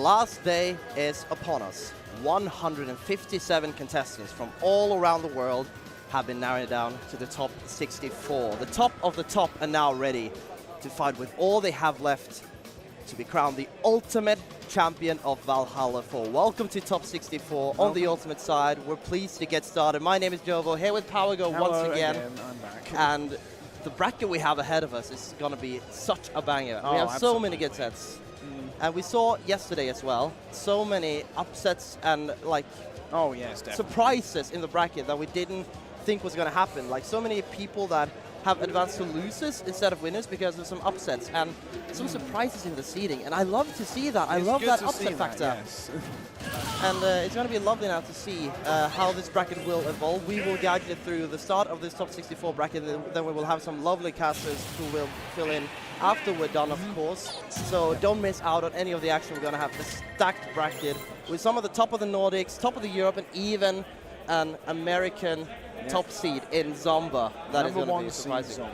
last day is upon us. 157 contestants from all around the world have been narrowed down to the top 64. The top of the top are now ready to fight with all they have left to be crowned the ultimate champion of Valhalla 4. Welcome to top 64 on the ultimate side. We're pleased to get started. My name is Jovo, here with PowerGo once again. I'm back. And the bracket we have ahead of us is going to be such a banger. We have so many good sets. And we saw yesterday as well, so many upsets and like surprises in the bracket that we didn't think was going to happen. Like so many people that have advanced to losers instead of winners because of some upsets and some surprises in the seeding. And I love to see that. I love that upset factor. Yes. And it's going to be lovely now to see how this bracket will evolve. We will guide you through the start of this top 64 bracket, and then we will have some lovely casters who will fill in after we're done, of course. So don't miss out on any of the action. We're going to have a stacked bracket with some of the top of the Nordics, top of the Europe, and even an American top seed in Zomba. That is going to be surprising.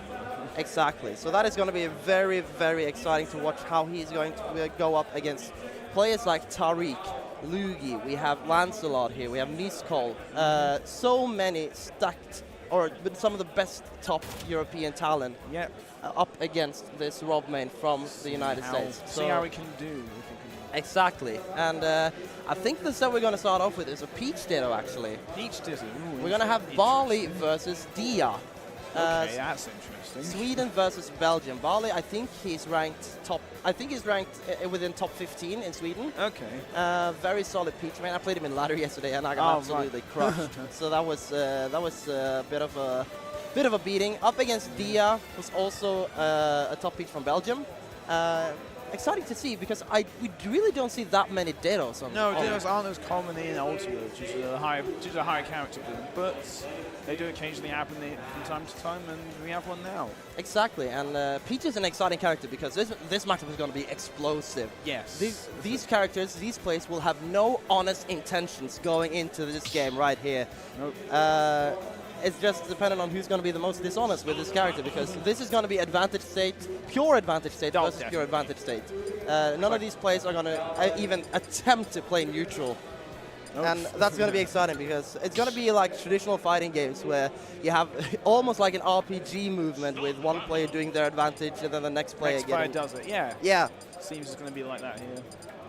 Exactly. So that is going to be very, very exciting to watch how he's going to go up against players like Tariq, Lugi, we have Lancelot here, we have Niskol. So many stacked, or with some of the best top European talent up against this Rob main from the United States. See how we can do. Exactly. And I think the set we're going to start off with is a Peach Ditto, actually. Peach Ditto. We're going to have Bali versus Dia. Okay, that's interesting. Sweden versus Belgium. Bali, I think he's ranked top. I think he's ranked within top 15 in Sweden. Okay. Very solid Peach man. I played him in ladder yesterday, and I got absolutely crushed. So that was a bit of a beating. Up against Dia, who's also a top Peach from Belgium. Exciting to see because we really don't see that many Dittos on. No, Dittos aren't as common in Ultimate due to a higher character build, but they do occasionally happen from time to time, and we have one now. Exactly, and Peach is an exciting character because this matchup is going to be explosive. Yes. These characters, these players will have no honest intentions going into this game right here. Nope. It's just dependent on who's going to be the most dishonest with this character, because this is going to be advantage state, pure advantage state versus pure advantage state. None of these players are going to even attempt to play neutral. Nope. And that's going to be exciting because it's going to be like traditional fighting games where you have almost like an RPG movement with one player doing their advantage and then the next player does it, yeah. Yeah. Seems it's going to be like that here.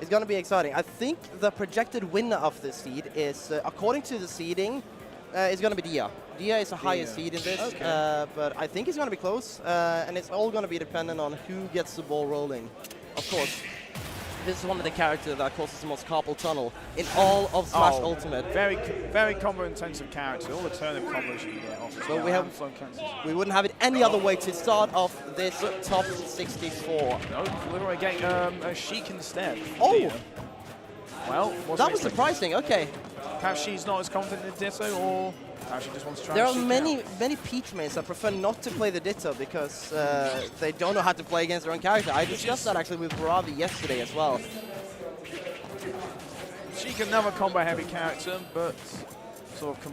It's going to be exciting. I think the projected winner of this seed is, according to the seeding, is going to be Dia. Dia is a higher seed in this, but I think it's going to be close, and it's all going to be dependent on who gets the ball rolling. Of course, this is one of the characters that causes the most carpal tunnel in all of Smash Ultimate. Very, very combo-intensive character. All the turnip combos you get off. So we wouldn't have it any other way to start off this top 64. No, we're getting a Sheik instead. Oh! Dia. Well, that was surprising. Okay. Perhaps she's not as confident in Ditto, or perhaps she just wants to try. There are many Peach mains that prefer not to play the Ditto because they don't know how to play against their own character. I discussed that actually with Ravi yesterday as well. Sheik another combo-heavy character, but sort of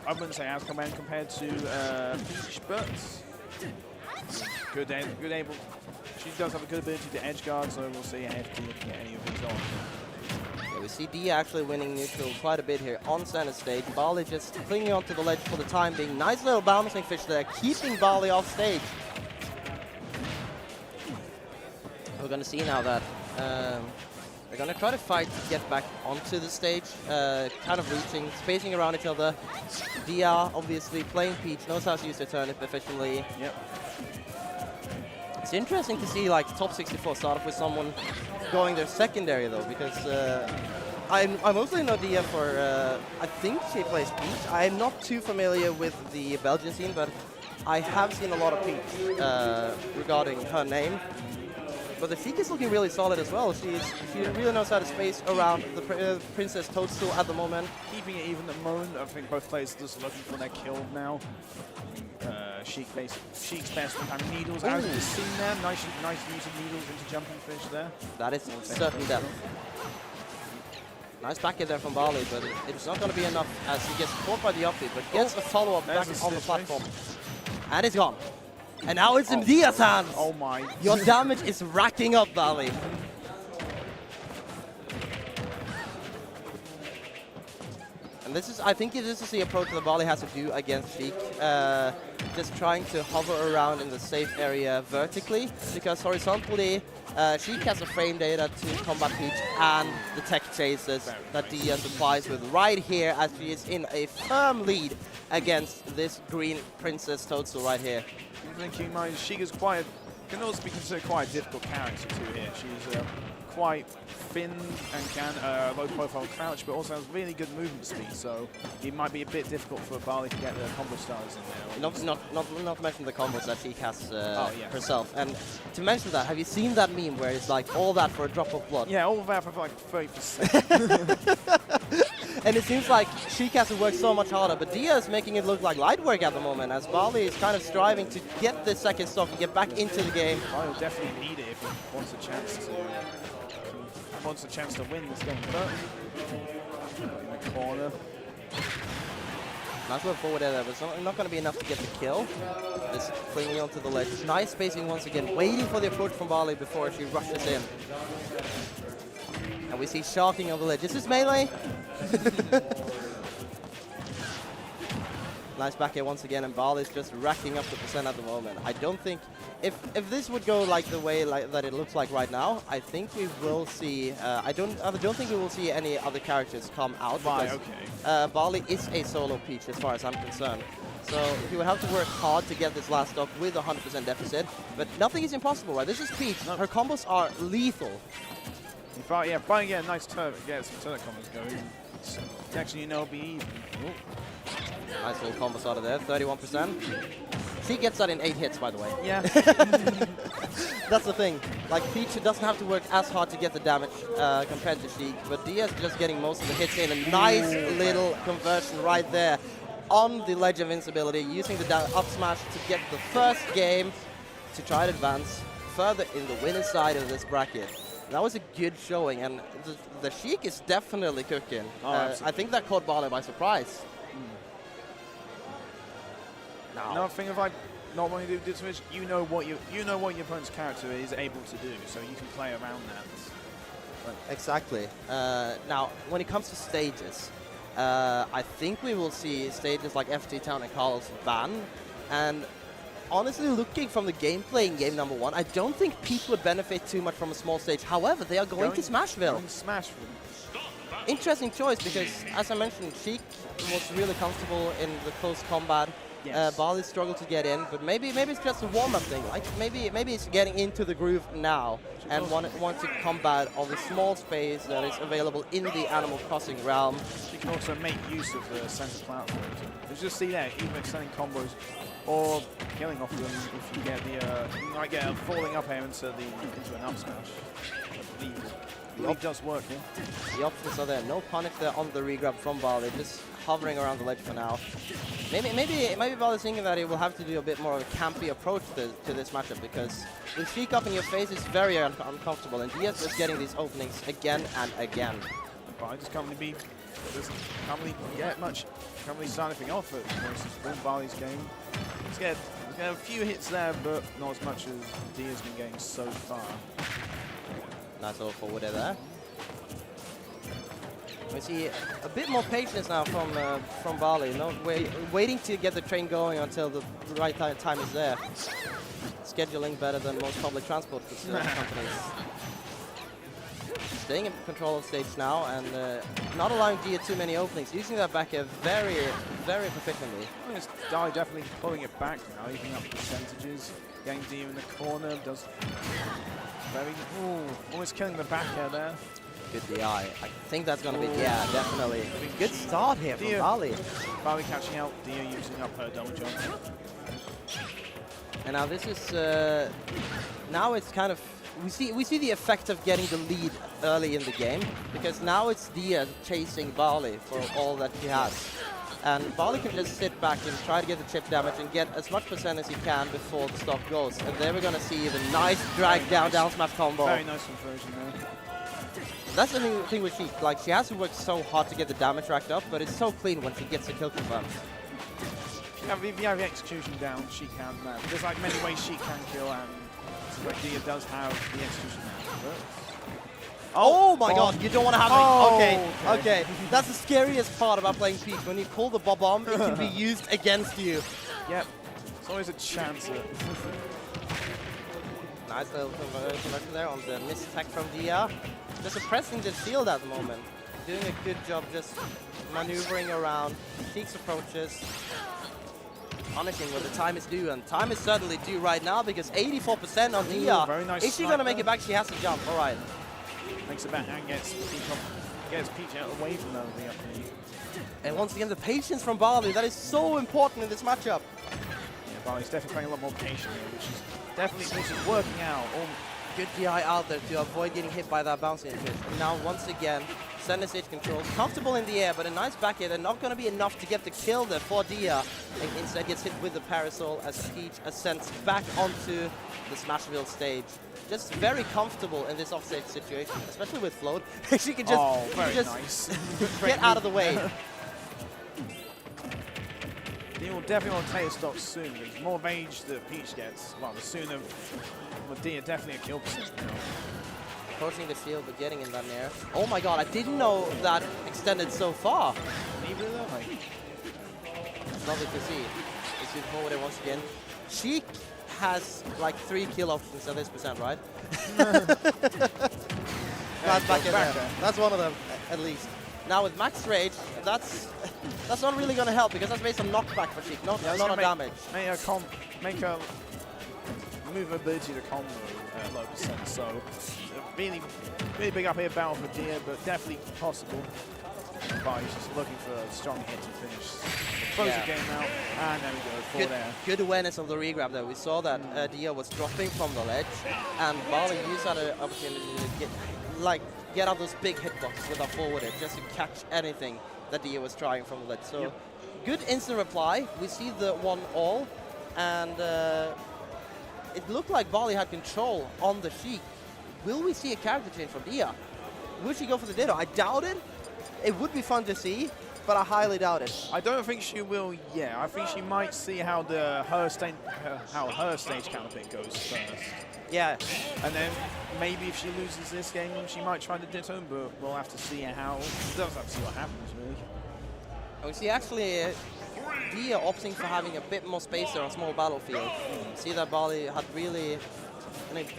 I wouldn't say as command compared to Peach, but good able. She does have a good ability to edge guard, so we'll see if we can get any of these on. Yeah, we see Dia actually winning neutral quite a bit here on center stage. Bali just clinging onto the ledge for the time being. Nice little bouncing fish there, keeping Bali off stage. We're going to see now that they're going to try to fight to get back onto the stage, kind of reaching, spacing around each other. Dia, obviously playing Peach, knows how to use her turnip efficiently. Yep. It's interesting to see like top 64 start off with someone going their secondary though, because I mostly know Dia for, I think she plays Peach. I'm not too familiar with the Belgian scene, but I have seen a lot of Peach regarding her name. But the Sheik is looking really solid as well. She really knows how to space around the Princess Toadstool at the moment. Keeping it even at the moment. I think both players are just looking for their kill now. Sheik's best with having needles. As you've seen there, nice use of needles into jumping fish there. That is certainly that. Nice back in there from Bali, but it's not going to be enough as he gets caught by the up but gets a follow-up back on the platform. And it's gone. And now it's in Dia's hands. Oh my. Your damage is racking up, Bali. And this is, I think this is the approach that Bali has to do against Sheik. Just trying to hover around in the safe area vertically, because horizontally, Sheik has the frame data to combat Peach and the tech chases that Dia supplies with right here, as she is in a firm lead against this green Princess Toadstool right here. I think you mind Sheik is can also be considered quite a difficult character too here. She's quite thin and can low profile crouch, but also has really good movement speed, so it might be a bit difficult for Bali to get the combo stars in there. Not to mention the combos that she has herself. And to mention that, have you seen that meme where it's like all that for a drop of blood? Yeah, all that for like 30%. And it seems like Sheik has to work so much harder, but Dia is making it look like light work at the moment, as Bali is kind of striving to get the second stock and get back into the game. Bali will definitely need it if he wants a chance to win this game. But in the corner. Nice move forward there, but it's not going to be enough to get the kill. Just clinging onto the ledge. Nice spacing once again, waiting for the approach from Bali before she rushes in. And we see sharking on the ledge. Is this melee? Nice back here once again, and Bali's just racking up the percent at the moment. I don't think, if this would go like the way that it looks like right now, I think we will see. I don't think we will see any other characters come out, because Bali is a solo Peach as far as I'm concerned. So he would have to work hard to get this last stock with a 100% deficit, but nothing is impossible, right? This is Peach. Her combos are lethal. Yeah, trying to get a nice turret, get some turret combos going. Actually, be even. Ooh. Nice little combo out of there, 31%. She gets that in 8 hits, by the way. Yeah. That's the thing. Like, Peach doesn't have to work as hard to get the damage compared to Sheik, but Dia's just getting most of the hits in. A nice little conversion right there on the ledge of invincibility, using the up smash to get the first game to try to advance further in the winning side of this bracket. That was a good showing, and the Sheik is definitely cooking. I think that caught Bali by surprise. Another thing, if I not wanting to do this switch, you know what your opponent's character is able to do, so you can play around that. Exactly. Now, when it comes to stages, I think we will see stages like FT Town and Carl's ban, and honestly, looking from the gameplay in game number 1, I don't think Peach would benefit too much from a small stage. However, they are going to Smashville. Interesting choice, because as I mentioned, Sheik was really comfortable in the close combat. Yes. Bali struggled to get in, but maybe it's just a warm-up thing. Like maybe it's getting into the groove now and want to combat all the small space that is available in the Animal Crossing realm. You can also make use of the center platform. You just see there, even extending combos or killing off them if you get you might get a falling up air into an up smash. It does work here. The options are there. No punish there on the regrab from Bali, just hovering around the ledge for now. Maybe Bali's thinking that he will have to do a bit more of a campy approach to this matchup, because with Sheik up in your face is very uncomfortable, and Diaz is getting these openings again and again. Bali just can't really get much, can't really start anything off at Bali's game. He's got a few hits there, but not as much as Diaz been getting so far. Nice little forward there. We see a bit more patience now from Bali. Waiting to get the train going until the right time is there. Scheduling better than most public transport companies. Staying in control of stage now and not allowing Dia too many openings. Using that back air very, very proficiently. Dia definitely pulling it back now, evening up percentages. Getting Dia in the corner does very almost killing the back air there. Good DI. I think that's going to be, yeah, definitely. Good start here from Bali. Bali catching out, Dia using up her double jump. And now this is, now it's kind of, we see the effect of getting the lead early in the game, because now it's Dia chasing Bali for all that he has. And Bali can just sit back and try to get the chip damage and get as much percent as he can before the stock goes. And then we're going to see the nice drag down smash combo. Very nice conversion there. That's the thing with Sheik. Like, she has to work so hard to get the damage racked up, but it's so clean when she gets the kill confirmed. If you have the execution down, she can. There's like many ways she can kill, and like Dia does have the execution down. Oh my god, you don't want to have Oh, okay. That's the scariest part about playing Peach. When you pull the bomb, it can be used against you. Yep. There's always a chance. Nice little conversion there on the missed attack from Dia. Just suppressing the shield at the moment. Doing a good job just maneuvering around. Sheik's approaches. Punishing when the time is due, and time is certainly due right now because 84% on Dia. Very nice Is she going to make it back? She has to jump. All right. Makes it back and gets Peach out away from the up here. And once again, the patience from Barley. That is so important in this matchup. Yeah, Barley's definitely playing a lot more patient here, which is working out. Good DI out there to avoid getting hit by that bouncing fish. And now once again, center stage control, comfortable in the air, but a nice back air. They're not going to be enough to get the kill there for Dia. And instead gets hit with the parasol as Peach ascends back onto the Smashville stage. Just very comfortable in this offstage situation, especially with float. She can just, nice. get out of the way. Dia will definitely want to take a stock soon. The more rage that Peach gets, well, the sooner. Well, Dia definitely a kill percent now. Approaching the shield, but getting in that nair. Oh my god, I didn't know that extended so far. Neither though. It's lovely to see. Let's see forward there once again. Sheik has like 3 kill options at this percent, right? That's back in there. That's one of them, at least. Now with max rage, that's not really going to help because that's based on knockback for Sheik, not on damage. Make a move ability to combo low percent. So really big up here battle for Dia, but definitely possible. But he's just looking for a strong hit to finish. Close the game out, and there we go, good awareness of the regrab there. We saw that Dia was dropping from the ledge, and Barley used that opportunity to get out those big hitboxes with our forward edge just to catch anything that Dia was trying from the ledge. So good instant reply. We see the 1-all, and it looked like Barley had control on the Sheik. Will we see a character change from Dia? Will she go for the Ditto? I doubt it. It would be fun to see, but I highly doubt it. I don't think she will yet. I think she might see how her stage counter pick goes first. Yeah. And then maybe if she loses this game, she might try the Ditto, but we'll have to see how. We'll have to see what happens, really. We see actually Dia opting for having a bit more space there on small battlefield. See that Barley had really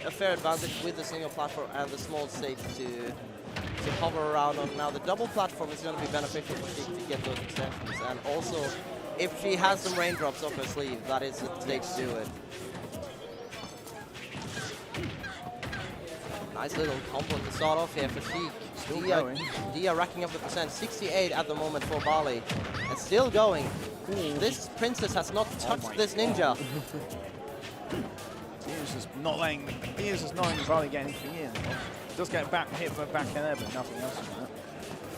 a fair advantage with the single platform and the small stage to hover around on. Now the double platform is going to be beneficial for Sheik to get those extensions, and also if she has some raindrops up her sleeve, that is the stage to do it. Nice little combo to start off here for Sheik. Dia racking up the percent, 68 at the moment for Barley, and still going. This princess has not touched this ninja. Dia's just not letting Barley get anything in. Does get hit by back there, but nothing else from that.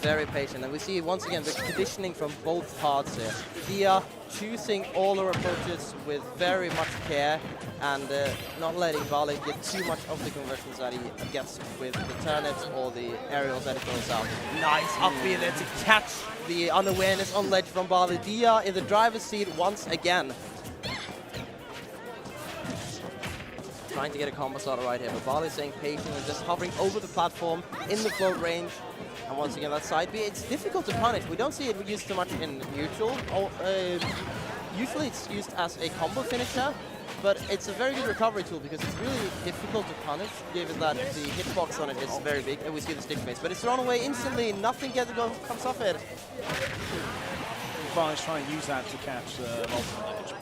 Very patient, and we see once again the conditioning from both parts here. Dia choosing all her approaches with very much care and not letting Barley get too much of the conversions that he gets with the turnips or the aerials that he throws out. Nice up there to catch the unawareness on ledge from Barley. Dia in the driver's seat once again. Trying to get a combo starter right here, but Barley staying patient and just hovering over the platform in the float range. And once again, that side B, it's difficult to punish. We don't see it used too much in neutral. Usually it's used as a combo finisher, but it's a very good recovery tool because it's really difficult to punish, given that the hitbox on it is very big, and we see the stick face. But it's thrown away instantly, nothing comes off it. Barley's trying to use that to catch the ultimate edge.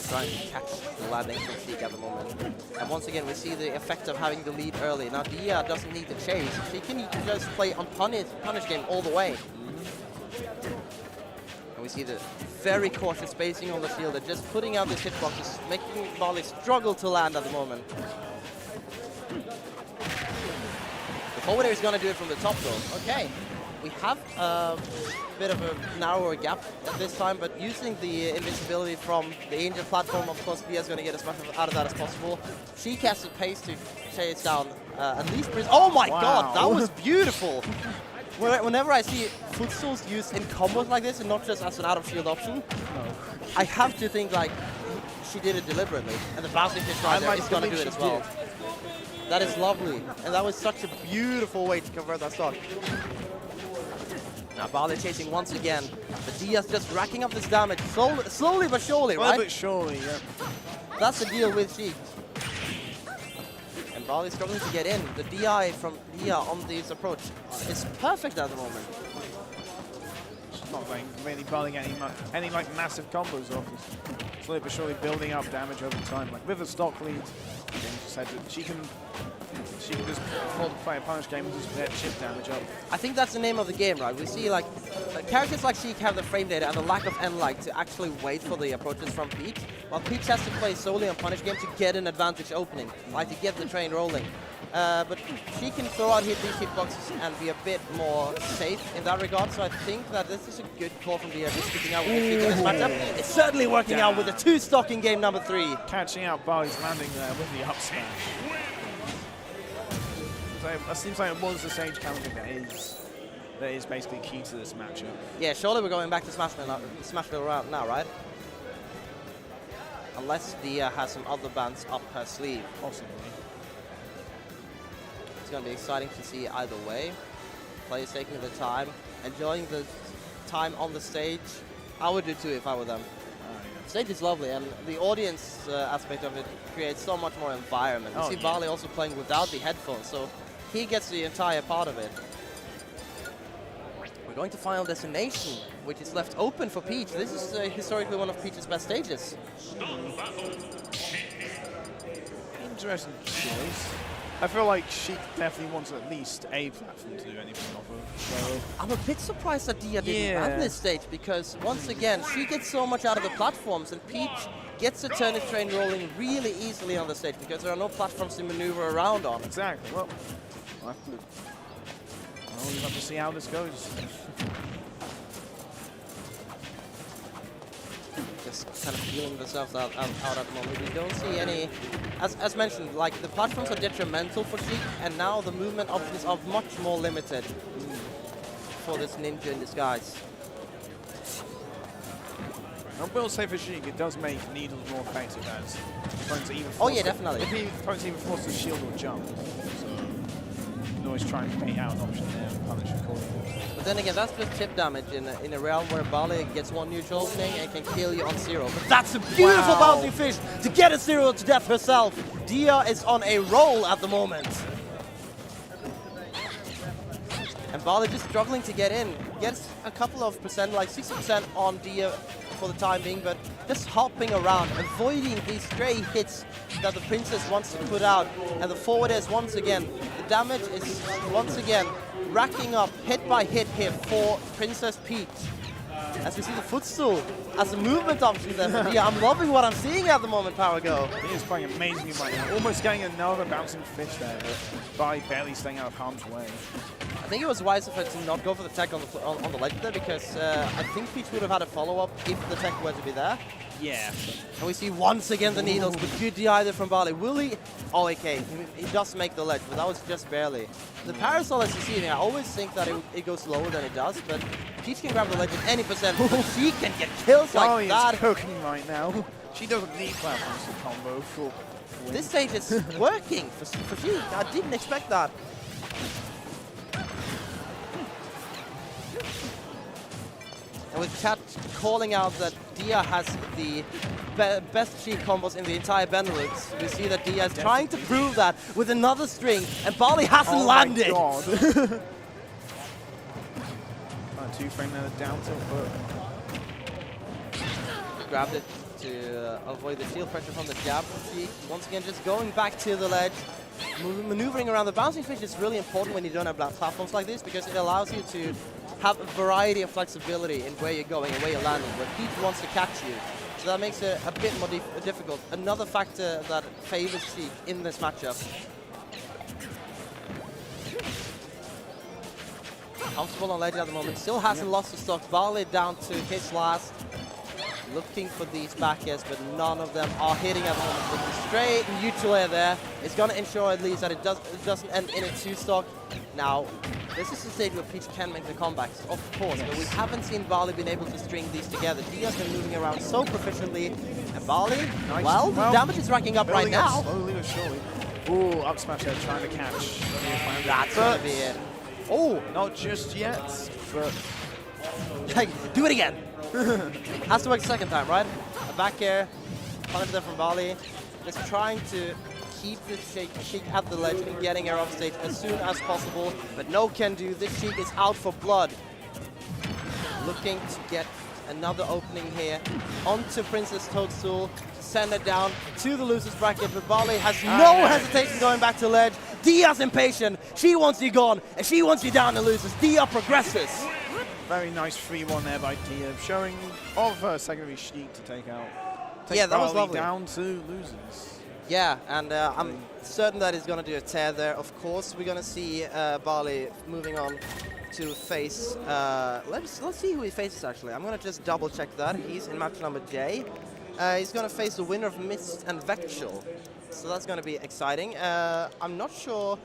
Trying to catch the landing from Sheik at the moment. And once again, we see the effect of having the lead early. Now, Dia doesn't need to chase. She can just play on punish game all the way. And we see the very cautious spacing on the shield and just putting out this hitbox is making Barley struggle to land at the moment. The forward air is going to do it from the top though. Okay. We have a bit of a narrower gap at this time, but using the invincibility from the Angel platform, of course, Dia's going to get as much out of that as possible. She casts the pace to chase down at least Prince. Oh my god, that was beautiful! Whenever I see footstools used in combos like this and not just as an out-of-shield option, I have to think like she did it deliberately, and the bouncing fish right there is going to do it as well. That is lovely. And that was such a beautiful way to convert that stock. Now Barley chasing once again. But Diaz just racking up this damage slowly but surely, right? Slowly but surely, yeah. That's the deal with Sheik. And Barley struggling to get in. The DI from Dia on this approach is perfect at the moment. She's not like really building any like massive combos off. It's slowly but surely building up damage over time. Like with a stock lead, James said that she can just hold the play a punish game and just get chip damage up. I think that's the name of the game, right? We see like characters like Sheik have the frame data and the lack of N-like to actually wait for the approaches from Peach, while Peach has to play solely on punish game to get an advantage opening, like to get the train rolling. But she can throw out these hitboxes and be a bit more safe in that regard, so I think that this is a good call from Dia, just sticking out with the Sheik in this matchup. It's certainly working out with the 2-stock in game number 3. Catching out Barley's landing there with the up smash. So that seems like it was the Sage counter that is basically key to this matchup. Yeah, surely we're going back to Smashville round now, right? Unless Dia has some other bands up her sleeve. Possibly. It's going to be exciting to see either way. Players taking the time, enjoying the time on the stage. I would do too if I were them. The stage is lovely, and the audience aspect of it creates so much more environment. You see Barley also playing without the headphones, so he gets the entire part of it. We're going to Final Destination, which is left open for Peach. This is historically one of Peach's best stages. Interesting choice. I feel like she definitely wants at least a platform to do anything off of. So I'm a bit surprised that Dia didn't run this stage, because once again, she gets so much out of the platforms, and Peach gets the turnip train rolling really easily on the stage because there are no platforms to maneuver around on. Exactly. Well, we'll have to see how this goes. Just kind of feeling themselves out at the moment. We don't see any, as mentioned, like the platforms are detrimental for Sheik, and now the movement options are much more limited for this ninja in disguise. I will say for Sheik, it does make needles more effective as opponents even Oh yeah, definitely. If opponents even force to shield or jump, so you can always try and bait out an option there and punish accordingly. But then again, that's just chip damage in a realm where Barley gets one neutral opening and can kill you on 0. But that's a beautiful bouncing fish to get a 0 to death herself. Dia is on a roll at the moment. And Barley just struggling to get in. Gets a couple of percent, like 60% on Dia for the time being, but just hopping around, avoiding these stray hits that the Princess wants to put out. And the forward is once again, the damage is once again racking up hit by hit here for Princess Peach. As we see the footstool as a movement option there for Dia. I'm loving what I'm seeing at the moment, Power Go. He is playing amazingly right now. Almost getting another bouncing fish there, but Barley barely staying out of harm's way. I think it was wise of her to not go for the tech on the ledge there, because I think Peach would have had a follow-up if the tech were to be there. Yeah. And we see once again the needles, but good DI there from Barley. Will he? Oh, okay. He does make the ledge, but that was just barely. The parasol, as you see, I always think that it goes lower than it does, but Peach can grab the ledge at any percent, but she can get kills like that. Is cooking right now. She doesn't need platforms to combo for this stage is working for she. I didn't expect that. And with chat calling out that Dia has the best Sheik combos in the entire Benelux, we see that Dia is trying to prove that with another string, and Barley hasn't landed. Oh my god. 2-frame there, down tilt, but grabbed it to avoid the shield pressure from the jab from Sheik. Once again, just going back to the ledge. Maneuvering around the bouncing fish is really important when you don't have platforms like this, because it allows you to have a variety of flexibility in where you're going and where you're landing, where Peach wants to catch you. So that makes it a bit more difficult. Another factor that favors Sheik in this matchup. Comfortable on ledge at the moment, still hasn't lost the stock. Barley down to his last. Looking for these back airs, but none of them are hitting at the moment. But the straight neutral air there is going to ensure at least that it doesn't end in a 2-stock. Now, this is the stage where Peach can make the comebacks, of course, but we haven't seen Barley being able to string these together. Dia's been moving around so proficiently, and Barley, well, the damage is racking up right now. Slowly but surely. Ooh, up smash there, trying to catch. That's going to be it. Oh! Not just yet, but... Do it again! Has to work second time, right? A back air, punish there from Bali. Just trying to keep the Sheik at the ledge and getting her off stage as soon as possible, but no can do. This Sheik is out for blood. Looking to get another opening here onto Princess Toadstool to send her down to the losers bracket, but Bali has no hesitation going back to ledge. Dia's impatient. She wants you gone, and she wants you down to losers. Dia progresses. Very nice 3-1 there by Dia, showing off her secondary Sheik to take out. Yeah, that was lovely. Down to losers. Yeah, and I'm certain that he's going to do a tear there. Of course, we're going to see Bali moving on to face. Let's see who he faces actually. I'm going to just double check that. He's in match number J. He's going to face the winner of Mist and Vectual. So that's going to be exciting. I'm not sure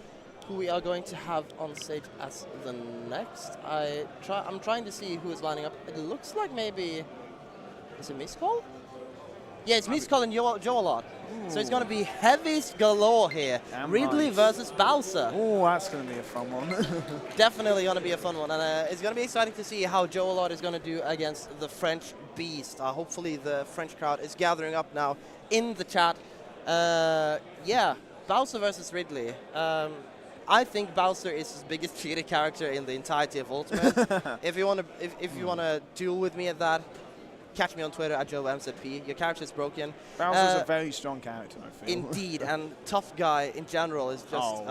who we are going to have on stage as the next. I'm trying to see who is lining up. It looks like maybe... Is it Miscall? Yeah, it's Miscall and Joelot. So it's going to be heavies galore here. Damn Ridley right. versus Bowser. Oh, that's going to be a fun one. Definitely going to be a fun one. And it's going to be exciting to see how Joelot is going to do against the French Beast. Hopefully the French crowd is gathering up now in the chat. Yeah, Bowser versus Ridley. I think Bowser is his biggest cheated character in the entirety of Ultimate. If you want to duel with me at that, catch me on Twitter at JoeMZP. Your character is broken. Bowser's a very strong character, I feel. Indeed, and tough guy in general is just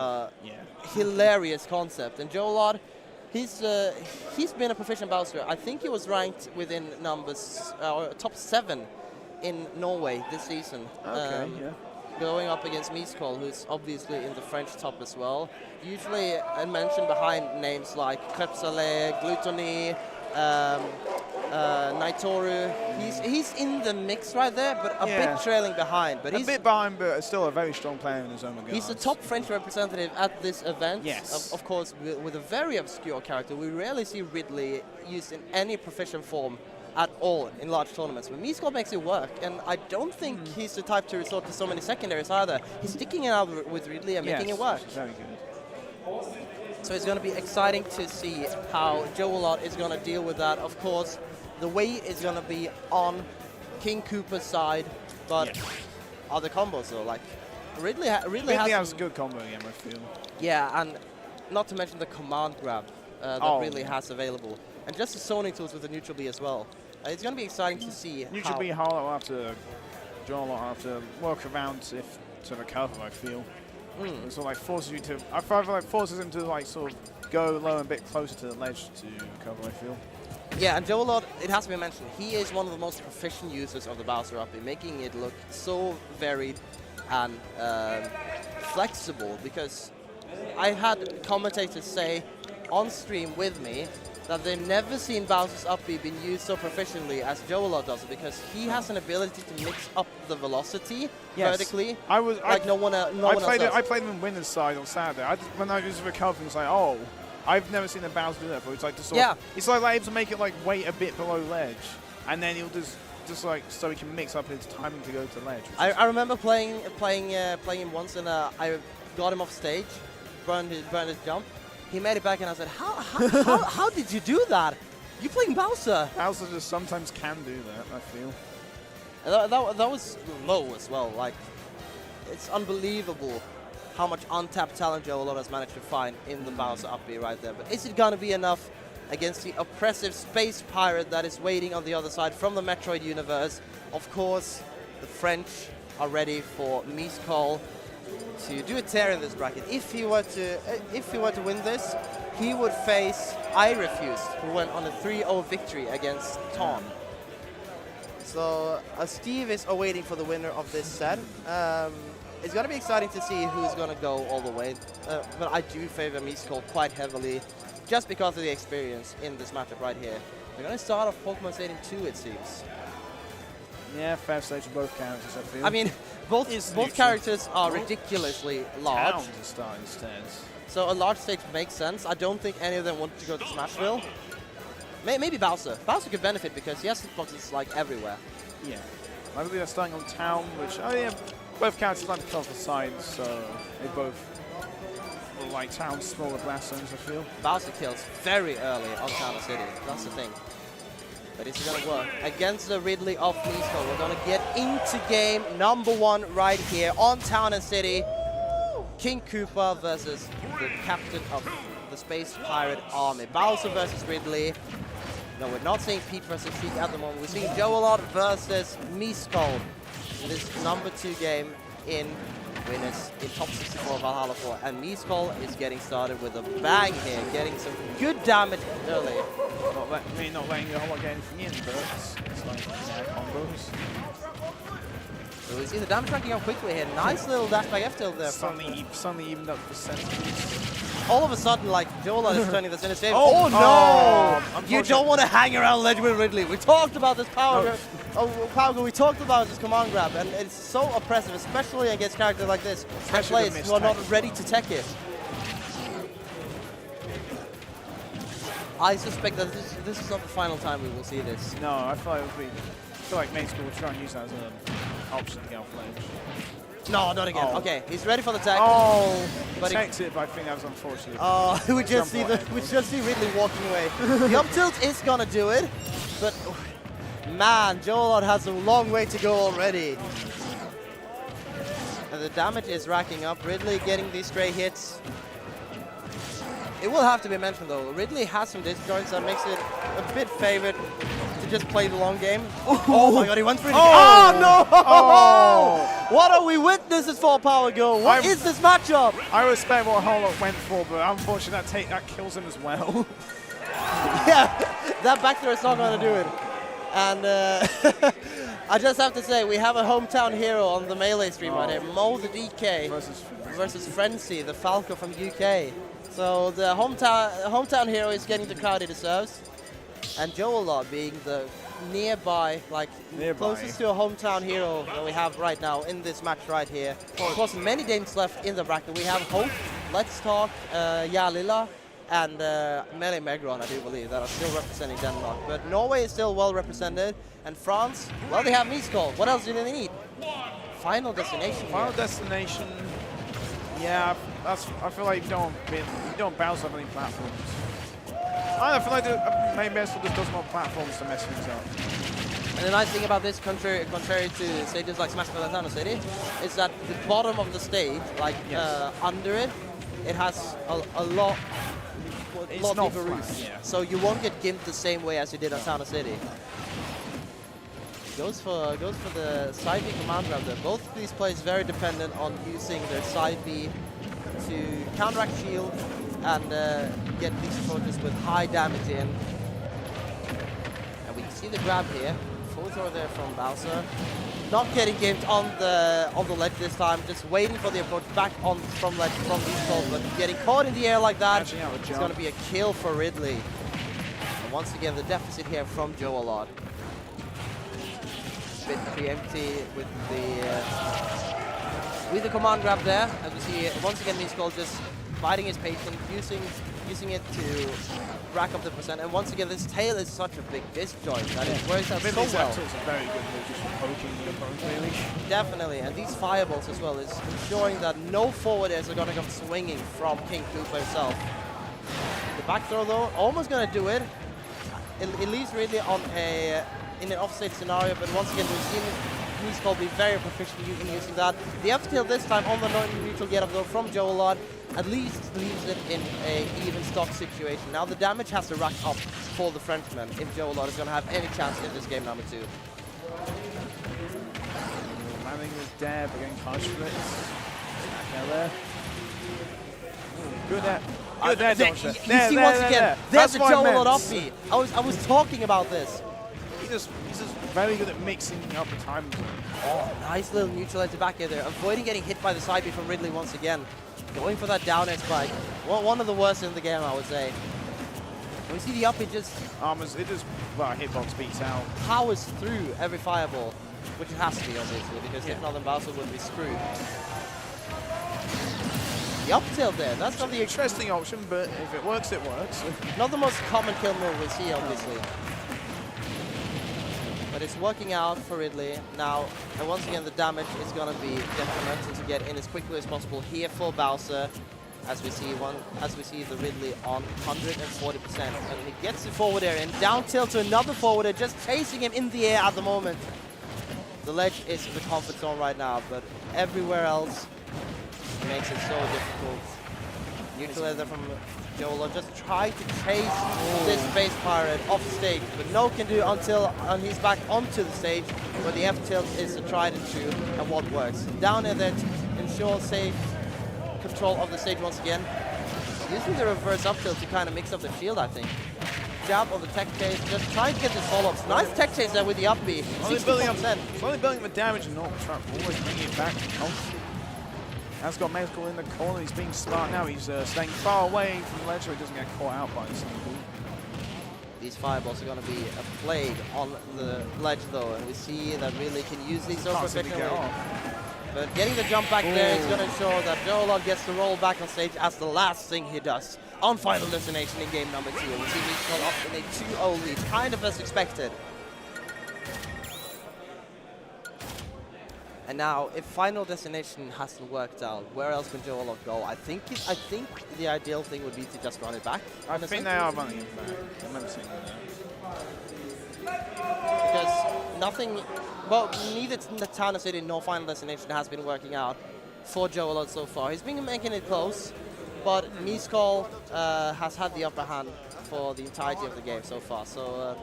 hilarious concept. And Joelot, he's been a proficient Bowser. I think he was ranked within numbers, top 7 in Norway this season. Okay, Going up against Miscall, who's obviously in the French top as well. Usually I mention behind names like Krebsale, Gluttony, Naitoru. He's in the mix right there, but a bit trailing behind. But he's a bit behind, but still a very strong player in his own regard. He's the top French representative at this event. Yes. Of course, with a very obscure character. We rarely see Ridley used in any proficient form at all in large tournaments. But Miscall makes it work, and I don't think he's the type to resort to so many secondaries either. He's sticking it out with Ridley and making it work. Very good. So it's going to be exciting to see how Joelot is going to deal with that. Of course, the weight is going to be on King Koopa's side, but other combos though, like Ridley has a good combo game, I feel. Yeah, and not to mention the command grab that Ridley has available, and just the zoning tools with the neutral B as well. It's going to be exciting to see. Neutral B, Joelot will have to work around to recover, I feel. It sort of like forces you to. I feel like forces him to like sort of go low and a bit closer to the ledge to recover, I feel. Yeah, and Joelot, it has to be mentioned, he is one of the most proficient users of the Bowser up, making it look so varied and flexible, because I had commentators say on stream with me that they've never seen Bowser's up B being used so proficiently as Joelot does it, because he has an ability to mix up the velocity vertically. I played him in winner's side on Saturday. When I was recovering, it's like, oh, I've never seen a Bowser do that, but it's like just sort of, it's like able to make it like wait a bit below ledge, and then he'll just like so he can mix up his timing to go to ledge. I remember playing him once, and I got him off stage, burned his jump. He made it back, and I said, how did you do that? You playing Bowser? Bowser just sometimes can do that, I feel. That was low as well. Like, it's unbelievable how much untapped talent Joelot has managed to find in the Bowser up B right there. But is it going to be enough against the oppressive space pirate that is waiting on the other side from the Metroid universe? Of course, the French are ready for Miscall to do a tear in this bracket. If he were to win this, he would face I Refused, who went on a 3-0 victory against Tom. So Steve is awaiting for the winner of this set. It's going to be exciting to see who's going to go all the way. But I do favor Miscall quite heavily, just because of the experience in this matchup right here. We're going to start off Pokemon Stadium 2, it seems. Yeah, fair stage for both characters, I feel. I mean, both characters are ridiculously large. Town to start instead. So a large stage makes sense. I don't think any of them want to go to Smashville. Maybe Bowser. Bowser could benefit because he has hitboxes like everywhere. Yeah. I believe they're starting on Town, which, Both characters like to cover the sides, so they both will like town smaller blast zones, I feel. Bowser kills very early on Town City. That's the thing. But is it going to work? Against the Ridley of Nisco, we're going to get into game number 1 right here on Town and City. King Koopa versus the captain of the Space Pirate Army. Bowser versus Ridley. No, we're not seeing Pete versus Sheik at the moment. We're seeing Joe-A-Lot versus Miskull. This number 2 game in winners in top 64 Valhalla 4. And Miskull is getting started with a bang here, getting some good damage early. Not letting a whole lot get anything in, but it's like combos. So we see the damage racking up quickly here. Nice little dash back F tilt there. Suddenly evened up the percentages. All of a sudden, like, Joe-A-Lot is turning this in his favor. Oh, no! You don't want to hang around ledge with Ridley. We talked about this power grab. We talked about this command grab, and it's so oppressive, especially against characters like this. And players who are not ready to tech it. I suspect that this is not the final time we will see this. No, I feel like main school will try and use that as an option to get off ledge. No, not again. Oh. Okay, he's ready for the tech. Oh, but he teched it, but I think that was unfortunate. Oh, we just see Ridley walking away. The up tilt is gonna do it, but man, Joe-A-Lot has a long way to go already. And the damage is racking up. Ridley getting these stray hits. It will have to be mentioned though, Ridley has some disjoints that makes it a bit favored to just play the long game. Oh my god, he went for it. Oh no! Oh. What are we witnesses for, Power Go? What is this matchup? I respect what Hollow went for, but unfortunately that kills him as well. Yeah, that back throw is not going to do it. And I just have to say, we have a hometown hero on the Melee stream right here. Mo the DK versus Frenzy, the Falco from UK. So the hometown hero is getting the crowd he deserves. And Joe-A-Lot being the nearby, closest to a hometown hero that we have right now in this match right here. Of course, many games left in the bracket. We have Hope, Let's Talk, Lilla, and Melee Megron, I do believe, that are still representing Denmark. But Norway is still well represented, and France, well, they have Miskull. What else do they need? Final Destination. Final Destination. Yeah, I feel like you don't bounce off any platforms. I feel like maybe Mestel just doesn't want platforms to mess things up. And the nice thing about this, contrary to stages like Smash Bros. Town City, is that the bottom of the stage, under it, it has a lot deeper roots. Yeah. So you won't get gimped the same way as you did on Town City. Goes for the side B command grab there. Both of these players very dependent on using their side B to counteract shield and get these approaches with high damage in. And we can see the grab here. Full throw there from Bowser. Not getting gimped on the ledge this time, just waiting for the approach back on from these calls, but getting caught in the air like that, it's going to be a kill for Ridley. And once again, the deficit here from Joe-A-Lot. Bit preempty with the command grab there, as we see once again Miskull just biding his patience, using it to rack up the percent. And once again, this tail is such a big disjoint that it works out so well. It's a very good move, just poking the opponent, really. Definitely, and these fireballs as well is ensuring that no forward airs are going to come swinging from King Koopa himself. The back throw though, almost going to do it. It leaves really on in an offstage scenario, but once again we've seen Miskull be very proficient in using that. The F tilt this time on the neutral get up though from Joe-A-Lot at least leaves it in a even stock situation. Now the damage has to rack up for the Frenchman if Joe-A-Lot is going to have any chance in this game number 2. Landing with dab again, punch flicks. Back there. Good at. Good there, Dodger. You see once again, there's a Joe-A-Lot offbeat. I was talking about this. He's just very good at mixing up the time. Oh, nice little neutralizer back here there. Avoiding getting hit by the side B from Ridley once again. Going for that down air spike. One of the worst in the game, I would say. We see the up, it just hitbox beats out. Powers through every fireball, which it has to be obviously, because if not then Bowser would be screwed. The up tilt there, that's not the interesting option, but if it works, it works. Not the most common kill move we see, obviously. But it's working out for Ridley now. And once again, the damage is going to be detrimental to get in as quickly as possible here for Bowser. As we see the Ridley on 140%, and he gets the forward air and down tilt to another forwarder, just chasing him in the air at the moment. The ledge is the comfort zone right now, but everywhere else makes it so difficult. Neutral air there from Jolo, just try to chase this Space Pirate off stage, but no can do until he's back onto the stage, where the F tilt is a tried and true, and what works. Down air there to ensure safe control of the stage once again. Using the reverse up tilt to kind of mix up the shield, I think. Jab on the tech chase, just trying to get the follow-ups. Nice tech chase there with the up B. 64%. Only building up the damage and not trap, always bringing it back. Has got Medical in the corner. He's being smart now. He's staying far away from the ledge so he doesn't get caught out by the same ball. These fireballs are going to be a plague on the ledge though, and we see that really can use these so efficiently. But getting the jump back there is going to ensure that Jolo gets to roll back on stage as the last thing he does on Final Destination in game number 2. And we see Mikkel up in a 2-0 lead, kind of as expected. And now, if Final Destination hasn't worked out, where else can Jolo go? I think the ideal thing would be to just run it back. I think they are running it back. I remember seeing that. Because nothing, well, neither the Town City nor Final Destination has been working out for Jolo so far. He's been making it close, but Miskol has had the upper hand for the entirety of the game so far. So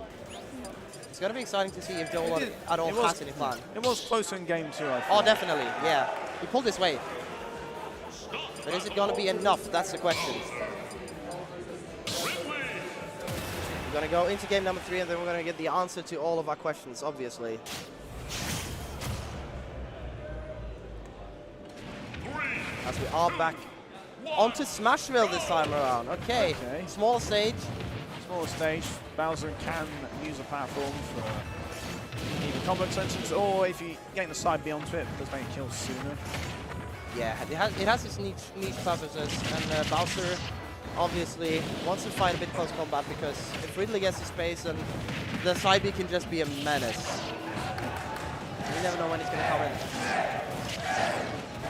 it's going to be exciting to see if Jolo at all has any plan. It was closer in game 2, I think. Oh, definitely, yeah. He pulled his weight. But is it going to be enough? That's the question. We're going to go into game number 3, and then we're going to get the answer to all of our questions, obviously. As we are back onto Smashville this time around. Okay. Small stage. Smaller stage. Bowser can use a platform for either combo extensions, or if you get the side B onto it, it does make kills sooner. Yeah, it has its niche purposes, and Bowser obviously wants to fight a bit close combat, because if Ridley gets the space, and the side B can just be a menace. You never know when he's going to come in.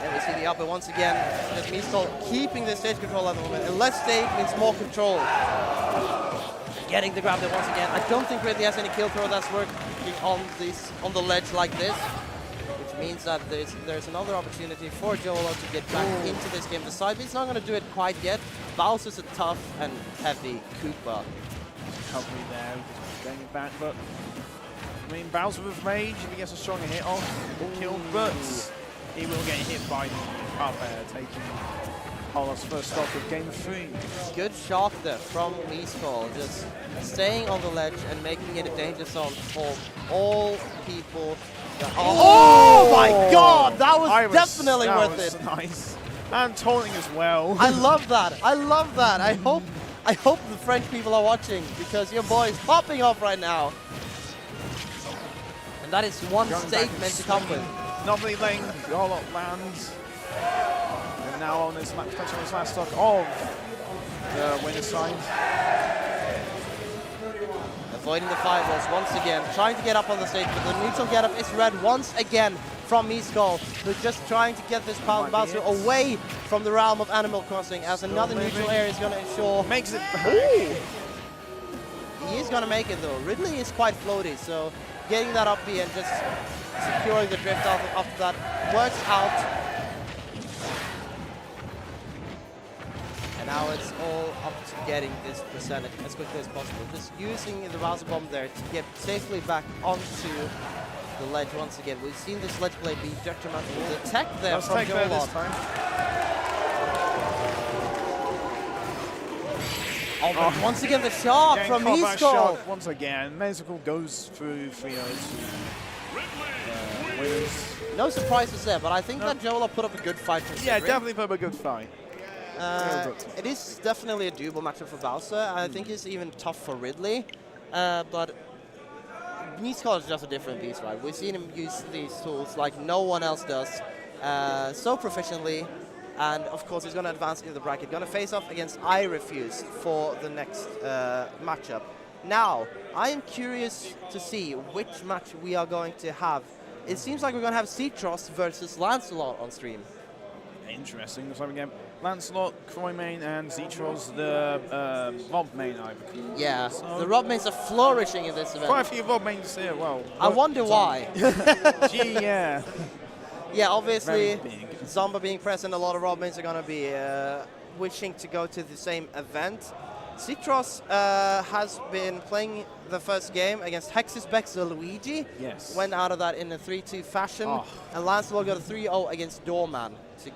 And we see the upper once again. Just Miskol keeping the stage control at the moment. And less stage means more control. Getting the grab there once again. I don't think Ridley has any kill throw that's working on the ledge like this. Which means that there's another opportunity for Jolo to get back into this game. The side B's not going to do it quite yet. Bowser's a tough and heavy Koopa. Recovery there, getting it back, but I mean, Bowser with Rage, if he gets a stronger hit off, kill, but he will get hit by the up air, taking Holo's first stock of game 3. Good shot there from Miskol, just staying on the ledge and making it a danger zone for all people. Oh my god, that was definitely worth it. Nice. And taunting as well. I love that. I love that. I hope the French people are watching, because your boy is popping off right now. And that is one statement to come with. Normally letting Jolo lands. And now on this last stock of the winner side. Avoiding the fireballs once again, trying to get up on the stage, but the neutral get up is red once again from Miskol, who's just trying to get this Bowser away from the realm of Animal Crossing, as another neutral area is going to ensure. Makes it. He is going to make it though. Ridley is quite floaty, so getting that up B and just securing the drift after that works out. And now it's all up to getting this percentage as quickly as possible. Just using the Bowser Bomb there to get safely back onto the ledge once again. We've seen this ledge play be detrimental. The tech there from Jolo. Oh, but once again the shot from Miskol. Once again, Medical goes through 3-0. No surprises there, but I think that Jolo put up a good fight. Yeah, definitely put up a good fight. It is definitely a doable matchup for Bowser. I think it's even tough for Ridley, but Miskol is just a different beast, right? We've seen him use these tools like no one else does, so proficiently, and of course he's going to advance into the bracket. Going to face off against I Refuse for the next matchup. Now, I am curious to see which match we are going to have. It seems like we're going to have Citros versus Lancelot on stream. Interesting. So again, Lancelot, Croymane, and Zetros, the Rob main, I believe. Yeah, so the Rob mains are flourishing in this event. Quite a few Rob mains here. Well, I wonder why. Gee, yeah. Yeah, obviously, Very big. Zomba being present, a lot of Rob mains are going to be wishing to go to the same event. Citros has been playing the first game against Hexus Bexer Luigi. Yes. Went out of that in a 3-2 fashion. Oh. And Lancelot got a 3-0 against Doorman to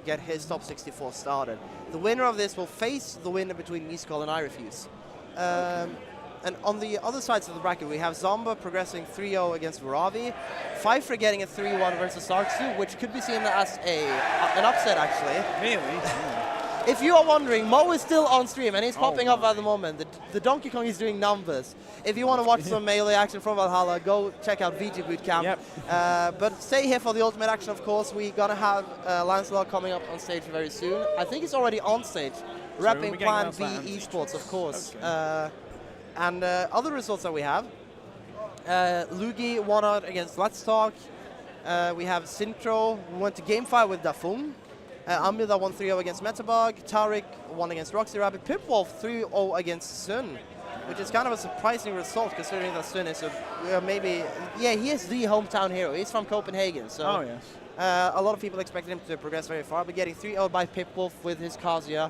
get his top 64 started. The winner of this will face the winner between Miskol and I Refuse. And on the other sides of the bracket, we have Zomba progressing 3-0 against Varavi, Pfeiffer getting a 3-1 versus Sarksu, which could be seen as an upset, actually. Really? If you are wondering, Mo is still on stream, and he's popping up my. at the moment. The Donkey Kong is doing numbers. If you want to watch some melee action from Valhalla, go check out VGBootCamp. Yep. But stay here for the ultimate action, of course. We're going to have Lancelot coming up on stage very soon. I think he's already on stage, repping Plan B Esports, of course. Okay. And other results that we have. Lugi won out against Let's Talk. We have Sintro, who went to Game 5 with Dafung. Amida won 3-0 against Metabug. Tariq won against Roxy Rabbit. Pipwolf 3-0 against Sun, which is kind of a surprising result considering that Sun is he is the hometown hero. He's from Copenhagen, so yes. a lot of people expected him to progress very far, but getting 3-0 by Pipwolf with his Kazuya,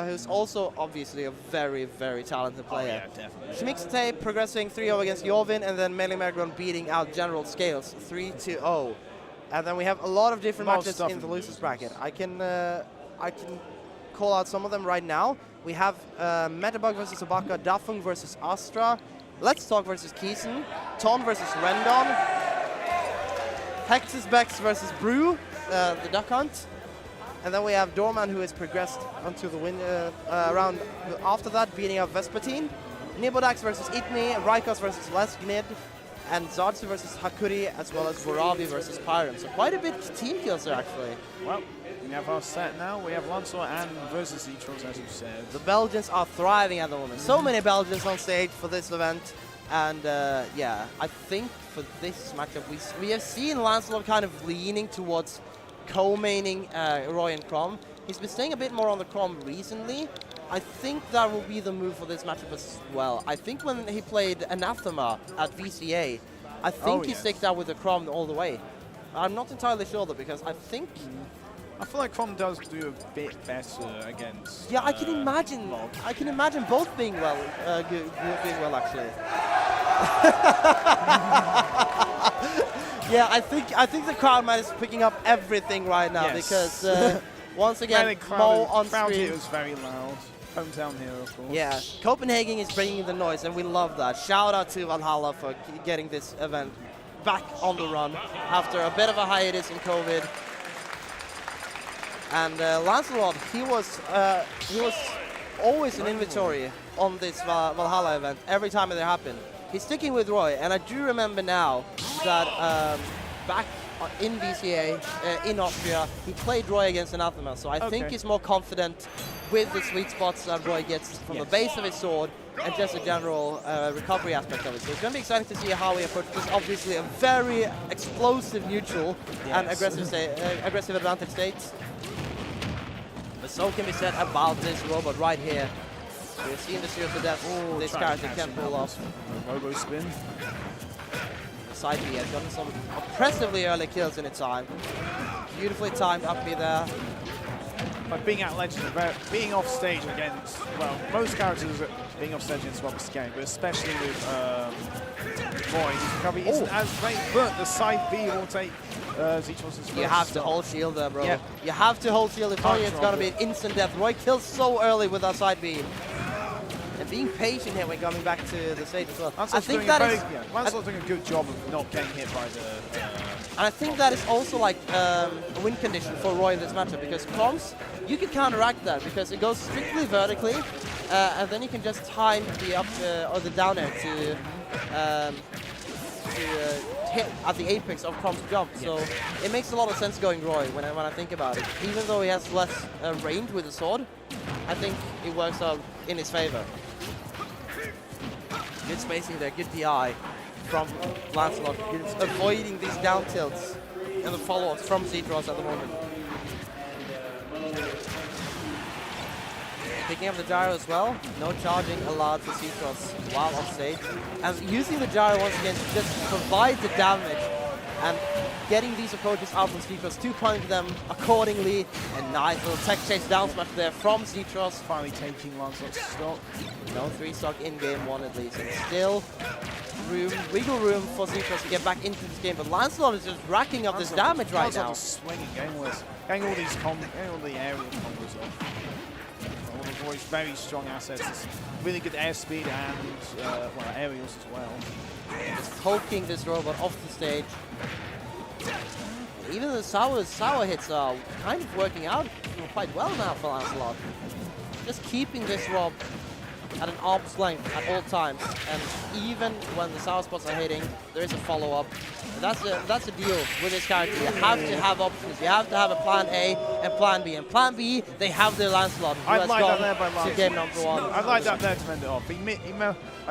who's also obviously a very, very talented player. Oh, yeah, definitely. Schmixtape progressing 3-0 against Jorvin, and then Melee Mergron beating out General Scales 3-0. And then we have a lot of different matches in the losers bracket. I can call out some of them right now. We have Metabug versus Abaka, Dafung versus Astra, Let's Talk versus Keeson, Ton versus Rendon, Hexus Bex versus Brew, the Duck Hunt. And then we have Doorman, who has progressed onto the win round after that, beating out Vespertine. Nibodax versus Itmi, Rykos versus Lesgnid, and Zartsu versus Hakuri, as well as Varavi versus Pyram. So quite a bit of team kills there, actually. Well, we have our set now. We have Lancelot and versus Zetros, as you said. The Belgians are thriving at the moment. So many Belgians on stage for this event. And yeah, I think for this matchup, we have seen Lancelot kind of leaning towards co-maining Roy and Crom. He's been staying a bit more on the Crom recently. I think that will be the move for this matchup as well. I think when he played Anathema at VCA, I think he sticked out with the Crom all the way. I'm not entirely sure though, because I think... I feel like Crom does do a bit better against... Yeah, I can imagine. Log. I can imagine both being well, being well actually. Yeah, I think the crowd man is picking up everything right now because once again, Mo on crowd stream. here was very loud. Hometown hero, of course. Yeah, Copenhagen is bringing the noise, and we love that. Shout out to Valhalla for getting this event back on the run after a bit of a hiatus in COVID. And Lancelot, he was always an inventory on this Valhalla event every time it happened. He's sticking with Roy, and I do remember now that back in VCA in Austria, he played Roy against Anathema, so I think he's more confident with the sweet spots that Roy gets from the base of his sword and just a general recovery aspect of it. So it's going to be exciting to see how he approaches this. Obviously a very explosive neutral and aggressive advantage states. But so can be said about this robot right here. We've seen the Zero to Death this character can pull off. Robo spin. Side B has gotten some impressively early kills in its time. Beautifully timed up B there. But being at Legend, being off stage against, well, most characters are being off stage against Robert Scanning, but especially with Roy, his recovery isn't as great, but the side B will take Zetros' first. You have to hold shield there, bro. Yep. You have to hold shield. If not, it's going to be an instant death. Roy kills so early with that side B. And being patient here when coming back to the stage as well. I think that is... Lancelot's doing a good job of not getting hit by the... and I think that is also like a win condition for Roy in this matchup, because Croms, you can counteract that because it goes strictly vertically, and then you can just time the up or the down air to hit at the apex of Crom's jump. So it makes a lot of sense going Roy when I think about it. Even though he has less range with the sword, I think it works out in his favor. Good spacing there, good DI from Lancelot. He's avoiding these down tilts and the follow-ups from Zedros at the moment. Picking up the gyro as well. No charging allowed for Zedros while off stage. And using the gyro once again to just provide the damage and getting these approaches out from Zedros to punish them accordingly. And nice little tech chase down smash there from Zedros. Finally taking Lancelot's stock. No 3-stock in game 1 at least. And still wiggle room for Zedros to get back into this game. But Lancelot is just racking up this damage right now. Swinging game-wise. Getting all these getting all the aerial combos off. All of Roy's very strong assets. It's really good airspeed and well, aerials as well. Just poking this robot off the stage. Even the sour hits are kind of working out quite well now for Lancelot. Just keeping this Rob at an arm's length at all times, and even when the sour spots are hitting, there is a follow-up. That's a deal with this character. You have to have options. You have to have a plan A and plan B. And plan B, they have their Lancelot, who has gone to game number 1. I like that there to end it off. I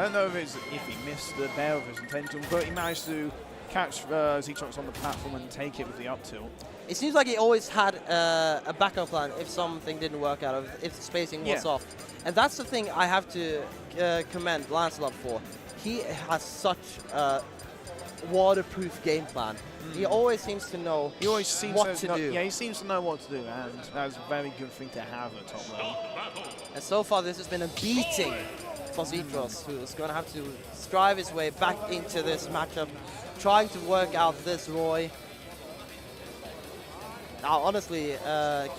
don't know if he missed the bear of his intention, but he managed to catch Zedros on the platform and take it with the up tilt. It seems like he always had a backup plan if something didn't work out, if the spacing was off. And that's the thing I have to commend Lancelot for. He has such a waterproof game plan. He always seems to know what to do. Yeah, he seems to know what to do, and that's a very good thing to have at top level. And so far, this has been a beating for Zedros, who's going to have to strive his way back into this matchup, trying to work out this Roy. Now, honestly,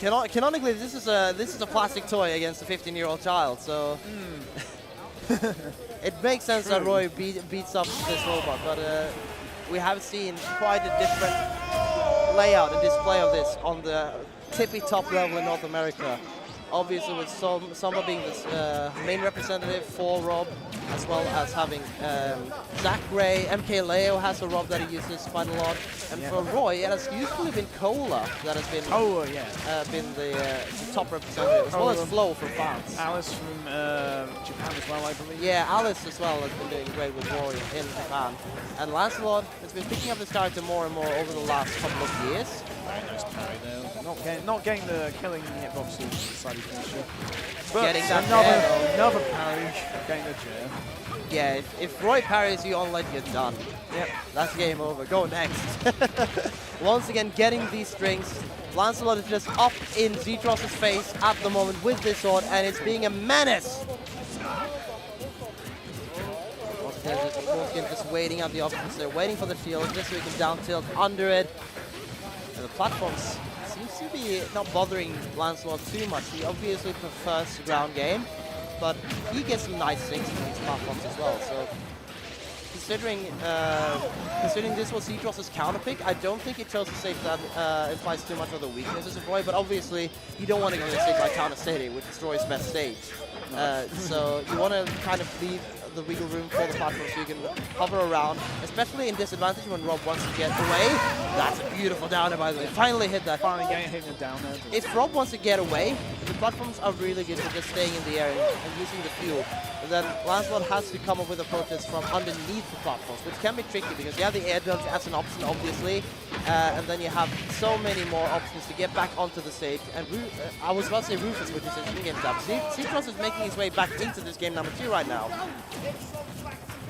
canonically, this is a plastic toy against a 15-year-old child, so it makes sense that Roy beats up this robot. But we have seen quite a different layout and display of this on the tippy top level in North America. Obviously, with Summer being the main representative for Rob, as well as having Zach Ray, MK Leo has a Rob that he uses quite a lot, and for Roy, it has usually been Cola that has been been the top representative, as well as Flo from France. Alice from Japan as well, I believe. Yeah, Alice as well has been doing great with Roy in Japan, and Lancelot has been picking up this character more and more over the last couple of years. Very nice parry there. Not getting the killing hitboxes inside his finisher. But getting that another parry, getting the chair. Yeah, if Roy parries you on ledge, you're done. Yep. That's game over. Go next. Once again, getting these strings. Lancelot is just up in Zedros' face at the moment with this sword, and it's being a menace. Wolfkin just waiting out the options there, waiting for the shield, just so he can down tilt under it. And the platforms seems to be not bothering Lancelot too much. He obviously prefers the ground game, but he gets some nice things from these platforms as well. So considering this was Zedros' counter pick, I don't think it chose to save that implies too much of the weaknesses of Roy, but obviously you don't want to go to stage by counter stadium, which destroys best stage. So you want to kind of leave the wiggle room for the platform so you can hover around, especially in disadvantage when Rob wants to get away. That's a beautiful downer, by the way. Finally hit that. Finally getting hit down there. If Rob wants to get away, the platforms are really good for just staying in the air and using the fuel. But then Lancelot has to come up with approaches from underneath the platforms, which can be tricky because you have the air dodge as an option, obviously, and then you have so many more options to get back onto the stage. And I was about to say Rufus, which is his in-game tab. Zedros is making his way back into this game number 2 right now.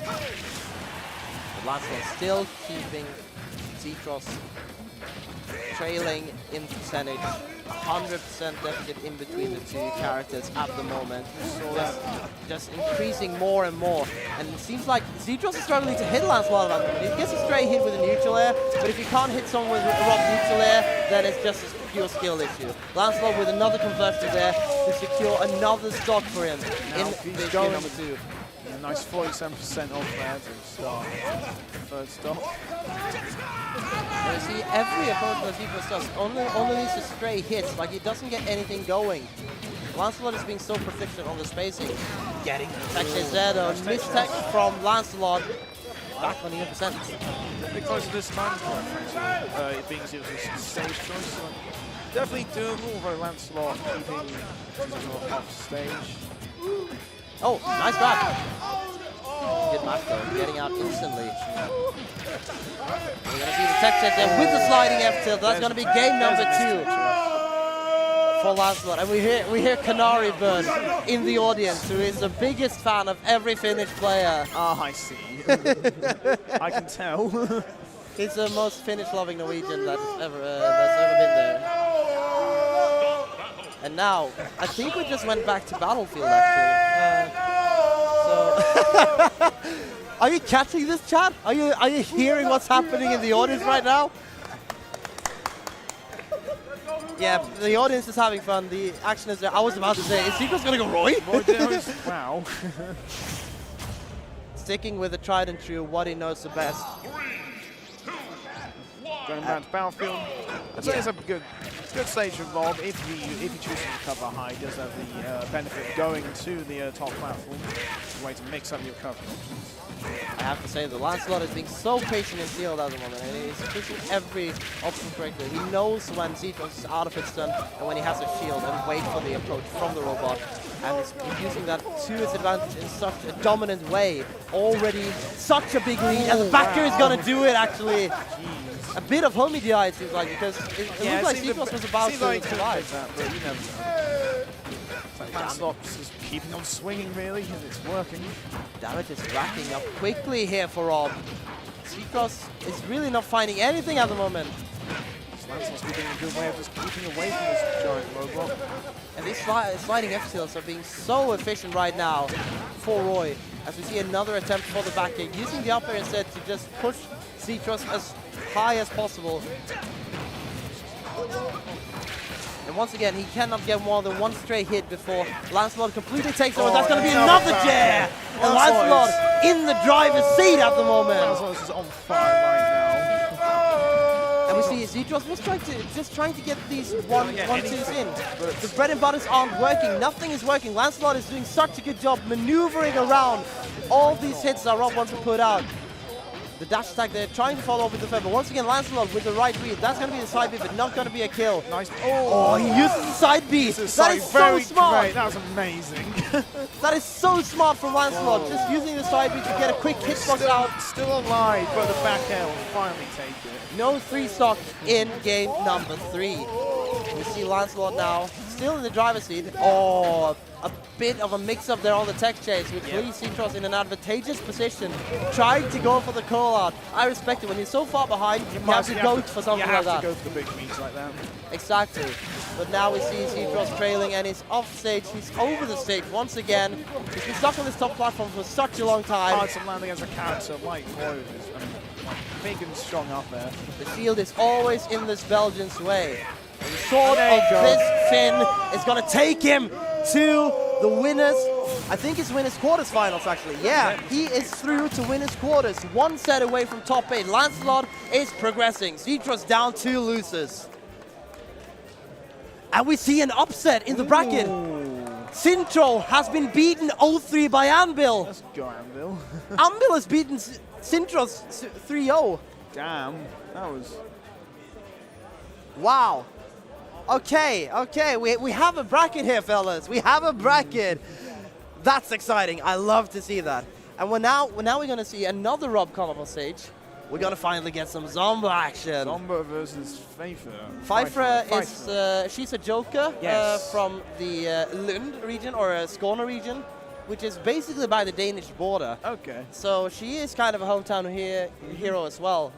But Lancelot still keeping Zedros trailing in percentage. 100% deficit in between the two characters at the moment. Just increasing more and more. And it seems like Zedros is struggling to hit Lancelot at the moment. He gets a straight hit with a neutral air, but if you can't hit someone with Rob's neutral air, then it's just a pure skill issue. Lancelot with another conversion there to secure another stock for him in the game number 2. A nice 47% off there to start the third stop. You see, every approach that Zedros does only needs a stray hit, like he doesn't get anything going. Lancelot is being so proficient on the spacing. Getting the tech chase there though. Mistech from Lancelot. Back on even percent. A bit closer this time, it being Zedros' stage choice. So definitely doable, although Lancelot keeping Zedros off stage. Oh, nice grab. Good match though, getting out instantly. We're going to see the tech check there with the sliding F tilt. That's going to be game number 2 for Lancelot. And we hear Canary Bird in the audience, who is the biggest fan of every Finnish player. Ah, I see. I can tell. He's the most Finnish-loving Norwegian that's ever been there. And now, I think we just went back to Battlefield, actually. Are you catching this, chat? Are you hearing what's happening in the audience right now? Yeah, the audience is having fun. The action is there. I was about to say, is Secret's going to go Roy? Wow. Sticking with the tried and true, what he knows the best. Going back to Battlefield. I'd say it's a good stage to involve if he chooses to cover high. He does have the benefit of going to the top platform. It's a way to mix up your cover options. I have to say, the Lancelot is being so patient in field at the moment, and he's pushing every option correctly. He knows when Zitros is out of his stun and when he has a shield, and wait for the approach from the robot. And he's using that to his advantage in such a dominant way. Already such a big lead, and the backer is going to do it, actually. Jeez. A bit of homie DI, it seems like, because it looks like Zitros was about to survive. But you never know. Lancelot's just keeping on swinging, really, and it's working. Damage is racking up quickly here for Rob. Zitros is really not finding anything at the moment. Lancelot's doing a good way of just keeping away from this giant robot. And these sliding F-tilts are being so efficient right now for Roy. As we see another attempt for the back kick, using the up air instead to just push Zitros as high as possible. And once again, he cannot get more than one straight hit before Lancelot completely takes over. That's going to be another dare! And Lancelot in the driver's seat at the moment. Lancelot is on fire right now. And we see Zitros was trying to get these one-twos in. But the bread and butters aren't working. Nothing is working. Lancelot is doing such a good job maneuvering around all these hits that Rob wants to put out. The dash attack, they're trying to follow up with the feather. Once again, Lancelot with the right read. That's going to be the side B, but not going to be a kill. Nice. Oh, he uses the side B. That is so smart. Great. That was amazing. That is so smart from Lancelot. Whoa. Just using the side B to get a quick hitbox out. Still alive, but the back air will finally take it. No 3-stock in game number 3. We see Lancelot now still in the driver's seat. Oh, a bit of a mix-up there on the tech chase, which leaves Zitros in an advantageous position, trying to go for the call-out. I respect it. When you're so far behind, you have to go for something like that. You have to go for the big meets like that. Exactly. But now we see Zitros trailing, and he's off stage. He's over the stage once again. He's been stuck on this top platform for such a long time. Hard to land against a character like Roy, big and strong up there. The shield is always in this Belgian's way. And the sword of this Finn is going to take him to the winners. I think it's winners quarters finals, actually. Yeah, he is through to winners quarters. One set away from top 8. Lancelot is progressing. Zitros down 2 losers. And we see an upset in the bracket. Sintro has been beaten 0-3 by Anvil. Let's go, Anvil. Anvil has beaten Sintros 3-0. Damn, that was... Wow. Okay, we have a bracket here, fellas. We have a bracket. That's exciting. I love to see that. And we're going to see another Rob come up on stage. We're going to finally get some Zomba action. Zomba versus Pfeiffer. Pfeiffer is, she's a Joker from the Lund region, or Skåne region, which is basically by the Danish border. Okay. So she is kind of a hometown hero as well.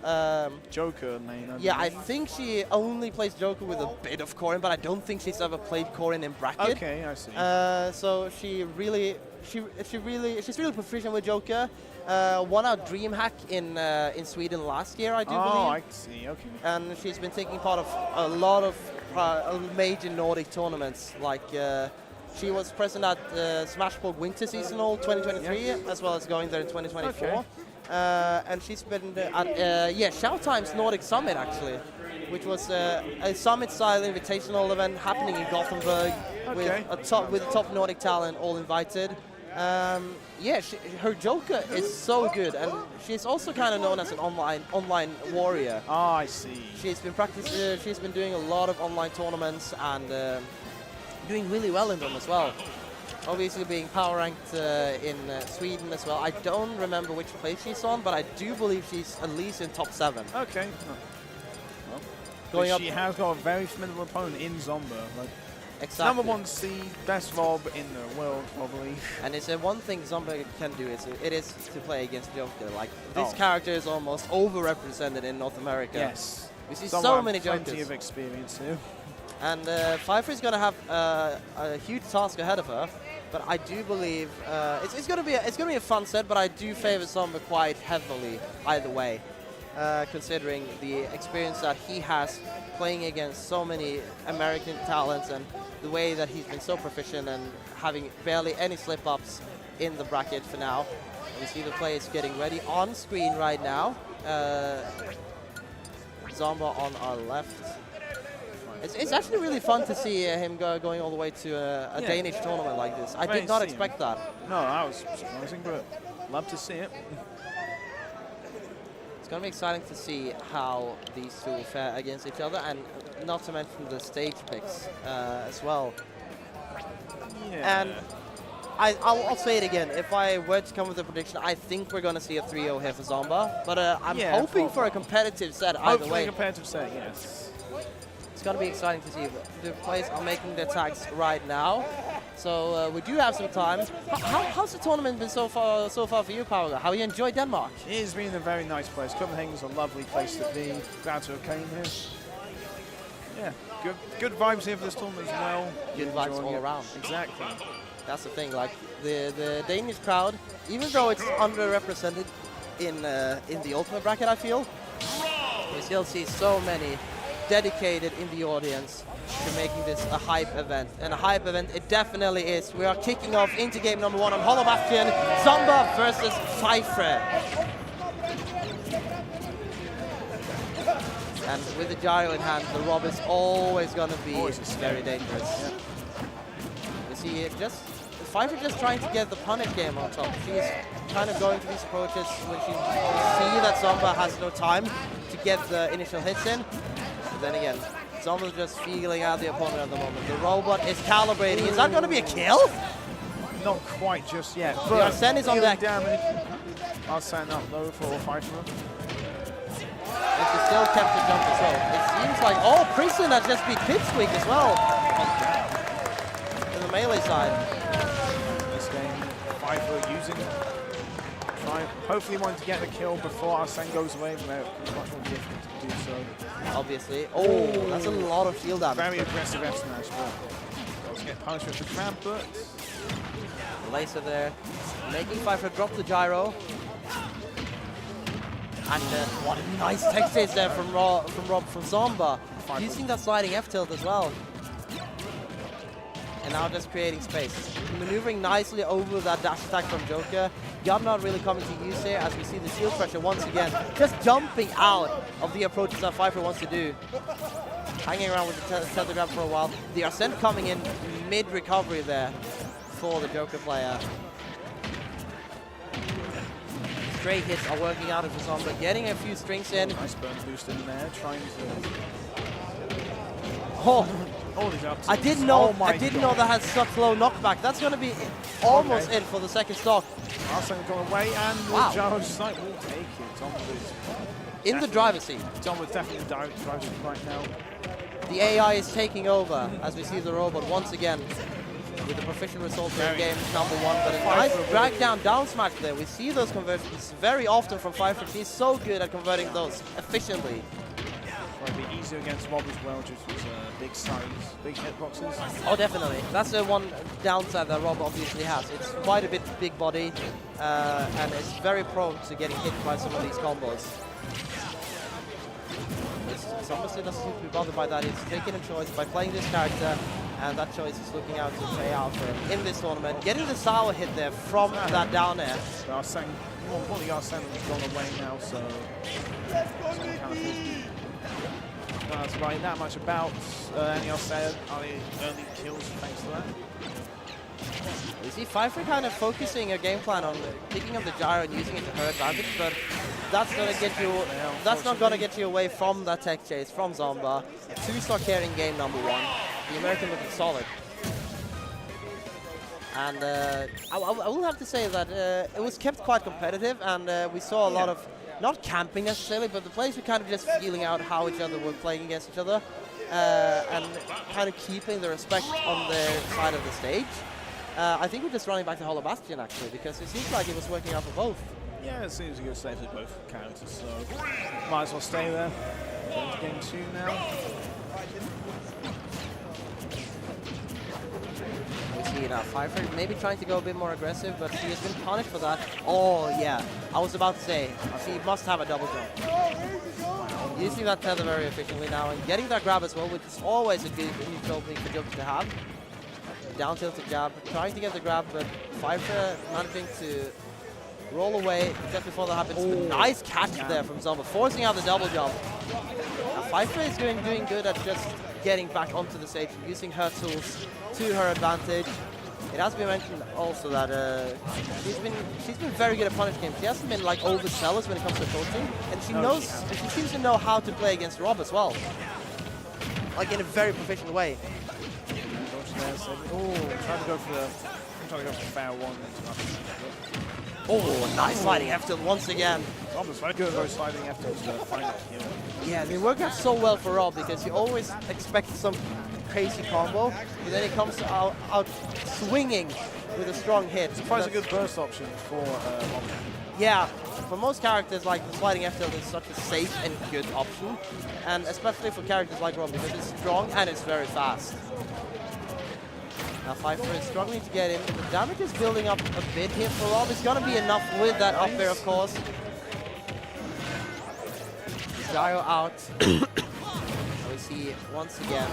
Joker main. Yeah, I think she only plays Joker with a bit of Corrin, but I don't think she's ever played Corrin in bracket. Okay, I see. So she's really proficient with Joker. Won our DreamHack in Sweden last year, I do believe. Oh, I see. Okay. And she's been taking part of a lot of major Nordic tournaments, like. She was present at Smashboard Winter Seasonal 2023, as well as going there in 2024. Okay. And she's been at Showtime's Nordic Summit, actually, which was a summit-style invitational event happening in Gothenburg with a top Nordic talent all invited. Her Joker is so good, and she's also kind of known as an online warrior. Oh, I see. She's been she's been doing a lot of online tournaments and doing really well in them as well. obviously being power ranked in Sweden as well. I don't remember which place she's on, but I do believe she's at least in top 7. Okay. Well, Going up. she has got a very formidable opponent in Zomba. Like, Exactly. #1 seed, best Rob in the world, probably. And it's one thing Zomba can do is it is to play against Joker. Like this character is almost overrepresented in North America. Yes. We see Zomba so many plenty Jokers. of experience here. And Pfeiffer is going to have a huge task ahead of her. But I do believe it's going to be a fun set. But I do favor Zomba quite heavily either way, considering the experience that he has playing against so many American talents and the way that he's been so proficient and having barely any slip-ups in the bracket for now. We see the players getting ready on screen right now. Zomba on our left. It's actually really fun to see him going all the way to a Danish tournament like this. I did not expect that. No, that was surprising, but love to see it. It's going to be exciting to see how these two will fare against each other, and not to mention the stage picks as well. Yeah. And I'll say it again. If I were to come with a prediction, I think we're going to see a 3-0 here for Zomba. But I'm hoping for a competitive set either hopefully way. a competitive set, yes. It's going to be exciting to see. The players are making their tags right now. So we do have some time. How's the tournament been so far for you, Paolo? How you enjoyed Denmark? It has been a very nice place. Copenhagen's a lovely place to be. Glad to have came here. Yeah, good vibes here for this tournament as well. Good vibes all around. Exactly. That's the thing. Like the Danish crowd, even though it's underrepresented in the ultimate bracket, I feel we still see so many dedicated in the audience to making this a hype event. And a hype event it definitely is. We are kicking off into game number 1 on Hollow Bastion. Zomba versus Pfeiffer. And with the gyro in hand, the Rob is always going to be very dangerous. Yeah. You see it Pfeiffer just trying to get the punish game on top. She's kind of going to these approaches when she see that Zomba has no time to get the initial hits in. Then again, Zomba's just feeling out the opponent at the moment. The robot is calibrating. Is that going to be a kill? Not quite just yet. But Arsene is on deck. Damage. Arsene up low for Pfeiffer. And she still kept the jump as well. It seems like, Prison has just beat Pipsqueak as well. On the melee side. This game, Pfeiffer using hopefully wanting to get the kill before Arsene goes away, but it's much more difficult to do so. Obviously. Oh, that's a lot of shield damage. Very aggressive F smash, but does get punished with the grab, but Laser there, making Pfeiffer drop the gyro. And what a nice tech chase there from Rob from Zomba. Using that sliding F tilt as well. And now just creating space. Maneuvering nicely over that dash attack from Joker. Gun not really coming to use here as we see the shield pressure once again. Just jumping out of the approaches that Pfeiffer wants to do. Hanging around with the tether grab for a while. The Ascent coming in mid-recovery there for the Joker player. Stray hits are working out of Zomba, getting a few strings in. Nice burn boost in there, trying to... Oh! I I didn't know that had such low knockback. That's going to be almost in for the second stock. Arsene gone away and Jaro just like will take it. Zomba's in the driver's seat. Zomba's definitely in the driver's seat right now. The AI is taking over as we see the robot once again with the proficient result in game number 1. But a nice drag down smash there. We see those conversions very often from Pfeiffer. She's so good at converting those efficiently. Might be easier against Rob as well, just with big size, big hitboxes. Oh, definitely. That's the one downside that Rob obviously has. It's quite a bit big body, and it's very prone to getting hit by some of these combos. Zomba doesn't seem to be bothered by that. He's taking a choice by playing this character, and that choice is looking out to pay out for him in this tournament. Getting the sour hit there from that down air. Arsene, Arsene has gone away now, so that's right, that much about any Arsene early kills thanks to that. We see Pfeiffer kind of focusing her game plan on picking up the gyro and using it to her advantage, but that's gonna get you. That's not gonna get you away from that tech chase from Zomba. 2-stock carrying game number 1. The American looking solid. And I will have to say that it was kept quite competitive, and we saw a lot of, not camping necessarily, but the players were kind of just feeling out how each other were playing against each other, and kind of keeping the respect on their side of the stage. I think we're just running back to Hollow Bastion, actually, because it seems like it was working out for both. Yeah, it seems to go safe with both characters, so might as well stay there. Going to game 2 now. We see now Pfeiffer maybe trying to go a bit more aggressive, but she has been punished for that. Oh yeah, I was about to say, she must have a double jump. Using that tether very efficiently now and getting that grab as well, which is always a good neutral thing for Joker to have. Down tilted jab, trying to get the grab, but Pfeiffer managing to roll away just before that happens. Nice catch there from Zomba, forcing out the double jump. Now Pfeiffer is doing good at just getting back onto the stage, using her tools to her advantage. It has been mentioned also that she's been very good at punish games. She hasn't been like overzealous when it comes to approaching, and she she seems to know how to play against Rob as well, like in a very proficient way. Oh, trying to go for the fair one. Oh, nice sliding F tilt once again. Zomba's very good at those sliding F tilts to find that kill. Yeah, they work out so well for Rob because you always expect some crazy combo, but then it comes out swinging with a strong hit. It's quite a good burst option for Rob. Yeah, for most characters, like the sliding F tilt is such a safe and good option, and especially for characters like Rob because it's strong and it's very fast. Now Pfeiffer is struggling to get in, but the damage is building up a bit here for Rob. It's gonna be enough with that up there, of course. Gyro out. We see once again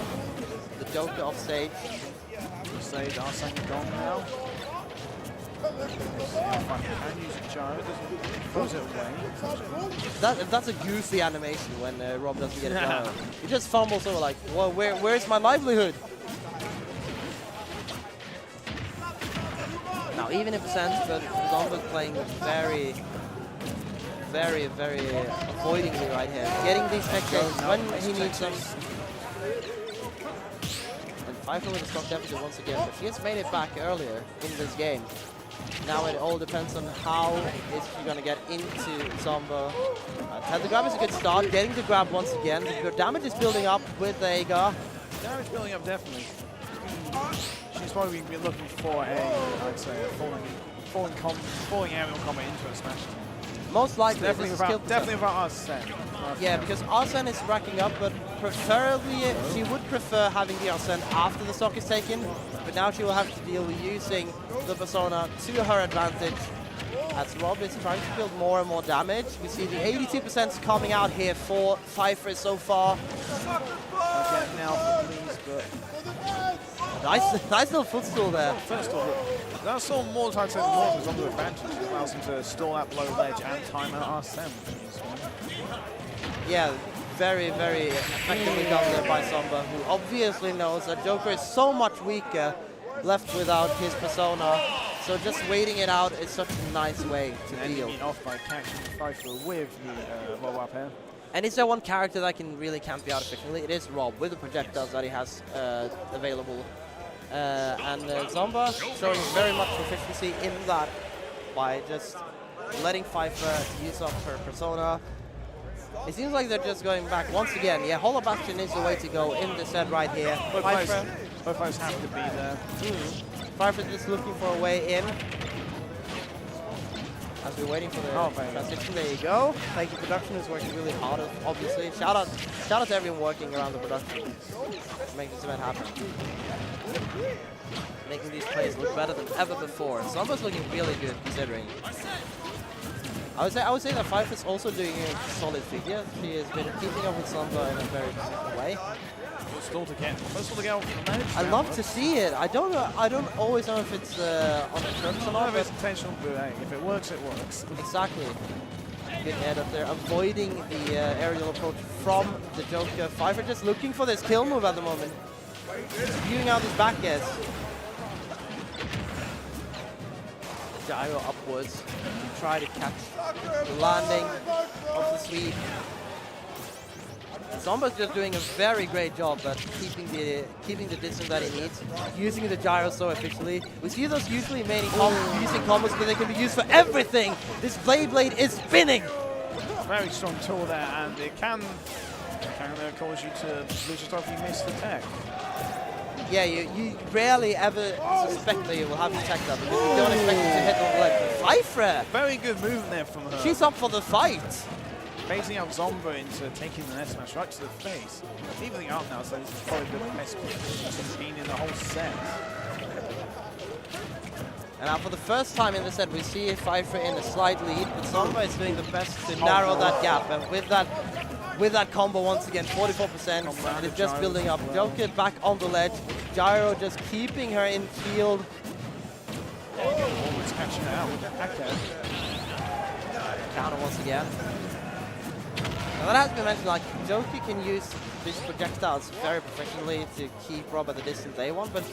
the Joker off stage. Stage, Arsene gone now. Can use a gyro, throws it away. That's a goofy animation when Rob doesn't get a gyro. He just fumbles over like, well, where's my livelihood? Now even in percent, but Zomba's playing very avoidingly right here. Getting these tech chains when he needs them. And Pfeiffer with a stock deficit once again, but she has made it back earlier in this game. Now it all depends on how is she going to get into Zomba. The grab is a good start, getting the grab once again. The damage is building up with the Agar. Damage building up definitely. She's probably be looking for I'd say a falling aerial combo into a smash. Most likely, definitely about Arsene. Yeah, because Arsene is racking up, but preferably she would prefer having the Arsene after the stock is taken. But now she will have to deal with using the Persona to her advantage. As Rob is trying to build more and more damage. We see the 82% coming out here for Pfeiffer so far. Again now for Please, but nice little footstool there. First of all, that's still more time to Mortals on the advantage. It allows him to stall that below ledge and time out Arsene. Yeah, very effectively done there by Zomba, who obviously knows that Joker is so much weaker left without his Persona. So just waiting it out is such a nice way to deal. Off by catching Pfeiffer with the roll up here. And is there one character that can really camp you out efficiently? It is Rob with the projectiles that he has available. And Zomba showing very much proficiency in that by just letting Pfeiffer use up her Persona. It seems like they're just going back once again. Yeah, Hollow Bastion is the way to go in the set right here. Both players have to be there. Pfeiffer just looking for a way in. As we're waiting for the transition, there you go. Thank you, production is working really hard, obviously. Shout out to everyone working around the production to make this event happen. Making these plays look better than ever before. Zomba's looking really good considering. I would say that Pfeiffer's also doing a solid figure. She has been keeping up with Zomba in a very consistent way. Still to get out from the I love to see it. I don't always know if it's on purpose or not. It's intentional, but hey, if it works, it works. Exactly. Good head up there, avoiding the aerial approach from the Joker. Pfeiffer just looking for this kill move at the moment. Spewing out his back airs. Gyro upwards. Try to catch the landing of the sweep. Zomba's just doing a very great job at keeping the distance that he needs, using the gyro so efficiently. We see those usually mainly using combos, but they can be used for everything. This blade is spinning. Very strong tool there, and it can cause you to lose your stock if you miss the tech. Yeah, you rarely ever suspect that you will have to tech that because you don't expect it to hit on the leg. Pfeiffer! Very good movement there from her. She's up for the fight. Phasing out Zomba into taking the net smash right to the face. Evening out now, so this is probably the best she's been in the whole set. And now for the first time in the set, we see Pfeiffer in a slight lead, but Zomba is doing the best to narrow that gap. And with that combo once again, 44%, and it's just building up. Joker back on the ledge, Gyro just keeping her in field. Almost catching her out with the back air. Counter once again. Now that has been mentioned, like, Joker can use these projectiles very professionally to keep Rob at the distance they want, but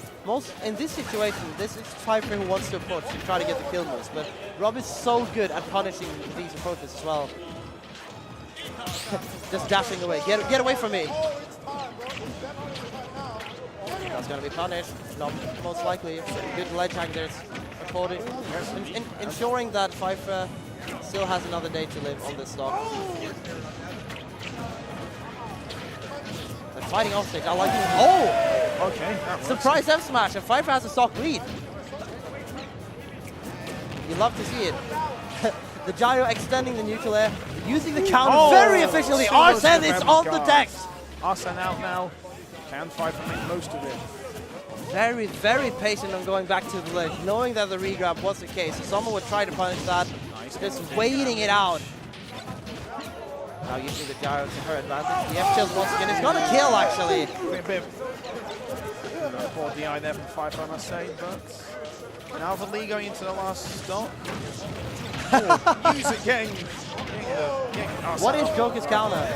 in this situation, this is Pfeiffer who wants to approach to try to get the kill most, but Rob is so good at punishing these approaches as well. Just dashing away. Get away from me! That's gonna be punished. Not most likely. Good ledge hack there. Ensuring that Pfeiffer still has another day to live on this stock. They're fighting off stage. I like it. Oh! Okay. Surprise F smash, and Pfeiffer has a stock lead. You love to see it. The gyro extending the neutral air, using the counter very efficiently. Arsene is on the deck. Arsene out now. Can Pfeiffer make most of it? Very, very patient on going back to the ledge, knowing that the regrab was the case. So someone would try to punish that. Nice. Just waiting it out. Now using the gyro to her advantage. The F-tilt once again is gonna kill actually. A bit poor DI there from Pfeiffer, I must say, but now for Lee going into the last stop. Use it getting what is Joker's counter?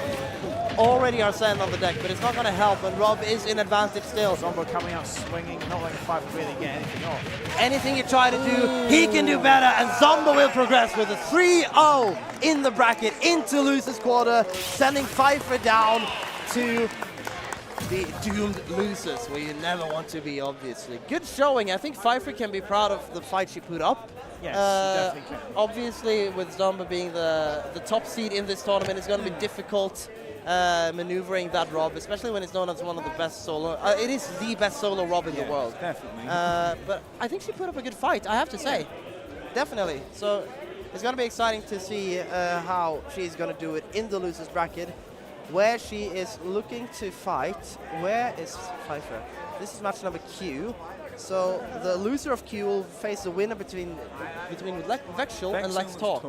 Already Arsene on the deck, but it's not going to help, and Rob is in advantage still. Zomba coming out swinging, not letting Pfeiffer really get anything off. Anything you try to do, he can do better, and Zomba will progress with a 3-0 in the bracket into losers quarter, sending Pfeiffer down to the doomed losers, where you never want to be, obviously. Good showing. I think Pfeiffer can be proud of the fight she put up. Yes, definitely can. Obviously, with Zomba being the top seed in this tournament, it's going to be difficult maneuvering that Rob, especially when it's known as one of the best solo. It is the best solo Rob in the world. Definitely. But I think she put up a good fight, I have to say. Definitely. So it's going to be exciting to see how she's going to do it in the losers bracket, where she is looking to fight. Where is Pfeiffer? This is match number Q. So the loser of Q will face the winner between Vexel and Let's Talk.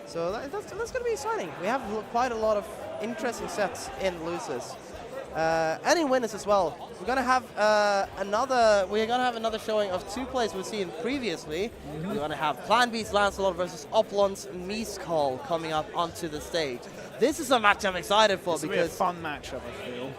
So that's going to be exciting. We have quite a lot of interesting sets in losers. And in winners as well. We're going to have another showing of two players we've seen previously. We're going to have Plan B's Lancelot versus Oplon's Miskal coming up onto the stage. This is a match I'm excited for because it's a fun matchup, I feel.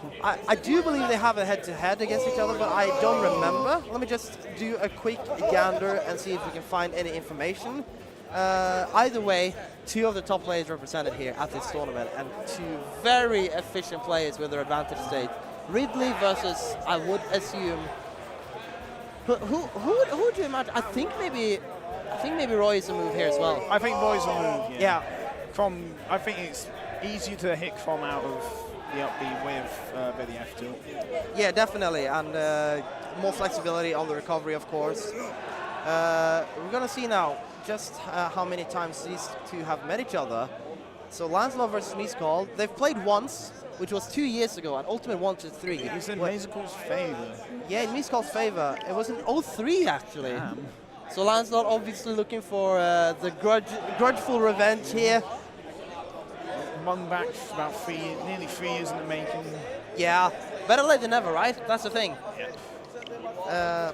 I do believe they have a head-to-head against each other, but I don't remember. Let me just do a quick gander and see if we can find any information. Either way, two of the top players represented here at this tournament, and two very efficient players with their advantage state. Ridley versus, I would assume, who would you imagine? I think maybe Roy is a move here as well. I think Roy's a move. Yeah. I think it's easier to hit from out of the up B with the F tilt. Yeah, definitely, and more flexibility on the recovery, of course. We're gonna see now just how many times these two have met each other. So Lancelot versus Miskal, they've played once, which was 2 years ago, at Ultimate 1-3. He's in Miskall's favor. Yeah, in Miskal's favor. It was in 03 actually. Damn. So Lancelot obviously looking for the grudgeful revenge here. One back about nearly 3 years in the making. Yeah, better late than never, right? That's the thing. Yeah.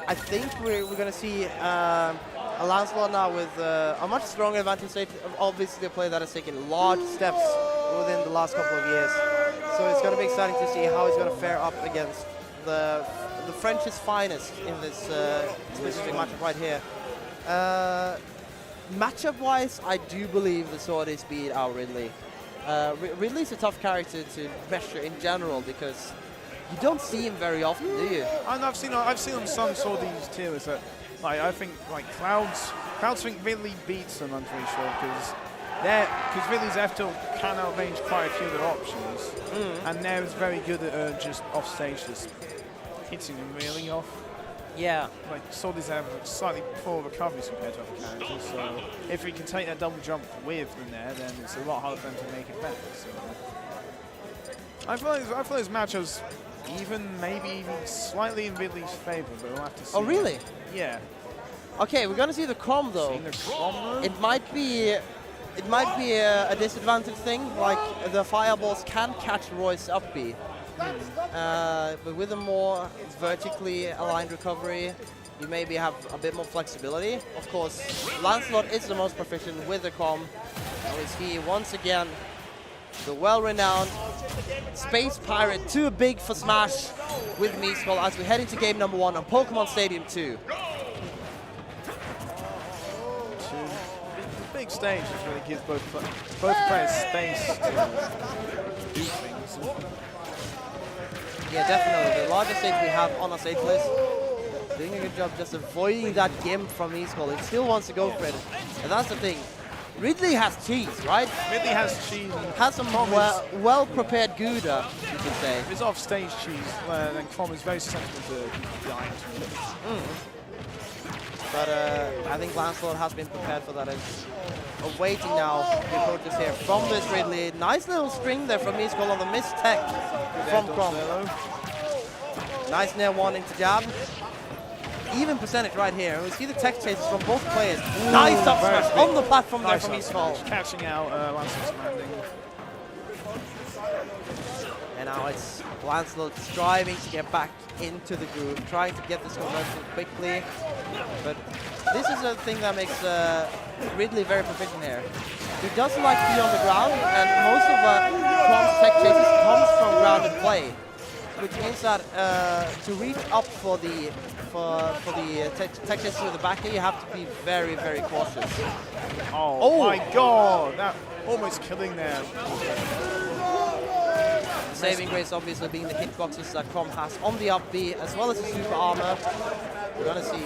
I think we're going to see a Lancelot now with a much stronger advantage state. Obviously, a player that has taken large steps within the last couple of years. So it's going to be exciting to see how he's going to fare up against the French's finest in this specific matchup right here. Matchup-wise, I do believe the Sword is beat out Ridley. Ridley's a tough character to measure in general because you don't see him very often, do you? And I've seen on some sort of these tiers that, like, I think like Clouds think Ridley beats them. I'm pretty sure because Ridley's F tilt can outrange quite a few of their options, and now it's very good at just off stage, just hitting them really off. Yeah. Like Swordys have slightly poor recoveries compared to other characters, so if we can take that double jump with them there, then it's a lot harder for them to make it back. So I feel those matchups maybe even slightly in Ridley's favor, but we'll have to see. Oh, really? Yeah. Okay, we're gonna see the Crom though. It might be a disadvantage thing. Like the fireballs can catch Roy's up B, but with a more vertically aligned recovery, you maybe have a bit more flexibility. Of course, Lancelot is the most proficient with the Crom. Now is he once again the well-renowned Space Pirate, too big for Smash with Meeskull as we head into game number 1 on Pokemon Stadium 2. The big stage just really gives both players space to do things. Yeah, definitely. The largest stage we have on our stage list, doing a good job just avoiding that gimp from Meeskull. He still wants to go for it, and that's the thing. Ridley has cheese, right? Ridley has cheese. Has some well-prepared Gouda, you could say. If it's off-stage cheese, then Crom is very susceptible to dying to it. But I think Lancelot has been prepared for that. It's awaiting now the approaches here from this Ridley. Nice little string there from Meeskull on the missed tech from Crom. Nice nair one into jab. Even percentage right here. We see the tech chases from both players. Nice up smash on the platform there from Meeskull. Catching out Lancelot's landing. And now it's Lancelot striving to get back into the groove, trying to get this conversion quickly. But this is a thing that makes Ridley very proficient here. He doesn't like to be on the ground, and most of Crom's tech chases comes from grounded play, which means that to reach up for the tech chases with the back here, you have to be very, very cautious. Oh my god, that almost killing there. Saving grace obviously being the hitboxes that Crom has on the up B, as well as the super armor. We're going to see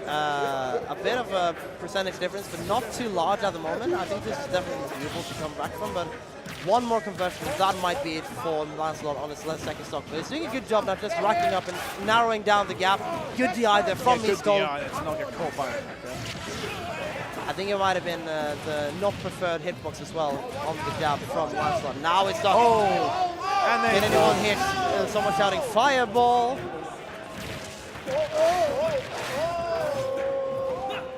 a bit of a percentage difference, but not too large at the moment. I think this is definitely doable to come back from, but one more conversion, that might be it for Lancelot on his second stock. But he's doing a good job now, just racking up and narrowing down the gap. Good DI there from Meeskull. Good DI, to not get caught by it. I think it might have been the not preferred hitbox as well on the jab from Lancelot. Now it's done. Oh! And then anyone hit? Someone shouting fireball.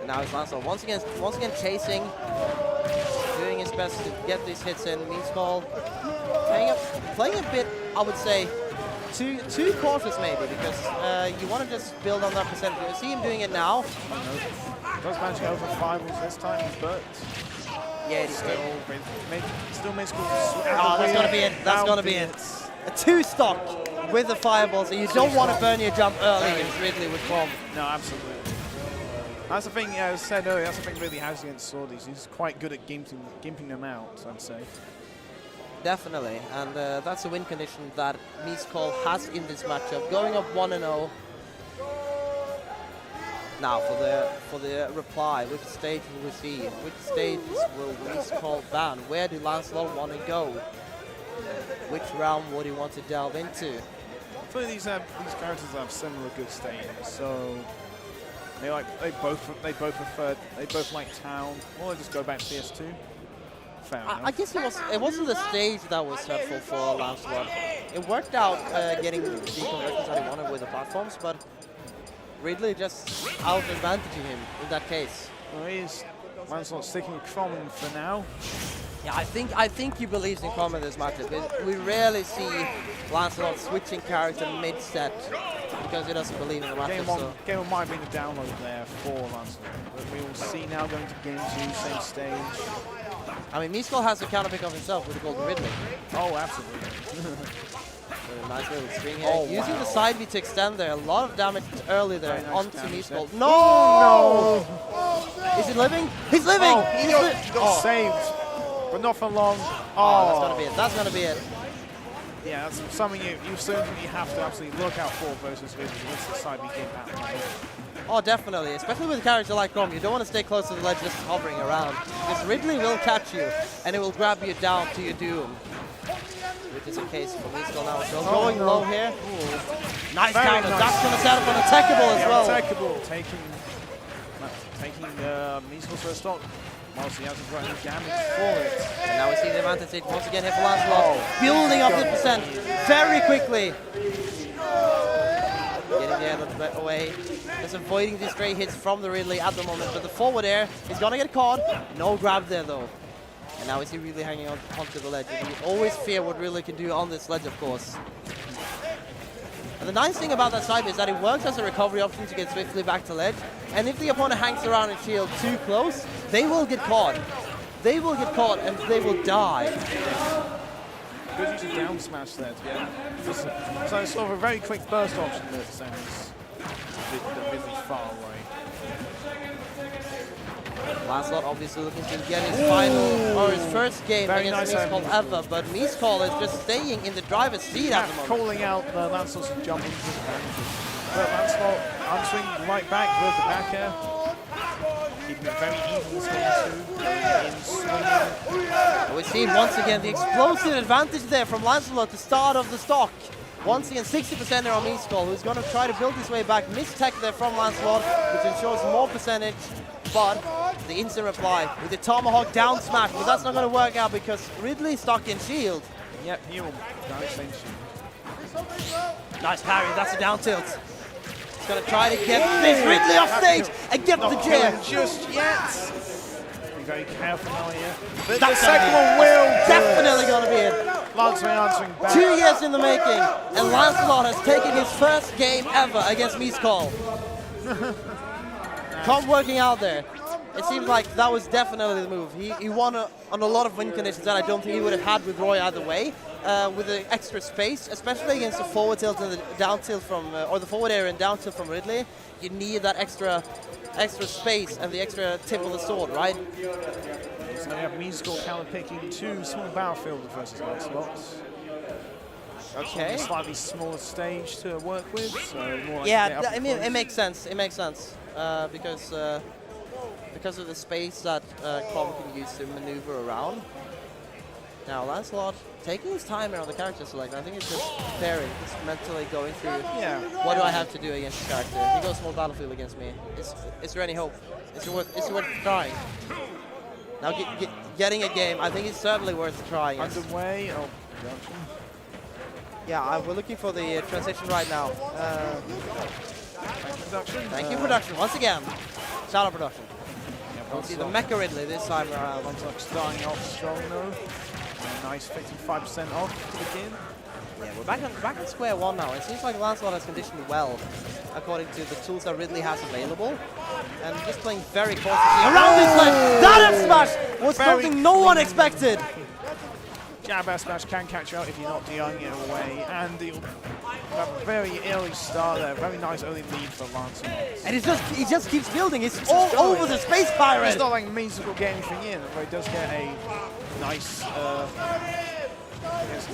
And now it's Lancelot once again chasing, doing his best to get these hits in. Meeskull playing a bit, I would say, too cautious maybe, because you want to just build on that percentage. You see him doing it now. Does manage to go for fireballs this time, but yeah, it is still Meeskull. Oh, that's gonna be it. That's gonna be it. A 2-stock with the fireballs, so you don't want to burn your jump early against Ridley with Crom. No, absolutely. That's the thing, as I said earlier, that's the thing Ridley has against Swordies. He's quite good at gimping them out, I'd say. Definitely, and that's a win condition that Meeskull has in this matchup, going up 1-0. Now for the reply, which stage will we see? Which stages will Meeskull ban? Where do Lancelot want to go? Which realm would he want to delve into? I feel like these characters have similar good stages, so they both like Town. Or they just go back to PS2. I guess it wasn't the stage that was hurtful for Lancelot. It worked out getting the conversions that he wanted with the platforms, but Ridley just out-advantaging him in that case. Well, he's Lancelot sticking with Crom for now. Yeah, I think he believes in Crom in this matchup. We rarely see Lancelot switching character mid-set because he doesn't believe in the matchup. Game 1 might have been the download there for Lancelot, but we will see now going to game 2, same stage. I mean, Meeskull has a counter pick of himself with the Golden Ridley. Oh, absolutely. Nice little string here. Using the side B to extend there. A lot of damage early there onto Meeskull. No! Is he living? He's living! He got saved. but not for long. Oh, that's gonna be it. That's gonna be it. Yeah, that's something you certainly have to absolutely look out for versus Ridley. This is the side we game happening. Oh, definitely. Especially with a character like Chrome, you don't want to stay close to the ledge just hovering around. Because Ridley will catch you, and it will grab you down to your doom. Which is the case for Meesko now. So going low here. Ooh. Nice counter. Nice. That's going to set up an attackable as well. Attackable, taking Meesko for a stock. Whilst he hasn't got any damage for it. And now we see the advantage stage once again here for Lancelot. Building up the percent very quickly. Getting there a little bit away. Just avoiding these stray hits from the Ridley at the moment. But the forward air is going to get caught. No grab there though. And now we see Ridley hanging on onto the ledge. And you always fear what Ridley can do on this ledge, of course. And the nice thing about that side is that it works as a recovery option to get swiftly back to ledge. And if the opponent hangs around and shield too close, they will get caught. They will get caught and they will die. Good use of down smash there to get. So it's sort of a very quick burst option that sends Ridley far away. Lancelot obviously looking to get his final or his first game against Meesko ever, but Meesko is just staying in the driver's seat at the moment. Calling out Lancelot's jump into his advantage. But Lancelot answering right back with the back air. Keeping it very even in swinging. And we see once again the explosive advantage there from Lancelot to start of the stock. Once again, 60% there on Meesko, who's going to try to build his way back. Missed tech there from Lancelot, which ensures more percentage. But the instant reply with the tomahawk down smash, but that's not going to work out because Ridley stuck in shield. Yep, heal. Nice Nice parry, that's a down tilt. He's going to try to get this Ridley off stage and get the jab. Just yet. Be very careful now here. But That's the second one will definitely going to be it. Lancelot answering back. 2 years in the making, and Lancelot has taken his first game ever against Meesko. Come working out there. It seems like that was definitely the move. He won on a lot of win conditions that I don't think he would have had with Roy either way. With the extra space, especially against the forward tilt and the down tilt from, or the forward air and down tilt from Ridley, you need that extra space and the extra tip of the sword, right? So we have Meesko counter picking 2 small battlefield versus Lancelot. Okay. A slightly smaller stage to work with. So more like I mean, it makes sense. It makes sense because of the space that Crom can use to maneuver around. Now Lancelot taking his time around the character select. I think it's just pairing, just mentally going through. Yeah. What do I have to do against this character? He goes small battlefield against me. Is there any hope? Is it worth trying? Now getting a game, I think it's certainly worth trying. Underway. Oh, production. Yeah, we're looking for the transition right now. Production. Thank you, production. Once again, shout out production. Yeah, We'll see the Mecha Ridley this time around. Starting off strong though. Nice 55% off to begin. Yeah, we're back at square one now. It seems like Lancelot has conditioned well, according to the tools that Ridley has available. And just playing very cautiously around this ledge. That F smash was something no one expected. Jab F smash can catch you out if you're not DIing it away. And he'll have a very early start there. Very nice early lead for Lancelot. And he just keeps building. It's all over the Space Pirate. It's not like Meesko get anything in, but he does get a nice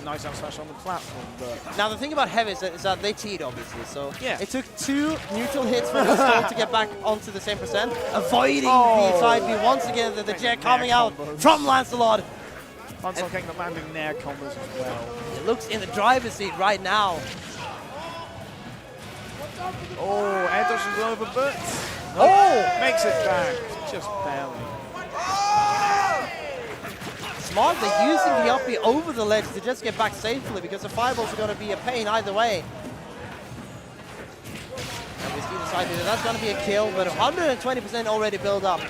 nice up smash on the platform. But now the thing about Heavy is that they cheat, obviously. So yeah. It took 2 neutral hits for Meesko to get back onto the same percent, avoiding the side B once again. The jet coming out from Lancelot. Lancelot getting the landing nair combos as well. It looks in the driver's seat right now. Oh, air dodges over, but makes it back just barely. Smart, they're using the up B over the ledge to just get back safely because the fireballs are going to be a pain either way. And we see the side B, that's going to be a kill, but 120% already built up.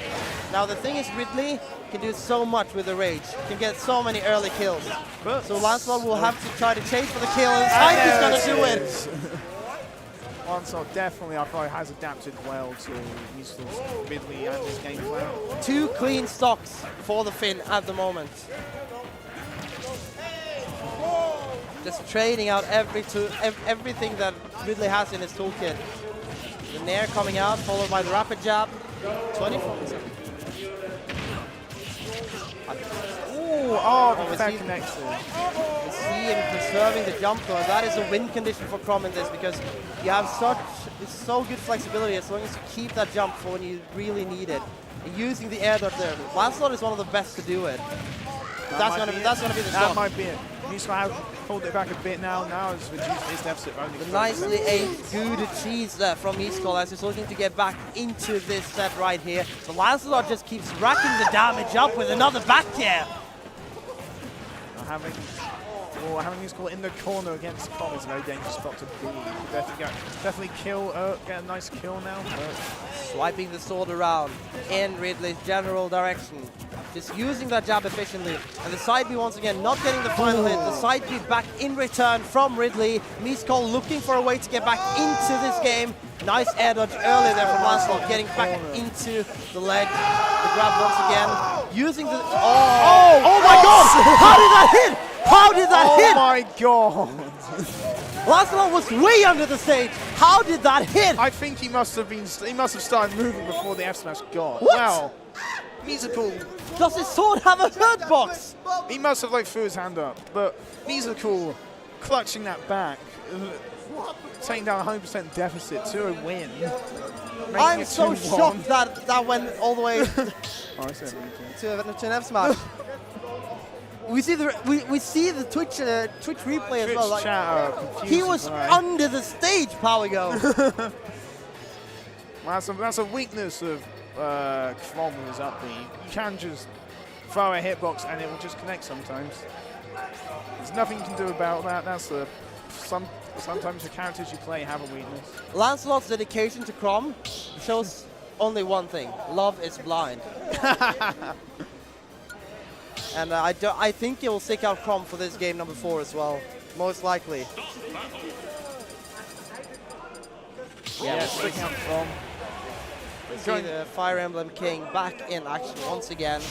Now the thing is, Ridley can do so much with the rage, can get so many early kills. So Lancelot will have to try to chase for the kill, and Side is going to do it. Lancelot definitely, I thought, has adapted well to Meesko's Ridley and his game plan. 2 clean stocks for the Finn at the moment. Just trading out everything that Ridley has in his toolkit. The Nair coming out, followed by the rapid jab. 24%. the back connected. We see him preserving the jump though, and that is a win condition for Crom in this because you have it's so good flexibility as long as you keep that jump for when you really need it. And using the air dart there, Lancelot is one of the best to do it. That's gonna be the That stop. might be it. He's going to hold it back a bit now. Now it's reduced his deficit only. Nicely aimed, good cheese there from Eastcall as he's looking to get back into this set right here. So Lancelot just keeps racking the damage up with another back air. Having Eastcall in the corner against Crom is a very dangerous spot to be. Definitely kill, get a nice kill now. Swiping the sword around in Ridley's general direction. Just using that jab efficiently. And the side B once again not getting the final hit. The side B back in return from Ridley. Meeskol looking for a way to get back into this game. Nice air dodge early there from Lancelot, getting back into the ledge. The grab once again. Using the... Oh my god! How did that hit? How did that hit? Oh my god! Lancelot was way under the stage. How did that hit? I think he must have started moving before the F smash got. What? Wow. Musical. Does his sword have a hurt box? He must have threw his hand up, but Musical clutching that back, taking down 100% deficit to a win. I'm so shocked that went all the way to an F smash. We see the Twitch replay as well. Like, he was under the stage, Powergo. Well, that's a weakness of Crom with his up B. You can just throw a hitbox and it will just connect sometimes. There's nothing you can do about that. That's sometimes the characters you play have a weakness. Lancelot's dedication to Crom shows only one thing: love is blind. And I think he will stick out Crom for this game number 4 as well, most likely. Yeah, sticking out Crom. See the Fire Emblem King back in action once again.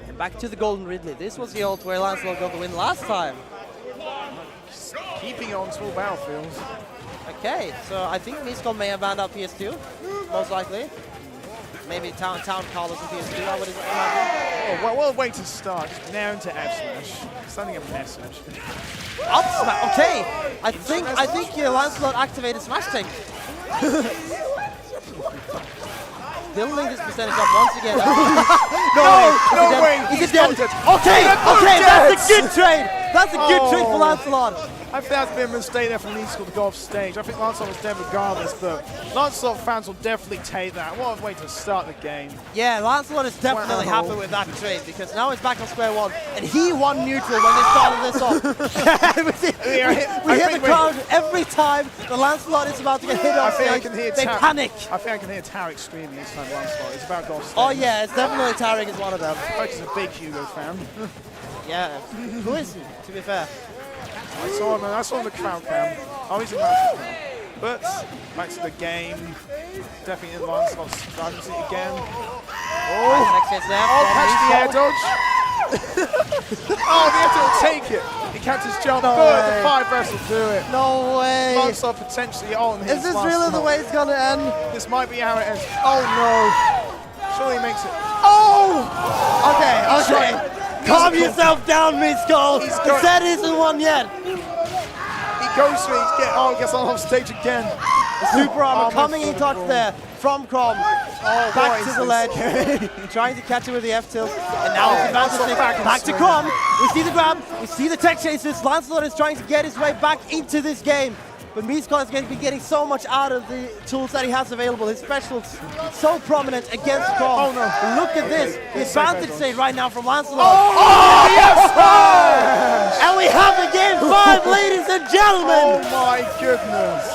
And back to the Golden Ridley. This was the ult where Lancelot got the win last time. Keeping on small battlefields. Okay, so I think Meeskol may have banned out PS2, most likely. Maybe Town Carlos and PS2, I would imagine. Oh, well, way to start. Just now into F smash. Sending a message. Up smash. Okay, I think Lancelot activated Smash Tank. Building this percentage up once again. No way. He's dead. Okay, that's a good trade. That's a good trade for Lancelot. I think that's been a mistake there from Eastcall to go off stage. I think Lancelot was dead regardless, but Lancelot fans will definitely take that. What a way to start the game. Yeah, Lancelot is definitely happy with that trade because now he's back on square one, and he won neutral when they started this off. we hear the crowd every time the Lancelot is about to get hit off stage. They panic. I think I can hear Tarek screaming each time Lancelot. It's about golf stage. Oh yeah, it's definitely Tarek is one of them. Tarek is a big Hugo fan. Yeah, who isn't, to be fair? I saw him in the crowd cam. Oh, he's a massive fan. But back to the game. Definitely in Lancelot's driving seat again. Catch the air dodge. The air dodge will take it. He catches jump, but the 5 reps will do it. No way. Lancelot potentially on his Is this really the way it's going to end? This might be how it ends. Oh no. Surely he makes it. Okay. Calm yourself down, Meeskol. The set isn't won yet. He goes for it. Gets on stage again. The super armor coming in touch there from Crom. Back to the ledge. Trying to catch it with the F tilt. And now it's advancing back to Crom. We see the grab. We see the tech chases. Lancelot is trying to get his way back into this game. But Meeskol is going to be getting so much out of the tools that he has available. His specials so prominent against Crom. Oh no. Look at this. The advantage state right now from Lancelot. Yes! And we have a game 5, ladies and gentlemen. Oh my goodness.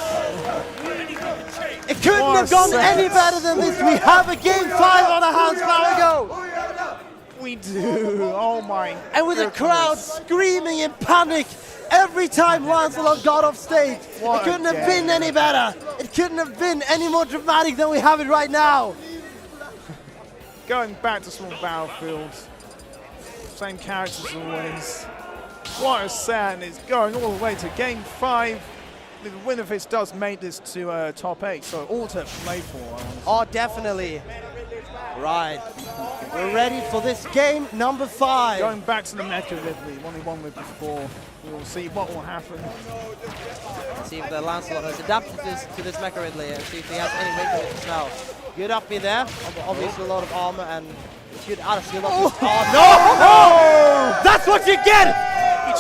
It couldn't have gone any better than this. We have a game 5 on our hands, Powergo. We do. Oh my. And with the crowd screaming in panic every time Lancelot got off stage. It couldn't have been any better. It couldn't have been any more dramatic than we have it right now. Going back to small battlefields. Same characters as always. What a set, and it's going all the way to game 5. The winner of this does make this to top 8, so all to play for. Oh, definitely. Right. We're ready for this game number 5. Going back to the Mecha Ridley, one he won with before. We will see what will happen. See if the Lancelot has adapted to this Mecha Ridley and see if he has any weight to it now. Good up in there. Obviously a lot of armor and good out of shield. Oh no! That's what you get!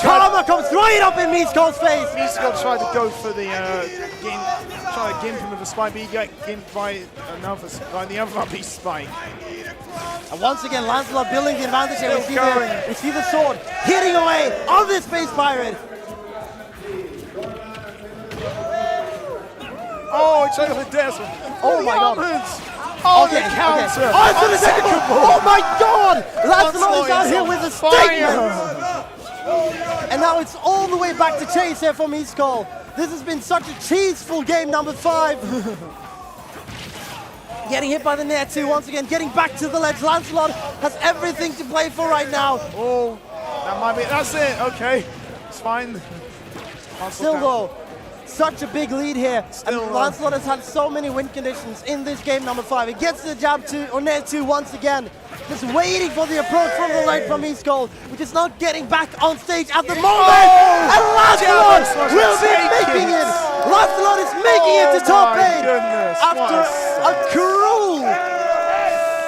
Karma comes right up in Meeskull's face! Meeskull tried to go for the try to gimp him with a spike, but he got gimped by the other beast spike. And once again, Lancelot building the advantage here. We see the sword hitting away on this Space Pirate. Oh, he tried to hit Desmond. Oh my god. Oh, okay, the counter. Okay. Oh, it's the second. Oh my god! Lancelot is out here with a statement. And now it's all the way back to chase here for Meeskull. This has been such a cheeseful game number 5. Getting hit by the Nair 2 once again, getting back to the ledge. Lancelot has everything to play for right now. Oh, that might be, that's it, okay. It's fine. Still though, such a big lead here. And Lancelot has had so many win conditions in this game number 5. He gets the jab to or Nair 2 once again. Just waiting for the approach from the leg from Meeskull, which is not getting back on stage at the moment. And Lancelot will be making it. Lancelot is making it to top 8 after a cruel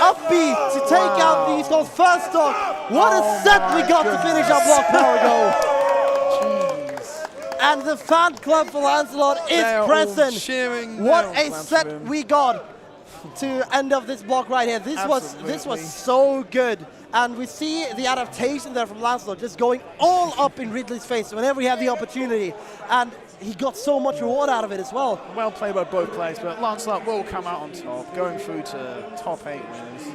upbeat to take out Meeskull's first stock. What a set we got to finish our block power goal. And the fan club for Lancelot is present. What a set we got to end of this block right here. This was so good. And we see the adaptation there from Lancelot just going all up in Ridley's face whenever he had the opportunity. And he got so much reward out of it as well. Well played by both players, but Lancelot will come out on top, going through to top 8 winners.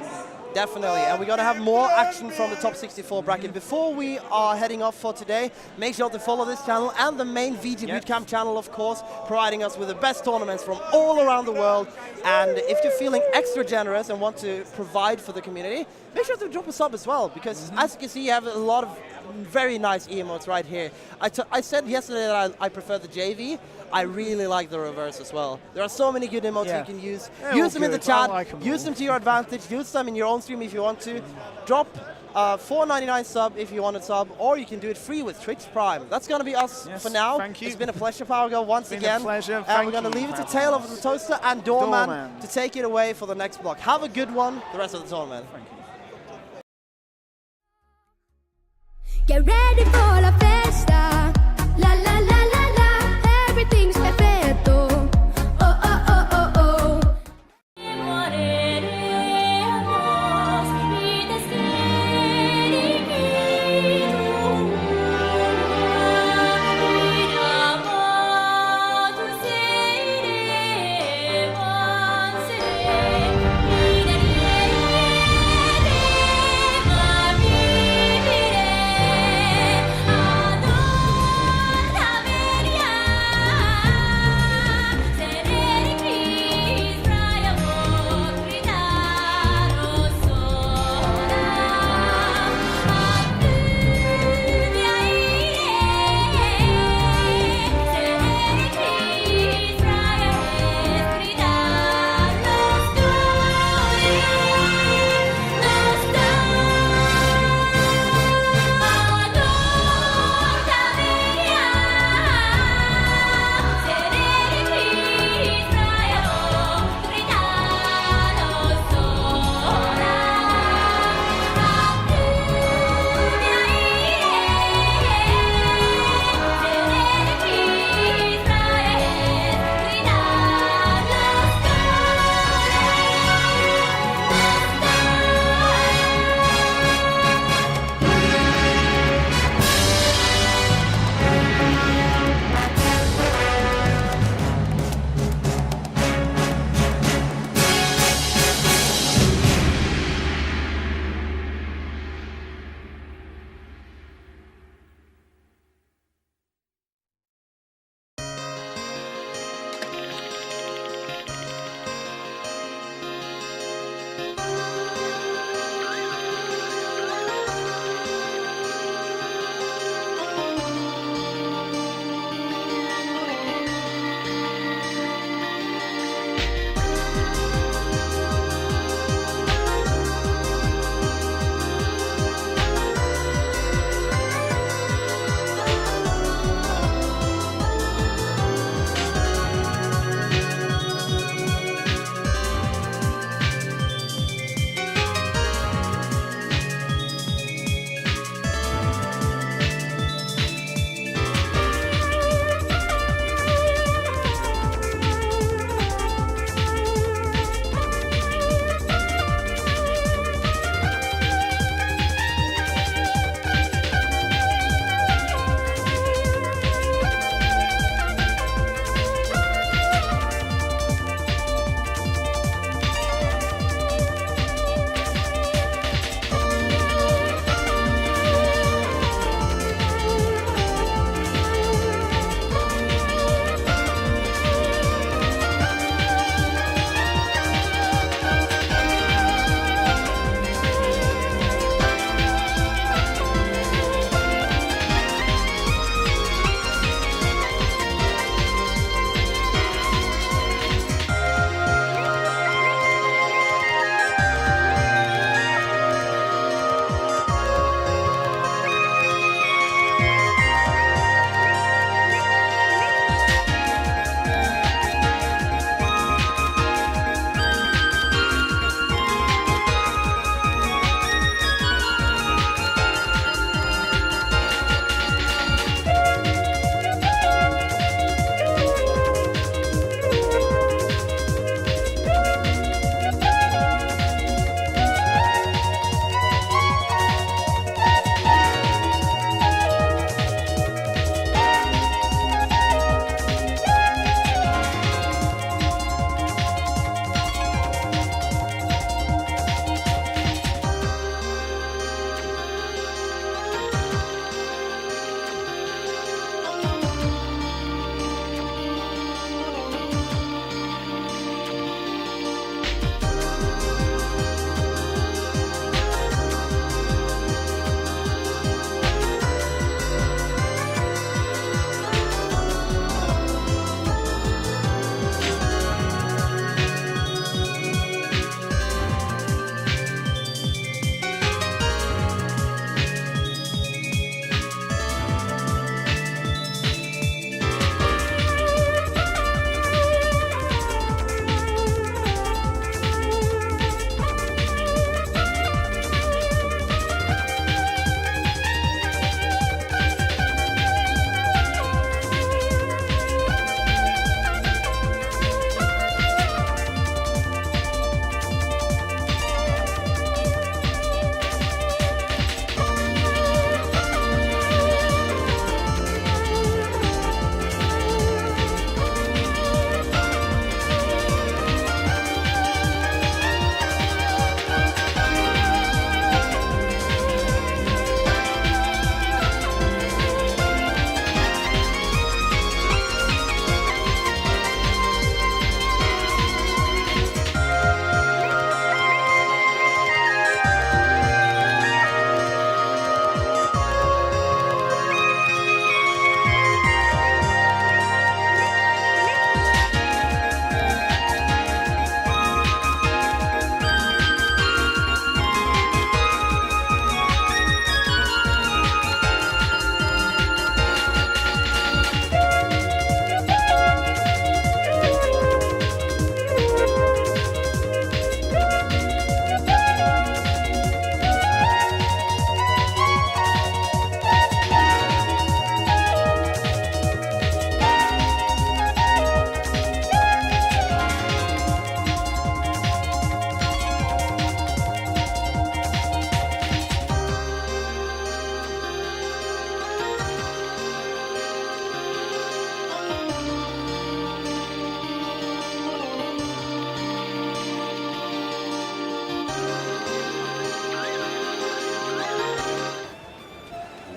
Definitely, and we're going to have more action from the top 64 bracket. Before we are heading off for today, make sure to follow this channel and the main VGBootCamp channel, of course, providing us with the best tournaments from all around the world. And if you're feeling extra generous and want to provide for the community, make sure to drop a sub as well, because as you can see, you have a lot of very nice emotes right here. I said yesterday that I prefer the JV. I really like the reverse as well. There are so many good emotes you can use. Use them in the chat, use them to your advantage, use them in your own stream if you want to. Drop $4.99 sub if you want a sub, or you can do it free with Twitch Prime. That's going to be us for now. Thank you. It's been a pleasure, Power Girl, once again. Pleasure. And we're going to leave it to Tale of the Toaster and Doorman to take it away for the next block. Have a good one the rest of the tournament. Thank you. Get ready for la fiesta, la la la la la, everything's perfecto. Oh oh oh oh oh.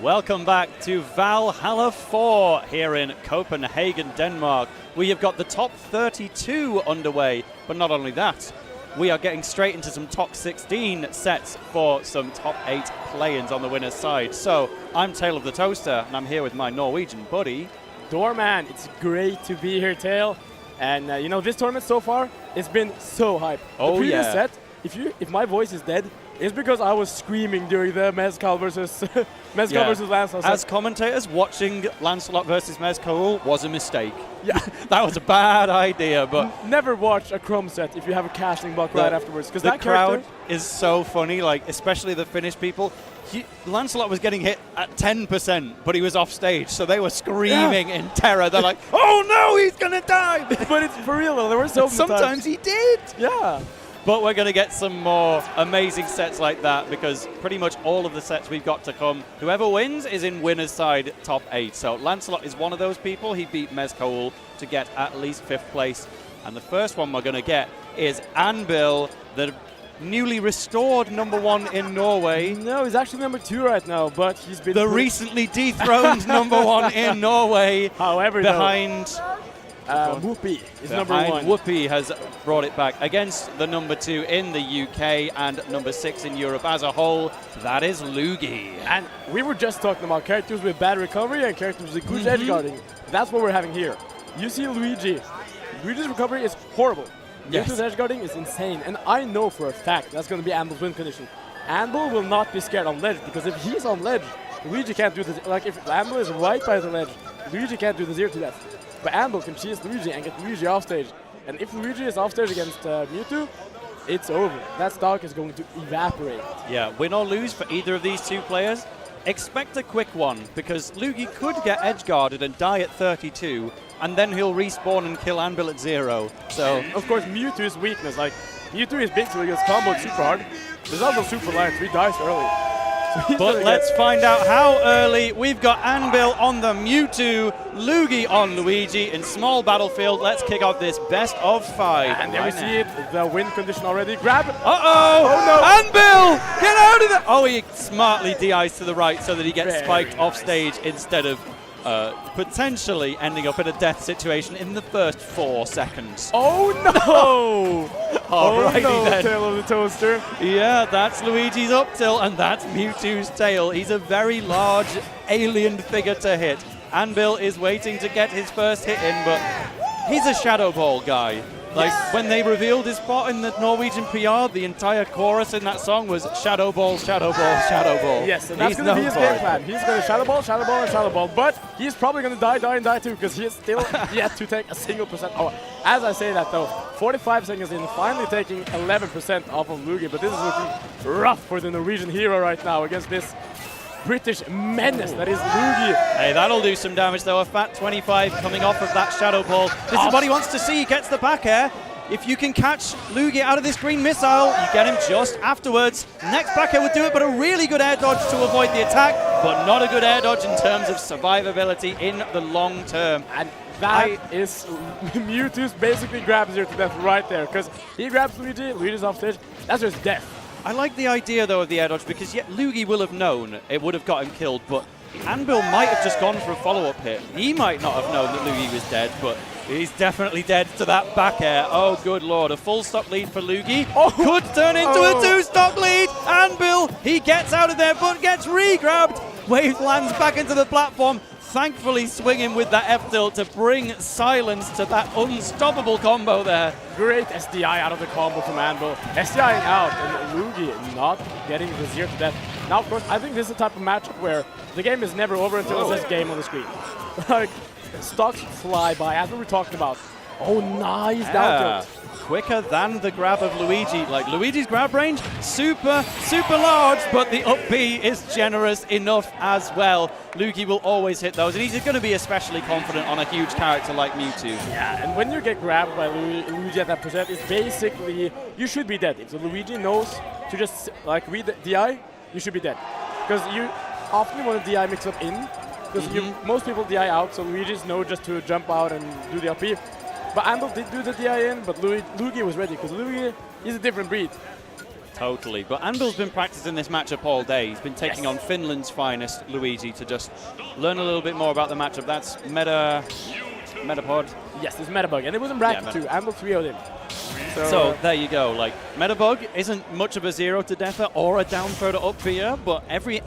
Welcome back to Valhalla 4 here in Copenhagen, Denmark. We have got the top 32 underway, but not only that, we are getting straight into some top 16 sets for some top 8 play-ins on the winner's side. So, I'm Tail of the Toaster, and I'm here with my Norwegian buddy. Doorman, it's great to be here, Tail. And you know, this tournament so far, it's been so hype. Oh, the previous yeah. set, if my voice is dead, it's because I was screaming during the Mezcal versus versus Lancelot. As commentators, watching Lancelot versus Mezcal was a mistake. Yeah. That was a bad idea, but Never watch a Chrome set if you have a casting block right afterwards, because the that crowd character is so funny, like especially the Finnish people. Lancelot was getting hit at 10%, but he was off stage, so they were screaming in terror. They're like, "Oh no, he's gonna die!" But it's for real though. There were so many Sometimes times. he did. Yeah. But we're going to get some more amazing sets like that, because pretty much all of the sets we've got to come, whoever wins is in winner's side top 8. So Lancelot is one of those people. He beat Mezcal to get at least 5th place. And the first one we're going to get is Anvil, the newly restored #1 in Norway. No, he's actually #2 right now, but he's been The recently dethroned #1 in Norway. However, behind Whoopi is behind #1. Whoopi has brought it back against the #2 in the UK and #6 in Europe as a whole. That is Lugi. And we were just talking about characters with bad recovery and characters with good edge guarding. That's what we're having here. You see Luigi. Luigi's recovery is horrible. Yes. Luigi's edge guarding is insane. And I know for a fact that's going to be Anvil's win condition. Anvil will not be scared on ledge, because if he's on ledge, Luigi can't do this. Like if Anvil is right by the ledge, Luigi can't do the 0 to death. But Anvil can chase Luigi and get Luigi off stage. And if Luigi is off stage against Mewtwo, it's over. That stock is going to evaporate. Yeah, win or lose for either of these two players. Expect a quick one, because Lugi could get edge guarded and die at 32, and then he'll respawn and kill Anvil at 0. So, And of course, Mewtwo's weakness. Like, Mewtwo is big, so he gets comboed super hard. There's also super light, 3 dice early. So he's but gonna let's find out how early. We've got Anvil on the Mewtwo, Lugi on Luigi in small battlefield. Let's kick off this best of 5. And there we right see it, the win condition already. Grab it. Uh-oh! Oh, no. Anvil! Get out of there! Oh, he smartly DIs to the right so that he gets Very spiked off nice. stage instead of potentially ending up in a death situation in the first 4 seconds. Oh no! Alrighty no, then. Tail of the Toaster. Yeah, that's Luigi's up tilt, and that's Mewtwo's tail. He's a very large alien figure to hit. Anvil is waiting to get his first hit in, but he's a Shadow Ball guy. Like, when they revealed his spot in the Norwegian PR, the entire chorus in that song was Shadow Ball, Shadow Ball, Shadow Ball. Yes, and that's He's going to be known his for game it. plan. He's going to Shadow Ball, and Shadow Ball, but he's probably going to die too, because he is still yet to take a single percent. Oh, as I say that though, 45 seconds in, finally taking 11% off of Lugi, but this is looking rough for the Norwegian hero right now against this British menace that is Lugi. Hey, that'll do some damage though. A fat 25 coming off of that Shadow Ball. This is what he wants to see. He gets the back air. If you can catch Lugi out of this green missile, you get him just afterwards. Next back air would do it, but a really good air dodge to avoid the attack, but not a good air dodge in terms of survivability in the long term. And that is Mewtwo's basically grabs here to death right there, because he grabs Luigi, Luigi's off stage, that's just death. I like the idea though of the air dodge, because yet Lugi will have known it would have got him killed, but Anvil might have just gone for a follow-up hit. He might not have known that Lugi was dead, but he's definitely dead to that back air. Oh, good lord. A full stock lead for Lugi. Oh. Could turn into a 2-stock lead. Anvil, he gets out of there, but gets re-grabbed. Wave lands back into the platform. Thankfully swinging with that F-tilt to bring silence to that unstoppable combo there. Great SDI out of the combo from Anvil. SDIing out, and Lugi not getting the 0 to death. Now, of course, I think this is the type of matchup where the game is never over until it says game on the screen. Like, stocks fly by, as we were talking about. Oh, nice down tilt. Quicker than the grab of Luigi. Like, Luigi's grab range, super large, but the up B is generous enough as well. Luigi will always hit those, and he's going to be especially confident on a huge character like Mewtwo. Yeah, and when you get grabbed by Luigi at that percent, it's basically, you should be dead. If the Luigi knows to just, like, read the DI, you should be dead. Because you often want to DI mix up in, because most people DI out, so Luigi's know just to jump out and do the LP. But Anvil did do the DI in, but Luigi was ready, because Luigi is a different breed. Totally. But Anvil's been practicing this matchup all day. He's been taking on Finland's finest, Luigi, to just learn a little bit more about the matchup. That's Metapod. Yes, it's Metabug, and it was in bracket too. Anvil 3-0'd him. So there you go. Like, Metabug isn't much of a 0 to deather or a down throw to up beer, but every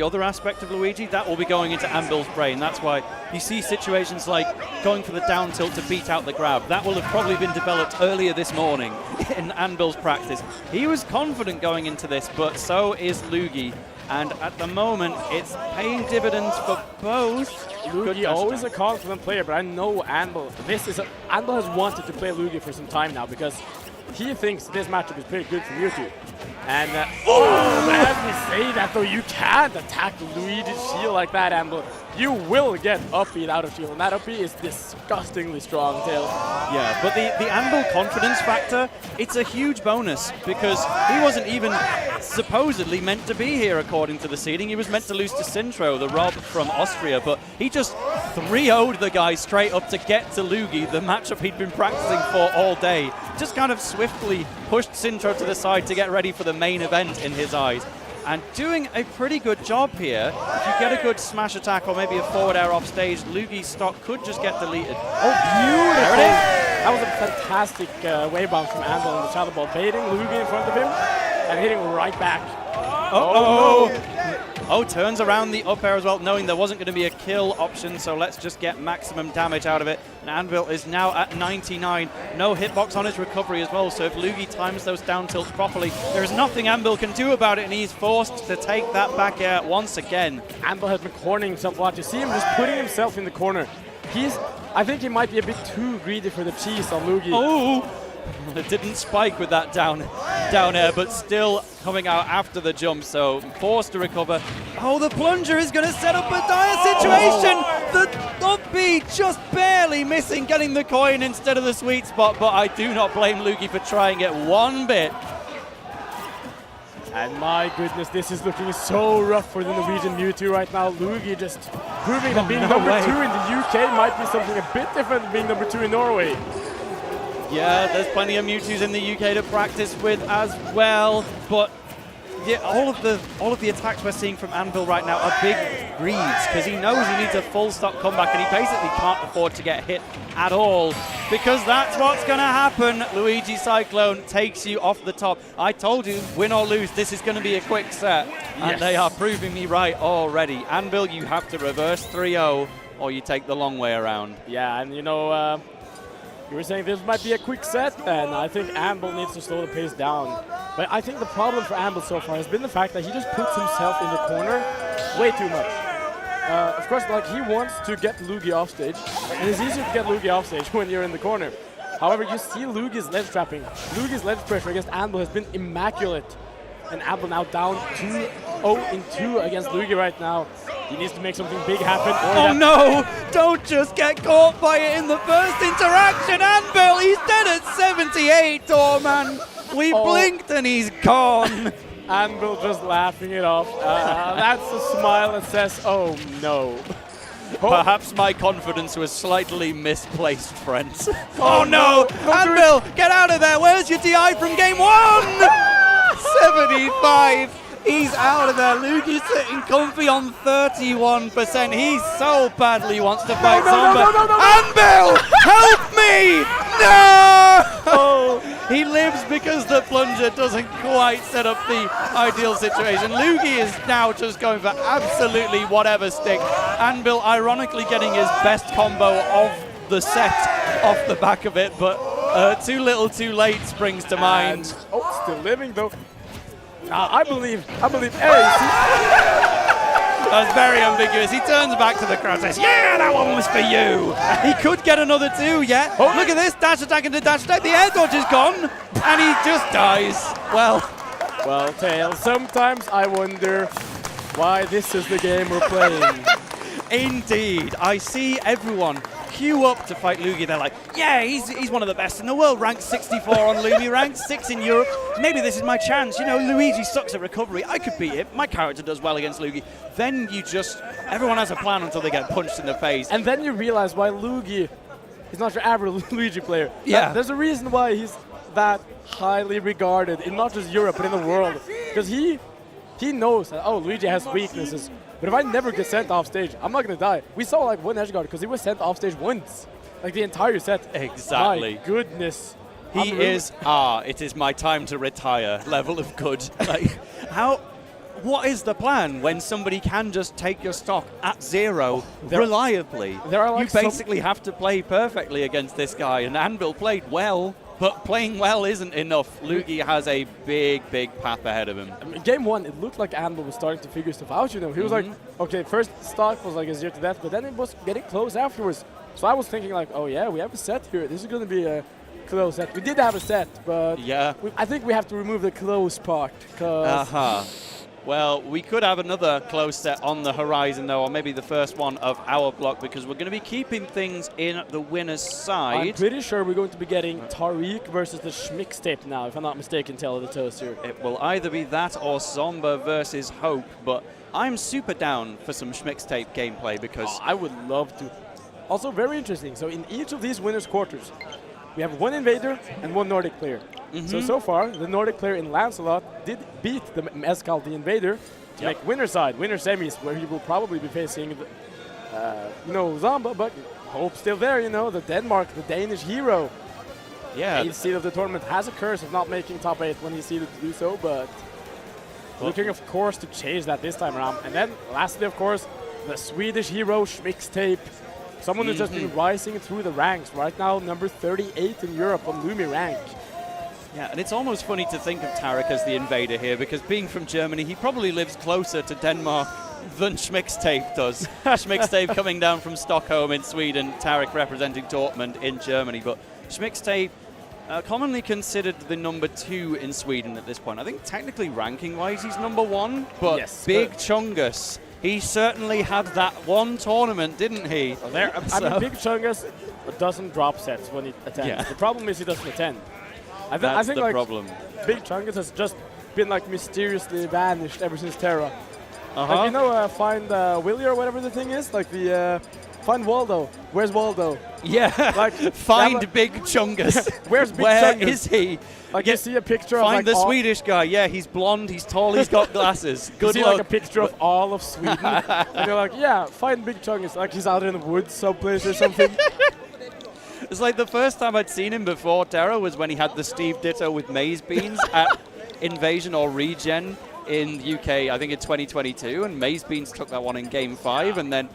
other aspect of Luigi, that will be going into Anvil's brain. That's why you see situations like going for the down tilt to beat out the grab. That will have probably been developed earlier this morning in Anvil's practice. He was confident going into this, but so is Luigi. And at the moment, it's paying dividends for both. Luigi always a confident player, but I know Anvil. Anvil has wanted to play Luigi for some time now because he thinks this matchup is pretty good for Mewtwo. And let me say that though, you can't attack Luigi's shield like that, Anvil. You will get up beat out of shield, and that up beat is disgustingly strong, Tails. Yeah, but the Anvil confidence factor, it's a huge bonus because he wasn't even supposedly meant to be here according to the seeding. He was meant to lose to Sintro, the Rob from Austria, but he just 3-0'd the guy straight up to get to Lugi, the matchup he'd been practicing for all day. Just kind of swiftly pushed Sintro to the side to get ready for the main event in his eyes. And doing a pretty good job here. If you get a good smash attack or maybe a forward air off stage, Lugi's stock could just get deleted. Oh, beautiful! There it is! That was a fantastic wave bounce from Anvil on the shadow ball, baiting Lugi in front of him and hitting right back. Oh, turns around the up air as well, knowing there wasn't going to be a kill option, so let's just get maximum damage out of it. And Anvil is now at 99. No hitbox on his recovery as well, so if Lugi times those down tilts properly, there is nothing Anvil can do about it, and he's forced to take that back air once again. Anvil has been cornering himself a lot. You see him just putting himself in the corner. I think he might be a bit too greedy for the cheese on Lugi. Oh! It didn't spike with that down air, but still coming out after the jump, so forced to recover. Oh, the plunger is going to set up a dire situation! The up B just barely missing, getting the coin instead of the sweet spot, but I do not blame Lugi for trying it one bit. And my goodness, this is looking so rough for the Norwegian Mewtwo right now. Lugi just proving that being number 2 in the UK might be something a bit different than being number 2 in Norway. Yeah, there's plenty of Mewtwo's in the UK to practice with as well, but yeah, all of the attacks we're seeing from Anvil right now are big reads because he knows he needs a full stop comeback and he basically can't afford to get hit at all because that's what's going to happen. Luigi Cyclone takes you off the top. I told you, win or lose, this is going to be a quick set, and they are proving me right already. Anvil, you have to reverse 3-0 or you take the long way around. Yeah, and you know, you were saying this might be a quick set, and I think Anvil needs to slow the pace down. But I think the problem for Anvil so far has been the fact that he just puts himself in the corner way too much. Of course, like, he wants to get Lugi off stage, and it's easier to get Lugi off stage when you're in the corner. However, you see Lugi's ledge trapping. Lugi's ledge pressure against Anvil has been immaculate. And Anvil now down 2-0-2 against Lugi right now. He needs to make something big happen. Oh no! Don't just get caught by it in the first interaction, Anvil! He's dead at 78, Dorman! We blinked and he's gone! Anvil just laughing it off. That's a smile that says, oh no. Perhaps my confidence was slightly misplaced, friends. Oh no! Anvil, get out of there! Where's your DI from game 1? 75! He's out of there. Lugi's sitting comfy on 31%. He so badly wants to fight Zomba. Anvil! Help me! No! He lives because the plunger doesn't quite set up the ideal situation. Lugi is now just going for absolutely whatever stick. Anvil ironically getting his best combo of the set off the back of it, but too little too late springs to mind. Still living though. I believe. Hey, that's very ambiguous. He turns back to the crowd and says, yeah, that one was for you. He could get another 2, yeah. Oh, look at this, dash attack into dash attack. The air dodge is gone, and he just dies. Well, Tails, sometimes I wonder why this is the game we're playing. Indeed. I see everyone queue up to fight Lugi. They're like, yeah, he's one of the best in the world, ranked 64 on Lumi, ranked 6 in Europe. Maybe this is my chance. You know, Luigi sucks at recovery. I could beat him. My character does well against Lugi. Then everyone has a plan until they get punched in the face. And then you realize why Lugi is not your average Luigi player. Yeah. There's a reason why he's that highly regarded in not just Europe but in the world, because he knows that, oh, Luigi has weaknesses. But if I never get sent off stage, I'm not gonna die. We saw like one edge guard because he was sent off stage once, like the entire set. Exactly. My goodness. He is, it is my time to retire level of good. Like, what is the plan when somebody can just take your stock at 0 reliably? There are like you basically have to play perfectly against this guy, and Anvil played well, but playing well isn't enough. Luigi has a big path ahead of him. I mean, game 1, it looked like Anvil was starting to figure stuff out, you know. He was like, okay, first stock was like a 0 to death, but then it was getting close afterwards. So I was thinking like, oh yeah, we have a set here. This is going to be a close set. We did have a set, but yeah, I think we have to remove the close part. Well, we could have another close set on the horizon, though, or maybe the first one of our block, because we're going to be keeping things in the winner's side. I'm pretty sure we're going to be getting Tariq versus the Schmix tape now, if I'm not mistaken, Tell the Toaster. It will either be that or Zomba versus Hope, but I'm super down for some Schmix tape gameplay because... I would love to. Also, very interesting. So in each of these winners' quarters, we have one Invader and one Nordic player. So far, the Nordic player in Lancelot did beat the Mezcal, the Invader, to make winner side, winner semis, where he will probably be facing, Zomba, but Hope's still there, the Denmark, the Danish hero. Yeah. 8th seed of the tournament has a curse of not making top 8 when he's seeded to do so, but looking, of course, to change that this time around. And then, lastly, of course, the Swedish hero, Schmix tape. Someone who's just been rising through the ranks. Right now, number 38 in Europe on Lumi rank. Yeah, and it's almost funny to think of Tarek as the invader here, because being from Germany, he probably lives closer to Denmark than Schmixtape does. Schmixtape coming down from Stockholm in Sweden, Tarek representing Dortmund in Germany. But Schmixtape, commonly considered the number 2 in Sweden at this point. I think technically ranking-wise, he's number 1, but yes, Big Chungus, he certainly had that one tournament, didn't he? I mean, Big Chungus doesn't drop sets when he attends. Yeah. The problem is he doesn't attend. I think the problem. Big Chungus has just been like mysteriously vanished ever since Terra. Like, find Willie or whatever the thing is, like the find Waldo. Where's Waldo? Yeah, like find Big Chungus. Where's Big Where Chungus? is he? Like you see a picture find of the Swedish guy. Yeah, he's blonde, he's tall, he's got glasses. Good you see luck. Like a picture of all of Sweden, and you're like, yeah, find Big Chungus. Like he's out in the woods someplace or something. It's like the first time I'd seen him before Terra was when he had the Steve Ditto with maize beans at Invasion or Regen in UK, I think in 2022, and Maize Beans took that one in Game 5, and then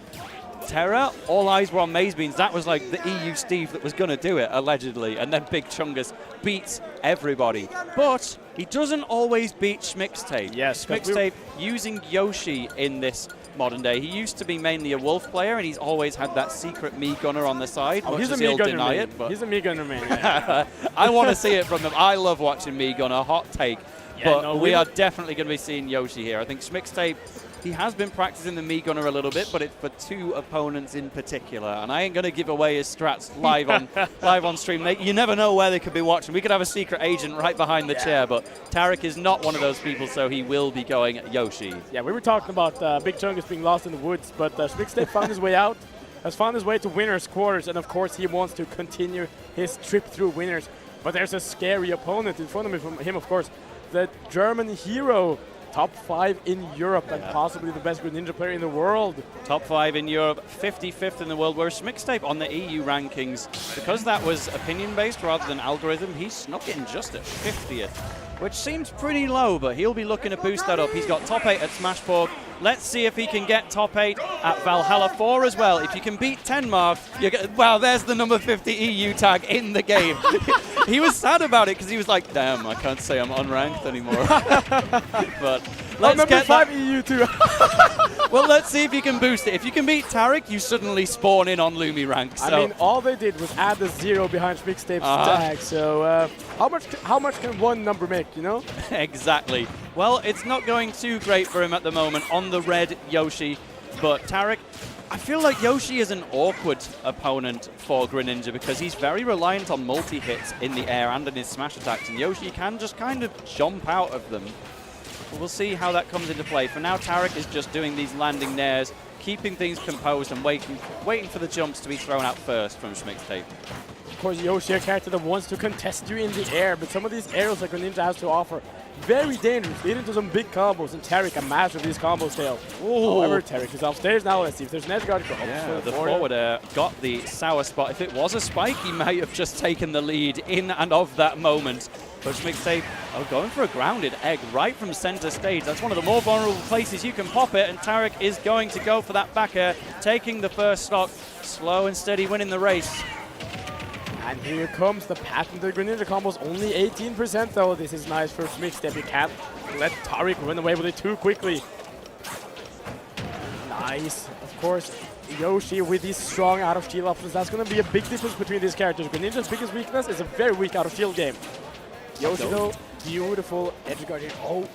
Terra, all eyes were on Maize Beans. That was like the EU Steve that was going to do it, allegedly, and then Big Chungus beats everybody. But he doesn't always beat Schmixtape. Yes, Schmixtape using Yoshi in this modern day. He used to be mainly a Wolf player, and he's always had that secret Mii Gunner on the side. Oh, he's a Mii Gunner man. It, but he's a Mii Gunner man. Yeah. I want to see it from him. I love watching Mii Gunner. Hot take. Yeah, but we are definitely going to be seeing Yoshi here. I think Schmixtape, he has been practicing the Mii Gunner a little bit, but it's for 2 opponents in particular. And I ain't going to give away his strats live on stream. You never know where they could be watching. We could have a secret agent right behind the chair, but Tarek is not one of those people, so he will be going Yoshi. Yeah, we were talking about Big Chungus being lost in the woods, but Schmixtape found his way out, has found his way to winners' quarters, and of course he wants to continue his trip through winners. But there's a scary opponent in front of him, of course. The German hero, top 5 in Europe, and possibly the best Greninja player in the world. Top 5 in Europe, 55th in the world, whereas Schmixtape on the EU rankings, because that was opinion-based rather than algorithm, he snuck in just at 50th, which seems pretty low, but he'll be looking to boost that up. He's got top 8 at Smashborg. Let's see if he can get top 8 at Valhalla 4 as well. If you can beat 10 Mark, wow, there's the number 50 EU tag in the game. He was sad about it because he was like, damn, I can't say I'm unranked anymore. But let's get 5 EU too. Well, let's see if you can boost it. If you can beat Tarek, you suddenly spawn in on Lumi rank. So. I mean, all they did was add the 0 behind Schmixtape's tag. So how much can one number make, Exactly. Well, it's not going too great for him at the moment on the red Yoshi. But Tarek, I feel like Yoshi is an awkward opponent for Greninja because he's very reliant on multi-hits in the air and in his smash attacks, and Yoshi can just kind of jump out of them. But we'll see how that comes into play. For now, Tarek is just doing these landing nairs, keeping things composed and waiting for the jumps to be thrown out first from Schmixtape. Of course, Yoshi, a character that wants to contest you in the air, but some of these aerials that Greninja has to offer, very dangerous, leading to some big combos, and Tarek, a master of these combos tail. However, Tarek is upstairs now. Let's see if there's an edge guard. Yeah, the forward air got the sour spot. If it was a spike, he might have just taken the lead in and of that moment. But Schmixtape going for a grounded egg right from center stage. That's one of the more vulnerable places you can pop it, and Tarek is going to go for that back air, taking the first stock, slow and steady winning the race. And here comes the patented Greninja combos, only 18% though. This is nice for Schmixtape. You can't let Tarek run away with it too quickly. Nice. Of course, Yoshi with these strong out of shield options. That's going to be a big difference between these characters. Greninja's biggest weakness is a very weak out of shield game. Yoshi though, beautiful edge guard here. Oh.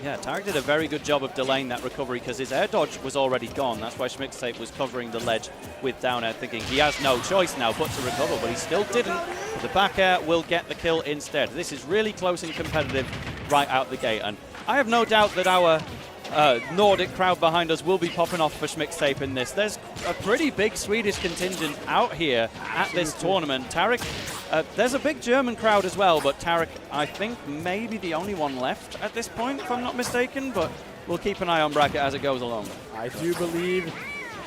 Yeah, Tarek did a very good job of delaying that recovery because his air dodge was already gone. That's why Schmixtape was covering the ledge with down air, thinking he has no choice now but to recover, but he still didn't. The back air will get the kill instead. This is really close and competitive right out the gate, and I have no doubt that our Nordic crowd behind us will be popping off for Schmixtape in this. There's a pretty big Swedish contingent out here at this tournament. Tarek, there's a big German crowd as well, but Tarek, I think, maybe the only one left at this point, if I'm not mistaken, but we'll keep an eye on bracket as it goes along. I do believe.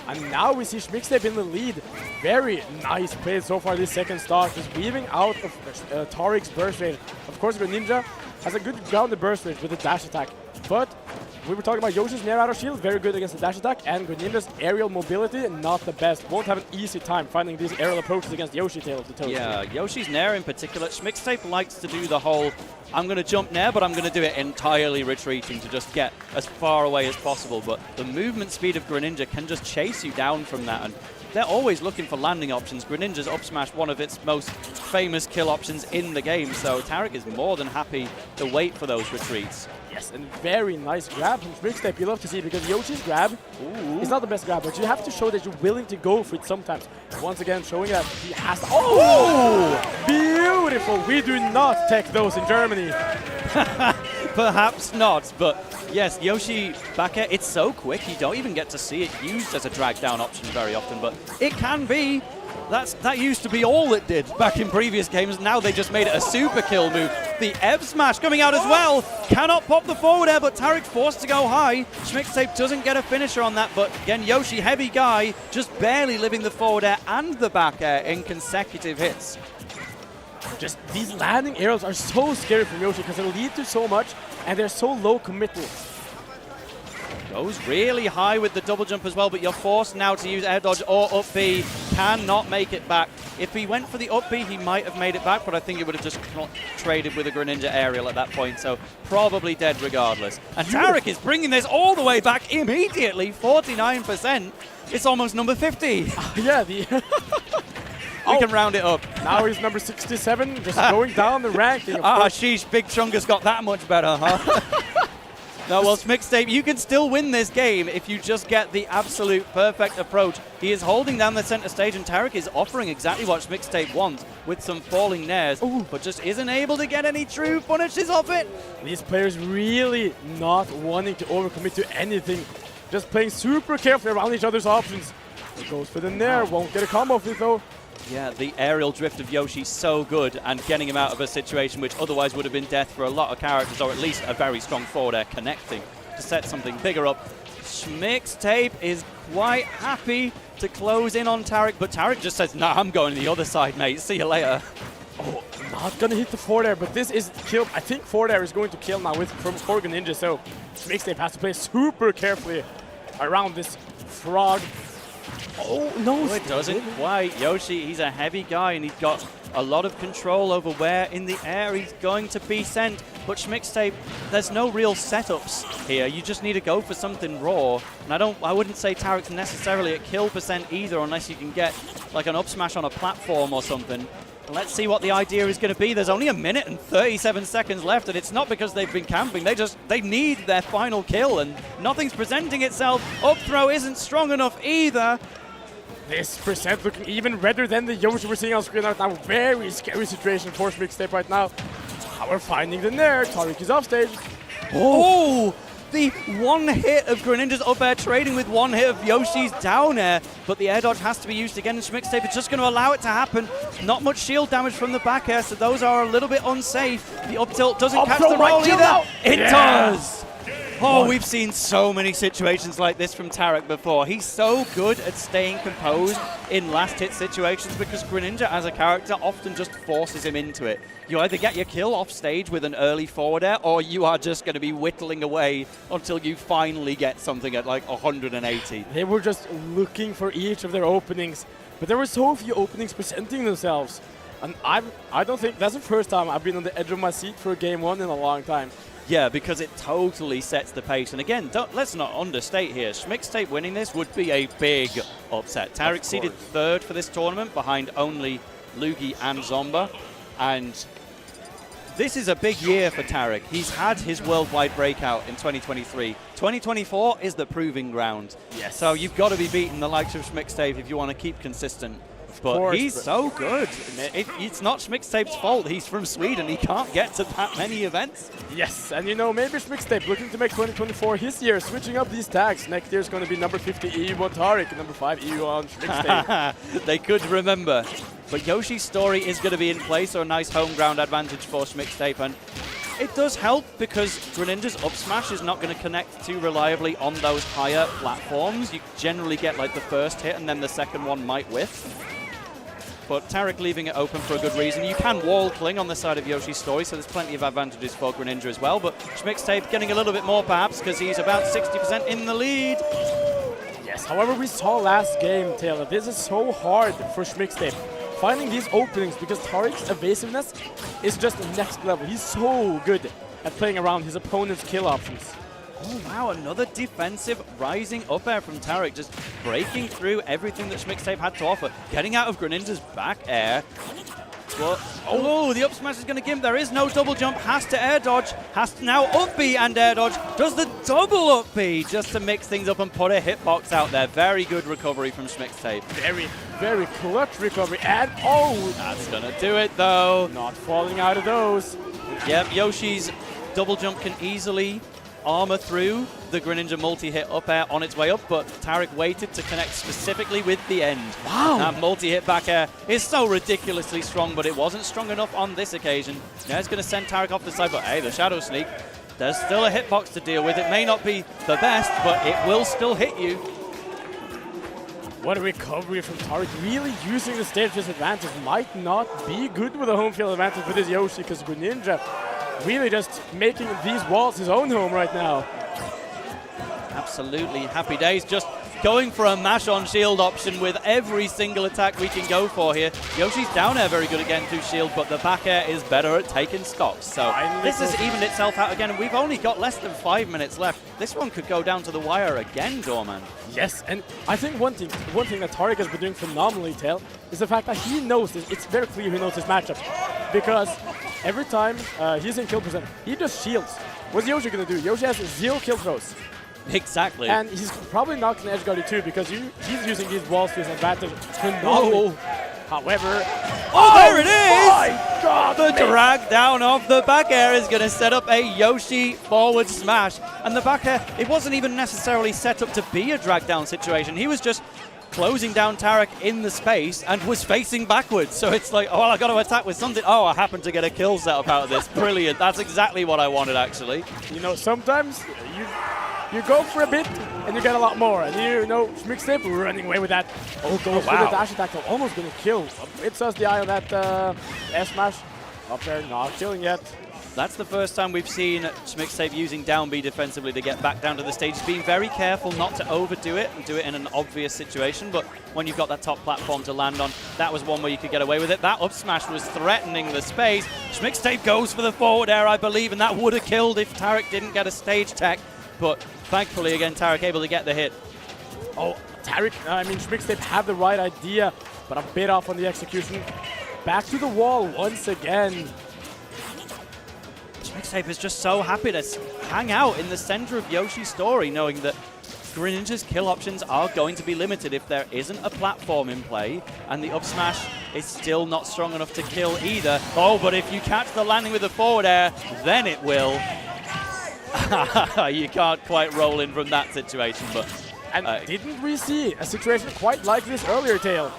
And now we see Schmixtape in the lead. Very nice play so far this second stock, just weaving out of Tarek's burst rate. Of course, Greninja has a good grounded burst rate with the dash attack, but we were talking about Yoshi's Nair out of shield, very good against the dash attack, and Greninja's aerial mobility, not the best. Won't have an easy time finding these aerial approaches against Yoshi tail of the toad. Yeah, Yoshi's Nair in particular, Schmixtape likes to do the whole, I'm going to jump Nair, but I'm going to do it entirely retreating to just get as far away as possible. But the movement speed of Greninja can just chase you down from that, and they're always looking for landing options. Greninja's up smash, one of its most famous kill options in the game, so Tarek is more than happy to wait for those retreats. Yes, and very nice grab from Schmixtape. You love to see it because Yoshi's grab is not the best grab, but you have to show that you're willing to go for it sometimes. Once again, showing that he has to. Oh! Beautiful! We do not tech those in Germany. Perhaps not, but yes, Yoshi back air, it's so quick, you don't even get to see it used as a drag down option very often, but it can be. That used to be all it did back in previous games. Now they just made it a super kill move. The Ev Smash coming out as well. Cannot pop the forward air, but Tarek forced to go high. Schmixtape doesn't get a finisher on that, but again, Yoshi, heavy guy, just barely living the forward air and the back air in consecutive hits. Just these landing arrows are so scary from Yoshi because they lead to so much, and they're so low committal. Goes really high with the double jump as well, but you're forced now to use air dodge or up B. Cannot make it back. If he went for the up B, he might have made it back, but I think he would have just traded with a Greninja aerial at that point, so probably dead regardless. And Tarek is bringing this all the way back immediately, 49%. It's almost number 50. Yeah, We can round it up. Now he's number 67, just going down the ranking. Sheesh, Big Chunga's got that much better, huh? No, well, Schmixtape, you can still win this game if you just get the absolute perfect approach. He is holding down the center stage, and Tarek is offering exactly what Schmixtape wants with some falling nairs, but just isn't able to get any true punishes off it. These players really not wanting to overcommit to anything, just playing super carefully around each other's options. He goes for the nair, won't get a combo off it though. Yeah, the aerial drift of Yoshi so good, and getting him out of a situation which otherwise would have been death for a lot of characters, or at least a very strong forward air connecting to set something bigger up. Schmixtape is quite happy to close in on Tarek, but Tarek just says, nah, I'm going to the other side, mate. See you later. Oh, not gonna hit the forward air, but this is kill. I think forward air is going to kill now from Greninja, so Schmixtape has to play super carefully around this frog. Oh, no. It doesn't quite. Yoshi, he's a heavy guy, and he's got a lot of control over where in the air he's going to be sent. But Schmixtape, there's no real setups here. You just need to go for something raw. And I wouldn't say Tarek's necessarily at kill percent either, unless you can get like an up smash on a platform or something. Let's see what the idea is going to be. There's only 1 minute and 37 seconds left, and it's not because they've been camping. They need their final kill, and nothing's presenting itself. Up throw isn't strong enough either. This percent looking even redder than the Yoshi we're seeing on screen right now. Very scary situation for Schmixtape right now. We're finding the nair. Tarek is off stage. Oh! the one hit of Greninja's up air trading with one hit of Yoshi's down air, but the air dodge has to be used again, and Schmixtape is just going to allow it to happen. Not much shield damage from the back air, so those are a little bit unsafe. The up tilt doesn't catch the roll either. It does! Oh, we've seen so many situations like this from Tarek before. He's so good at staying composed in last hit situations because Greninja as a character often just forces him into it. You either get your kill off stage with an early forward air, or you are just going to be whittling away until you finally get something at like 180. They were just looking for each of their openings, but there were so few openings presenting themselves. And I don't think that's the first time I've been on the edge of my seat for game one in a long time. Yeah, because it totally sets the pace. And again, let's not understate here. Schmixtape winning this would be a big upset. Tarek seeded third for this tournament behind only Lugi and Zomba. And this is a big year for Tarek. He's had his worldwide breakout in 2023. 2024 is the proving ground. Yes. So you've got to be beating the likes of Schmixtape if you want to keep consistent. But he's so good. It's not Schmixtape's fault. He's from Sweden. He can't get to that many events. Yes, and you know, maybe Schmixtape looking to make 2024 his year, switching up these tags. Next year's going to be number 50 EU on Tarek and number 5 EU on Schmixtape. They could remember. But Yoshi's story is going to be in place, so a nice home ground advantage for Schmixtape. And it does help because Greninja's up smash is not going to connect too reliably on those higher platforms. You generally get like the first hit and then the second one might whiff. But Tarek leaving it open for a good reason. You can wall cling on the side of Yoshi's story, so there's plenty of advantages for Greninja as well. But Schmixtape getting a little bit more perhaps because he's about 60% in the lead. Yes, however, we saw last game, Taylor, this is so hard for Schmixtape. Finding these openings because Tarek's evasiveness is just next level. He's so good at playing around his opponent's kill options. Oh wow, another defensive rising up air from Tarek, just breaking through everything that Schmixtape had to offer. Getting out of Greninja's back air. But, oh, the up smash is going to give him. There is no double jump, has to air dodge, has to now up B and air dodge. Does the double up B just to mix things up and put a hitbox out there. Very good recovery from Schmixtape. Very, very clutch recovery, and oh! That's going to do it though. Not falling out of those. Yep, Yoshi's double jump can easily armor through the Greninja multi-hit up air on its way up, but Tarek waited to connect specifically with the end. Wow! That multi-hit back air is so ridiculously strong, but it wasn't strong enough on this occasion. Now it's going to send Tarek off the side, but hey, the Shadow Sneak, there's still a hitbox to deal with. It may not be the best, but it will still hit you. What a recovery from Tarek. Really using the stage disadvantage. Might not be good with a home field advantage with his Yoshi, because Greninja really just making these walls his own home right now. Absolutely. Happy days. Just going for a mash on shield option with every single attack we can go for here. Yoshi's down air very good again through shield, but the back air is better at taking stocks. So this has evened itself out again, and we've only got less than 5 minutes left. This one could go down to the wire again, Doorman. Yes, and I think one thing that Tarek has been doing phenomenally, Tail, is the fact that he knows this. It's very clear he knows his matchup, because every time he's in kill percent, he just shields. What's Yoshi going to do? Yoshi has 0 kill throws. Exactly. And he's probably not going to edge guard you too, because he's using these walls to his advantage. Phenomenal. However, oh, there it is! My God, the drag down of the back air is going to set up a Yoshi forward smash. And the back air, it wasn't even necessarily set up to be a drag down situation. He was just closing down Tarek in the space and was facing backwards. So it's like, oh, well, I got to attack with something. Oh, I happen to get a kill setup out of this. Brilliant. That's exactly what I wanted, actually. You know, sometimes you go for a bit and you get a lot more. And you know, Schmixtape running away with that. Oh, goes for the dash attack. Almost going to kill. It says the eye on that S-smash. Up there, not killing yet. That's the first time we've seen Schmixtape using down B defensively to get back down to the stage. He's being very careful not to overdo it and do it in an obvious situation, but when you've got that top platform to land on, that was one where you could get away with it. That up smash was threatening the space. Schmixtape goes for the forward air, I believe, and that would have killed if Tarek didn't get a stage tech, but thankfully, again, Tarek able to get the hit. Oh, Tarek, I mean, Schmixtape had the right idea, but a bit off on the execution. Back to the wall once again. Schmixtape is just so happy to hang out in the center of Yoshi's story, knowing that Greninja's kill options are going to be limited if there isn't a platform in play, and the up smash is still not strong enough to kill either. Oh, but if you catch the landing with the forward air, then it will. You can't quite roll in from that situation, but... And didn't we see a situation quite like this earlier, Tail?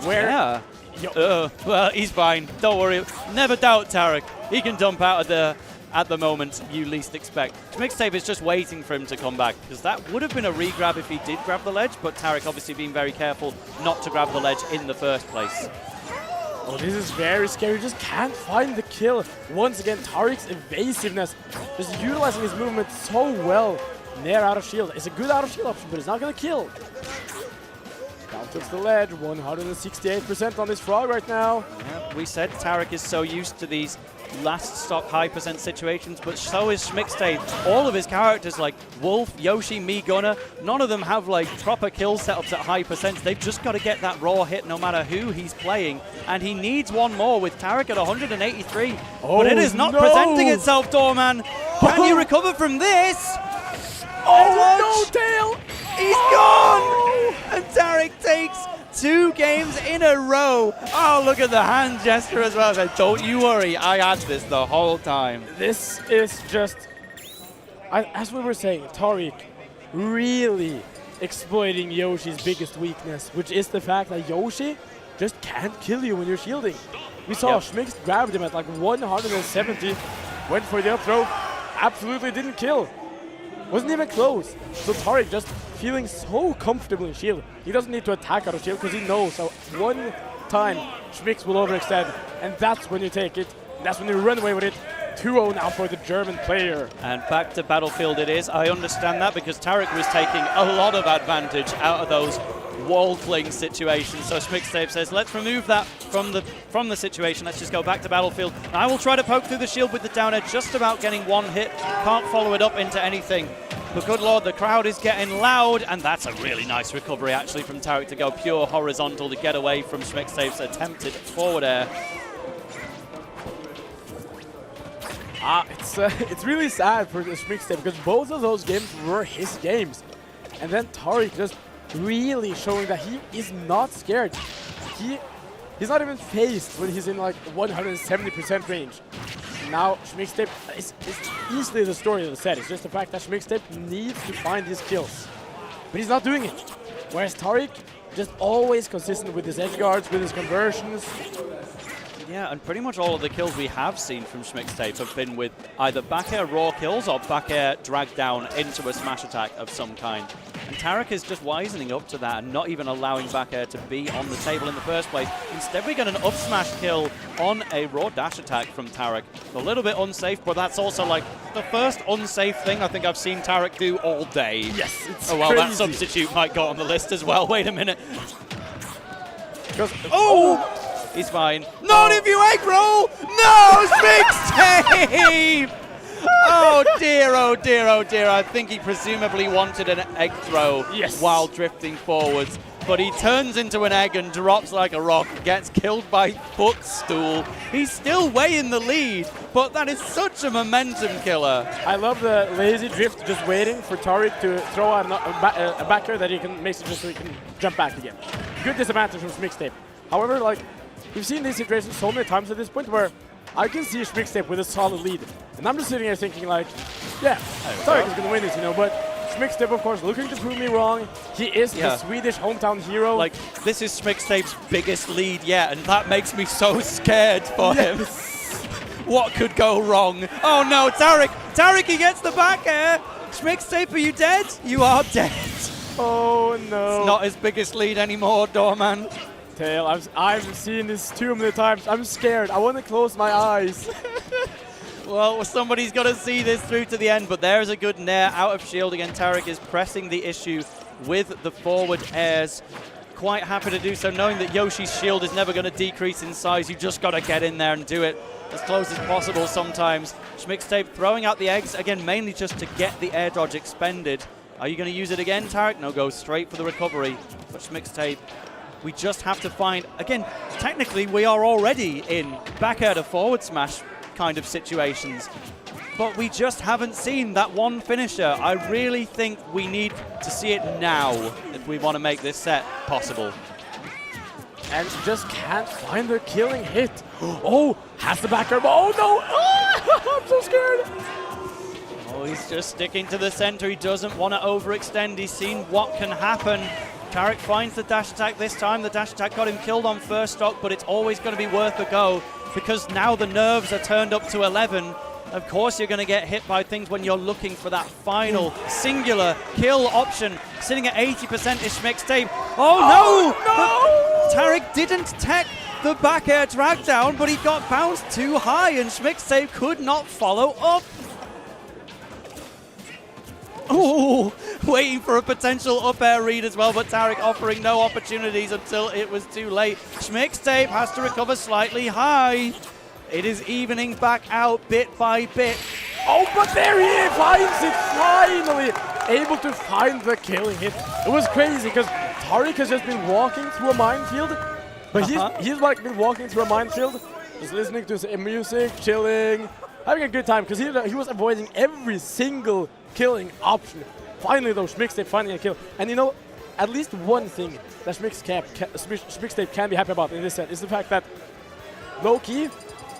Where... Yeah. Well, he's fine. Don't worry. Never doubt Tarek. He can dump out at the moment you least expect. Mixtape is just waiting for him to come back, because that would have been a re-grab if he did grab the ledge, but Tarek obviously being very careful not to grab the ledge in the first place. Oh, this is very scary. Just can't find the kill. Once again, Tarek's evasiveness, just utilizing his movement so well. Nair out of shield. It's a good out of shield option, but it's not going to kill. Down tilts the ledge, 168% on this frog right now. Yeah, we said Tarek is so used to these last stop high percent situations, but so is Schmixtape. All of his characters like Wolf, Yoshi, Me Gunner, none of them have like proper kill setups at high percent. They've just got to get that raw hit no matter who he's playing, and he needs one more with Tarek at 183. But it is not presenting itself, Doorman. Can you recover from this? Oh, no, Tail! He's gone! And Tarek takes 2 games in a row. Oh, look at the hand gesture as well. Like, don't you worry, I had this the whole time. This is just, as we were saying, Tarek really exploiting Yoshi's biggest weakness, which is the fact that Yoshi just can't kill you when you're shielding. We saw Schmix grabbed him at like 170, went for the up throw, absolutely didn't kill. Wasn't even close. So Tarek just feeling so comfortable in shield. He doesn't need to attack out of shield because he knows that one time Schmix will overextend, and that's when you take it. That's when you run away with it. 2-0 now for the German player. And back to Battlefield it is. I understand that because Tarek was taking a lot of advantage out of those wall fling situations. So Schmixtape says, let's remove that from the situation. Let's just go back to Battlefield. I will try to poke through the shield with the down edge, just about getting one hit. Can't follow it up into anything. But good lord, the crowd is getting loud, and that's a really nice recovery actually from Tarek to go pure horizontal to get away from Schmixtape's attempted forward air. It's really sad for the Schmixtape because both of those games were his games. And then Tarek just really showing that he is not scared. He's not even phased when he's in like 170% range. Now Schmixtape is easily the story of the set. It's just the fact that Schmixtape needs to find his kills. But he's not doing it. Whereas Tarek just always consistent with his edge guards, with his conversions. Yeah, and pretty much all of the kills we have seen from Schmixtape have been with either back air raw kills or back air dragged down into a smash attack of some kind. And Tarek is just wisening up to that and not even allowing back air to be on the table in the first place. Instead, we get an up smash kill on a raw dash attack from Tarek. A little bit unsafe, but that's also like the first unsafe thing I think I've seen Tarek do all day. Yes, it's oh, well, crazy. That substitute might go on the list as well. Wait a minute. Oh! He's fine. Not if you egg roll! No, Schmixtape! Oh dear, oh dear, oh dear. I think he presumably wanted an egg throw while drifting forwards. But he turns into an egg and drops like a rock, gets killed by footstool. He's still way in the lead, but that is such a momentum killer. I love the lazy drift, just waiting for Tarek to throw a backer that he can make it just so he can jump back again. Good disadvantage from Schmixtape. However, like, we've seen these situations so many times at this point where I can see Schmixtape with a solid lead. And I'm just sitting here thinking like, yeah, Tarek is going to win this, you know, but Schmixtape, of course, looking to prove me wrong. He is the Swedish hometown hero. Like, this is Schmixtape's biggest lead yet, and that makes me so scared for him. What could go wrong? Oh no, Tarek! Tarek, he gets the back air! Schmixtape, are you dead? You are dead. Oh no. It's not his biggest lead anymore, Doorman. Tail, I've seen this too many times. I'm scared. I want to close my eyes. Well, somebody's got to see this through to the end, but there's a good nair out of shield again. Tarek is pressing the issue with the forward airs. Quite happy to do so, knowing that Yoshi's shield is never going to decrease in size. You just got to get in there and do it as close as possible sometimes. Schmixtape throwing out the eggs, again, mainly just to get the air dodge expended. Are you going to use it again, Tarek? No, go straight for the recovery. But Schmixtape, we just have to find, again, technically we are already in back air to forward smash kind of situations, but we just haven't seen that one finisher. I really think we need to see it now if we want to make this set possible. And just can't find the killing hit. Oh, has the back air. Oh no! Oh, I'm so scared. Oh, Oh, he's just sticking to the center. He doesn't want to overextend. He's seen what can happen. Tarek finds the dash attack this time. The dash attack got him killed on first stock, but it's always going to be worth a go because now the nerves are turned up to 11. Of course you're going to get hit by things when you're looking for that final singular kill option. Sitting at 80% is Schmixtape. Oh no! Tarek didn't tech the back air drag down, but he got bounced too high and Schmixtape could not follow up. Ooh, waiting for a potential up air read as well, but Tarek offering no opportunities until it was too late. Schmixtape has to recover slightly high. It is evening back out bit by bit. Oh, but there he finds it finally! Able to find the killing hit. It was crazy because Tarek has just been walking through a minefield, but he's like been walking through a minefield, just listening to some music, chilling, having a good time because he was avoiding every single killing option. Finally though, Schmixtape finding a kill. And you know, at least one thing that Schmixtape can be happy about in this set is the fact that low-key,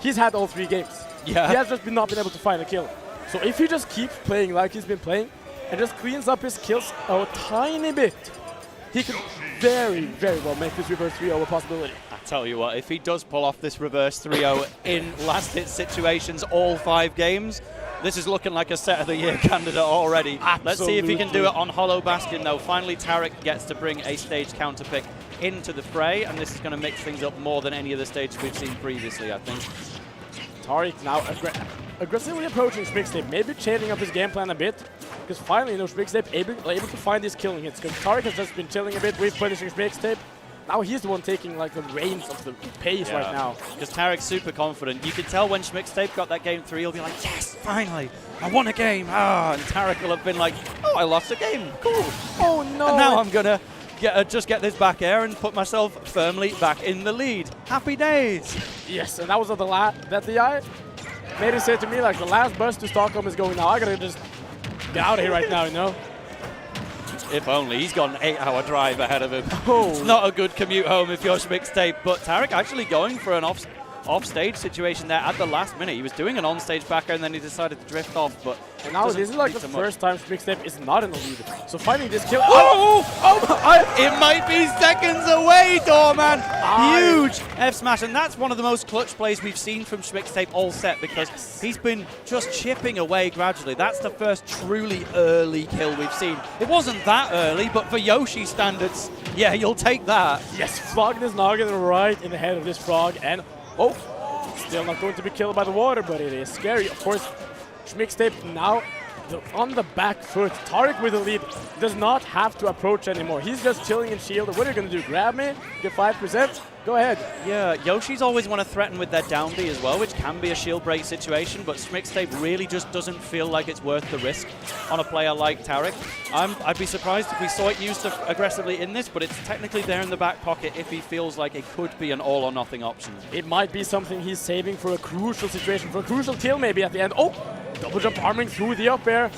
he's had all 3 games. Yeah. He has just not been able to find a kill. So if he just keeps playing like he's been playing and just cleans up his kills a tiny bit, he could very, very well make this reverse 3-0 a possibility. I tell you what, if he does pull off this reverse 3-0 in last hit situations all 5 games, this is looking like a set of the year candidate already. Absolutely. Let's see if he can do it on Hollow Bastion though. Finally Tarek gets to bring a stage counter pick into the fray, and this is going to mix things up more than any of the stages we've seen previously, I think. Tarek now aggressively approaching Schmixtape, maybe changing up his game plan a bit, because finally, you know, Schmixtape able to find these killing hits, because Tarek has just been chilling a bit with punishing Schmixtape. Now he's the one taking like the reins of the pace right now. Because Tarek's super confident. You can tell when Schmixtape got that game 3, he'll be like, yes, finally, I won a game. And Tarek will have been like, oh, I lost a game, cool. Oh no! And now I'm gonna just get this back air and put myself firmly back in the lead. Happy days. Yes, and that was that the eye made it say to me like the last bus to Stockholm is going now. I gotta just get out of here right now, you know. If only. He's got an 8-hour drive ahead of him. Oh. It's not a good commute home if you're Schmixtape, but Tarek actually going for an off-stage situation there at the last minute. He was doing an on-stage backer and then he decided to drift off, but and now this is like the first time Schmixtape is not in the lead. So finding this kill. It might be seconds away, Doorman. Huge F smash, and that's one of the most clutch plays we've seen from Schmixtape all set because he's been just chipping away gradually. That's the first truly early kill we've seen. It wasn't that early, but for Yoshi standards, yeah, you'll take that. Yes, flogging his noggin right in the head of this frog, and oh, still not going to be killed by the water, but it is scary. Of course, Schmixtape now on the back foot. Tarek with the lead does not have to approach anymore. He's just chilling in shield. What are you going to do? Grab me? Get 5%? Go ahead. Yeah, Yoshi's always want to threaten with their down B as well, which can be a shield break situation, but Schmixtape really just doesn't feel like it's worth the risk on a player like Tarek. I'd be surprised if we saw it used aggressively in this, but it's technically there in the back pocket if he feels like it could be an all or nothing option. It might be something he's saving for a crucial situation, for a crucial kill maybe at the end. Oh, double jump arming through the up air.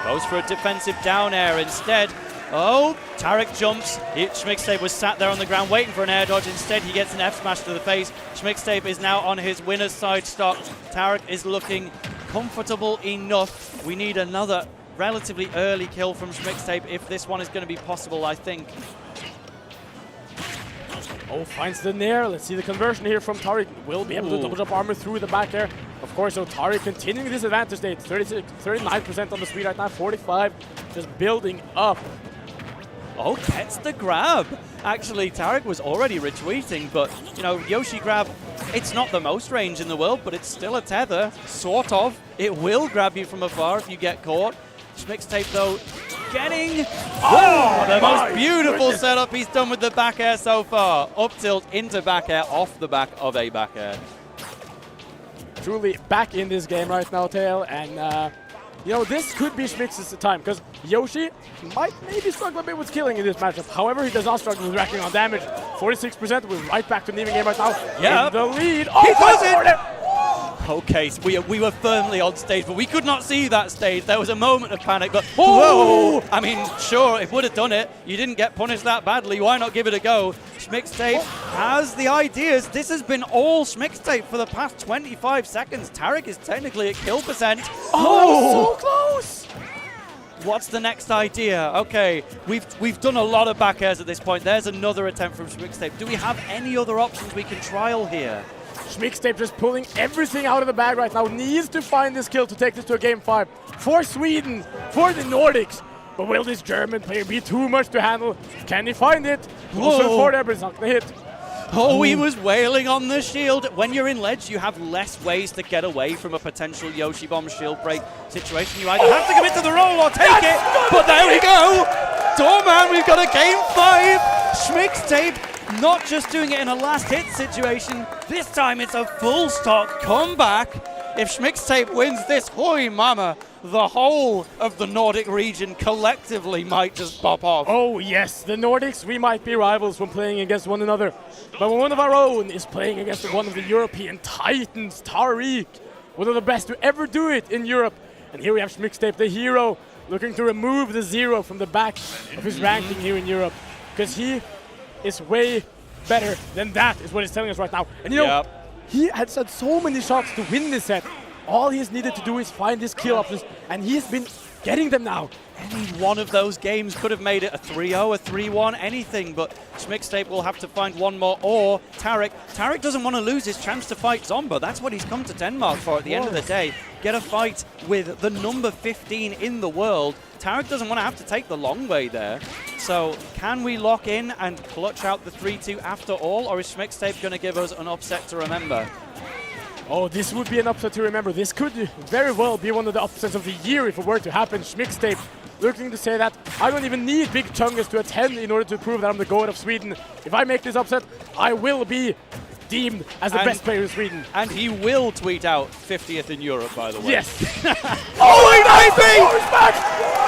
Goes for a defensive down air instead. Oh, Tarek jumps. Schmixtape was sat there on the ground waiting for an air dodge. Instead, he gets an F smash to the face. Schmixtape is now on his winner's side stock. Tarek is looking comfortable enough. We need another relatively early kill from Schmixtape if this one is going to be possible, I think. Oh, finds the nair. Let's see the conversion here from Tarek. Will be able to double jump armor through the back air. Of course, so Tarek continuing this advantage state. 39% on the speed right now, 45. Just building up. Oh, gets the grab. Actually, Tarek was already retweeting, but, you know, Yoshi grab, it's not the most range in the world, but it's still a tether, sort of. It will grab you from afar if you get caught. Schmixtape, though, getting the most beautiful setup he's done with the back air so far. Up tilt into back air, off the back of a back air. Truly back in this game right now, Tail, and you know, this could be Schmix's time, because Yoshi might maybe struggle a bit with killing in this matchup. However, he does not struggle with racking on damage. 46%, we're right back to an even game right now. Yeah. In the lead. Oh, he does it! Okay, so we were firmly on stage, but we could not see that stage. There was a moment of panic, but whoa! I mean, sure, it would have done it. You didn't get punished that badly. Why not give it a go? Schmixtape has the ideas. This has been all Schmixtape for the past 25 seconds. Tarek is technically at kill percent. Oh, so close! What's the next idea? Okay, we've done a lot of back airs at this point. There's another attempt from Schmixtape. Do we have any other options we can trial here? Schmixtape just pulling everything out of the bag right now. Needs to find this kill to take this to a game 5 for Sweden, for the Nordics. But will this German player be too much to handle? Can he find it? Also for there, but it's not gonna hit. Oh, he was wailing on the shield. When you're in ledge, you have less ways to get away from a potential Yoshi Bomb shield break situation. You either have to commit to the roll or take it. But there we go. Doorman, we've got a game 5. Schmixtape not just doing it in a last hit situation. This time it's a full stock comeback. If Schmixtape wins this, hoy mama, the whole of the Nordic region collectively might just pop off. Oh yes, the Nordics, we might be rivals when playing against one another. But when one of our own is playing against one of the European titans, Tariq, one of the best to ever do it in Europe. And here we have Schmixtape, the hero, looking to remove the 0 from the back of his ranking here in Europe. Because he is way better than that, is what he's telling us right now. And you know, he had had so many shots to win this set. All he's needed to do is find his kill options, and he's been getting them now. Any one of those games could have made it a 3-0, a 3-1, anything, but Schmixtape will have to find one more, or Tarek. Tarek doesn't want to lose his chance to fight Zomba. That's what he's come to Denmark for at the end of the day. Get a fight with the number 15 in the world. Tarek doesn't want to have to take the long way there. So can we lock in and clutch out the 3-2 after all, or is Schmixtape going to give us an upset to remember? Oh, this would be an upset to remember. This could very well be one of the upsets of the year if it were to happen. Schmixtape looking to say that I don't even need Big Chungus to attend in order to prove that I'm the goat of Sweden. If I make this upset, I will be deemed as the best player in Sweden. And he will tweet out 50th in Europe, by the way. Yes. Oh, he might be!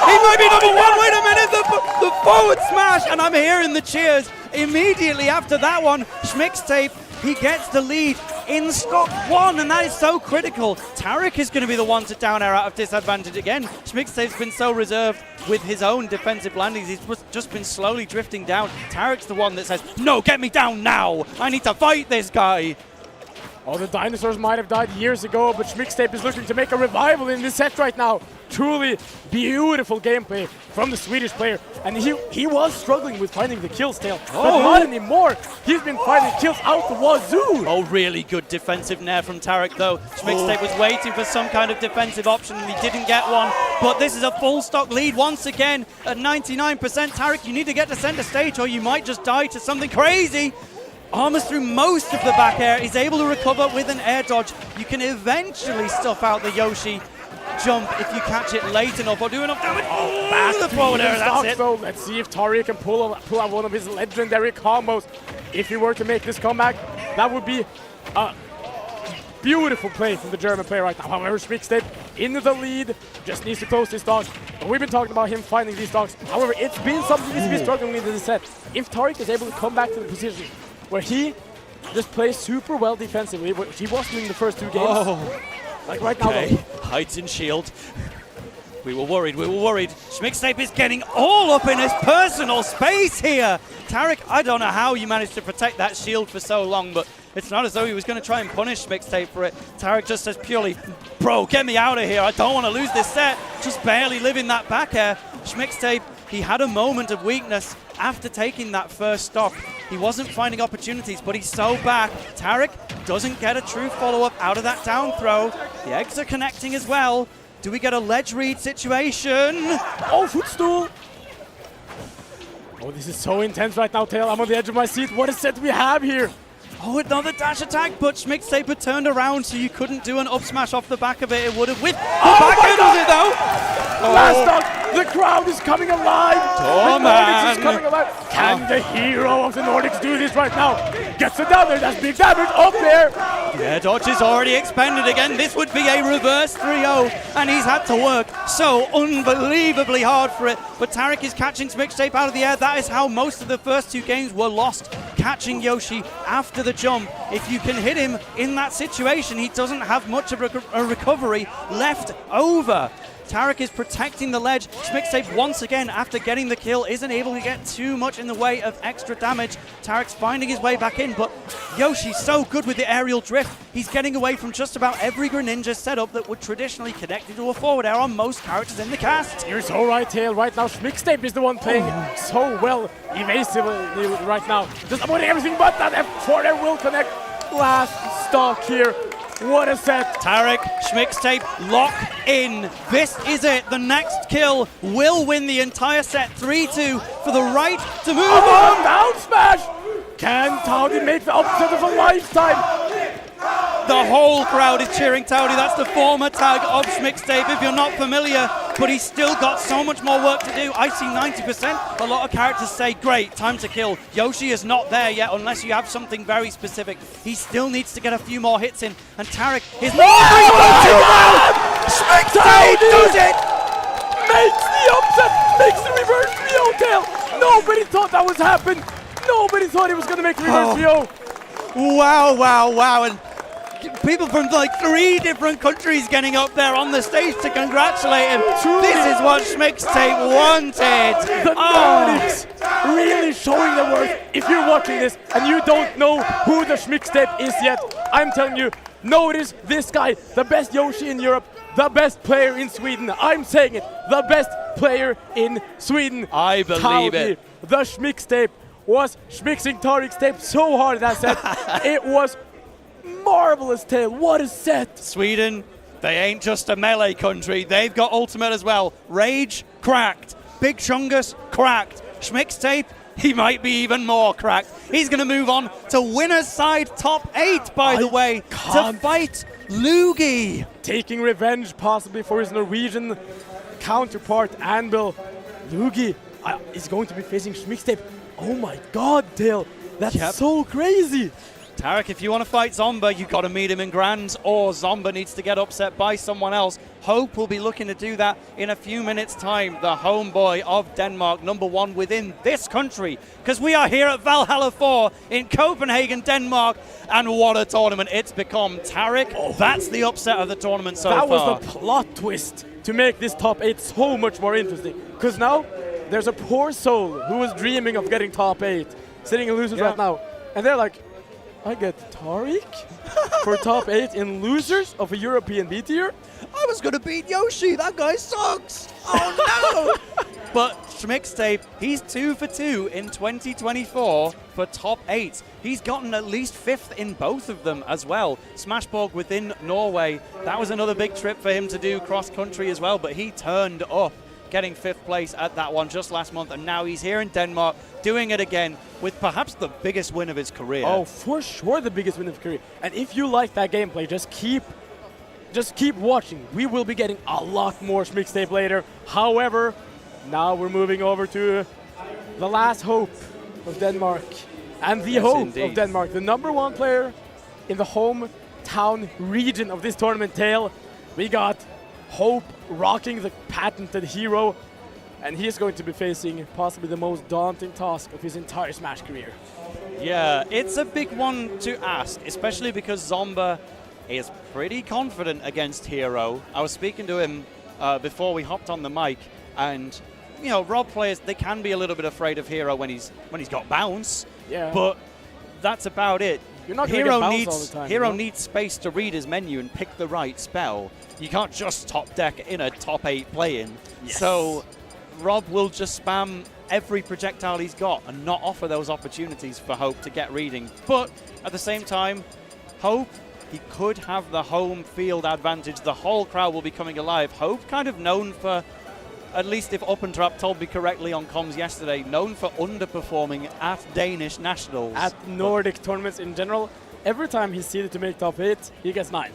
He might be number 1. Wait a minute, the forward smash, and I'm hearing the cheers. Immediately after that one, Schmixtape, he gets the lead in stock 1, and that is so critical. Tarek is going to be the one to down air out of disadvantage again. Schmixtape's been so reserved with his own defensive landings. He's just been slowly drifting down. Tarek's the one that says, no, get me down now. I need to fight this guy. Oh, the dinosaurs might have died years ago, but Schmixtape is looking to make a revival in this set right now. Truly beautiful gameplay from the Swedish player. And he was struggling with finding the kills, Tail. But not anymore. He's been finding kills out the wazoo. Oh, really good defensive nair from Tarek, though. Schmixtape was waiting for some kind of defensive option, and he didn't get one. But this is a full stock lead once again at 99%. Tarek, you need to get to center stage, or you might just die to something crazy. Armors through most of the back air. He's able to recover with an air dodge. You can eventually stuff out the Yoshi jump if you catch it late enough or do enough damage. Oh, back the forward air, that's it. So let's see if Tariq can pull out one of his legendary combos. If he were to make this comeback, that would be a beautiful play from the German player right now. However, Schmixtape into the lead, just needs to close this dodge. We've been talking about him finding these dogs. However, it's been something he's been struggling with in this set. If Tariq is able to come back to the position where he just plays super well defensively, which he was doing the first 2 games. Like right now. Hides in shield. We were worried. Schmixtape is getting all up in his personal space here. Tarek, I don't know how you managed to protect that shield for so long, but it's not as though he was going to try and punish Schmixtape for it. Tarek just says purely, bro, get me out of here. I don't want to lose this set. Just barely living that back air. Schmixtape, he had a moment of weakness after taking that first stock. He wasn't finding opportunities, but he's so back. Tarek doesn't get a true follow-up out of that down throw. The eggs are connecting as well. Do we get a ledge read situation? Oh, footstool! Oh, this is so intense right now, Tail. I'm on the edge of my seat. What a set we have here! Oh, another dash attack, but Schmixtape had turned around, so you couldn't do an up smash off the back of it. It would have with the back end of it, though. Last stock, the crowd is coming alive. The Nordics is coming alive. Can the hero of the Nordics do this right now? Gets it down there. That's big damage up there. Yeah, dodge is already expended again. This would be a reverse 3-0, and he's had to work so unbelievably hard for it. But Tarek is catching Schmixtape out of the air. That is how most of the first 2 games were lost. catching Yoshi after the jump. If you can hit him in that situation, he doesn't have much of a recovery left over. Tarek is protecting the ledge. Schmixtape once again, after getting the kill, isn't able to get too much in the way of extra damage. Tarek's finding his way back in, but Yoshi's so good with the aerial drift. He's getting away from just about every Greninja setup that would traditionally connect into a forward air on most characters in the cast. You're so right, Tail. Right now, Schmixtape is the one playing so well evasively right now. Just avoiding everything but that F4 there will connect. Last stock here. What a set. Tarek, Schmixtape, lock in. This is it. The next kill will win the entire set. 3-2 for the right to move on. Down smash. Can Towdy make the upset of a lifetime? The whole crowd is cheering Towdy. That's the former tag of Schmixtape, if you're not familiar. But he's still got so much more work to do. I see 90%. A lot of characters say, great, time to kill. Yoshi is not there yet unless you have something very specific. He still needs to get a few more hits in. And Tarek is not Schmixtape does it! Makes the upset, makes the reverse 3-0 tail. Nobody thought that was happen. Nobody thought he was going to make the reverse 3-0. Wow, wow, wow. And people from like 3 different countries getting up there on the stage to congratulate him. This is what Schmixtape wanted. The Nordics really showing their worth. If you're watching this and you don't know who the Schmixtape is yet, I'm telling you, notice this guy, the best Yoshi in Europe, the best player in Sweden. I'm saying it, the best player in Sweden. I believe Towdy, it. The Schmixtape was schmixing Tarek's tape so hard that set. It was marvelous, Tail. What a set. Sweden, they ain't just a melee country. They've got ultimate as well. Rage, cracked. Big Chungus, cracked. Schmixtape, he might be even more cracked. He's going to move on to winner's side top 8, by the way, to fight Lugi. Taking revenge possibly for his Norwegian counterpart, Anvil. Lugi is going to be facing Schmixtape. Oh my god, Tail. That's so crazy. Tarek, if you want to fight Zomba, you've got to meet him in Grands, or Zomba needs to get upset by someone else. Hope will be looking to do that in a few minutes' time. The homeboy of Denmark, #1 within this country, because we are here at Valhalla 4 in Copenhagen, Denmark, and what a tournament it's become. Tarek, that's the upset of the tournament so far. That was the plot twist to make this top 8 so much more interesting, because now there's a poor soul who was dreaming of getting top 8, sitting in losers right now, and they're like, I get Tarek for top 8 in losers of a European B tier? I was going to beat Yoshi. That guy sucks. Oh, no. But Schmixtape, he's 2 for 2 in 2024 for top 8. He's gotten at least 5th in both of them as well. Smashborg within Norway, that was another big trip for him to do cross-country as well, but he turned up, getting 5th place at that one just last month, and now he's here in Denmark doing it again with perhaps the biggest win of his career. Oh, for sure the biggest win of his career. And if you like that gameplay, just keep watching. We will be getting a lot more Schmixtape later. However, now we're moving over to the last hope of Denmark. And the hope of Denmark, the #1 player in the hometown region of this tournament, Tail. We got Hope rocking the patented hero, and he is going to be facing possibly the most daunting task of his entire Smash career. Yeah, it's a big one to ask, especially because Zomba is pretty confident against Hero. I was speaking to him before we hopped on the mic, and you know, Rob players, they can be a little bit afraid of Hero when he's got bounce. Yeah. But that's about it. You're not going to get bounce all the time. Hero needs space to read his menu and pick the right spell. You can't just top deck in a top 8 play-in. Yes. So Rob will just spam every projectile he's got and not offer those opportunities for Hope to get reading. But at the same time, Hope, he could have the home field advantage. The whole crowd will be coming alive. Hope kind of known for, at least if Up and Trap told me correctly on comms yesterday, known for underperforming at Danish nationals. At Nordic tournaments in general, every time he's seeded to make top 8, he gets 9.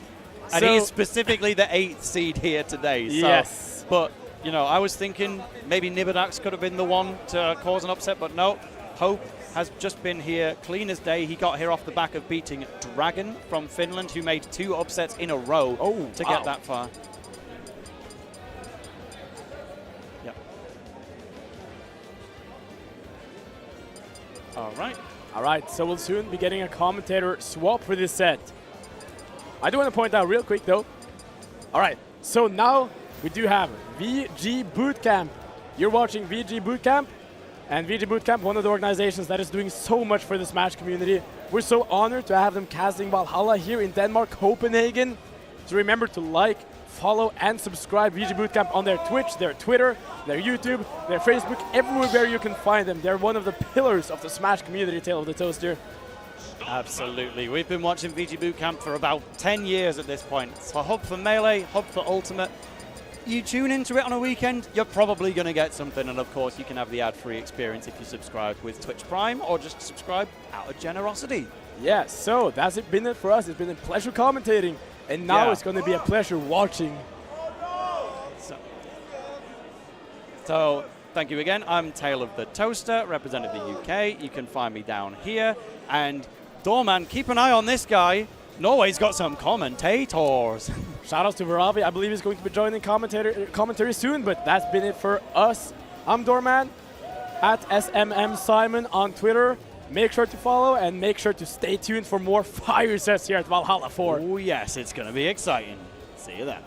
And so he's specifically the 8th seed here today. So, yes. But, you know, I was thinking maybe Nibidax could have been the one to cause an upset, but no. Hope has just been here clean as day. He got here off the back of beating Dragon from Finland, who made 2 upsets in a row to get that far. All right. All right, so we'll soon be getting a commentator swap for this set. I do want to point out real quick though. All right, so now we do have VGBootCamp. You're watching VGBootCamp, and VGBootCamp, one of the organizations that is doing so much for the Smash community. We're so honored to have them casting Valhalla here in Denmark, Copenhagen. So remember to like, follow, and subscribe VGBootCamp on their Twitch, their Twitter, their YouTube, their Facebook, everywhere you can find them. They're one of the pillars of the Smash community, Tale of the Toaster. Absolutely. We've been watching VGBootCamp for about 10 years at this point. So hub for Melee, hub for Ultimate. You tune into it on a weekend, you're probably going to get something. And of course, you can have the ad-free experience if you subscribe with Twitch Prime or just subscribe out of generosity. Yeah, so that's been it for us. It's been a pleasure commentating. And now it's going to be a pleasure watching. So thank you again. I'm Tale of the Toaster, representing the UK. You can find me down here. And Doorman, keep an eye on this guy. Norway's got some commentators. Shout out to Varavi. I believe he's going to be joining commentary soon, but that's been it for us. I'm Doorman at SMM Simon on Twitter. Make sure to follow and make sure to stay tuned for more fire sets here at Valhalla 4. Oh yes, it's going to be exciting. See you then.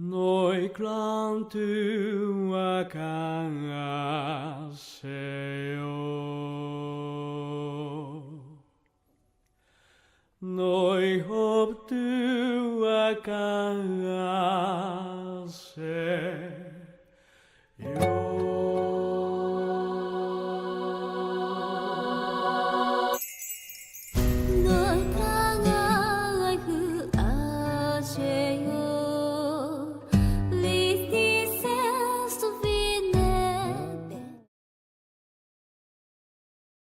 너희 그랑투 아가세요 너희 홉투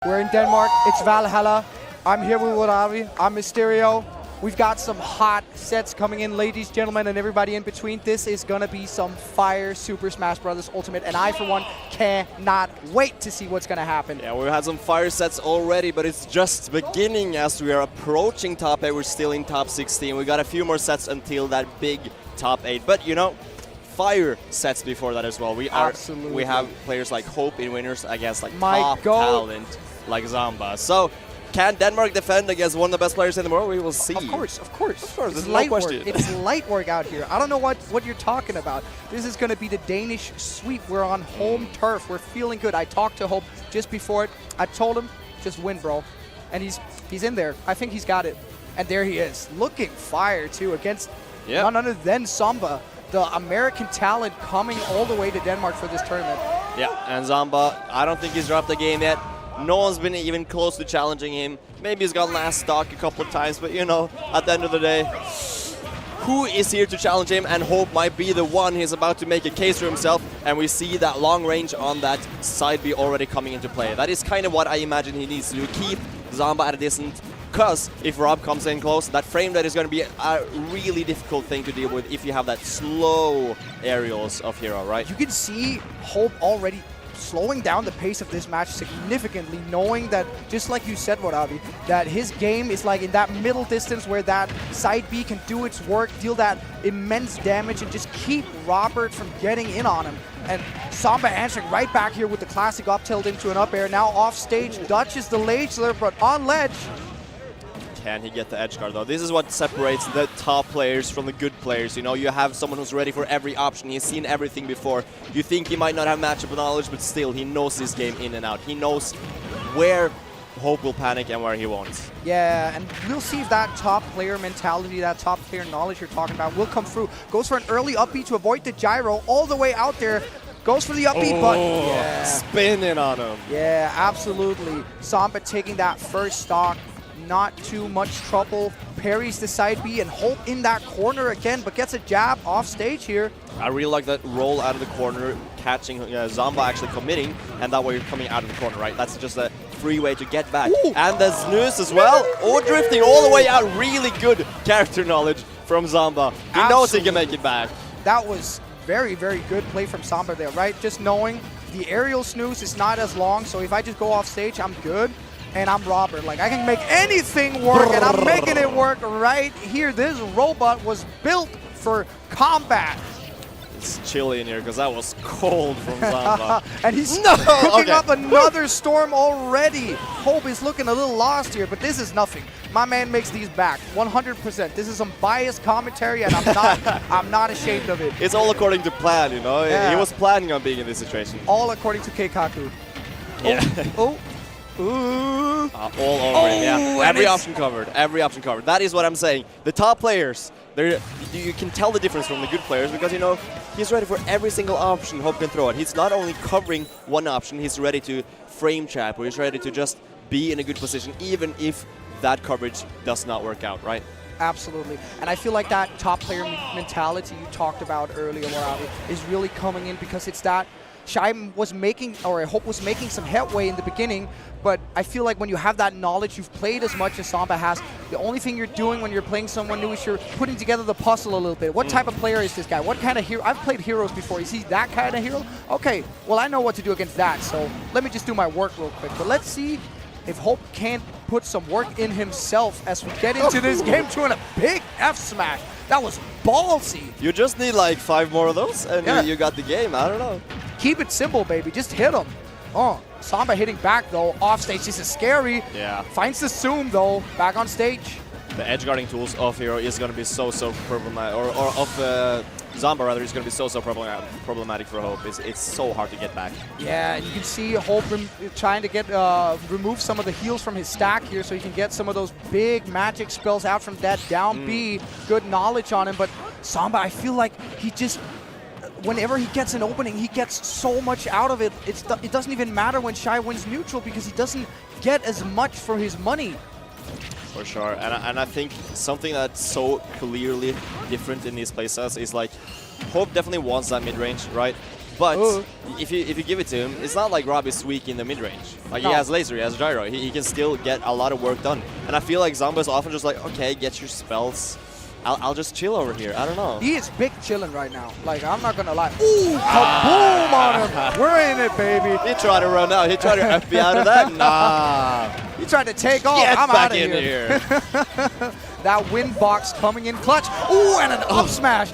We're in Denmark, it's Valhalla. I'm here with Warabi, I'm Mysterio. We've got some hot sets coming in, ladies, gentlemen, and everybody in between. This is gonna be some fire Super Smash Bros. Ultimate, and I, for one, cannot wait to see what's gonna happen. Yeah, we've had some fire sets already, but it's just beginning as we are approaching top 8. We're still in top 16. We got a few more sets until that big top 8. But, you know, fire sets before that as well. We have players like Hope in winners against like top talent like Zamba. So, can Denmark defend against one of the best players in the world? We will see. Of course. There's no question. It's light work out here. I don't know what you're talking about. This is going to be the Danish sweep. We're on home turf. We're feeling good. I talked to Hope just before it. I told him, just win, bro. And he's in there. I think he's got it. And there he is, looking fire too against none other than Zamba, the American talent coming all the way to Denmark for this tournament. Yeah, and Zamba, I don't think he's dropped the game yet. No one's been even close to challenging him. Maybe he's got last stock a couple of times, but you know, at the end of the day, who is here to challenge him? And Hope might be the one. He's about to make a case for himself, and we see that long range on that side B already coming into play. That is kind of what I imagine he needs to do, keep Zamba at a distance, because if Rob comes in close, that frame that is going to be a really difficult thing to deal with if you have that slow aerials of Hero, right? You can see Hope already slowing down the pace of this match significantly, knowing that, just like you said, Warabi, that his game is like in that middle distance where that side B can do its work, deal that immense damage, and just keep Robert from getting in on him. And Zamba answering right back here with the classic up tilt into an up air. Now off stage, dodges the laser, but on ledge. Can he get the edge guard though? This is what separates the top players from the good players. You know, you have someone who's ready for every option. He's seen everything before. You think he might not have matchup knowledge, but still he knows this game in and out. He knows where Hope will panic and where he won't. Yeah, and we'll see if that top player mentality, that top player knowledge you're talking about will come through. Goes for an early up B to avoid the gyro all the way out there. Goes for the up B, but spinning on him. Yeah, absolutely. Zamba taking that first stock. Not too much trouble. Parries the side B, and Hope in that corner again, but gets a jab off stage here. I really like that roll out of the corner, catching Zamba actually committing, and that way you're coming out of the corner, right? That's just a free way to get back. Ooh. And the snooze as well. Oh, drifting all the way out. Really good character knowledge from Zamba. He knows he can make it back. That was very, very good play from Zamba there, right? Just knowing the aerial snooze is not as long, so if I just go off stage, I'm good. And I'm Robert. Like, I can make anything work, and I'm making it work right here. This robot was built for combat. It's chilly in here because that was cold from Zamba. And he's cooking up another storm already. Hope is looking a little lost here, but this is nothing. My man makes these back 100%. This is some biased commentary, and I'm not ashamed of it. It's all according to plan, you know. Yeah. He was planning on being in this situation. All according to Keikaku. Yeah. Ooh. All over him, yeah. Every option covered. Every option covered. That is what I'm saying. The top players, you can tell the difference from the good players because, you know, he's ready for every single option Hope can throw it. He's not only covering one option, he's ready to frame trap, or he's ready to just be in a good position, even if that coverage does not work out, right? Absolutely. And I feel like that top player mentality you talked about earlier, Warabi, is really coming in because it's that Hope was making some headway in the beginning, but I feel like when you have that knowledge, you've played as much as Zamba has, the only thing you're doing when you're playing someone new is you're putting together the puzzle a little bit. What type of player is this guy? What kind of hero? I've played heroes before. Is he that kind of hero? Okay, well, I know what to do against that, so let me just do my work real quick. But let's see if Hope can't put some work in himself as we get into this game, doing a big F smash. That was ballsy. You just need like 5 more of those, and you got the game. I don't know. Keep it simple, baby. Just hit him. Oh, Zamba hitting back, though. Off stage. This is scary. Yeah. Finds the zoom, though. Back on stage. the edge guarding tools of Hero is going to be so problematic, or of Zomba rather, is going to be so problematic for Hope. It's so hard to get back. Yeah, and you can see Hope trying to get remove some of the heals from his stack here so he can get some of those big magic spells out from that down B. Good knowledge on him, but Zomba, I feel like he just, whenever he gets an opening, he gets so much out of it. It doesn't even matter when Shy wins neutral because he doesn't get as much for his money. For sure, and I think something that's so clearly different in these playsets is like, Hope definitely wants that mid-range, right? But if you give it to him, it's not like Rob is weak in the mid-range. Like, he has laser, he has gyro, he can still get a lot of work done. And I feel like Zomba is often just like, okay, get your spells. I'll just chill over here. I don't know. He is big chilling right now. Like, I'm not gonna lie. Ooh, kaboom on him. We're in it, baby. He tried to run out. He tried to FB out of that. Nah. He tried to take off. Get I'm back out of in here. here. That wind box coming in clutch. Ooh, and an up smash.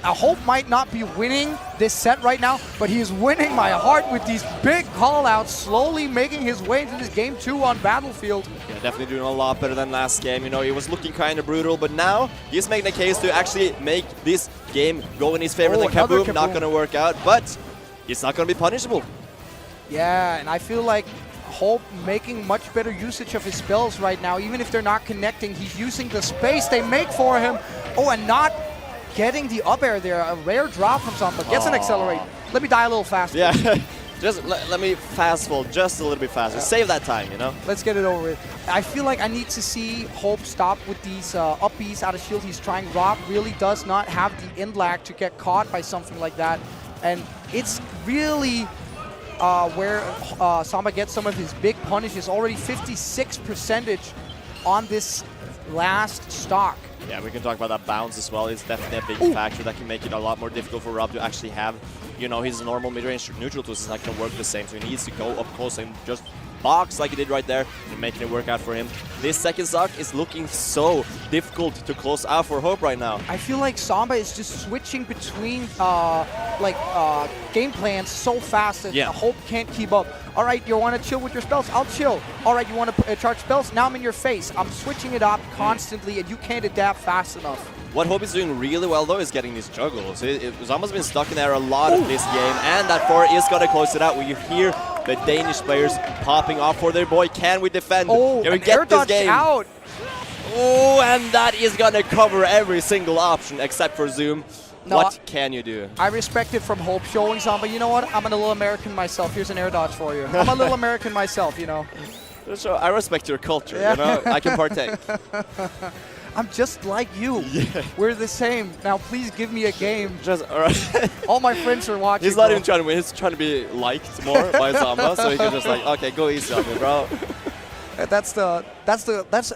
Hope might not be winning this set right now, but he is winning my heart with these big call-outs, slowly making his way into this game 2 on Battlefield. Yeah, definitely doing a lot better than last game. You know, he was looking kind of brutal, but now he's making a case to actually make this game go in his favor. The kaboom, not going to work out, but it's not going to be punishable. Yeah, and I feel like Hope making much better usage of his spells right now. Even if they're not connecting, he's using the space they make for him. Oh, and not getting the up air there. A rare drop from Zomba. Gets an accelerate. Let me die a little faster. Yeah, just let me fast fall just a little bit faster. Save that time, you know? Let's get it over with. I feel like I need to see Hope stop with these up Bs out of shield he's trying. Rob really does not have the end lag to get caught by something like that. And it's really where Zomba gets some of his big punishes. Already 56% on this last stock. Yeah, we can talk about that bounce as well. It's definitely a big factor that can make it a lot more difficult for Rob to actually have, you know, his normal mid-range neutral tools is not going to work the same. So he needs to go up close and just box like he did right there and making it work out for him. This second stock is looking so difficult to close out for Hope right now. I feel like Zomba is just switching between game plans so fast that Hope can't keep up. All right, you want to chill with your spells? I'll chill. All right, you want to charge spells? Now I'm in your face. I'm switching it up constantly, and you can't adapt fast enough. What Hope is doing really well, though, is getting these juggles. Zomba's been stuck in there a lot of this game, and that 4 is going to close it out. We hear the Danish players popping off for their boy. Can we defend? Can we get this game out? Oh, and that is going to cover every single option except for Zoom. No, what can you do? I respect it from Hope showing Zomba. You know what? I'm a little American myself. Here's an air dodge for you. I'm a little American myself, you know. So I respect your culture, you know? I can partake. I'm just like you. Yeah. We're the same. Now, please give me a game. Just all right. All my friends are watching. He's not even trying to win. He's trying to be liked more by Zomba, so he can just like, okay, go easy on me, bro. That's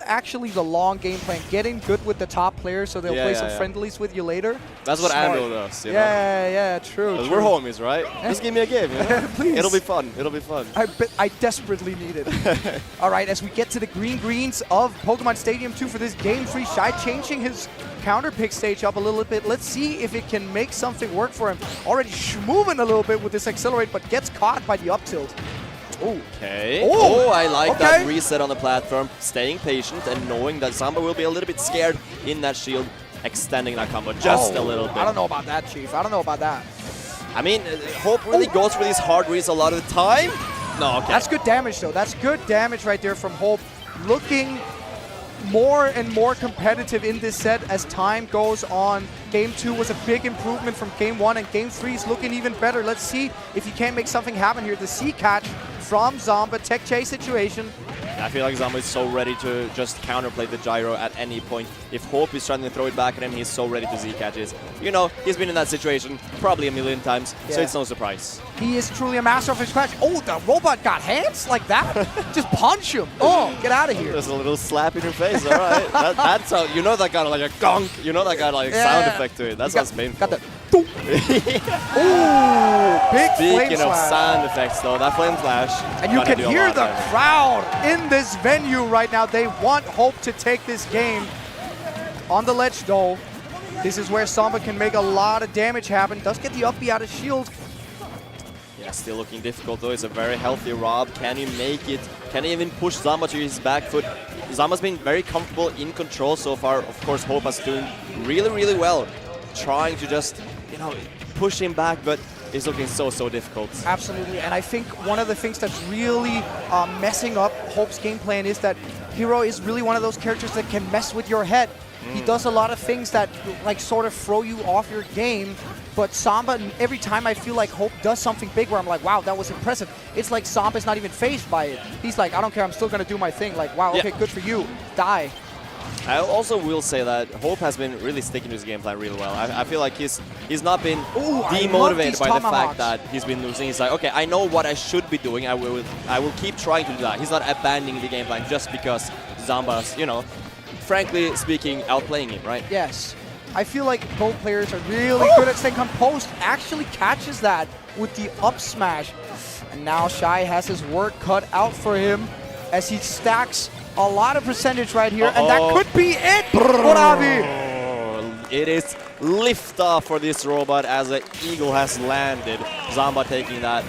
actually the long game plan. Getting good with the top players so they'll play some friendlies with you later. That's what Ando does, you know? Yeah, true. Because we're homies, right? Just give me a game, you know? Please. It'll be fun. It'll be fun. I desperately need it. All right, as we get to the greens of Pokemon Stadium 2 for this Game 3, Shy changing his counter pick stage up a little bit. Let's see if it can make something work for him. Already moving a little bit with this accelerate, but gets caught by the up tilt. Okay. Oh, I like that reset on the platform. Staying patient and knowing that Zomba will be a little bit scared in that shield, extending that combo just a little bit. I don't know about that, Chief. I don't know about that. I mean, Hope really goes for these hard reads a lot of the time. No, okay. That's good damage, though. That's good damage right there from Hope. Looking more and more competitive in this set as time goes on. Game 2 was a big improvement from Game 1, and Game 3 is looking even better. Let's see if he can make something happen here. The C-catch from Zomba, tech chase situation. I feel like Zomba is so ready to just counterplay the gyro at any point. If Hope is trying to throw it back at him, he's so ready to Z-catch it. You know, he's been in that situation probably a million times, so it's no surprise. He is truly a master of his crash. Oh, the robot got hands like that? Just punch him. Oh, get out of here. Just a little slap in your face, all right. That's how, you know that got like a gong. You know that got like sound effect to it. That's what's painful. Got the Ooh, big flame Speaking of sound effects, though, that flame flash. And you can hear the crowd in this venue right now. They want Hope to take this game. On the ledge, though, this is where Zomba can make a lot of damage happen. Does get the up B out of shield. Yeah, still looking difficult, though. It's a very healthy Rob. Can he make it? Can he even push Zomba to his back foot? Zamba's been very comfortable in control so far. Of course, Hope is doing really, really well, trying to just, you know, push him back, but it's looking so difficult. Absolutely, and I think one of the things that's really messing up Hope's game plan is that Hero is really one of those characters that can mess with your head. He does a lot of things that like sort of throw you off your game, but Samba, every time I feel like Hope does something big where I'm like, wow, that was impressive, it's like Samba's not even fazed by it. He's like, I don't care, I'm still going to do my thing. Like, wow, okay, good for you. Die. I also will say that Hope has been really sticking to his game plan really well. I feel like he's not been demotivated by the fact that he's been losing. He's like, okay, I know what I should be doing. I will keep trying to do that. He's not abandoning the game plan just because Zamba's, you know, frankly speaking, outplaying him, right? Yes. I feel like both players are really good at staying composed. Actually catches that with the up smash. And now Shy has his work cut out for him as he stacks a lot of percentage right here. And that could be it for Avi. It is liftoff for this robot as the eagle has landed. Zamba taking that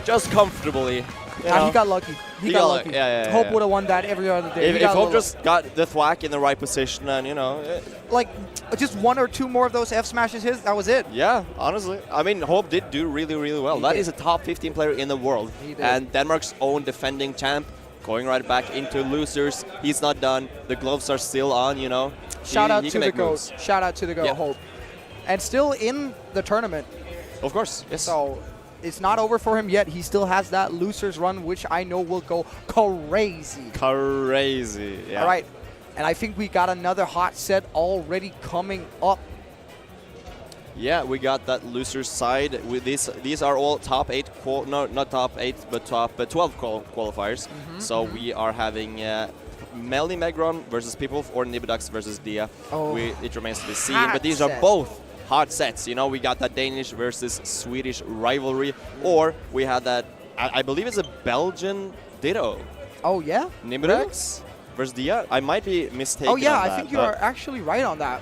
just comfortably. He got lucky. He got lucky. Hope would have won that every other day. If Hope just got the thwack in the right position and, you know... like, just one or two more of those F smashes his, that was it. Yeah, honestly. I mean, Hope did do really, really well. That is a top 15 player in the world. And Denmark's own defending champ going right back into losers. He's not done. The gloves are still on, you know. Shout out to the GOAT. Shout out to the GOAT, Hope. And still in the tournament. Of course, yes. So... it's not over for him yet. He still has that loser's run, which I know will go crazy. Crazy, yeah. All right, and I think we got another hot set already coming up. Yeah, we got that loser's side. With these are all top 8, not top 8, but top 12 qualifiers. So we are having Melly Megron versus People or Nibudux versus Dia. It remains to be seen, but these are both hot sets. You know, we got that Danish versus Swedish rivalry, or we had that, I believe it's a Belgian Ditto. Oh, yeah? Nimbrex versus Dia. I might be mistaken. Oh, yeah, on I think you are actually right on that.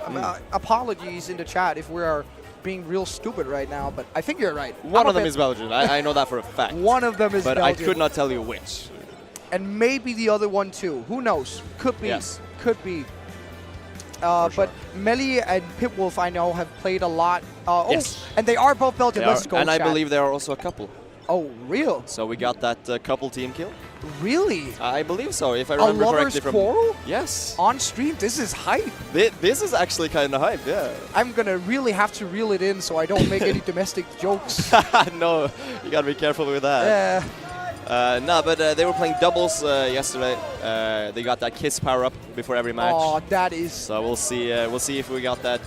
Apologies in the chat if we are being real stupid right now, but I think you're right. One of them is Belgian. I know that for a fact. One of them is but Belgian. But I could not tell you which. And maybe the other one too. Who knows? Could be. Yes. Could be. But Melly and Pitwolf, I know, have played a lot. Yes. And they are both Belgian. Let's go, and chat. I believe there are also a couple. Oh, real? So we got that couple team kill. Really? I believe so, if I remember correctly. From quarrel? Yes. On stream? This is hype. This is actually kind of hype, yeah. I'm going to really have to reel it in so I don't make any domestic jokes. No, you got to be careful with that. Yeah. No, but they were playing doubles yesterday. They got that kiss power up before every match. Oh, that is. So we'll see. We'll see if we got that.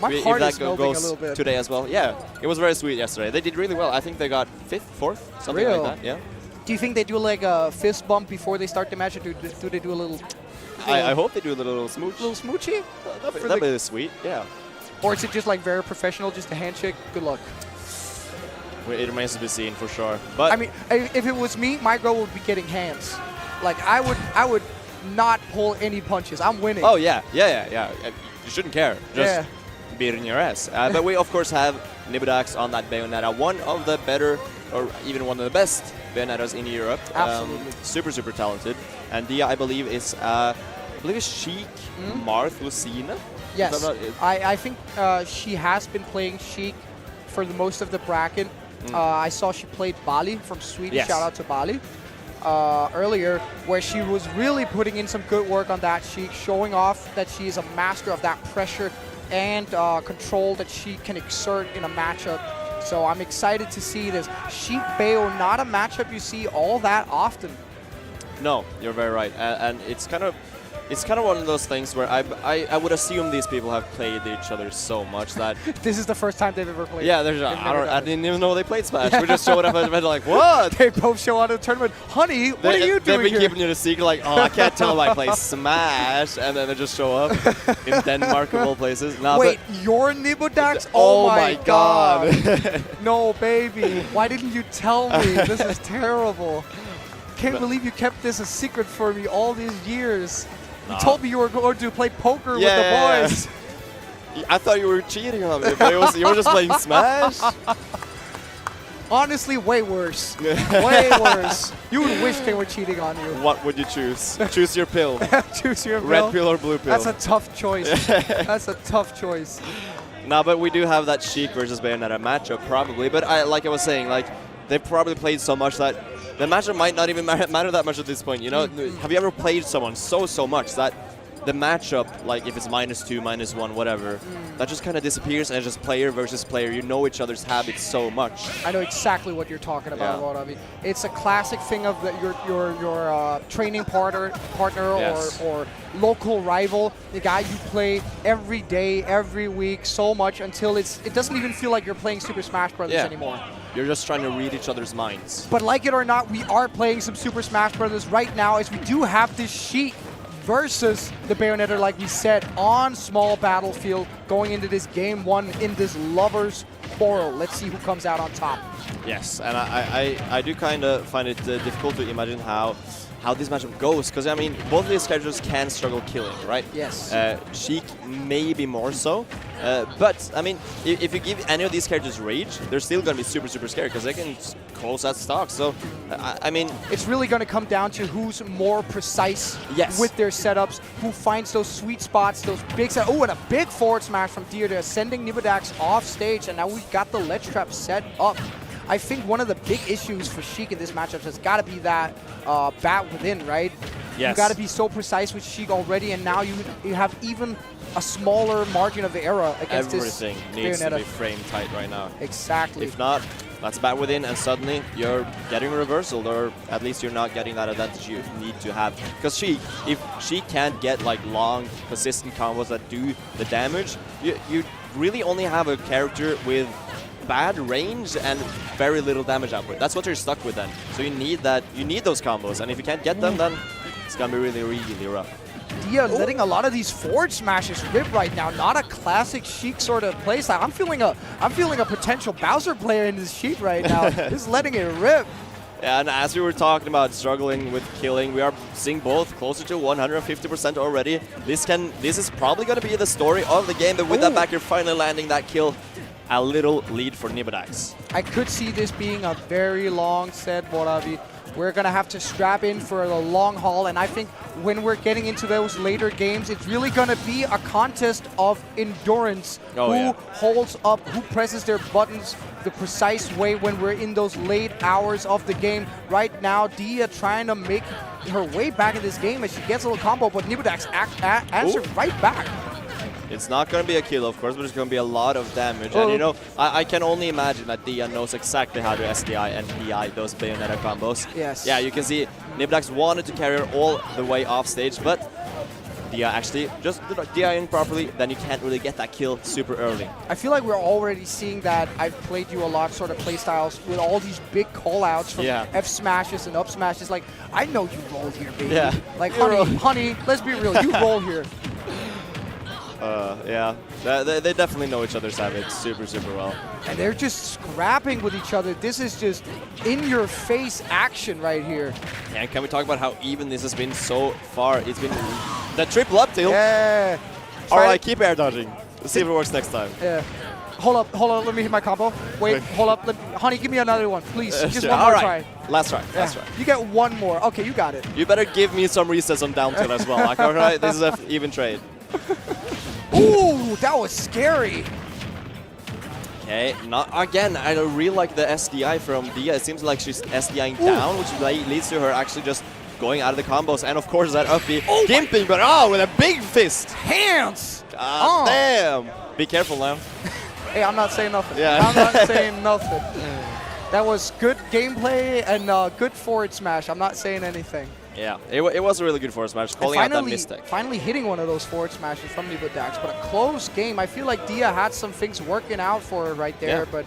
My if heart that is melting goes a little bit. today as well. Yeah, it was very sweet yesterday. They did really well. I think they got 5th, 4th, something like that. Yeah. Do you think they do like a fist bump before they start the match, or do they do a little? I hope they do a little smooch. Little smoochy? That'd be sweet. Yeah. Or is it just like very professional, just a handshake? Good luck. It remains to be seen for sure. But I mean, if it was me, my girl would be getting hands. Like I would not pull any punches. I'm winning. Oh yeah. You shouldn't care. Just beat it in your ass. But we of course have Nibidax on that Bayonetta, one of the better, or even one of the best Bayonettas in Europe. Absolutely. Super talented. And Dia, I believe, is Sheik Marth Lucina. Yes. I think she has been playing Sheik for the most of the bracket. I saw she played Bali from Sweden. Yes. Shout out to Bali. Earlier, where she was really putting in some good work on that Sheik, showing off that she is a master of that pressure and control that she can exert in a matchup. So I'm excited to see this. Sheik Bayo, not a matchup you see all that often. No, you're very right. And it's kind of one of those things where I would assume these people have played each other so much that this is the first time they've ever played. Yeah, I didn't even know they played Smash. We just showed up and went like, what? They both show up at the tournament. Honey, what are you doing They've been here? keeping it a secret, like, oh, I can't tell them I play Smash, and then they just show up in Denmark of all places. Nah, wait, you're Nibodax? Oh my god. No, baby. Why didn't you tell me? This is terrible. Can't believe you kept this a secret for me all these years. You told me you were going to play poker with the boys. I thought you were cheating on me, but you were just playing Smash. Honestly, way worse. Way worse. You would wish they were cheating on you. What would you choose? Choose your pill. Choose your Red pill or blue pill? That's a tough choice. That's a tough choice. No, but we do have that Sheik versus Bayonetta matchup probably. But like I was saying, like they've probably played so much that the matchup might not even matter that much at this point. You know, have you ever played someone so much that the matchup, like if it's -2, -1, whatever, that just kind of disappears and it's just player versus player. You know each other's habits so much. I know exactly what you're talking about, Yeah. Rodavi. It's a classic thing of your training partner Yes. or local rival, the guy you play every day, every week, so much until it doesn't even feel like you're playing Super Smash Brothers Yeah. anymore. You're just trying to read each other's minds. But like it or not, we are playing some Super Smash Brothers right now, as we do have this Sheik versus the Bayonetta, like we said, on small battlefield, going into this game 1 in this lovers quarrel. Let's see who comes out on top. Yes, and I do kind of find it difficult to imagine how this matchup goes, because I mean both of these characters can struggle killing, right? Yes. Sheik maybe more so, but I mean if you give any of these characters rage, they're still going to be super scary because they can close that stock. So I mean it's really going to come down to who's more precise Yes. with their setups, who finds those sweet spots, those big and a big forward smash from Dia, sending Nibodax off stage, and now we've got the ledge trap set up. I think one of the big issues for Sheik in this matchup has got to be that bat within, right? Yes. You got to be so precise with Sheik already, and now you have even a smaller margin of error against everything this needs to Bayonetta. be frame tight right now. Exactly. If not, that's bat within, and suddenly you're getting reversal, or at least you're not getting that advantage you need to have. Because if she can't get like long, consistent combos that do the damage, you really only have a character with bad range and very little damage output. That's what you're stuck with then. So you need those combos, and if you can't get them, then it's gonna be really rough. Dia letting a lot of these forward smashes rip right now. Not a classic Sheik sort of playstyle. I'm feeling a potential Bowser player in this Sheik right now. Just letting it rip. Yeah, and as we were talking about struggling with killing, we are seeing both closer to 150% already. This is probably going to be the story of the game, but with that back, you're finally landing that kill. A little lead for Nibodax. I could see this being a very long set, Boravi. We're going to have to strap in for the long haul, and I think when we're getting into those later games, it's really going to be a contest of endurance. Who holds up, who presses their buttons the precise way when we're in those late hours of the game. Right now, Dia trying to make her way back in this game as she gets a little combo, but Nibodax answered right back. It's not going to be a kill, of course, but it's going to be a lot of damage. And, you know, I can only imagine that Dia knows exactly how to SDI and PI those Bayonetta combos. Yes. Yeah, you can see Nibodax wanted to carry her all the way off stage, but Dia actually just DIing properly, then you can't really get that kill super early. I feel like we're already seeing that I've played you a lot sort of play styles with all these big call-outs from F smashes and up smashes. Like, I know you roll here, baby. Yeah. Like, honey, let's be real, you roll here. Yeah, they definitely know each other's habits super well. And they're just scrapping with each other. This is just in-your-face action right here. And can we talk about how even this has been so far? It's been the triple up tilt. Yeah. All right, keep air dodging. Let's see if it works next time. Yeah. Hold up, let me hit my combo. Wait, hold up. Honey, give me another one, please. Just one All more right. try. Last try. Yeah. Last try. You get one more. Okay, you got it. You better give me some resets on down tilt as well. Like, all right, this is an even trade. Ooh, that was scary. Okay, not again. I really like the SDI from Dia. It seems like she's SDIing down, which leads to her actually just going out of the combos. And of course that up B, gimping, but with a big fist. Hands. God damn. Be careful now. Hey, I'm not saying nothing. Yeah. I'm not saying nothing. That was good gameplay and good forward smash. I'm not saying anything. Yeah, it was a really good forward smash, calling out that mistake. Finally hitting one of those forward smashes from Nibodax, but a close game. I feel like Dia had some things working out for her right there, but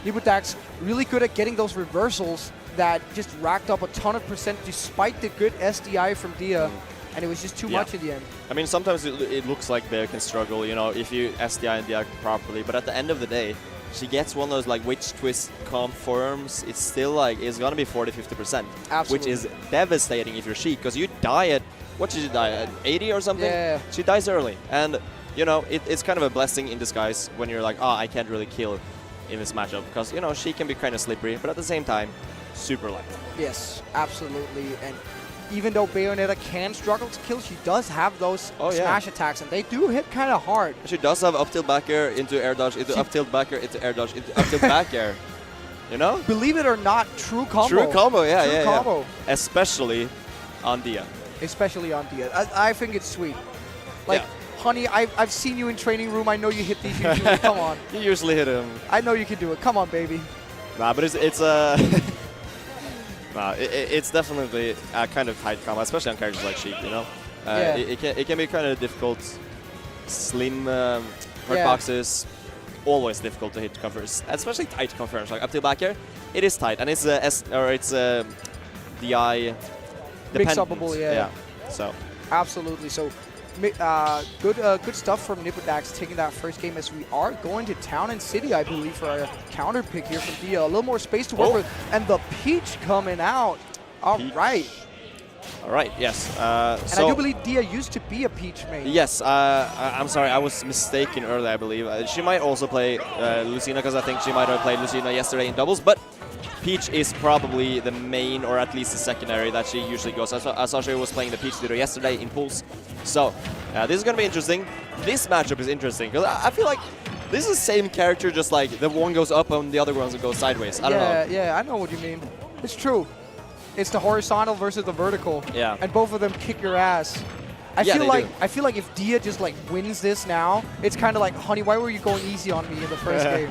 Nibodax really good at getting those reversals that just racked up a ton of percent despite the good SDI from Dia, and it was just too much in the end. I mean, sometimes it looks like they can struggle, you know, if you SDI and Dia properly, but at the end of the day, she gets one of those like witch twist confirms, it's still like, it's gonna be 40-50%. Absolutely. Which is devastating if you're Sheik, because you die at, what did you die at, 80 or something? Yeah. She dies early, and you know, it's kind of a blessing in disguise when you're like, I can't really kill in this matchup because, you know, she can be kind of slippery, but at the same time, super light. Yes, absolutely. And even though Bayonetta can struggle to kill, she does have those smash attacks, and they do hit kind of hard. She does have up tilt back air into air dodge, into up tilt back air, into air dodge, into up tilt back air. You know? Believe it or not, true combo. True combo, yeah, true combo. Especially on Dia. Especially on Dia. I think it's sweet. Like, honey, I've seen you in training room. I know you hit these usually. Come on. You usually hit him. I know you can do it. Come on, baby. Nah, but it's nah, it's definitely a kind of tight combo, especially on characters like Sheik, you know? It can be kind of difficult. Slim hurt boxes, always difficult to hit confirms, especially tight confirms. Like up to back air, it is tight, and it's DI dependent. Mix-upable, yeah. So absolutely. So good stuff from Nipodax taking that first game, as we are going to Town and City, I believe, for a counter pick here from Dia. A little more space to work with, and the Peach coming out. All right. All right, yes. And I do believe Dia used to be a Peach main. Yes, I'm sorry, I was mistaken earlier, I believe. She might also play Lucina, because I think she might have played Lucina yesterday in doubles, but Peach is probably the main, or at least the secondary, that she usually goes. I saw she was playing the Peach leader yesterday in pools. So, this is going to be interesting. This matchup is interesting, because I feel like this is the same character, just like the one goes up and the other one goes sideways. I don't know. Yeah, I know what you mean. It's true. It's the horizontal versus the vertical. Yeah. And both of them kick your ass. I feel like if Dia just like wins this now, it's kind of like, honey, why were you going easy on me in the first game?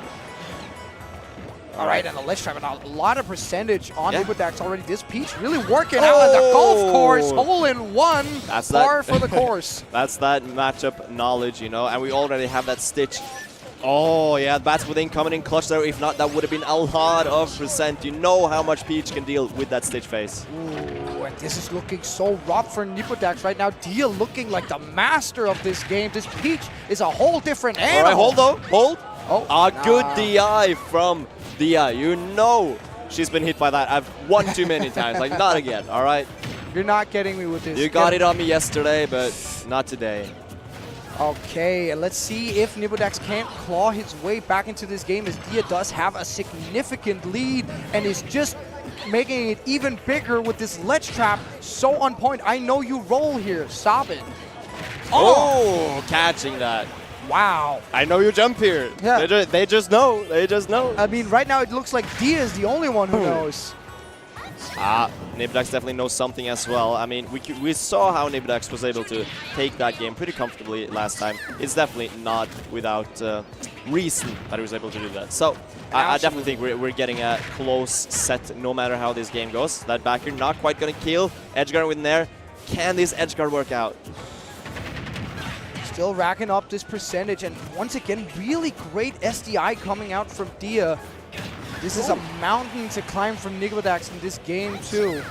All right, and the ledge trap, and a lot of percentage on Nipodax already. This Peach really working out at the golf course, hole in one, par for the course. That's that matchup knowledge, you know, and we already have that Stitch. Oh, yeah, Bats within coming in clutch there. If not, that would have been a lot of percent. You know how much Peach can deal with that Stitch face. Ooh, and this is looking so rough for Nipodax right now. Dia looking like the master of this game. This Peach is a whole different animal. All right, hold though, hold. Oh, good DI from Dia. You know she's been hit by that. I've won too many times. Like, not again, all right? You're not getting me with this. You got it on me yesterday, but not today. Okay, and let's see if Nipodax can't claw his way back into this game, as Dia does have a significant lead and is just making it even bigger with this ledge trap. So on point. I know you roll here. Stop it. Oh, catching that. Wow. I know you jump here. Yeah. They just know. They just know. I mean, right now it looks like Dia is the only one who knows. Nipodax definitely knows something as well. I mean, we saw how Nipodax was able to take that game pretty comfortably last time. It's definitely not without reason that he was able to do that. So I definitely think we're getting a close set no matter how this game goes. That backer not quite going to kill. Edgeguard with Nair. Can this Edgeguard work out? Still racking up this percentage, and once again, really great SDI coming out from Dia. This is a mountain to climb from Nipodax in this game, too.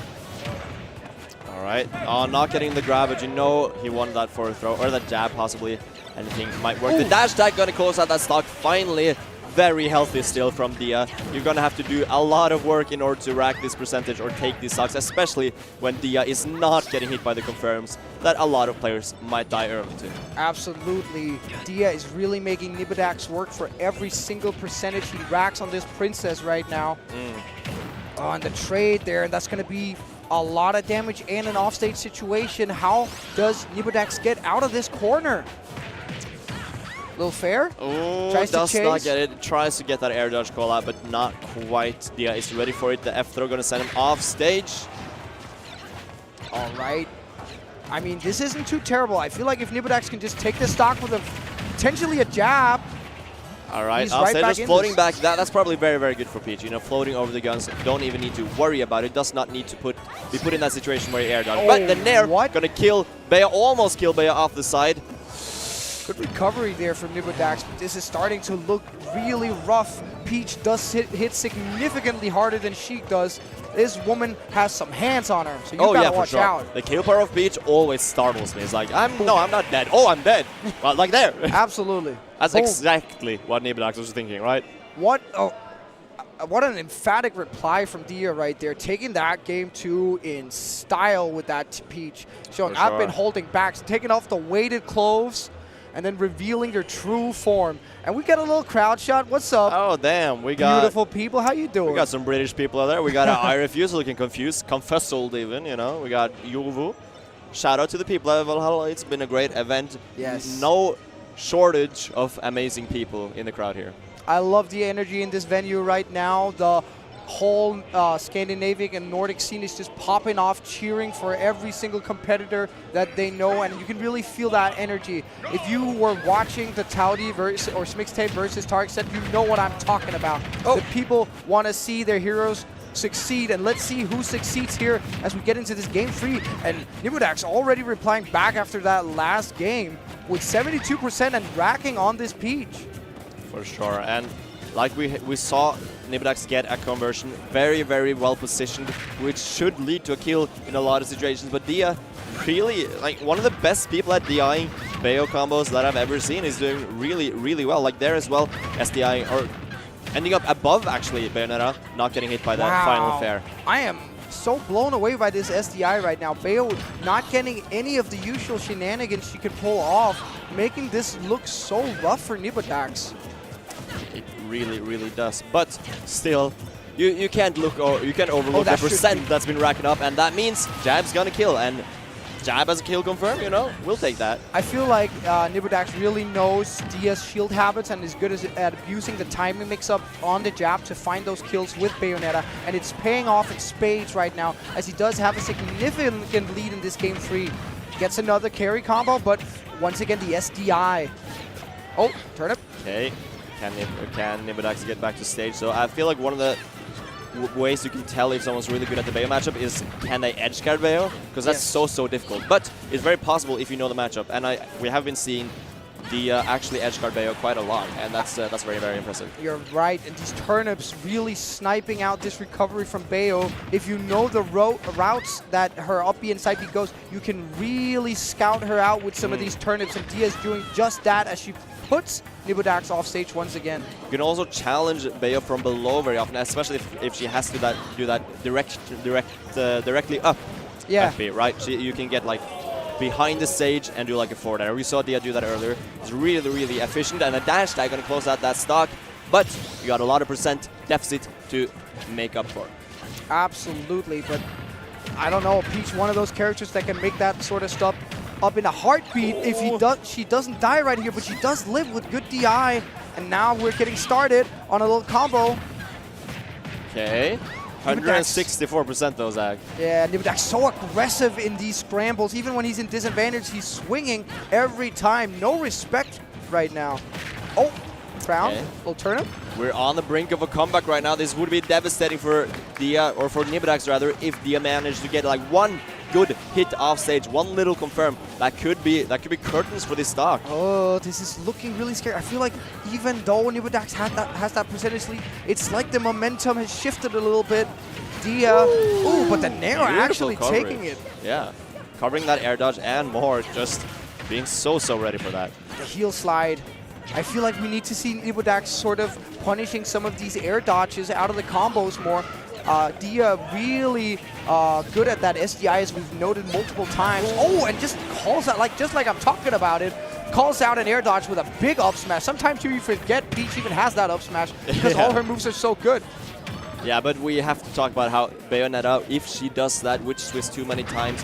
All right. Not getting the grab, but you know he won that forward throw, or that jab possibly. Anything might work. The dash tag going to close out that stock. Finally, very healthy still from Dia. You're going to have to do a lot of work in order to rack this percentage or take these stocks, especially when Dia is not getting hit by the confirms that a lot of players might die early to. Absolutely. Dia is really making Nipodax work for every single percentage he racks on this Princess right now. On the trade there, and that's going to be a lot of damage and an offstage situation. How does Nipodax get out of this corner? Little fair. Oh, does not get it. Tries to get that air dodge call out, but not quite. Dia is ready for it. The F throw going to send him off stage. All right. I mean, this isn't too terrible. I feel like if Nipodax can just take this stock with potentially a jab. All right, I'll say just floating back. That's probably very, very good for Peach. You know, floating over the guns. Don't even need to worry about it. Does not need to be put in that situation where you air dodge. But the Nair going to kill Bea, almost kill Bea off the side. Good recovery there from Nipodax, but this is starting to look really rough. Peach does hit significantly harder than Sheik does. This woman has some hands on her, so you gotta watch out. The kill power of Peach always startles me. It's like, I'm not dead. Oh, I'm dead. Well, like there. Absolutely. That's exactly what Nipodax was thinking, right? What an emphatic reply from Dia right there. Taking that game 2 in style with that Peach. Showing I've been holding back, taking off the weighted clothes, and then revealing their true form. And we get a little crowd shot. What's up? Oh, damn. We got Beautiful people. How you doing? We got some British people out there. We got I Refuse looking confused, confuzzled even, you know. We got Yuvu. Shout out to the people at Valhalla. It's been a great event. Yes. No shortage of amazing people in the crowd here. I love the energy in this venue right now. The whole Scandinavian and Nordic scene is just popping off, cheering for every single competitor that they know, and you can really feel that energy. If you were watching the Taudi versus or Smixtape versus Tarkset, you know what I'm talking about. The people want to see their heroes succeed, and let's see who succeeds here as we get into this game 3. And Nibudax already replying back after that last game with 72% and racking on this Peach. For sure, and like we saw Nibudax get a conversion, very, very well positioned, which should lead to a kill in a lot of situations. But Dia, really, like one of the best people at DIing Bayo combos that I've ever seen, is doing really, really well. Like there as well, SDI, or ending up above actually Bayonetta, not getting hit by that final fair. I am so blown away by this SDI right now. Bayo not getting any of the usual shenanigans she could pull off, making this look so rough for Nibudax. It really, really does. But still, you can't look, or you can't overlook the percent that's been racking up, and that means Jab's gonna kill. And Jab has a kill confirmed, you know, we'll take that. I feel like Nibudax really knows Dia's shield habits and is good at abusing the timing mix-up on the Jab to find those kills with Bayonetta, and it's paying off in spades right now, as he does have a significant lead in this game 3. Gets another carry combo, but once again the SDI. Oh, turnip. Okay, can Nibudax get back to stage? So I feel like one of the ways you can tell if someone's really good at the Bayo matchup is, can they edge guard Bayo? Because that's so difficult. But it's very possible if you know the matchup. And we have been seeing the actually edge guard Bayo quite a lot, and that's very, very impressive. You're right, and these turnips really sniping out this recovery from Bayo. If you know the routes that her up B and side B goes, you can really scout her out with some of these turnips, and Dia's doing just that as she puts Nibudax off stage once again. You can also challenge Bayo from below very often, especially if she has to do that directly up FB, right? You can get like behind the stage and do like a forward air. We saw Dia do that earlier. It's really, really efficient, and a dash tag gonna close out that stock, but you got a lot of percent deficit to make up for. Absolutely, but I don't know, Peach, one of those characters that can make that sort of stuff up in a heartbeat. If she doesn't die right here, but she does live with good DI, and now we're getting started on a little combo. Okay. 164% though, Zach. Yeah, Nibudax so aggressive in these scrambles. Even when he's in disadvantage, he's swinging every time. No respect right now. Oh, Crown, little turnip. We're on the brink of a comeback right now. This would be devastating for Dia, or for Nibudax rather, if Dia managed to get like one good hit off stage, one little confirm. That could be curtains for this stock. Oh, this is looking really scary. I feel like even though Nibudax has that percentage lead, it's like the momentum has shifted a little bit. Dia, ooh, but the Nair actually taking it. Yeah, covering that air dodge and more, just being so ready for that. The heel slide. I feel like we need to see Nibudax sort of punishing some of these air dodges out of the combos more. Dia really good at that SDI, as we've noted multiple times. Oh, and just calls out, just like I'm talking about it, calls out an air dodge with a big up smash. Sometimes you forget Peach even has that up smash because all her moves are so good. Yeah, but we have to talk about how Bayonetta, if she does that witch twist too many times,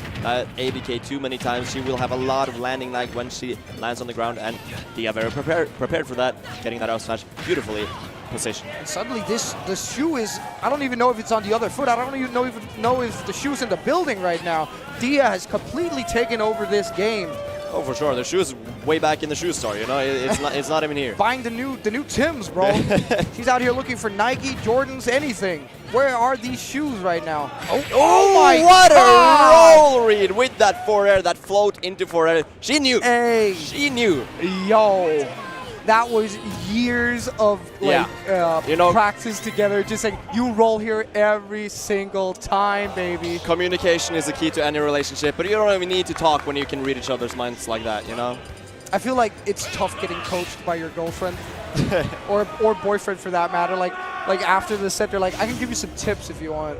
ABK too many times, she will have a lot of landing lag when she lands on the ground, and Dia very prepared for that, getting that out smash beautifully positioned. And suddenly the shoe is, I don't even know if it's on the other foot. I don't even know if the shoe's in the building right now. Dia has completely taken over this game. Oh, for sure. The shoe's way back in the shoe store, you know? It's not even here. Buying the new Timbs, bro. She's out here looking for Nike, Jordans, anything. Where are these shoes right now? Oh my what God! A roll read with that forward air, that float into forward air. She knew. Hey. She knew. Yo. That was years of practice together, just saying, you roll here every single time, baby. Communication is the key to any relationship, but you don't even need to talk when you can read each other's minds like that, you know? I feel like it's tough getting coached by your girlfriend or boyfriend for that matter. Like after the set, they're like, I can give you some tips if you want.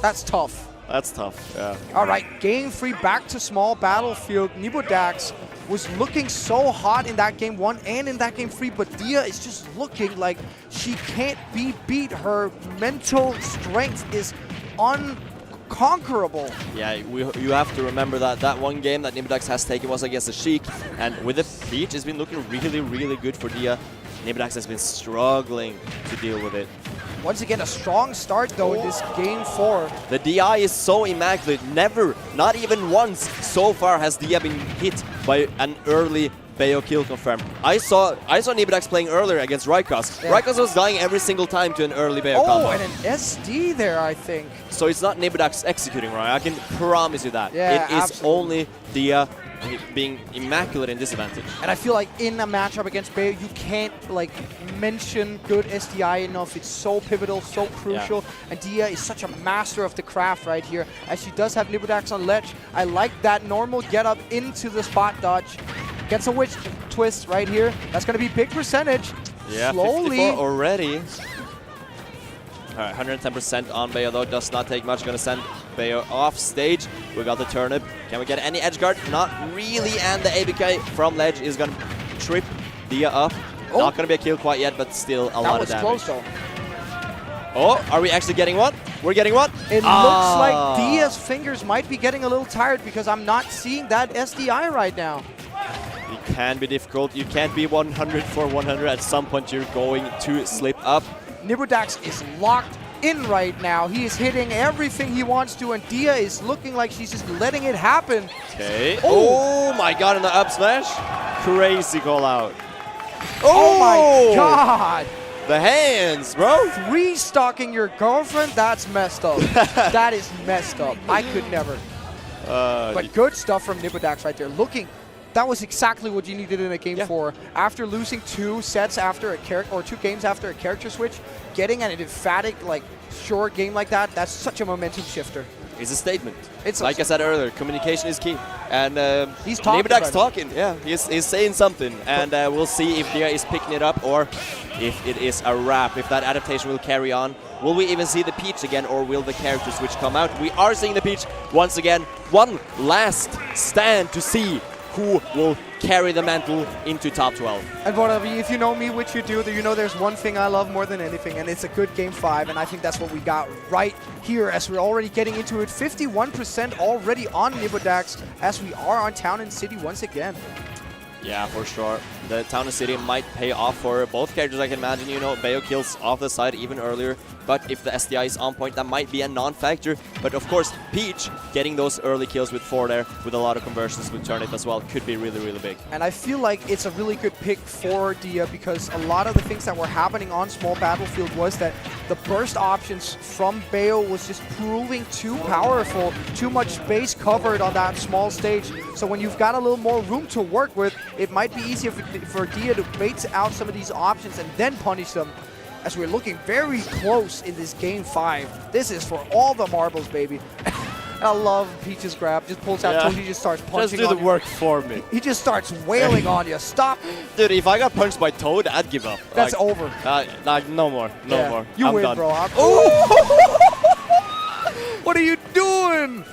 That's tough. That's tough, yeah. All right, game 3 back to small battlefield. Nibodax was looking so hot in that game 1 and in that game 3, but Dia is just looking like she can't be beat. Her mental strength is unconquerable. Yeah, you have to remember that that one game that Nibodax has taken was against the Sheik, and with the Peach, it's been looking really, really good for Dia. Nibodax has been struggling to deal with it. Once again, a strong start, though, in this game 4. The DI is so immaculate. Never, not even once so far has Dia been hit by an early Bayo kill confirmed. I saw Nibodax playing earlier against Rykos. Yeah. Rykos was dying every single time to an early Bayo combo. Oh, and an SD there, I think. So it's not Nibodax executing right. I can promise you that. Yeah, it is absolutely. only Dia being immaculate in disadvantage. And I feel like in a matchup against Bayo, you can't like mention good SDI enough. It's so pivotal, so crucial. Yeah. And Dia is such a master of the craft right here, as she does have Nibodax on ledge. I like that normal get up into the spot dodge. Gets a witch twist right here. That's going to be big percentage. Yeah, slowly 54 already. All right, 110% on Bayo though, does not take much. Gonna send Bayo off stage. We got the turnip. Can we get any edge guard? Not really, and the ABK from ledge is gonna trip Dia up. Oh. Not gonna be a kill quite yet, but still a lot of damage. That was close though. Oh, are we actually getting one? We're getting one? It looks like Dia's fingers might be getting a little tired because I'm not seeing that SDI right now. It can be difficult. You can't be 100 for 100. At some point, you're going to slip up. Nibodax is locked in right now. He is hitting everything he wants to, and Dia is looking like she's just letting it happen. Okay. Oh my god, in the up smash. Crazy call out. Oh my god. The hands, bro. 3-stalking your girlfriend? That's messed up. That is messed up. I could never. But good stuff from Nibodax right there. That was exactly what you needed in a game 4. After losing 2 sets after a character, or 2 games after a character switch, getting an emphatic, like, short game like that, that's such a momentum shifter. It's a statement. It's like I said earlier, communication is key. And he's talking. Nibodax talking, yeah. He's saying something. And we'll see if Dia is picking it up or if it is a wrap, if that adaptation will carry on. Will we even see the Peach again, or will the character switch come out? We are seeing the Peach once again. One last stand to see who will carry the mantle into top 12. And Boravi, if you know me, which you do, you know there's one thing I love more than anything, and it's a good game 5, and I think that's what we got right here as we're already getting into it. 51% already on Nibodax as we are on Town and City once again. Yeah, for sure. The Town and City might pay off for both characters, I can imagine. You know, Bayo kills off the side even earlier. But if the SDI is on point, that might be a non-factor. But of course, Peach getting those early kills with 4 there, with a lot of conversions with turnip as well, could be really, really big. And I feel like it's a really good pick for Dia because a lot of the things that were happening on small battlefield was that the burst options from Bayo was just proving too powerful, too much space covered on that small stage. So when you've got a little more room to work with, it might be easier for Dia to bait out some of these options and then punish them, as we're looking very close in this game 5. This is for all the marbles, baby. I love Peach's grab. Just pulls out Toad, he just starts punching. Just do the work for me. He just starts wailing on you. Stop. Dude, if I got punched by Toad, I'd give up. That's like, over. Like, no more. No more. You I'm win, done. bro. What are you doing?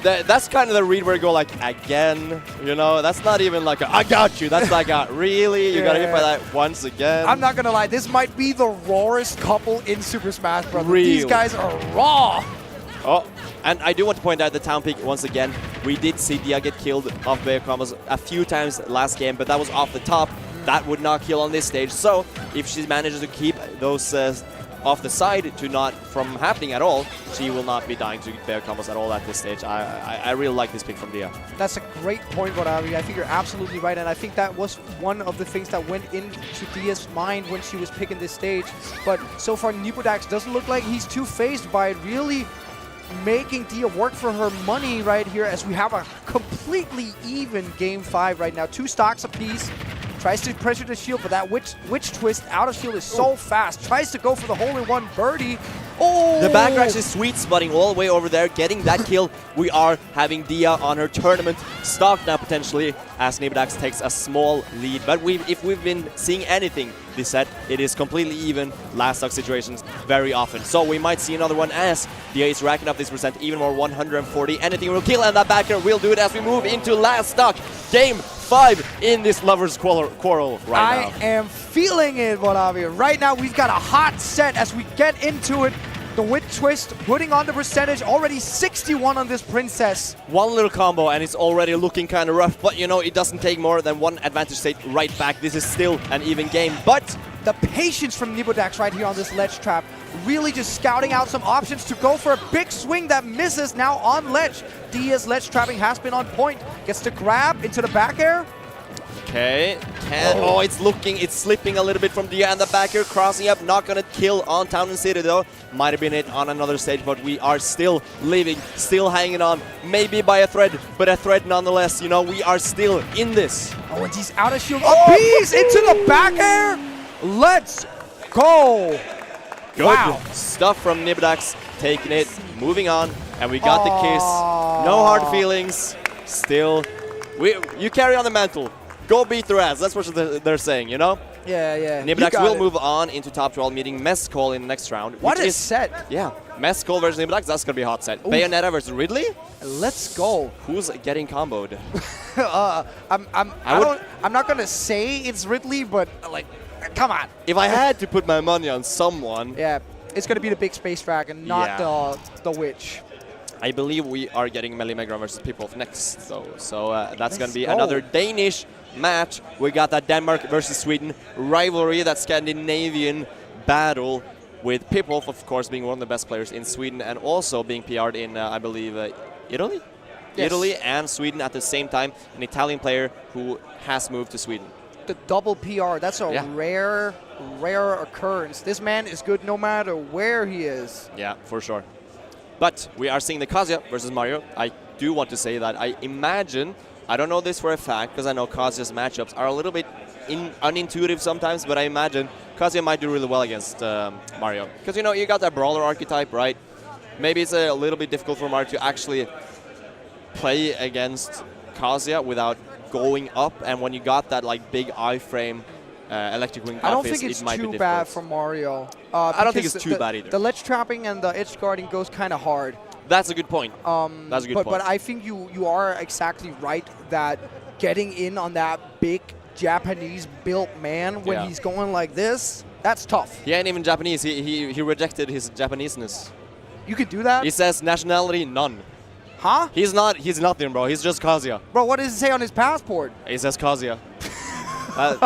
That's kind of the read where you go like, again, you know, that's not even like a, I got you. That's like a, really? You got hit by that once again? I'm not going to lie. This might be the rawest couple in Super Smash Bros. Really? These guys are raw. Oh, and I do want to point out the Town Peak once again. We did see Dia get killed off Bayo combos a few times last game, but that was off the top. That would not kill on this stage. So if she manages to keep those off the side to not from happening at all, she will not be dying to Bayo combos at all at this stage. I really like this pick from Dia. That's a great point, Boravi. I think you're absolutely right, and I think that was one of the things that went into Dia's mind when she was picking this stage. But so far, Nibodax doesn't look like he's too phased by it, really making Dia work for her money right here as we have a completely even game 5 right now. 2 stocks apiece. Tries to pressure the shield, but that witch twist out of shield is so fast. Tries to go for the hole-in-one birdie. Oh! The back actually sweet spotting all the way over there, getting that kill. We are having Dia on her tournament stock now potentially, as Nibodax takes a small lead. But if we've been seeing anything this set. It is completely even, last stock situations very often. So we might see another one as the Ace racking up this percent even more, 140. Anything will kill, and that backer will do it as we move into last stock. Game 5 in this lovers quarrel right now. I am feeling it, Valavia. Right now, we've got a hot set as we get into it. The Wit Twist putting on the percentage, already 61 on this Princess. One little combo and it's already looking kind of rough, but you know, it doesn't take more than one advantage state right back. This is still an even game, but the patience from Nibodax right here on this ledge trap, really just scouting out some options to go for a big swing that misses now on ledge. Dia's ledge trapping has been on point. Gets the grab into the back air. okay, it's slipping a little bit from Dia, and the back air crossing up, not gonna kill on Town and City though. Might have been it on another stage, but we are still living, still hanging on, maybe by a thread, but a thread nonetheless. You know, we are still in this. Oh, and he's out of shield. Oh, bees into the back air. Let's go. Good Wow. stuff from Nibodax, taking it, moving on, and we got the kiss. No hard feelings. Still, you carry on the mantle. Go beat their ass. That's what they're saying, you know? Yeah. Nibodax will move on into top 12, meeting Mescol in the next round. What which a is set. Yeah, Mescol versus Nibodax, that's going to be a hot set. Ooh. Bayonetta versus Ridley? Let's go. Who's getting comboed? I'm not gonna say it's Ridley, but like, come on. If I had to put my money on someone, Yeah, it's gonna be the big space dragon, not the witch. I believe we are getting Melee Megaron versus Pipov next, though. So that's going to be go. another Danish match. We got that Denmark versus Sweden rivalry, that Scandinavian battle, with Pipov, of course, being one of the best players in Sweden and also being PR'd in, I believe, Italy? Yes. Italy and Sweden at the same time. An Italian player who has moved to Sweden. The double PR, that's a rare occurrence. This man is good no matter where he is. Yeah, for sure. But we are seeing the Kazuya versus Mario. I do want to say that I imagine, I don't know this for a fact, because I know Kazuya's matchups are a little bit unintuitive sometimes, but I imagine Kazuya might do really well against Mario. Because, you know, you got that brawler archetype, right? Maybe it's a little bit difficult for Mario to actually play against Kazuya without going up, and when you got that like big iframe electric wing I don't office, think it's it might be too difficult. bad for Mario. I don't think because it's too bad either. The ledge trapping and the edge guarding goes kind of hard. That's a good point. That's a good point. But I think you are exactly right that getting in on that big Japanese-built man when he's going like this, that's tough. He ain't even Japanese. He rejected his Japaneseness. You could do that? He says nationality none. Huh? He's nothing, bro. He's just Kazuya. Bro, what does it say on his passport? He says Kazuya.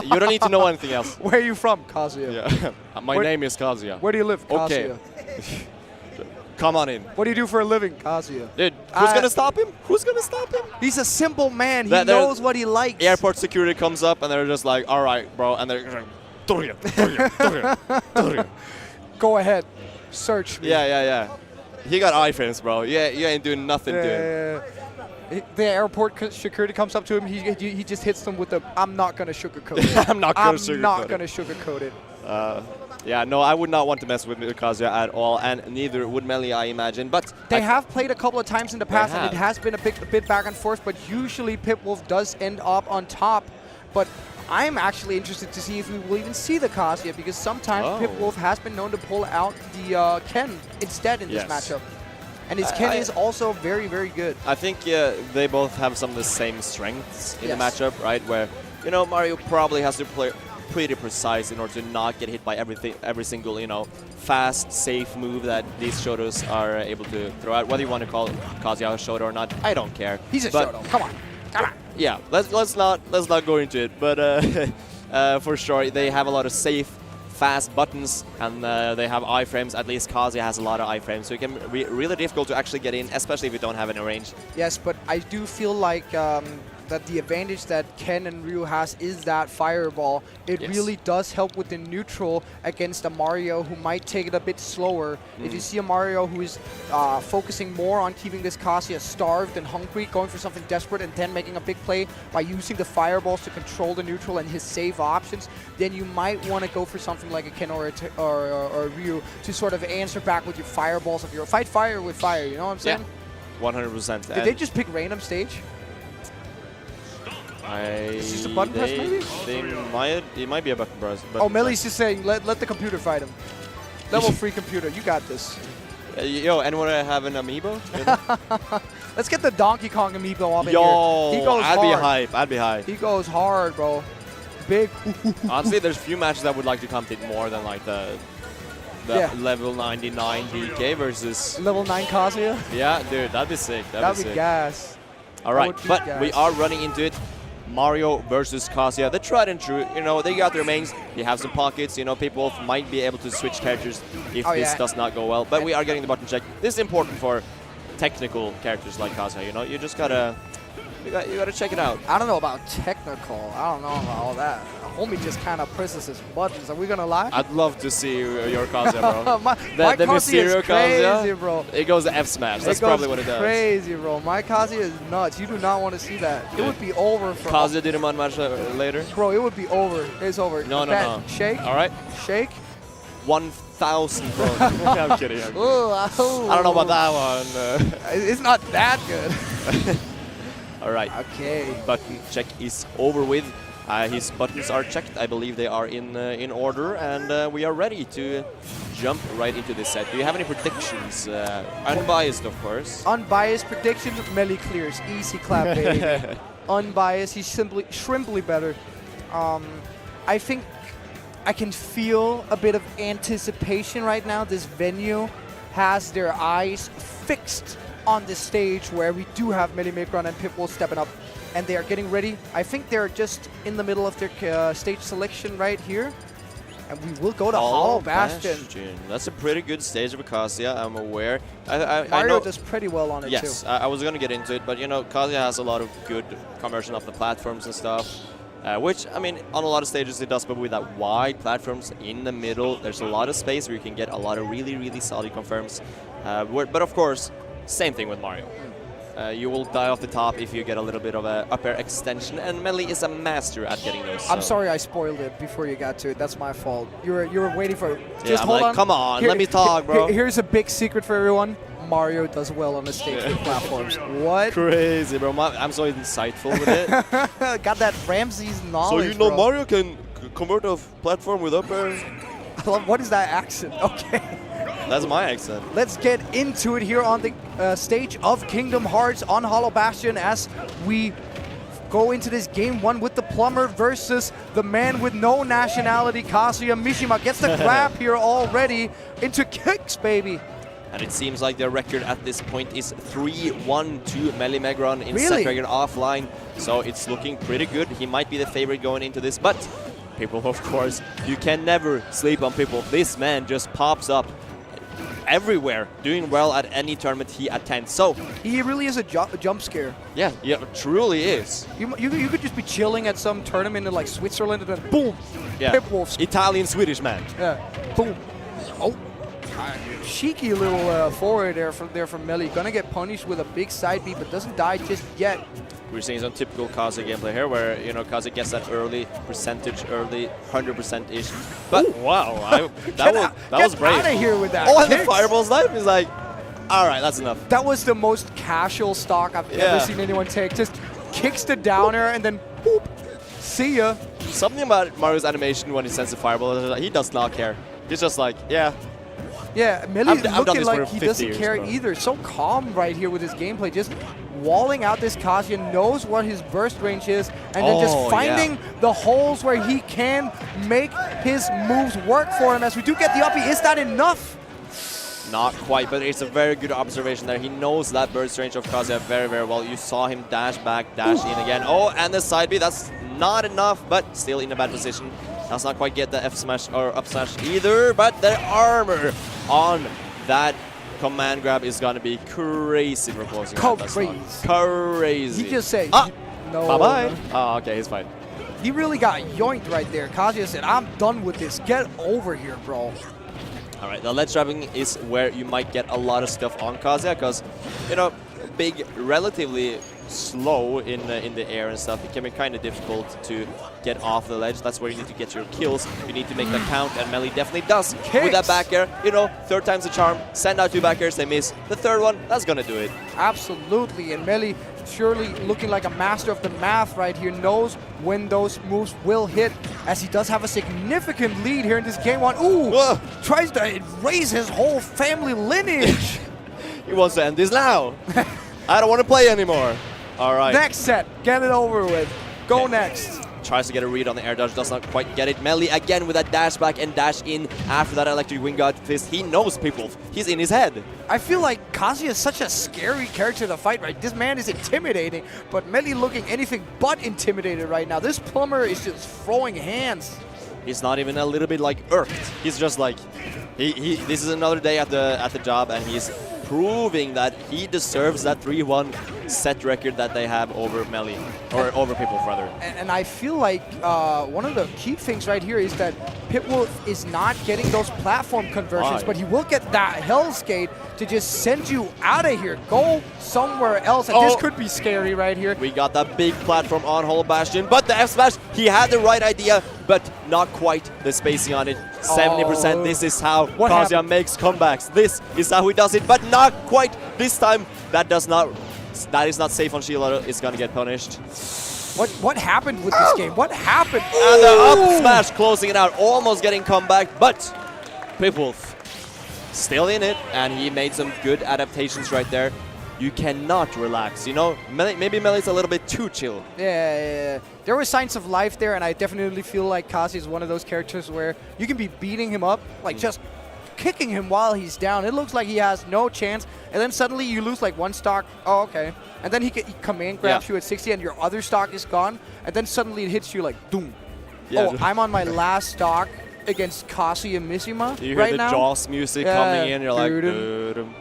You don't need to know anything else. Where are you from, Kazuya? Yeah. My name is Kazuya. Where do you live, Kazuya? Okay. Come on in. What do you do for a living, Kazuya? Dude, who's going to stop him? Who's going to stop him? He's a simple man. He knows what he likes. Airport security comes up and they're just like, all right, bro. And they're like, Dorian. Go ahead. Search me. Yeah. He got iframes, bro. Yeah, you ain't doing nothing to him. The airport security comes up to him. He just hits them with the, I'm not going to sugarcoat it. I'm not going to sugarcoat it. Yeah, no, I would not want to mess with Kazuya at all, and neither would Melee, I imagine. But they have played a couple of times in the past, and it has been a bit back and forth, but usually Pitwolf does end up on top. But I'm actually interested to see if we will even see the Kazuya, because sometimes Pitwolf has been known to pull out the Ken instead in this matchup. And his Ken is also very, very good. I think they both have some of the same strengths in the matchup, right? Where, you know, Mario probably has to play pretty precise in order to not get hit by every single, you know, fast, safe move that these Shotos are able to throw out. Whether you want to call Kazuya a Shoto or not, I don't care. He's a Shoto. Come on. Yeah, let's not go into it. But for sure, they have a lot of safe, fast buttons, and they have iframes. At least Kazuya has a lot of iframes, so it can be really difficult to actually get in, especially if you don't have any range. Yes, but I do feel like that the advantage that Ken and Ryu has is that fireball. It really does help with the neutral against a Mario who might take it a bit slower. If you see a Mario who is focusing more on keeping this Kazuya starved and hungry, going for something desperate and then making a big play by using the fireballs to control the neutral and his save options, then you might want to go for something like a Ken or Ryu to sort of answer back with your fireballs of your fight fire with fire, you know what I'm saying? Yeah, 100%. Did they just pick random stage? It's just a button press, maybe? It might be a button press. Oh, Melly's just saying, let the computer fight him. Level 3 computer, you got this. Yo, anyone have an amiibo? Let's get the Donkey Kong amiibo up in Yo, here. He goes I'd hard. be hype. I'd be hype. He goes hard, bro. Big. Honestly, there's few matches I would like to compete more than like the level 99 DK versus Level 9 Kazuya. Yeah, dude, that'd be sick. That'd be sick. gas. All right, but we are running into it. Mario versus Kazuya, the tried and true. You know, they got their mains. You have some pockets. You know, people might be able to switch characters if this does not go well. But we are getting the button check. This is important for technical characters like Kazuya. You know, you just gotta, you gotta check it out. I don't know about technical. I don't know about all that. Homie just kind of presses his buttons. Are we gonna lie? I'd love to see your Kazuya, bro. my the Kazuya is crazy, Kazuya, bro. It goes to F smash. That's probably what it does. Crazy, bro. My Kazuya is nuts. You do not want to see that. It would be over for Kazuya did him on much later. Bro, it would be over. It's over. No. Shake. All right. Shake. 1,000, bro. I'm kidding. I don't know about that one. It's not that good. All right. Okay. Button check is over with. His buttons are checked. I believe they are in order, and we are ready to jump right into this set. Do you have any predictions? Unbiased, of course. Unbiased predictions. Melee clears. Easy clap, baby. Unbiased. He's shrimply better. I think I can feel a bit of anticipation right now. This venue has their eyes fixed on this stage where we do have Melee Micron and Pitbull stepping up. And they are getting ready. I think they're just in the middle of their stage selection right here. And we will go to Hollow Bastion. That's a pretty good stage for Kazuya, I'm aware. Mario does pretty well on it, too. Yes, I was going to get into it, but you know, Kazuya has a lot of good conversion of the platforms and stuff. Which, I mean, on a lot of stages it does, but with that wide platforms in the middle, there's a lot of space where you can get a lot of really, really solid confirms. But of course, same thing with Mario. You will die off the top if you get a little bit of a up air extension, and Melee is a master at getting those. I'm sorry I spoiled it before you got to it. That's my fault. You were waiting for it. Just hold on. Come on, let me talk, bro. Here's a big secret for everyone. Mario does well on the stage with platforms. What? Crazy, bro. I'm so insightful with it. Got that Ramses knowledge, So you know bro. Mario can convert a platform with up air? What is that accent? Okay. That's my accent. Let's get into it here on the stage of Kingdom Hearts on Hollow Bastion as we go into this game 1 with the plumber versus the man with no nationality, Kazuya Mishima. Gets the grab here already into kicks, baby. And it seems like their record at this point is 3-1 to Melee Megron in set record offline. So it's looking pretty good. He might be the favorite going into this, but people, of course, you can never sleep on people. This man just pops up everywhere, doing well at any tournament he attends. So he really is a jump scare. Yeah, truly is. You could just be chilling at some tournament in like Switzerland and then boom, Pitbull. Italian Swedish man. Yeah, boom. Oh, cheeky little forward there from Melee. Gonna get punished with a big side beat, but doesn't die just yet. We're seeing some typical Kazuya gameplay here, where you know Kazuya gets that early percentage, 100%-ish. But wow, that was brave. Get out of here with that. Oh, and the fireball snipe is like, all right, that's enough. That was the most casual stock I've ever seen anyone take. Just kicks the downer and then boop. See ya. Something about Mario's animation when he sends the fireball, he does not care. He's just like, yeah. Yeah, Melee looking like he doesn't years, care either. So calm right here with his gameplay. Just walling out this Kazuya, knows what his burst range is, and then just finding the holes where he can make his moves work for him. As we do get the uppy, is that enough? Not quite, but it's a very good observation there. He knows that burst range of Kazuya very, very well. You saw him dash back, dash in again. Oh, and the side B, that's not enough, but still in a bad position. Does not quite get the F smash or up smash either, but the armor on that command grab is gonna be crazy for closing out that slot. Crazy. He just said, no. Bye-bye. Oh, okay, he's fine. He really got yoinked right there. Kazuya said, I'm done with this. Get over here, bro. All right, the ledge trapping is where you might get a lot of stuff on Kazuya, because, you know, big, relatively slow in the air and stuff, it can be kind of difficult to get off the ledge. That's where you need to get your kills. You need to make that count, and Melly definitely does. With that back air, you know, third time's a charm. Send out 2 back airs, they miss. The third one, that's gonna do it. Absolutely, and Melly surely looking like a master of the math right here, knows when those moves will hit, as he does have a significant lead here in this game one. Ooh, Whoa. tries to erase his whole family lineage. He wants to end this now. I don't want to play anymore. All right. Next set, get it over with. Go next. Tries to get a read on the air dodge, does not quite get it. Melly again with that dash back and dash in after that electric wing god fist. He knows people. He's in his head. I feel like Kazuya is such a scary character to fight, right? This man is intimidating, but Melly looking anything but intimidated right now. This plumber is just throwing hands. He's not even a little bit like irked. He's just like, this is another day at the job, and he's proving that he deserves that 3-1 set record that they have over Melly, or over Pitwolf rather. And I feel like one of the key things right here is that Pitwolf is not getting those platform conversions, Why? but he will get that Hell's Gate to just send you out of here. Go somewhere else, and this could be scary right here. We got that big platform on Hollow Bastion, but the F smash, he had the right idea, but not quite the spacing on it. 70%, this is how Kazuya makes comebacks. This is how he does it, but not quite this time. That is not safe on Sheila. It's gonna get punished. What happened with this game? What happened? And the up smash closing it out, almost getting comeback, but Pitwolf still in it, and he made some good adaptations right there. You cannot relax, you know? Maybe Melly's a little bit too chill. Yeah. There were signs of life there, and I definitely feel like Kazuya is one of those characters where you can be beating him up, like just kicking him while he's down. It looks like he has no chance, and then suddenly you lose like 1 stock. Oh, okay. And then he command grabs you at 60, and your other stock is gone, and then suddenly it hits you like, doom. Yeah. Oh, I'm on my last stock against Kazuya Mishima You hear right the now. Jaws music coming in, you're like, Doo-dum.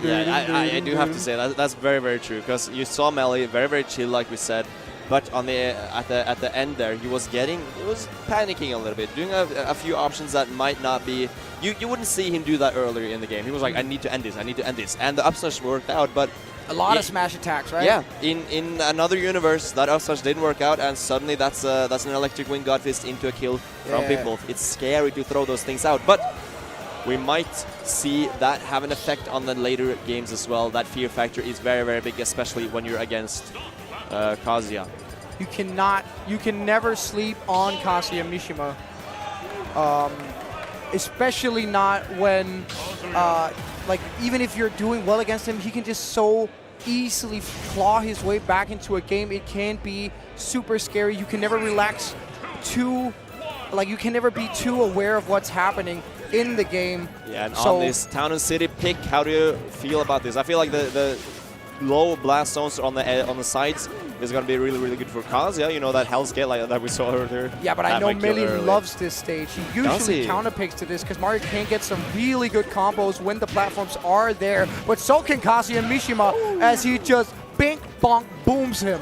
Yeah, I do have to say that's very, very true, because you saw Melly very, very chill, like we said, but on the at the end there, he was panicking a little bit, doing a few options that might not be. You wouldn't see him do that earlier in the game. He was like, I need to end this, and the up smash worked out, but a lot of smash attacks, right? Yeah, in another universe, that up smash didn't work out, and suddenly that's an electric wing god fist into a kill from Pitwolf. It's scary to throw those things out, but we might see that have an effect on the later games as well. That fear factor is very, very big, especially when you're against Kazuya. You can never sleep on Kazuya Mishima. Especially not when, like, even if you're doing well against him, he can just so easily claw his way back into a game. It can be super scary. You can never relax too, like, you can never be too aware of what's happening in the game. Yeah, and on this Town and City pick, how do you feel about this? I feel like the low blast zones on the sides is going to be really, really good for Kazuya. You know, that Hell's Gate like that we saw earlier. Yeah, but I know Melly loves this stage. He usually counterpicks to this because Mario can get some really good combos when the platforms are there. But so can Kazuya Mishima as he just bink, bonk, booms him.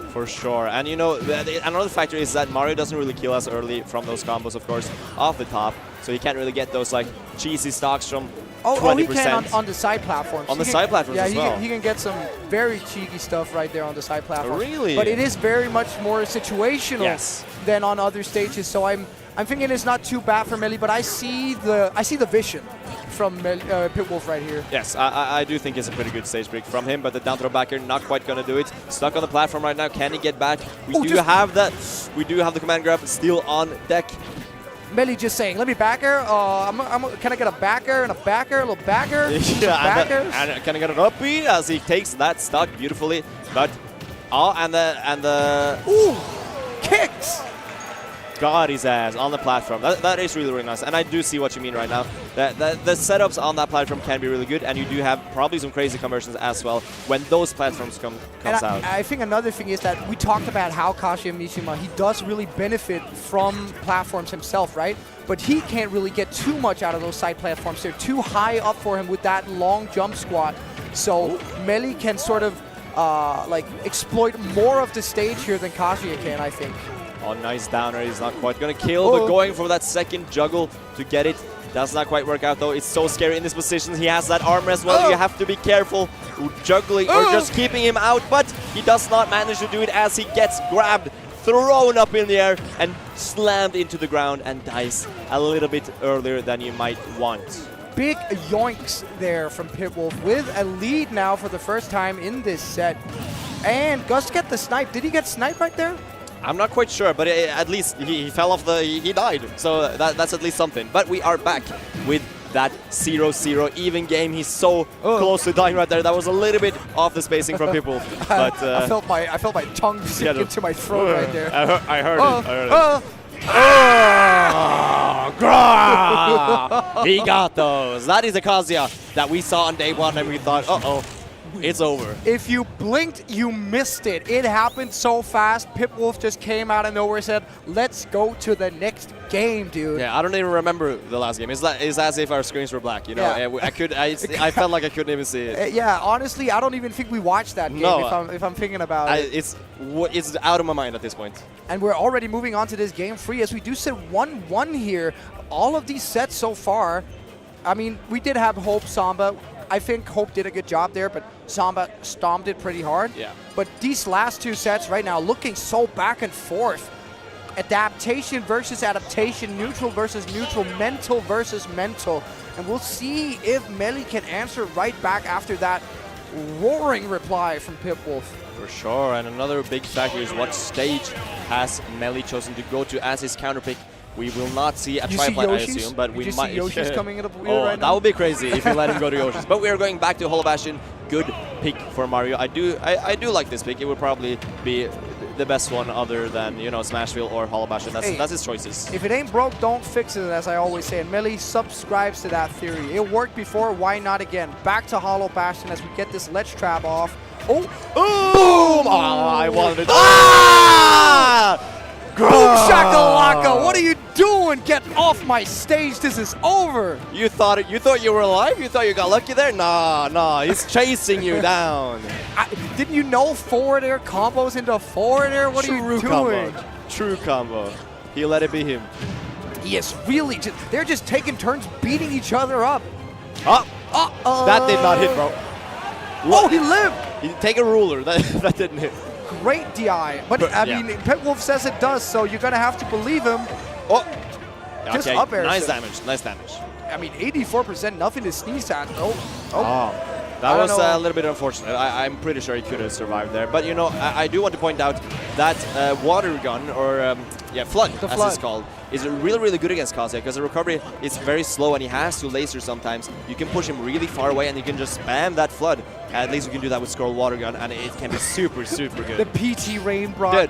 For sure. And you know, another factor is that Mario doesn't really kill us early from those combos, of course, off the top. So he can't really get those like cheesy stocks from 20%. He can on the side platforms. On the side platforms as well. Yeah, he can get some very cheeky stuff right there on the side platforms. Really? But it is very much more situational than on other stages. So I'm thinking it's not too bad for Melly, but I see the vision from Pitwolf right here. Yes, I do think it's a pretty good stage break from him, but the down throw back here not quite going to do it. Stuck on the platform right now. Can he get back? We do have the command grab still on deck. Melly just saying, let me backer. Can I get a backer and a backer, a little backer? And can I get an up B as he takes that stock beautifully? But ooh, kicks. Got his ass on the platform. That is really, really nice. And I do see what you mean right now. The setups on that platform can be really good, and you do have probably some crazy conversions as well when those platforms comes out. I think another thing is that we talked about how Kazuya Mishima, he does really benefit from platforms himself, right? But he can't really get too much out of those side platforms. They're too high up for him with that long jump squat. So Melly can sort of like exploit more of the stage here than Kazuya can, I think. Oh, nice downer. He's not quite going to kill, but going for that second juggle to get it. Does not quite work out, though. It's so scary in this position. He has that armor as well. You have to be careful. juggling or just keeping him out, but he does not manage to do it as he gets grabbed, thrown up in the air, and slammed into the ground and dies a little bit earlier than you might want. Big yoinks there from Pitwolf with a lead now for the first time in this set. And Gus get the snipe. Did he get sniped right there? I'm not quite sure, but at least he fell off he died. So that's at least something. But we are back with that 0-0 even game. He's so close to dying right there. That was a little bit off the spacing from people. But I felt my tongue sink into my throat right there. I heard it. He got those. That is a Kazuya that we saw on day one and we thought, uh-oh, it's over. If you blinked, you missed it. It happened so fast. Pitwolf just came out of nowhere and said, let's go to the next game, dude. Yeah, I don't even remember the last game. It's as if our screens were black, you know. Yeah. I felt like I couldn't even see it. Yeah, honestly, I don't even think we watched that game if I'm thinking about it. It's out of my mind at this point. And we're already moving on to this game 3 as we do sit 1-1 here. All of these sets so far, I mean, we did have Hope Samba. I think Hope did a good job there, but Samba stomped it pretty hard. Yeah. But these last 2 sets right now looking so back and forth. Adaptation versus adaptation, neutral versus neutral, mental versus mental. And we'll see if Melly can answer right back after that roaring reply from Pitwolf. For sure, and another big factor is what stage has Melly chosen to go to as his counterpick. We will not see a triplet, I assume, but we might. See Yoshi's coming in the wheel right right now? That would be crazy if you let him go to Yoshi's. But we are going back to Hollow Bastion. Good pick for Mario. I do like this pick. It would probably be the best one other than, you know, Smashville or Hollow Bastion. That's his choices. If it ain't broke, don't fix it, as I always say. And Melly subscribes to that theory. It worked before, why not again? Back to Hollow Bastion as we get this ledge trap off. Oh! Boom! Oh, I wanted it. Boom shakalaka! What are you doing? Get off my stage! This is over. You thought you were alive? You thought you got lucky there? Nah. He's chasing you down. Didn't you know forward air combos into forward air? What are you doing? True combo. He let it be him. Yes, really. They're just taking turns beating each other up. That did not hit, bro. Oh, he lived. Take a ruler. That didn't hit. Great DI, but I mean, Pitwolf says it does, so you're gonna have to believe him. Oh, just okay. Up air. Nice damage. Nice damage. I mean, 84%, nothing to sneeze at. That was a little bit unfortunate. I'm pretty sure he could have survived there. But, you know, I do want to point out that water gun, or flood, as it's called, is really, really good against Kazuya because the recovery is very slow and he has to laser sometimes. You can push him really far away and you can just spam that flood. At least you can do that with Scroll Water Gun and it can be super, super good. The PT Rain Rod.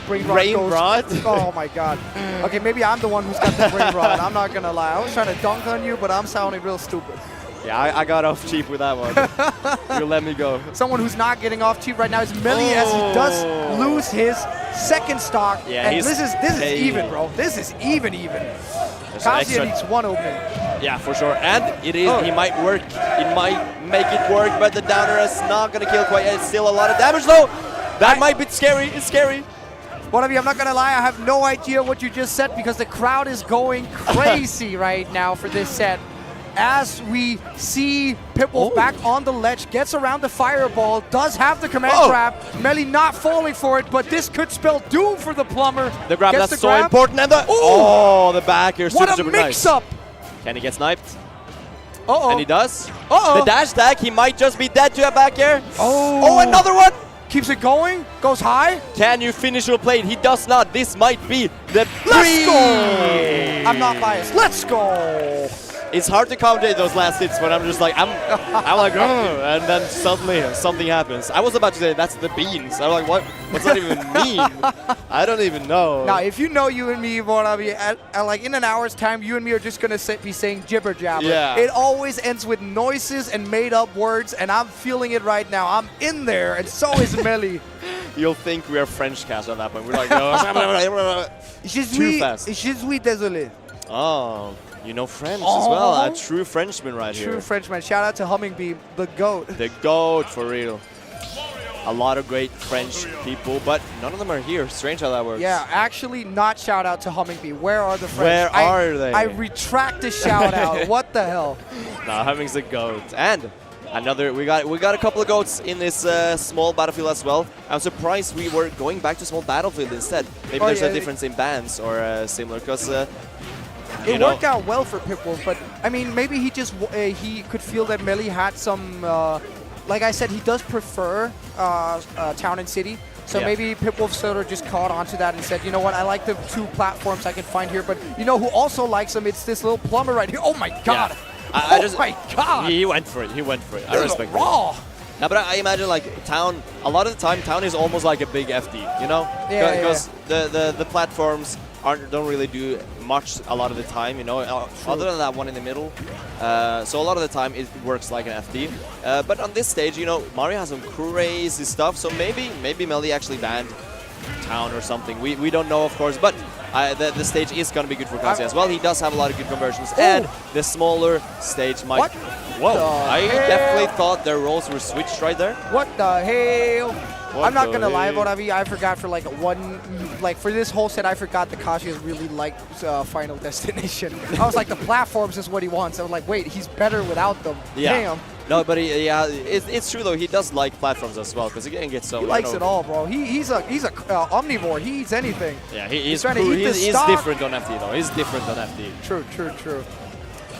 Rain Rod? Oh my god. Okay, maybe I'm the one who's got the Rain Rod. I'm not gonna lie. I was trying to dunk on you, but I'm sounding real stupid. Yeah, I got off cheap with that one. You let me go. Someone who's not getting off cheap right now is Melly as he does lose his second stock. Yeah, and this is even, bro. This is even. Kazuya needs one opening. Yeah, for sure. And it is. He might work. It might make it work, but the downer is not going to kill quite yet. It's still a lot of damage, though. That might be scary. It's scary. One of you, I'm not going to lie, I have no idea what you just said because the crowd is going crazy right now for this set. As we see Pitwolf back on the ledge, gets around the fireball, does have the command trap. Melly not falling for it, but this could spell doom for the plumber. The grab, that's so important. And the back here, super, super nice. What a mix-up! Can he get sniped? And he does. The dash tag, he might just be dead to a back air. Another one! Keeps it going, goes high. Can you finish your plate? He does not. This might be the Let's go! I'm not biased. Let's go! It's hard to commentate those last hits when I'm just like, I'm like, and then suddenly something happens. I was about to say, that's the beans. I'm like, what's that even mean? I don't even know. Now, if you know you and me, Vonavi, like in an hour's time, you and me are just going to be saying jibber jabber. Yeah. It always ends with noises and made up words, and I'm feeling it right now. I'm in there, and so is Melly. You'll think we are French cast at that point. We're like, no. Too fast. Je suis désolé. Oh. You know French as well. A true Frenchman right here. True Frenchman. Shout out to Hummingbeam, the GOAT. The GOAT, for real. A lot of great French people, but none of them are here. Strange how that works. Yeah, actually, not shout out to Hummingbeam. Where are the French? Where are they? I retract the shout out. What the hell? Nah, Humming's the GOAT. And We got a couple of goats in this small battlefield as well. I'm surprised we were going back to small battlefield instead. Maybe there's a difference in bands or similar, because it worked out well for Pitwolf, but I mean, maybe he just he could feel that Melee had some. Like I said, he does prefer town and city. So maybe Pitwolf sort of just caught onto that and said, you know what, I like the 2 platforms I can find here, but you know who also likes him? It's this little plumber right here. Oh my god! Yeah. My god! He went for it. He went for it. I respect raw. it. No, but I imagine like town. A lot of the time, town is almost like a big FD. You know, because the platforms don't really do much a lot of the time. You know, other than that one in the middle. So a lot of the time it works like an FD. But on this stage, you know, Mario has some crazy stuff. So maybe Melee actually banned town or something. We don't know, of course, but. The stage is going to be good for Kazuya as well. He does have a lot of good conversions. And the smaller stage might... What? Whoa, I definitely thought their roles were switched right there. What the hell? I'm not going to lie, hell? Bodavi. I forgot for like for this whole set, I forgot that Kazuya really liked Final Destination. I was like, the platforms is what he wants. I was like, wait, he's better without them. Yeah. Damn. No, but it's true though. He does like platforms as well, because he can get so. He likes it all, bro. He's a omnivore. He eats anything. Yeah, he's trying to eat the stock. different on FD though. He's different on FD. True.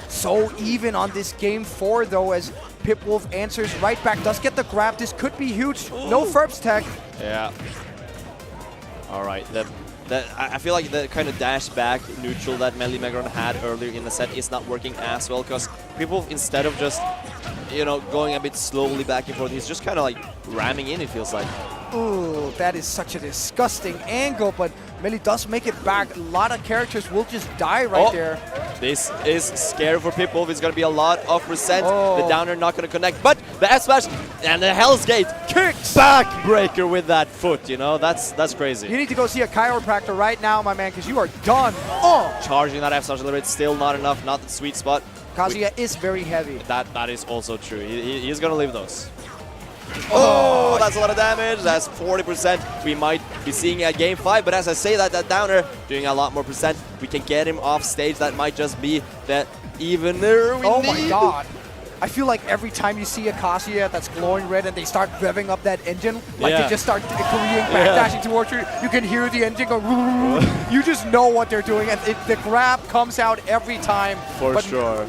So even on this game 4 though, as Pitwolf answers right back, does get the grab. This could be huge. No Ferb's tech. Yeah. All right. I feel like the kind of dash back neutral that Melee Megron had earlier in the set is not working as well, because people, instead of just, you know, going a bit slowly back and forth, he's just kind of like ramming in, it feels like. Ooh, that is such a disgusting angle, but Melee does make it back. A lot of characters will just die right there. This is scary for Pitwolf. It's going to be a lot of percent. The downer not going to connect, but the F smash and the Hell's Gate kicks backbreaker with that foot. You know, that's crazy. You need to go see a chiropractor right now, my man, because you are done. Charging that F smash a little bit, still not enough, not the sweet spot. Kazuya is very heavy. That is also true. He's going to leave those. Oh, that's a lot of damage. That's 40%. We might be seeing a game 5, but as I say that downer doing a lot more percent. We can get him off stage. That might just be that evener we need. My god. I feel like every time you see a Kazuya that's glowing red and they start revving up that engine, like they just start Korean backdashing towards you, you can hear the engine go. You just know what they're doing, and the grab comes out every time. For sure.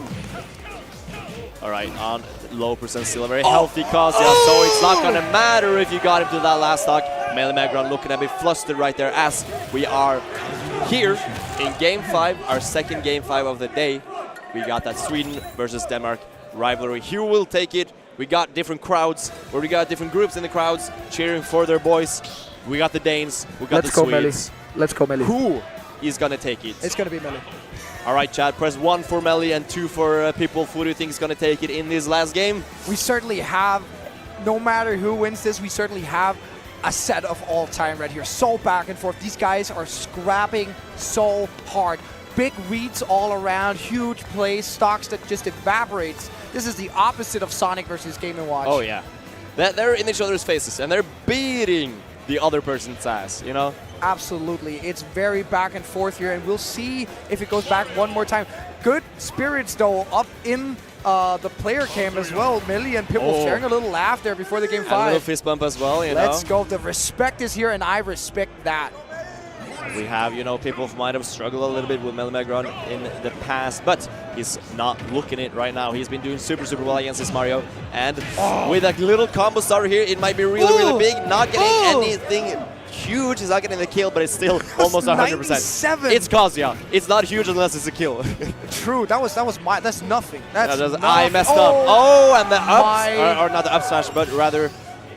All right, on low percent, still a very healthy Kazuya, so it's not going to matter if you got him to that last stock. Melee Megron looking a bit flustered right there, as we are here in Game 5, our second Game 5 of the day. We got that Sweden versus Denmark rivalry. Who will take it? We got different crowds, or we got different groups in the crowds cheering for their boys. We got the Danes, we got the Swedes. Let's go, Melee. Who is going to take it? It's going to be Melee. All right, Chad, press 1 for Melee and 2 for Pitwolf. Who do you think is going to take it in this last game? We certainly have, no matter who wins this, we certainly have a set of all time right here. So back and forth. These guys are scrapping so hard. Big reads all around, huge plays, stocks that just evaporates. This is the opposite of Sonic versus Game & Watch. Oh, yeah. They're in each other's faces, and they're beating the other person's ass, you know? Absolutely. It's very back and forth here, and we'll see if it goes back one more time. Good spirits, though, up in the player cam as well. Melee and Pitwolf sharing a little laugh there before the Game 5. And a little fist bump as well, you know? Let's go. The respect is here, and I respect that. We have, you know, Pitwolf might have struggled a little bit with Melee Megron in the past, but he's not looking it right now. He's been doing super well against this Mario. And with a little combo starter here, it might be really big. Not getting anything huge. He's not getting the kill, but it's still almost 100%. 97. It's Kazuya. It's not huge unless it's a kill. True. That's nothing. That's nothing. I messed up. Oh, and the ups, or not the up smash, but rather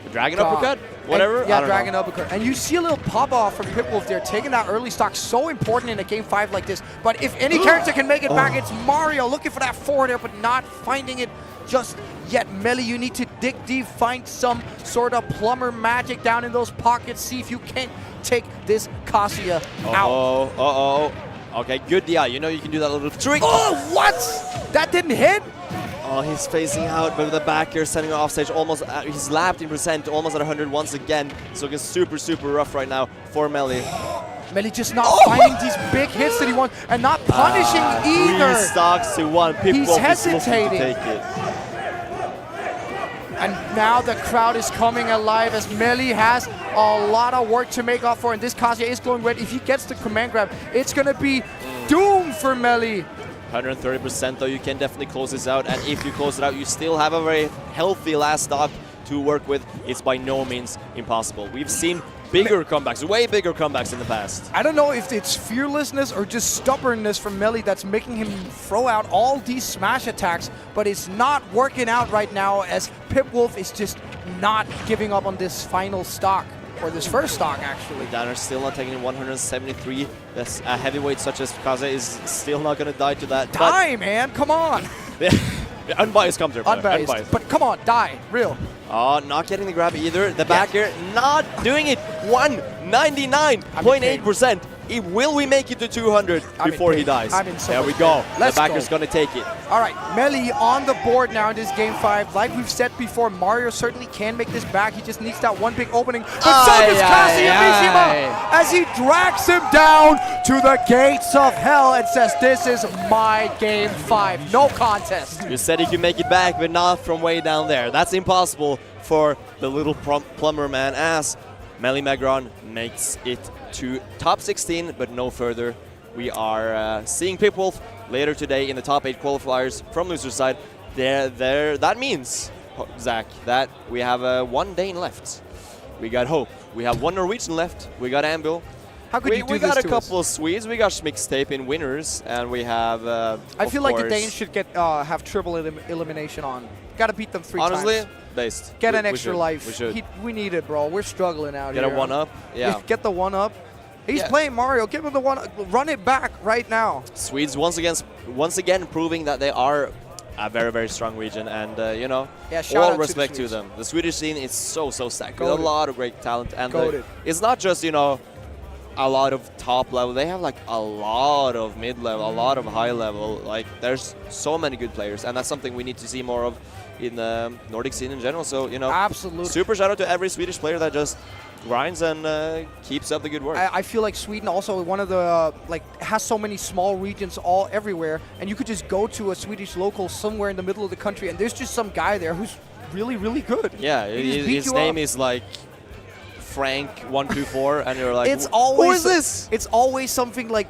the dragon uppercut. Whatever. And, dragon uppercut. And you see a little pop off from Pitwolf there, taking that early stock. So important in a Game 5 like this. But if any character can make it back, it's Mario looking for that forward there, but not finding it just yet. Melee, you need to dig deep, find some sort of plumber magic down in those pockets. See if you can't take this Kazuya out. Okay, good DI. You know you can do that little trick. Oh, what? That didn't hit? Oh, he's phasing out, but with the back here, sending off stage, almost, he's lapped in percent, almost at 100 once again. So it's super rough right now for Melee. Melee just not finding these big hits that he wants, and not punishing either. 3 stocks to 1. Pitwolf He's hesitating. is looking to take it. now the crowd is coming alive as Melly has a lot of work to make up for, and this Kazuya is going red. If he gets the command grab, it's going to be doom for Melly. 130% though, you can definitely close this out, and if you close it out, you still have a very healthy last stock to work with. It's by no means impossible. We've seen bigger comebacks, way bigger comebacks in the past. I don't know if it's fearlessness or just stubbornness from Melly that's making him throw out all these smash attacks, but it's not working out right now as Pipwolf is just not giving up on this final stock, or this first stock actually. Danner's still not taking 173. That's a heavyweight such as Kaze is still not going to die to that. Die, man, come on. Unbiased counter. Unbiased, but come on, die, real. Oh, not getting the grab either. The back air, not doing it. 199.8%. Will we make it to 200 before he dies? There we go. The backer's going to take it. All right, Melly on the board now in this game 5. Like we've said before, Mario certainly can make this back. He just needs that one big opening. But so does Kazuya Mishima as he drags him down to the gates of hell and says, this is my game 5. No contest. You said he could make it back, but not from way down there. That's impossible for the little plumber man, as Melly Megron makes it to top 16, but no further. We are seeing Pipwolf later today in the top 8 qualifiers from loser side. That means, Zach, that we have 1 Dane left. We got Hope. We have 1 Norwegian left. We got Ambil. How could you do we this got a to couple us? of Swedes. We got Schmixtape in winners, and we have. I feel like the Danes should get have triple elimination on. Got to beat them 3 times. Honestly, based. Get an extra life. We should. We need it, bro. We're struggling out Get here. a 1-up. Yeah. Get the 1-up. He's playing Mario. Give him the 1. Run it back right now. Swedes once again proving that they are a very, very strong region, and you know, all respect to them. The Swedish scene is so stacked with a lot of great talent, and it's not just, you know, a lot of top level. They have like a lot of mid level, a lot of high level. Like there's so many good players, and that's something we need to see more of in the Nordic scene in general. So, you know, absolutely. Super shout out to every Swedish player that just grinds and keeps up the good work. I feel like Sweden also one of the has so many small regions all everywhere, and you could just go to a Swedish local somewhere in the middle of the country, and there's just some guy there who's really, really good. Yeah, his name is like Frank124, and you're like, it's always, who is this? It's always something like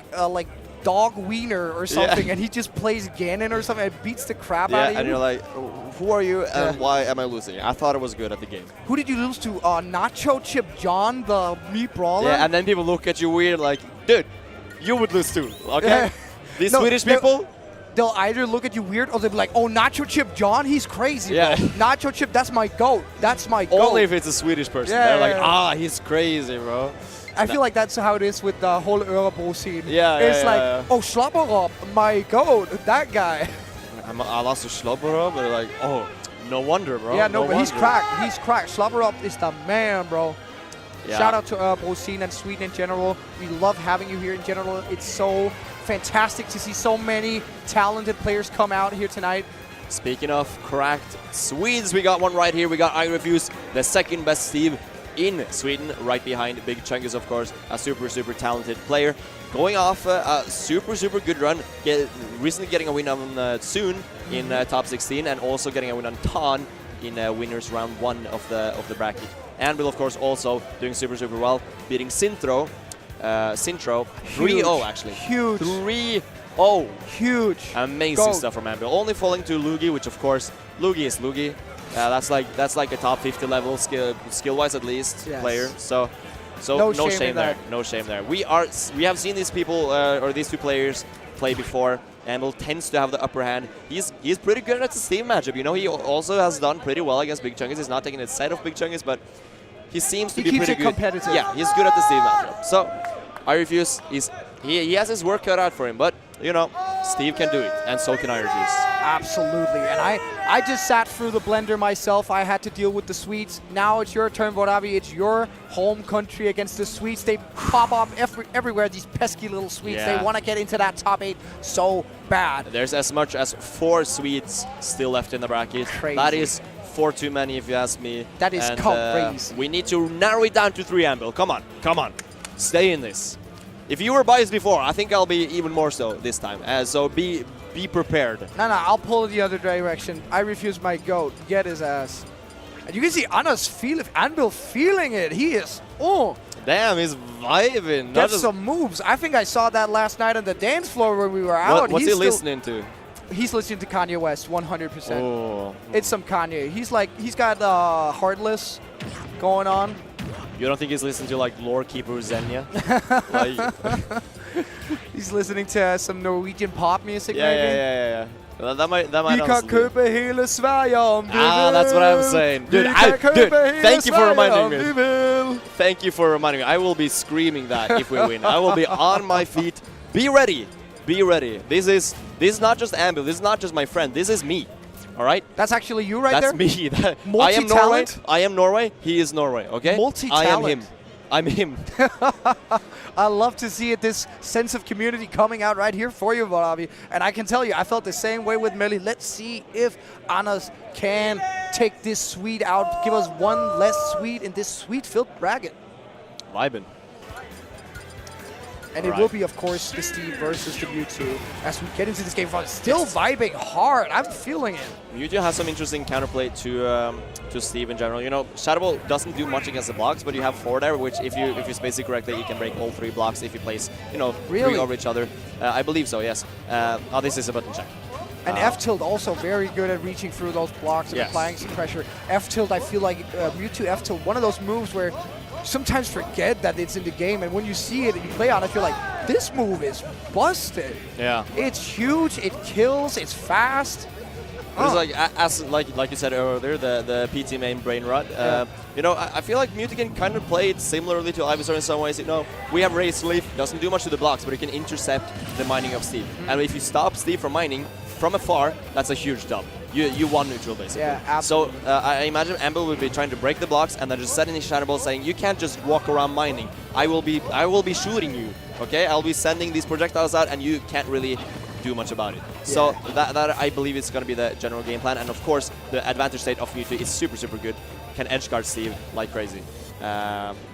Dog Wiener or something, and he just plays Ganon or something and beats the crap out of you. And you're like, who are you and why am I losing? I thought I was good at the game. Who did you lose to? Nacho Chip John, the Meat Brawler? Yeah, and then people look at you weird like, dude, you would lose too, okay? These Swedish people, they'll either look at you weird or they'll be like, oh, Nacho Chip John, he's crazy, yeah. bro. Nacho Chip, that's my GOAT. That's my GOAT. Only if it's a Swedish person. They're like, he's crazy, bro. I feel like that's how it is with the whole Örebro scene. Yeah, it's oh, Slobberop, my GOAT, that guy. I lost to Slobberop, but like, oh, no wonder, bro. Yeah, no, but he's cracked. He's cracked. Slobberop is the man, bro. Yeah. Shout out to Örebro scene and Sweden in general. We love having you here in general. It's so fantastic to see so many talented players come out here tonight. Speaking of cracked Swedes, we got one right here. We got iRefuse, the second best Steve in Sweden, right behind Big Chungus, of course, a super talented player. Going off a super good run, recently getting a win on Soon in top 16, and also getting a win on Tan in winners round 1 of the bracket. Anvil, of course, also doing super well, beating Sintro 3-0 actually. Huge. 3-0. Huge. Amazing stuff from Anvil. Only falling to Lugi, which of course, Lugi is Lugi. That's like a top 50 level skill-wise at least player. So no shame there. No shame there. We have seen these people or these two players play before. Anvil tends to have the upper hand. He's pretty good at the Steve matchup. You know, he also has done pretty well against Big Chungus. He's not taking a set of Big Chungus, but he seems to be pretty good. Competitive. Yeah, he's good at the Steve matchup. So iRefuse he has his work cut out for him, but you know, Steve can do it, and so can iRefuse. Absolutely, and I just sat through the blender myself. I had to deal with the Swedes. Now it's your turn, Vodavi. It's your home country against the Swedes. They pop up everywhere, these pesky little Swedes. Yeah. They want to get into that top 8 so bad. There's as much as 4 Swedes still left in the bracket. Crazy. That is 4 too many, if you ask me. That is crazy. We need to narrow it down to 3, Anvil. Come on. Stay in this. If you were biased before, I think I'll be even more so this time. So be prepared. No, I'll pull it the other direction. iRefuse my GOAT. Get his ass. And you can see Anna's Anvil feeling it. He is, Damn, he's vibing. get some moves. I think I saw that last night on the dance floor when we were out. What's he He's listening to? He's listening to Kanye West, 100%. Oh. It's some Kanye. He's got Heartless going on. You don't think he's listening to like Lore Keeper Zenya? Like, He's listening to some Norwegian pop music, yeah, maybe. yeah. That might Vi kan honestly be. köpa hela Sverige om vi vill. That's what I'm saying. Dude, Vi kan köpa hela thank you for Sverige reminding om me. vi vill. Thank you for reminding me. I will be screaming that if we win. I will be on my feet. Be ready. Be ready. This is not just Anvil. This is not just my friend. This is me. All right? That's actually you right That's there? me. I am Norway. Multi-talent? I am Norway. He is Norway, okay? Multi-talent. I am him. I'm him. I love to see it, this sense of community coming out right here for you, Varavi. And I can tell you, I felt the same way with Melly. Let's see if Anas can take this sweet out, give us one less sweet in this sweet-filled bracket. Vibing. And it will be, of course, the Steve versus the Mewtwo as we get into this game. Still vibing hard. I'm feeling it. Mewtwo has some interesting counterplay to Steve in general. You know, Shadow Ball doesn't do much against the blocks, but you have forward air, which if you space it correctly, you can break all 3 blocks if you place, you know, 3 over each other. I believe so, yes. Oh, this is a button check. And F-tilt also very good at reaching through those blocks and applying some pressure. F-tilt, I feel like Mewtwo F-tilt, one of those moves where sometimes forget that it's in the game, and when you see it and you play on it, I feel like this move is busted. Yeah. It's huge, it kills, it's fast. It's like you said earlier, the PT main brain rot. You know, I feel like Mewtwo can kind of play it similarly to Ivysaur in some ways. You know, we have Razed Leaf, doesn't do much to the blocks, but it can intercept the mining of Steve. And if you stop Steve from mining from afar, that's a huge dub. You won neutral, basically. Yeah, absolutely. So I imagine Amble would be trying to break the blocks and then just setting his Shadow Ball saying, you can't just walk around mining. I will be shooting you, okay? I'll be sending these projectiles out and you can't really do much about it. Yeah. So that I believe is going to be the general game plan. And of course, the advantage state of Mewtwo is super, super good. Can edge guard Steve like crazy.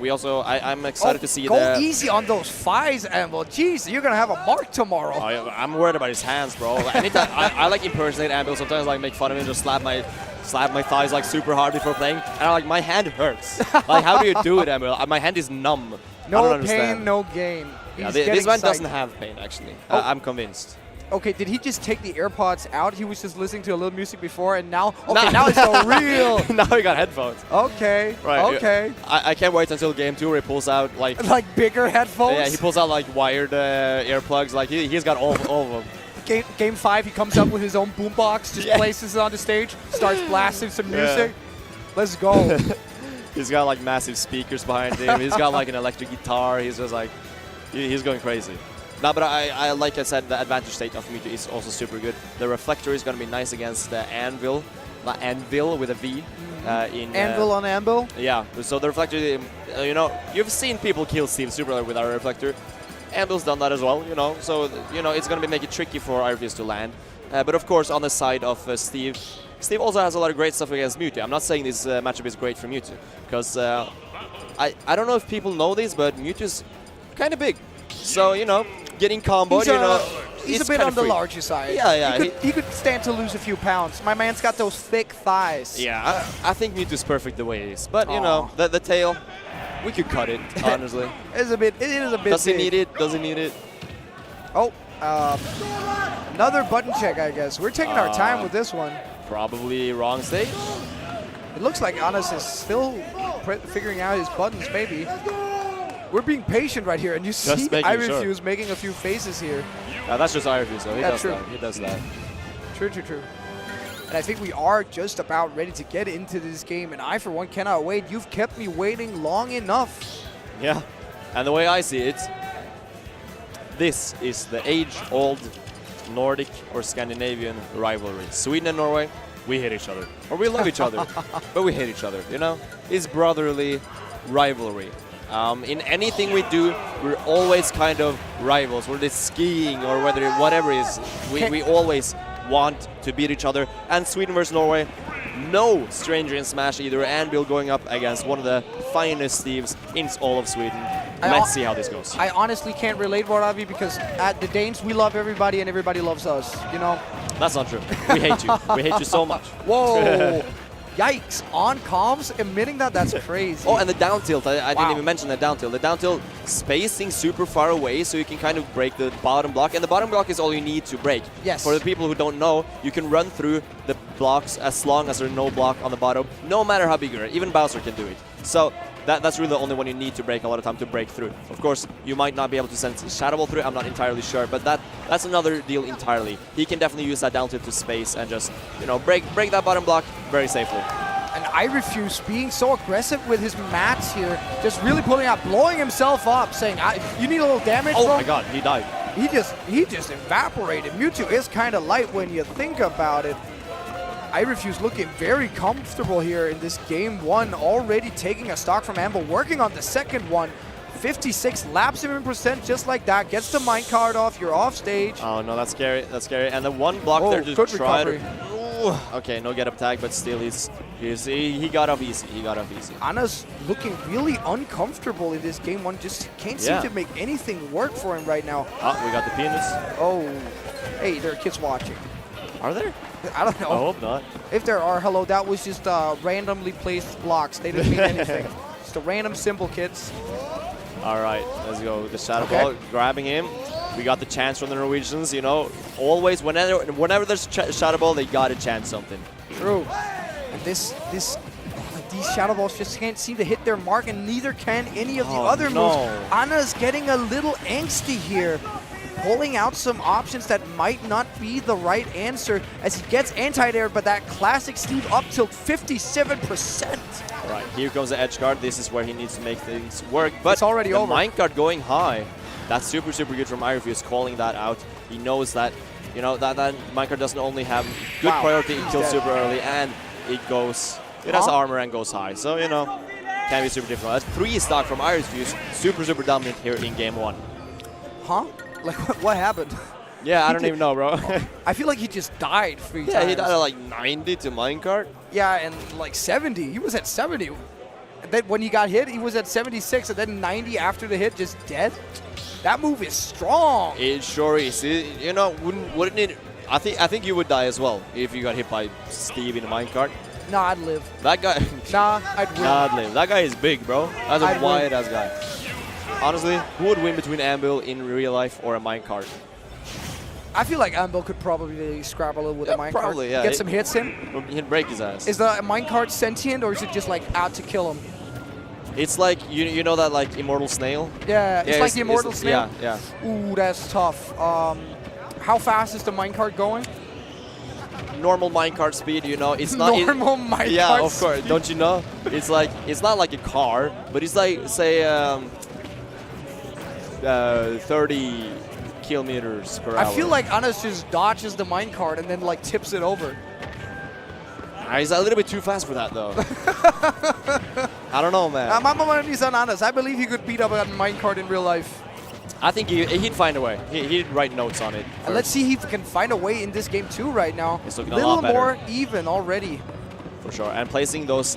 We also, I'm excited to see go easy on those thighs, Amble. Jeez, you're gonna have a mark tomorrow. I'm worried about his hands, bro. Anytime I like impersonate Amble. Sometimes I like make fun of him, just slap my thighs like super hard before playing, and I'm like, my hand hurts. Like, how do you do it, Amble? My hand is numb. No pain, no gain. Yeah, this one doesn't have pain, actually. I'm convinced. Okay, did he just take the AirPods out? He was just listening to a little music before, and now... Okay, now it's so real. Now he got headphones. Okay, right, okay. I can't wait until game 2 where he pulls out, like... Like bigger headphones? Yeah, he pulls out, like, wired earplugs. Like, he's got all of them. Game 5, he comes up with his own boombox, just places it on the stage, starts blasting some music. Let's go. He's got, like, massive speakers behind him. He's got, like, an electric guitar. He's just, like... He's going crazy. No, but I like I said, the advantage state of Mewtwo is also super good. The reflector is going to be nice against the Anvil. Anvil with a V. Anvil on Anvil? Yeah, so the reflector, you know, you've seen people kill Steve super early with our reflector. Anvil's done that as well, you know, so, you know, it's going to make it tricky for Irvius to land. But of course, on the side of Steve, Steve also has a lot of great stuff against Mewtwo. I'm not saying this matchup is great for Mewtwo, because I don't know if people know this, but Mewtwo's kind of big. So, you know, getting comboed, you know, he's a bit on the larger side. Yeah, yeah. He could stand to lose a few pounds. My man's got those thick thighs. Yeah, I think Mewtwo's perfect the way he is. But, you know, the tail, we could cut it, honestly. It is a bit Does he big. need it? Does he need it? Oh, another button check, I guess. We're taking our time with this one. Probably wrong stage. It looks like Anas is still figuring out his buttons, maybe. We're being patient right here, and you see Irefuse making a few faces here. That's just Irefuse, though. He does that. He does that. True. And I think we are just about ready to get into this game, and I, for one, cannot wait. You've kept me waiting long enough. Yeah, and the way I see it, this is the age-old Nordic or Scandinavian rivalry. Sweden and Norway, we hate each other. Or we love each other, but we hate each other, you know? It's brotherly rivalry. In anything we do, we're always kind of rivals. Whether it's skiing or whatever it is, we always want to beat each other. And Sweden versus Norway, no stranger in Smash either. Anvil going up against one of the finest Steves in all of Sweden. Let's see how this goes. I honestly can't relate, Varavi, because at the Danes, we love everybody and everybody loves us, you know? That's not true. We hate you. We hate you so much. Whoa. Yikes, on comms, admitting that's crazy. Oh, and the down tilt, I Wow. didn't even mention the down tilt. The down tilt spacing super far away, so you can kind of break the bottom block, and the bottom block is all you need to break. Yes. For the people who don't know, you can run through the blocks as long as there's no block on the bottom, no matter how big you are. Even Bowser can do it. So that's really the only one you need to break a lot of time to break through. Of course, you might not be able to send Shadow Ball through, I'm not entirely sure, but that's another deal entirely. He can definitely use that down tilt to space and just, you know, break that bottom block very safely. And I refuse being so aggressive with his mats here, just really pulling out, blowing himself up, saying, you need a little damage, Oh bro. my god, he died. He just evaporated. Mewtwo is kind of light when you think about it. I refuse looking very comfortable here in this game 1, already taking a stock from Amble, working on the second one. 56 laps him in percent just like that, gets the minecart off, you're off stage. Oh no, that's scary, that's scary. And the one block there just good tried. recovery. Okay, no get up tag, but still he got off easy. He got off easy. Anna's looking really uncomfortable in this game 1, just can't seem to make anything work for him right now. Oh, we got the penis. Oh, hey, there are kids watching. Are there? I don't know. I hope not. If there are, hello, that was just randomly placed blocks. They didn't mean anything. Just a random symbol, kids. All right, let's go. The Shadow Okay. Ball, grabbing him. We got the chance from the Norwegians, you know. Always, whenever there's Shadow Ball, they got to chance something. True. And these Shadow Balls just can't seem to hit their mark, and neither can any of the other moves. Anna's getting a little angsty here, pulling out some options that might not be the right answer as he gets anti-air, but that classic Steve up tilt 57%. Right, here comes the edge guard. This is where he needs to make things work. But It's already the over. minecart going high. That's super good from Irefuse, calling that out. He knows that, you know, that minecart doesn't only have good priority, it kills super early, and it has armor and goes high. So, you know, can be super difficult. That's 3 stock from Irefuse, super dominant here in game 1. Huh? Like, what happened? Yeah, I don't even know, bro. I feel like he just died 3 times. Yeah, he died at like 90 to minecart. Yeah, and like 70. He was at 70. And then when he got hit, he was at 76, and then 90 after the hit, just dead. That move is strong. It sure is. You know, wouldn't it? I think you would die as well if you got hit by Steve in a minecart. Nah, I'd live. That guy. Nah, I'd win. Nah, I'd live. That guy is big, bro. That's a wide-ass guy. Honestly, who would win between Anvil in real life or a minecart? I feel like Amble could probably scrap a little with a minecart. Probably, yeah. Get some hits in. He'd break his ass. Is the minecart sentient, or is it just like out to kill him? It's like, you know that like immortal snail? Yeah, it's like the immortal snail. Yeah. Ooh, that's tough. How fast is the minecart going? Normal minecart speed, you know. It's not normal minecart. Yeah, of course. speed. Don't you know? It's like, it's not like a car, but it's like, say, 30 kilometers per hour. I feel like Anas just dodges the minecart and then like tips it over. He's a little bit too fast for that, though. I don't know, man. Mama Mani's on Anas. I believe he could beat up a minecart in real life. I think he'd find a way. He'd write notes on it. And let's see if he can find a way in this game too right now. It's looking a a little lot better. more even already. For sure. And placing those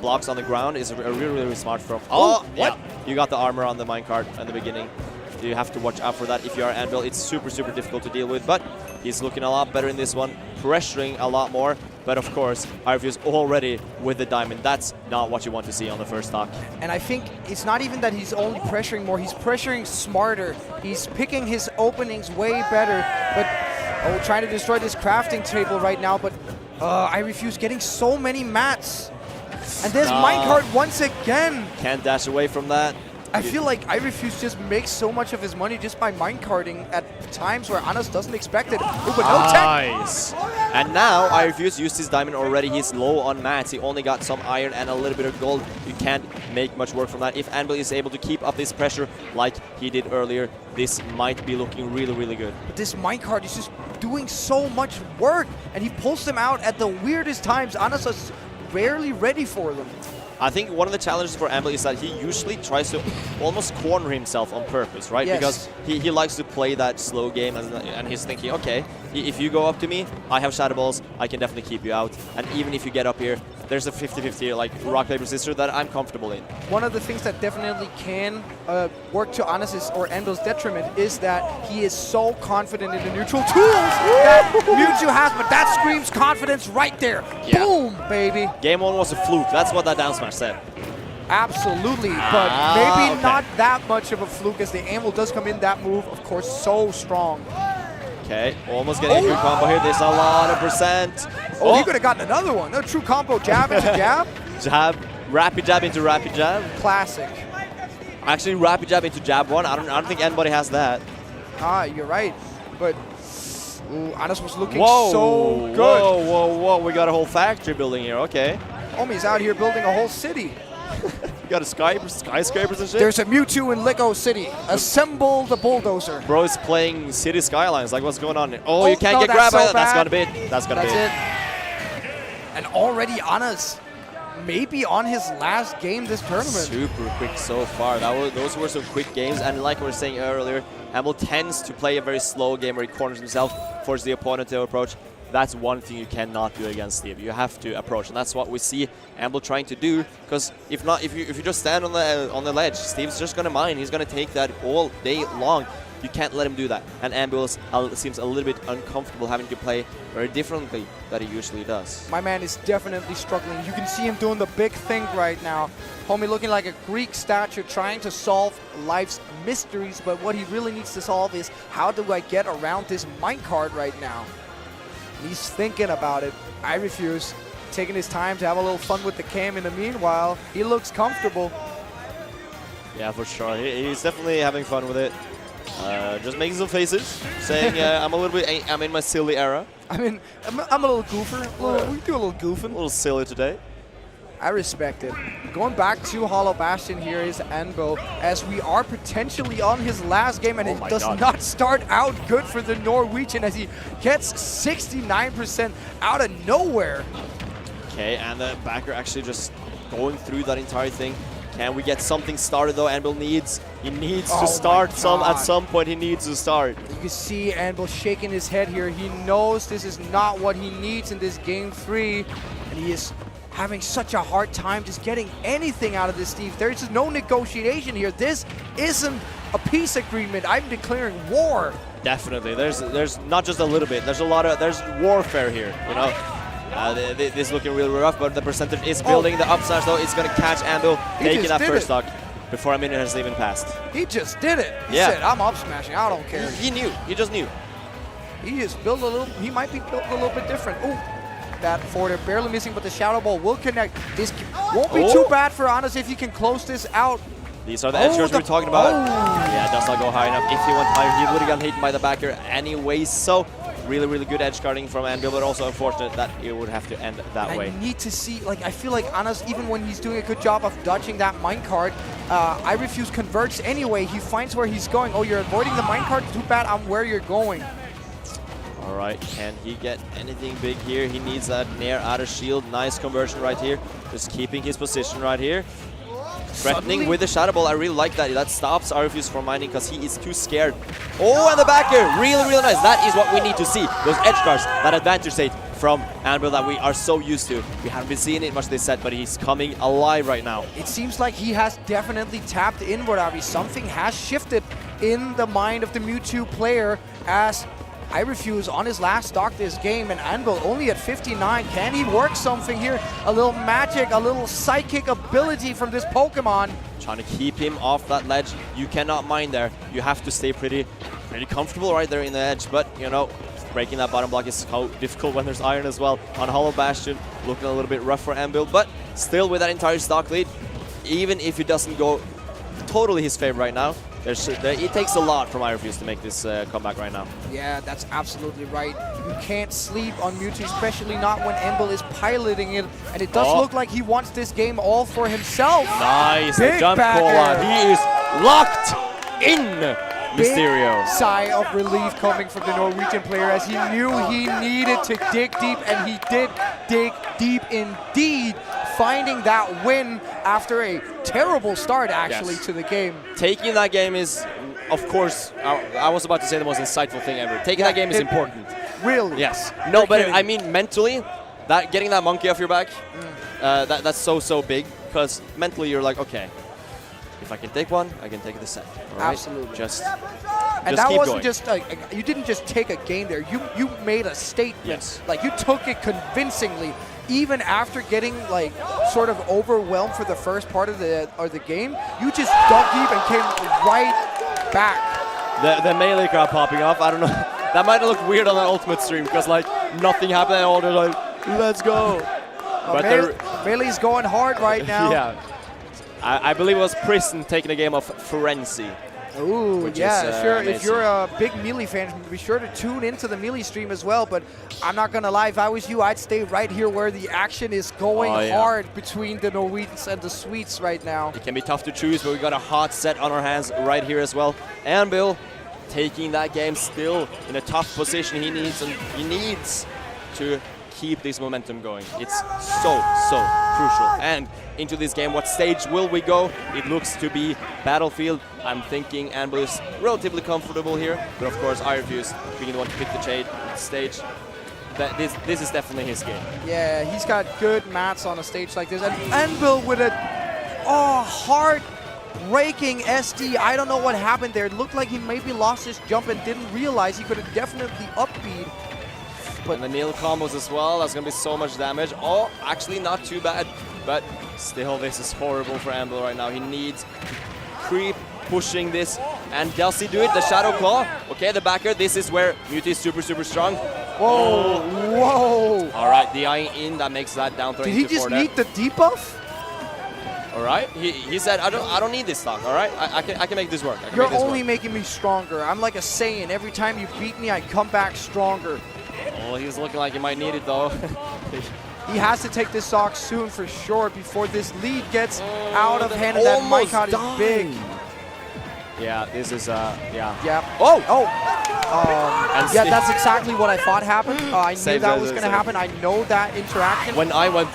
blocks on the ground is a really smart from. Oh, what? Yeah. You got the armor on the minecart at the beginning. You have to watch out for that if you are Anvil. It's super difficult to deal with, but he's looking a lot better in this one, pressuring a lot more. But of course, Irefuse already with the diamond. That's not what you want to see on the first stock. And I think it's not even that he's only pressuring more, he's pressuring smarter. He's picking his openings way better. But trying to destroy this crafting table right now, but Irefuse getting so many mats. And there's minecart once again. Can't dash away from that. I feel like Irefuse just makes so much of his money just by minecarting at times where Anas doesn't expect it. Ooh, but no tech. Nice. And now Irefuse used his diamond already. He's low on mats. He only got some iron and a little bit of gold. You can't make much work from that. If Anvil is able to keep up this pressure like he did earlier, this might be looking really good. But this minecart is just doing so much work, and he pulls them out at the weirdest times. Anas is rarely ready for them. I think one of the challenges for Anvil is that he usually tries to almost corner himself on purpose, right? Yes. Because he likes to play that slow game, and he's thinking, okay, if you go up to me, I have Shadow Balls, I can definitely keep you out. And even if you get up here, there's a 50-50 like rock, paper, scissors that I'm comfortable in. One of the things that definitely can work to Anas's or Endo's detriment is that he is so confident in the neutral tools that Mewtwo has, but that screams confidence right there. Yeah. Boom, baby. Game 1 was a fluke. That's what that down smash said. Absolutely, but maybe okay. not that much of a fluke as the anvil does come in. That move, of course, so strong. Okay, almost getting a good combo here. There's a lot of percent. Oh, he could have gotten another one. No true combo, jab into jab. Jab, rapid jab into rapid jab. Classic. Actually, rapid jab into jab 1. I don't think anybody has that. Ah, you're right. But ooh, Anas was looking Whoa, so good. Whoa, whoa, whoa. We got a whole factory building here. Okay. Homie's out here building a whole city. You got a skyscrapers and shit? There's a Mewtwo in Lico City. Assemble the bulldozer. Bro is playing City Skylines. Like, what's going on here? Oh, Oh, you can't no, get grabbed that's by so that. That's bad. gonna be it. That's gonna be That's it. it. And already Anas maybe on his last game this tournament. Super quick so far. Those were some quick games, and like we were saying earlier, Amble tends to play a very slow game where he corners himself, forces the opponent to approach. That's one thing you cannot do against Steve. You have to approach, and that's what we see Amble trying to do. Because if you just stand on the ledge, Steve's just gonna mine. He's gonna take that all day long. You can't let him do that. And Amble seems a little bit uncomfortable having to play very differently than he usually does. My man is definitely struggling. You can see him doing the big thing right now. Homie looking like a Greek statue trying to solve life's mysteries, but what he really needs to solve is how do I get around this minecart right now? And he's thinking about it. I refuse. Taking his time to have a little fun with the cam in the meanwhile. He looks comfortable. Yeah, for sure. He's definitely having fun with it. Just making some faces, saying I'm in my silly era. I mean, I'm a little goofer. We do a little goofing. A little silly today. I respect it. Going back to Hollow Bastion here is Anbo, as we are potentially on his last game, and it does not start out good for the Norwegian as he gets 69% out of nowhere. Okay, and the backer actually just going through that entire thing. Can we get something started though? Anvil needs to start at some point. He needs to start. You can see Anvil shaking his head here. He knows this is not what he needs in this game 3, and he is having such a hard time just getting anything out of this, Steve. There's just no negotiation here. This isn't a peace agreement. I'm declaring war. Definitely. There's not just a little bit. There's warfare here. You know. This is looking really rough, but the percentage is building. The up smash though is going to catch Anvil, taking that first stock before a minute has even passed. He just did it. He Yeah. said, I'm up smashing. I don't care. He knew. He just knew. He just built a little. He might be built a little bit different. Ooh, that forward air barely missing, but the Shadow Ball will connect. This won't be too bad for Anas if he can close this out. These are the edge guards we were talking about. Oh. Yeah, it does not go high enough. If he went higher, he would have gotten hit by the backer anyway. So really, really good edge guarding from Anvil, but also unfortunate that it would have to end that way. I need to see, like, I feel like Anas, even when he's doing a good job of dodging that minecart, I refuse converts anyway. He finds where he's going. Oh, you're avoiding the minecart? Too bad I'm where you're going. All right, can he get anything big here? He needs that nair out of shield. Nice conversion right here. Just keeping his position right here. Threatening with the Shadow Ball. I really like that. That stops Arifuse from mining because he is too scared. Oh, and the backer. Really, really nice. That is what we need to see. Those edge guards, that advantage state from Anvil that we are so used to. We haven't been seeing it much this set, but he's coming alive right now. It seems like he has definitely tapped inward, Avi. Something has shifted in the mind of the Mewtwo player as I refuse on his last stock this game, and Anvil only at 59. Can he work something here? A little magic, a little psychic ability from this Pokemon. Trying to keep him off that ledge. You cannot mine there. You have to stay pretty comfortable right there in the edge, but you know, breaking that bottom block is so difficult when there's iron as well. On Hollow Bastion, looking a little bit rough for Anvil, but still with that entire stock lead, even if it doesn't go totally his favor right now, it takes a lot from Irefuse to make this comeback right now. Yeah, that's absolutely right. You can't sleep on Mewtwo, especially not when Anvil is piloting it, and it does look like he wants this game all for himself. Nice, the Big jump backer. call out. He is locked in. Mysterio. Big sigh of relief coming from the Norwegian player as he knew he needed to dig deep, and he did dig deep indeed, finding that win after a terrible start actually to the game. Taking that game is, of course, I was about to say the most insightful thing ever. Taking that game is important. Really? Yes. No, but I mean mentally, getting that monkey off your back, that's so big, because mentally you're like, okay, if I can take one, I can take the set. All right? Absolutely. Just And that keep wasn't going. just like, you didn't just take a game there. You made a statement. Yes. Like you took it convincingly, even after getting like sort of overwhelmed for the first part of the game. You just dug deep and came right back. The melee crowd popping off, I don't know. That might look weird on an Ultimate stream, because like nothing happened and all they're like, let's go. But Melee's going hard right now. yeah. I believe it was Prison taking a game of Frenzy. Ooh, Which yeah, is, sure. If amazing. you're a big Melee fan, be sure to tune into the Melee stream as well. But I'm not going to lie, if I was you, I'd stay right here where the action is going hard between the Norwegians and the Swedes right now. It can be tough to choose, but we got a hot set on our hands right here as well. Anvil taking that game still in a tough position. He needs to keep this momentum going. It's so crucial. And into this game, what stage will we go? It looks to be Battlefield. I'm thinking Anvil is relatively comfortable here, but of course Irefuse being the one to pick the stage. This is definitely his game. Yeah, he's got good mats on a stage like this. And Anvil with a heart-breaking SD. I don't know what happened there. It looked like he maybe lost his jump and didn't realize he could have definitely upbeat. And the nail combos as well, that's going to be so much damage. Oh, actually not too bad, but still this is horrible for Anvil right now. He needs creep pushing this, and does he do it? The Shadow Claw, okay, the backer, this is where Muti is super strong. Whoa, whoa. All right, the eye in, that makes that down throw. Did he just need the debuff? All right, he said, I don't need this stock, all right? I can make this work. You're only making me stronger. I'm like a Saiyan. Every time you beat me, I come back stronger. Oh, he's looking like he might need it though. He has to take this stock soon for sure before this lead gets out of hand and that minecart is big. Yeah, this is, yeah. Yeah. Oh! Yeah, that's exactly what I thought happened. I knew Same, that was going to happen. I know that interaction. When I went,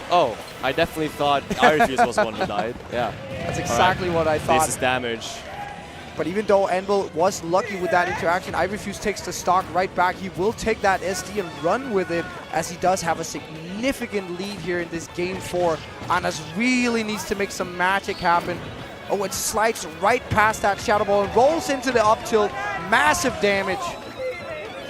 I definitely thought Irefuse was the one who died. Yeah. That's exactly what I thought. This is damage. But even though Anvil was lucky with that interaction, Irefuse takes the stock right back. He will take that SD and run with it, as he does have a significant lead here in this game 4. Anas really needs to make some magic happen. Oh, it slides right past that Shadow Ball and rolls into the up tilt. Massive damage.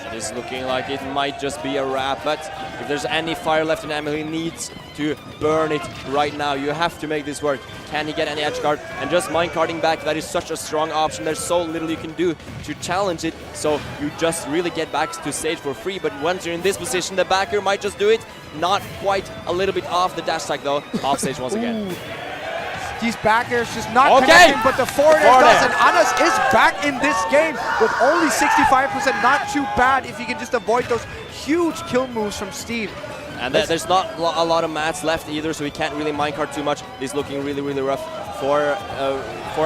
It is looking like it might just be a wrap, but if there's any fire left in Anvil, he needs to burn it right now. You have to make this work. Can he get any edge guard? And just minecarting back, that is such a strong option. There's so little you can do to challenge it, so you just really get back to stage for free. But once you're in this position, the backer might just do it. Not quite, a little bit off the dash attack though. Off stage once again. These back airs just not connecting, but the forward air does, and Anas is back in this game with only 65%. Not too bad if you can just avoid those huge kill moves from Steve. And there's not a lot of mats left either, so he can't really minecart too much. He's looking really rough for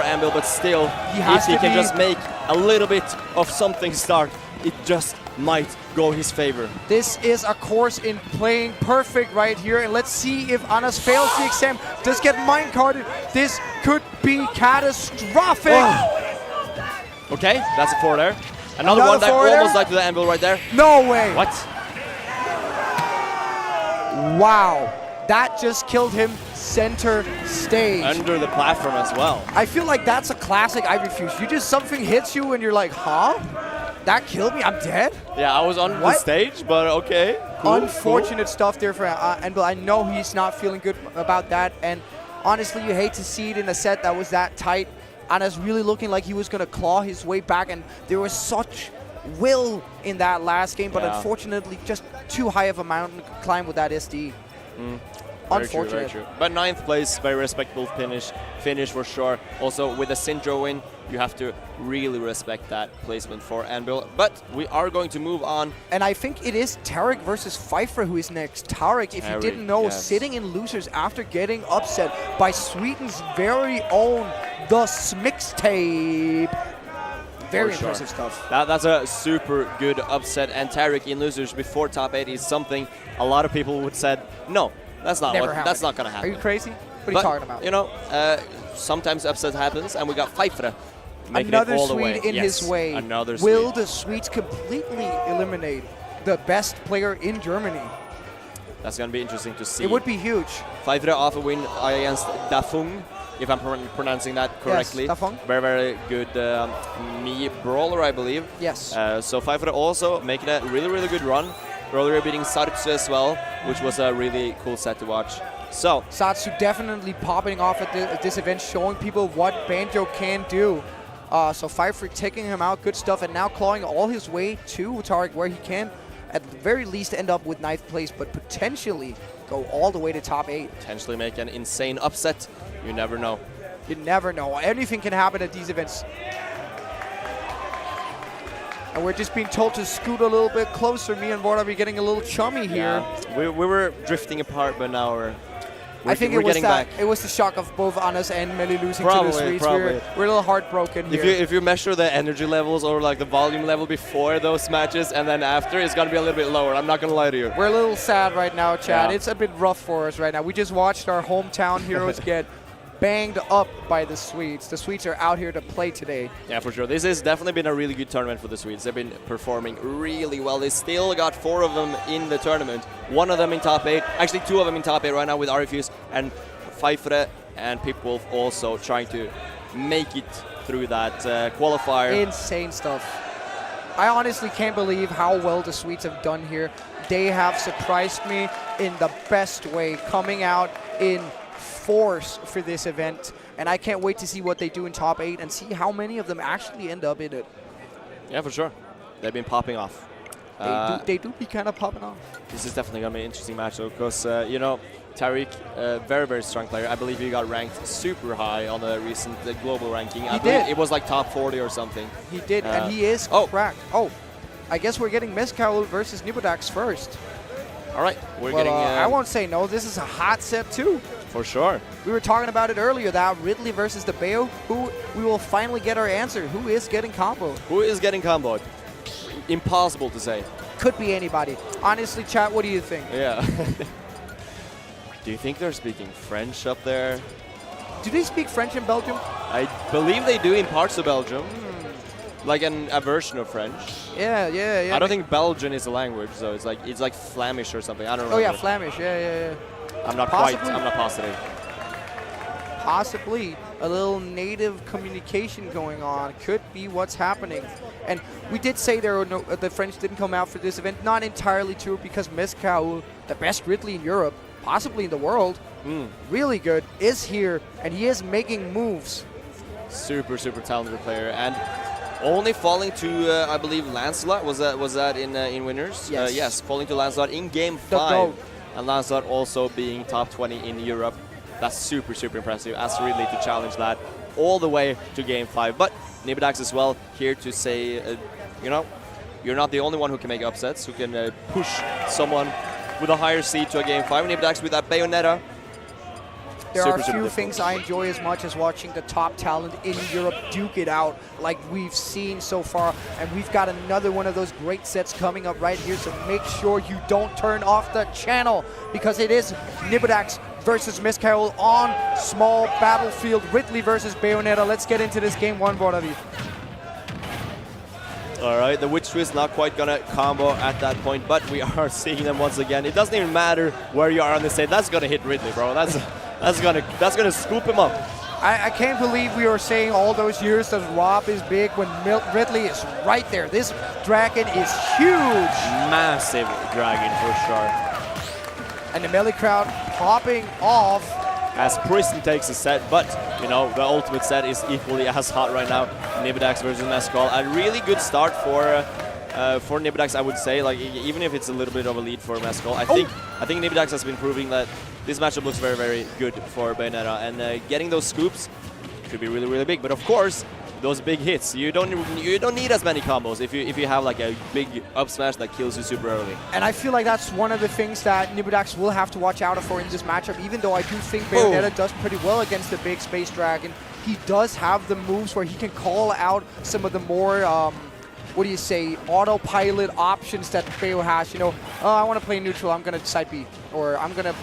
Anvil, but still, if he can just make a little bit of something start, it just might go his favor. This is a course in playing perfect right here, and let's see if Anas fails the exam, does get minecarded. This could be catastrophic. Oh. Okay, that's a forward air. Another one that almost died to the Anvil right there. No way. What? Wow, that just killed him center stage. Under the platform as well. I feel like that's a classic Irefuse. You just, something hits you and you're like, huh? That killed me? I'm dead? Yeah, I was on the stage, but okay. Cool, Unfortunate stuff there for Anvil. I know he's not feeling good about that, and honestly, you hate to see it in a set that was that tight. Anas really looking like he was going to claw his way back, and there was such will in that last game, but unfortunately just too high of a mountain to climb with that SD. Unfortunate. Very true. But 9th place, very respectable finish for sure. Also with a Syndra win, you have to really respect that placement for Anvil. But we are going to move on. And I think it is Tarek versus Pfeiffer who is next. Tarek, if you didn't know, sitting in losers after getting upset by Sweden's very own The Smixtape. Very impressive stuff. That's a super good upset, and Tarek in losers before top 8 is something a lot of people would said, no, that's not that's not gonna happen. Are you crazy? What are you talking about? You know, sometimes upset happens, and we got Pfeiffer making another it all Swede the way. in his way. Another Will Swede. the Swedes completely eliminate the best player in Germany? That's going to be interesting to see. It would be huge. 5-3 off a win against Dafung, if I'm pronouncing that correctly. Yes, Dafung. Very, very good Me brawler, I believe. Yes. So 5-3 also making a really, really good run. Earlier beating Sartsu as well, which was a really cool set to watch. So Satsu definitely popping off at this event, showing people what Banjo can do. So 5-3 taking him out, good stuff, and now clawing all his way to Tarek, where he can, at the very least, end up with 9th place, but potentially go all the way to top 8. Potentially make an insane upset. You never know. You never know. Anything can happen at these events. And we're just being told to scoot a little bit closer. Me and Vord are getting a little chummy here. Yeah. We were drifting apart, but now we're I think we're it was getting that. back. It was the shock of both Anas and Melly losing Probably, to the Swedes. probably. We're a little heartbroken here. If you measure the energy levels or like the volume level before those matches and then after, it's gonna be a little bit lower. I'm not gonna lie to you. We're a little sad right now, Chad. Yeah. It's a bit rough for us right now. We just watched our hometown heroes get banged up by the Swedes. The Swedes are out here to play today. Yeah, for sure. This has definitely been a really good tournament for the Swedes. They've been performing really well. They still got 4 of them in the tournament. 1 of them in top 8. Actually, 2 of them in top 8 right now with Arifuse and 5-3 and Pipwolf also trying to make it through that qualifier. Insane stuff. I honestly can't believe how well the Swedes have done here. They have surprised me in the best way, coming out in force for this event, and I can't wait to see what they do in top 8 and see how many of them actually end up in it. Yeah, for sure. They've been popping off. They do be kind of popping off. This is definitely going to be an interesting match, though, because, you know, Tariq, very, very strong player. I believe he got ranked super high on the recent global ranking. I believe did. It was like top 40 or something. He did, and he is cracked. Oh, I guess we're getting Mezcal versus Nibodax first. All right, we're Well, getting... I won't say no. This is a hot set, too. For sure. We were talking about it earlier, that Ridley versus the Bayo, who we will finally get our answer. Who is getting comboed? Who is getting comboed? Impossible to say. Could be anybody. Honestly, chat, what do you think? Yeah. Do you think they're speaking French up there? Do they speak French in Belgium? I believe they do in parts of Belgium. Like a version of French. Yeah. I don't think Belgian is a language, so it's like Flemish or something. I don't know. Oh yeah, Flemish. Yeah. I'm not Possibly. I'm not positive. Possibly a little native communication going on. Could be what's happening. And we did say there were no, the French didn't come out for this event. Not entirely true, because Mezcal, the best Ridley in Europe, possibly in the world, really good, is here, and he is making moves. Super, super talented player, and only falling to I believe Lancelot. Was that in winners? Yes. Yes, falling to Lancelot in game The 5, GOAT. and Lancelot also being top 20 in Europe. That's super, super impressive. As Ridley to challenge that all the way to game 5. But Nibodax as well here to say, you know, you're not the only one who can make upsets, who can push someone with a higher seed to a game 5. Nibodax with that Bayonetta. There Super, are super few difficult. things I enjoy as much as watching the top talent in Europe duke it out like we've seen so far. And we've got another one of those great sets coming up right here, so make sure you don't turn off the channel, because it is Nibodax versus Mezcal on small battlefield. Ridley versus Bayonetta. Let's get into this game 1, Bordavi. All right, the Witch Twist not quite gonna combo at that point, but we are seeing them once again. It doesn't even matter where you are on the stage. That's gonna hit Ridley, bro. That's gonna scoop him up. I can't believe we were saying all those years that Rob is big when Ridley is right there. This dragon is huge. Massive dragon for sure. And the melee crowd popping off. As Prison takes a set, but you know the ultimate set is equally as hot right now. Nibodax versus Mezcal. A really good start for Nibodax, I would say. Like even if it's a little bit of a lead for Mezcal, I think Nibodax has been proving that this matchup looks very, very good for Bayonetta, and getting those scoops could be really, really big. But of course, those big hits, you don't need as many combos if you have like a big up smash that kills you super early. And I feel like that's one of the things that Nibodax will have to watch out for in this matchup, even though I do think Bayonetta does pretty well against the big Space Dragon. He does have the moves where he can call out some of the more, what do you say, autopilot options that Bayo has. You know, oh, I want to play neutral, I'm going to side B, or I'm going to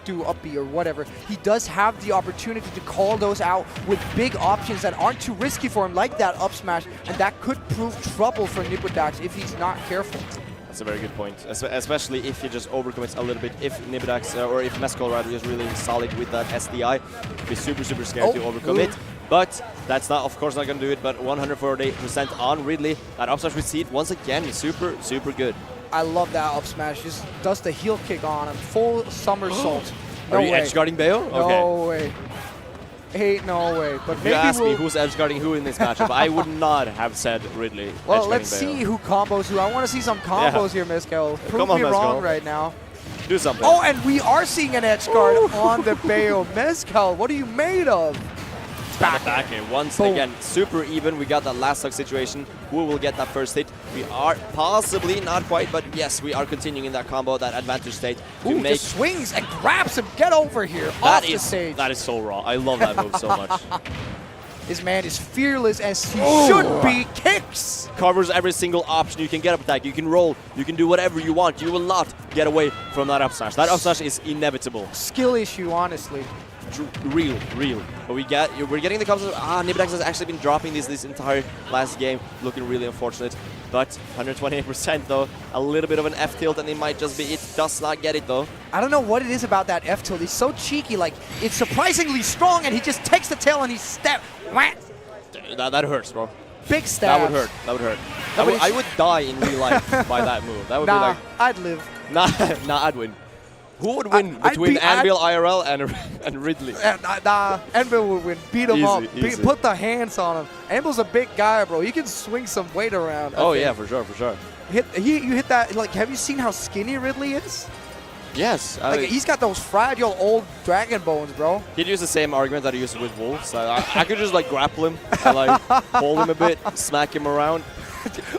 do up B or whatever. He does have the opportunity to call those out with big options that aren't too risky for him, like that up smash, and that could prove trouble for Nibodax if he's not careful. That's a very good point, especially if he just overcommits a little bit. If Nibidax, or if Mezcal rather, is really solid with that SDI, be super scared to overcommit. But that's not, of course, not going to do it. But 148% on Ridley. That up smash with Seed, once again, is super good. I love that up smash. Just does the heel kick on him. Full somersault. No Are you way. edge guarding Bayo? Okay. No way. Ain't no way. But If maybe you ask we'll me who's edge guarding who in this matchup, I would not have said Ridley. Well, edge let's guarding see Bayo. who combos who. I want to see some combos here, Mezcal. Prove Come on, me wrong Mezcal. right now. Do something. Oh, and we are seeing an edge guard on the Bayo. Mezcal, what are you made of? Back here once Boom. again, super even. We got that last stock situation. Who will get that first hit? We are possibly not quite, but yes, we are continuing in that combo, that advantage state to Ooh, make. just swings and grabs him. Get over here. That Off the stage. That is so raw. I love that move so much. This man is fearless as he should be. Kicks. Covers every single option. You can get up attack. You can roll. You can do whatever you want. You will not get away from that up smash. That up smash is inevitable. Skill issue, honestly. Real. But we're getting the combos. Nibidax has actually been dropping this entire last game, looking really unfortunate. But 128% though, a little bit of an F tilt, and it might just be it. Does not get it though. I don't know what it is about that F tilt. He's so cheeky. Like, it's surprisingly strong, and he just takes the tail and he step. That hurts, bro. Big stab. That would hurt. That would hurt. I would die in real life by that move. That would be Nah, like. I'd live. Nah, I'd win. Who would win between Anvil IRL and Ridley? Anvil would win. Beat him up. Easy. Put the hands on him. Anvil's a big guy, bro. He can swing some weight around. Oh yeah, for sure. You hit that. Like, have you seen how skinny Ridley is? Yes. Like, he's got those fragile old dragon bones, bro. He'd use the same argument that he used with Wolves. I could just like grapple him and like hold him a bit, smack him around.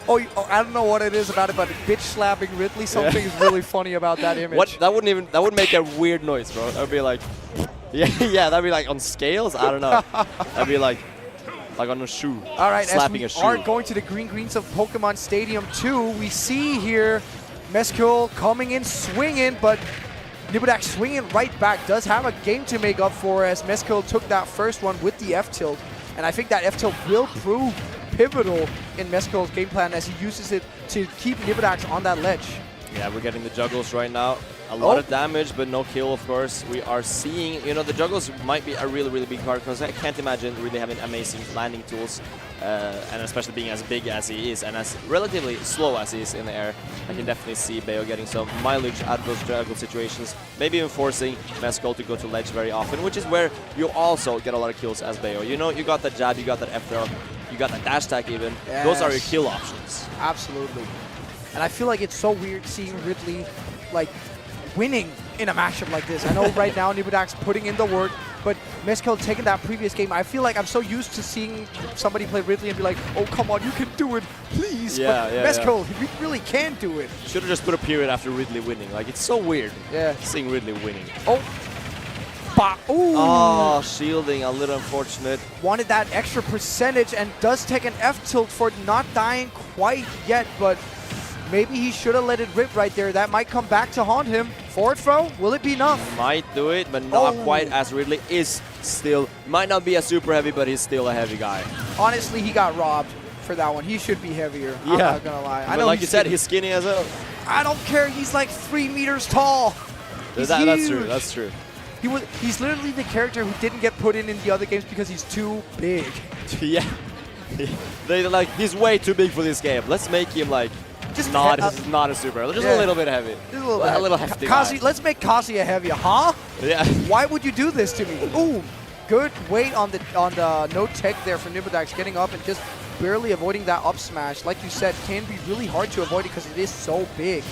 Oh, I don't know what it is about it, but bitch slapping Ridley, something is really funny about that image. What? That would make a weird noise, bro. That would be like, yeah, that'd be like on scales. I don't know. That'd be like on a shoe. All right, slapping as a we shoe. are going to the greens of Pokemon Stadium 2, we see here Mezcal coming in, swinging, but Nibidax swinging right back. Does have a game to make up for as Mezcal took that first one with the F tilt, and I think that F tilt will prove pivotal in Mezcal's game plan as he uses it to keep Nibidax on that ledge. Yeah, we're getting the juggles right now. A lot of damage, but no kill, of course. We are seeing, the juggles might be a really big card because I can't imagine really having amazing landing tools, and especially being as big as he is and as relatively slow as he is in the air. I can definitely see Bayo getting some mileage out of those juggle situations, maybe even forcing Mezcal to go to ledge very often, which is where you also get a lot of kills as Bayo. You got that jab, you got that F throw, you got that dash attack even. Yes. Those are your kill options. Absolutely. And I feel like it's so weird seeing Ridley, like, winning in a matchup like this. I know right now Nibidax putting in the work, but Mezcal taking that previous game, I feel like I'm so used to seeing somebody play Ridley and be like, oh, come on, you can do it, please. Yeah, but yeah, Mezcal, he really can do it. Should have just put a period after Ridley winning. Like, it's so weird seeing Ridley winning. Oh. Ooh. Oh, shielding, a little unfortunate. Wanted that extra percentage and does take an F tilt for not dying quite yet, but maybe he should have let it rip right there. That might come back to haunt him. Forward throw, will it be enough? Might do it, but not quite, as Ridley is still, might not be a super heavy, but he's still a heavy guy. Honestly, he got robbed for that one. He should be heavier. I'm not gonna lie. I know, like you said, he's skinny as hell. I don't care. He's like 3 meters tall. That's true. That's true. He's literally the character who didn't get put in the other games because he's too big. Yeah. They're like, he's way too big for this game. Let's make him like just not a super, just a little bit heavy. Just a little hefty. Let's make Kazuya heavier, huh? Yeah. Why would you do this to me? Ooh, good weight on the no tech there for Nibidax, getting up and just barely avoiding that up smash. Like you said, can be really hard to avoid it because it is so big.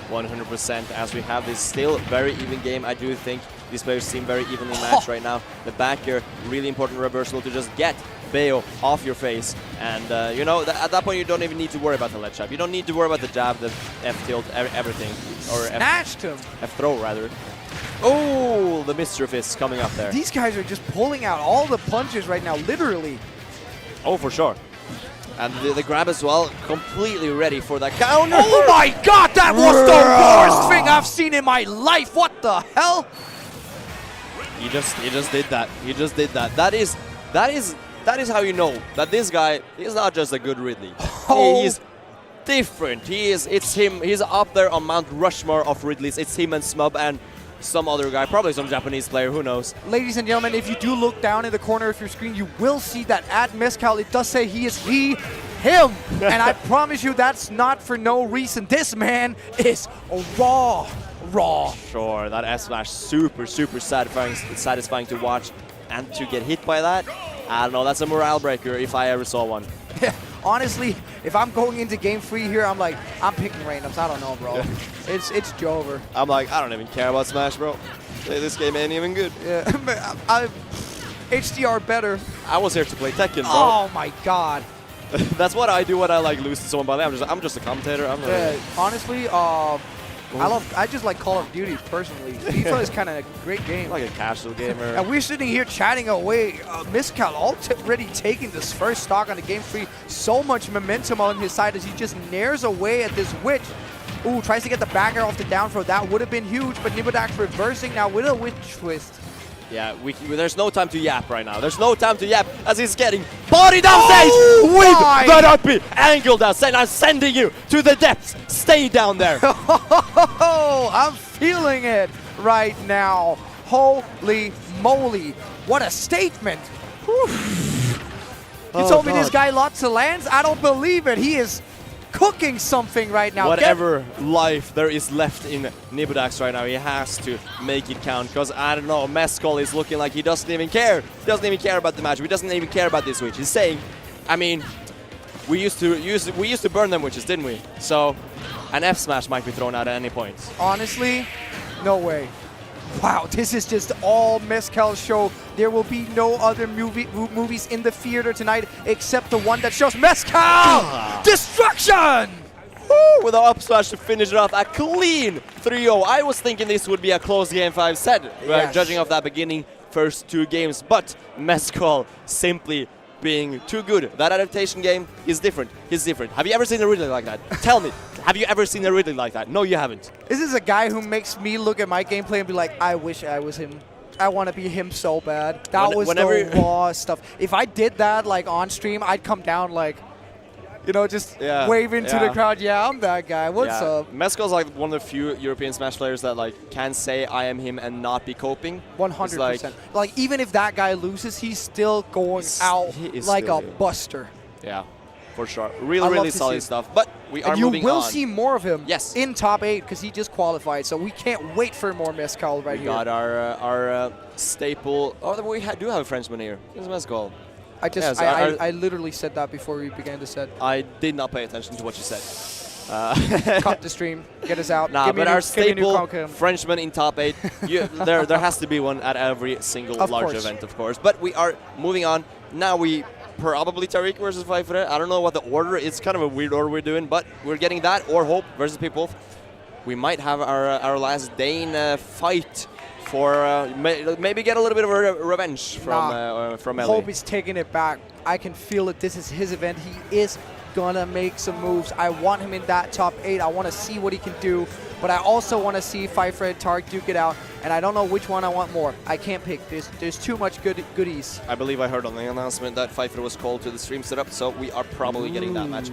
100%. As we have this still very even game, I do think these players seem very evenly matched right now. The back air, really important reversal to just get Bayo off your face. And, at that point, you don't even need to worry about the ledge jab. You don't need to worry about the jab, the F tilt, everything. Or Snatched him. F throw, rather. Oh, the mischief is coming up there. These guys are just pulling out all the punches right now, literally. Oh, for sure. And the grab as well, completely ready for that counter. Oh my god, that was the worst thing I've seen in my life. What the hell? He just did that. He just did that. That is how you know that this guy is not just a good Ridley. Oh. He's different. It's him. He's up there on Mount Rushmore of Ridleys. It's him and Smub and some other guy, probably some Japanese player, who knows. Ladies and gentlemen, if you do look down in the corner of your screen, you will see that at Mezcal, it does say he is him. And I promise you that's not for no reason. This man is raw. Sure, that S-Smash super satisfying to watch, and to get hit by that, I don't know, that's a morale breaker if I ever saw one. Honestly, if I'm going into game 3 here, I'm picking randoms. I don't know, bro. It's Jover. I'm like, I don't even care about Smash, bro. This game ain't even good. Yeah, HDR better. I was here to play Tekken, bro. Oh my god. That's what I do when I like lose to someone. By the way, I'm just a commentator. I'm honestly, I just like Call of Duty personally. FIFA is kind of a great game. Like a casual gamer. And we're sitting here chatting away. Mezcal already taking this first stock on the game 3. So much momentum on his side as he just nares away at this witch. Ooh, tries to get the back air off the down throw. That would have been huge, but Nibodax reversing now with a witch twist. Yeah, there's no time to yap right now. There's no time to yap as he's getting body down stage with the up angle down. I'm sending you to the depths. Stay down there. I'm feeling it right now. Holy moly. What a statement. You told me this guy lots of lands? I don't believe it. He is cooking something right now. Whatever life there is left in Nibodax right now, he has to make it count, because I don't know, Mezcal is looking like he doesn't even care. He doesn't even care about the match. He doesn't even care about this witch. He's saying, I mean, we used to burn them witches, didn't we? So an F smash might be thrown out at any point. Honestly, no way. Wow, this is just all Mezcal's show. There will be no other movies in the theater tonight except the one that shows Mezcal! Destruction! Woo, with an up smash to finish it off, a clean 3-0. I was thinking this would be a close game 5 set, yes. Judging off that beginning first 2 games, but Mezcal simply being too good. That adaptation game is different. He's different. Have you ever seen a Ridley like that? Tell me. Have you ever seen a Ridley like that? No, you haven't. This is a guy who makes me look at my gameplay and be like, I wish I was him. I want to be him so bad. That was the raw stuff. If I did that like on stream, I'd come down like, you know, just waving to the crowd. Yeah, I'm that guy. What's up? Mezcal's like one of the few European Smash players that like can say I am him and not be coping. 100%. Like even if that guy loses, he's still going out like a buster. Yeah, for sure. Really solid stuff. But we are moving on. You will see more of him yes. in top 8 because he just qualified. So we can't wait for more Mezcal right here. We got our staple. Oh, we do have a Frenchman here. Here's Mezcal. I literally said that before we began the set. I did not pay attention to what you said. Cut the stream. Get us out. Nah, but our staple Frenchman in top 8, there has to be one at every single large event, of course. But we are moving on. Now we probably Tariq versus Pfeiffer. I don't know what the order is. It's kind of a weird order we're doing, but we're getting that or Hope versus People. We might have our last Dane fight for maybe get a little bit of a revenge from LA. Hope is taking it back. I can feel it. This is his event. He is gonna make some moves. I want him in that top 8. I want to see what he can do, but I also want to see Pfeiffer and Tark duke it out, and I don't know which one I want more. I can't pick. There's too much goodies. I believe I heard on the announcement that Pfeiffer was called to the stream setup, so we are probably getting that match.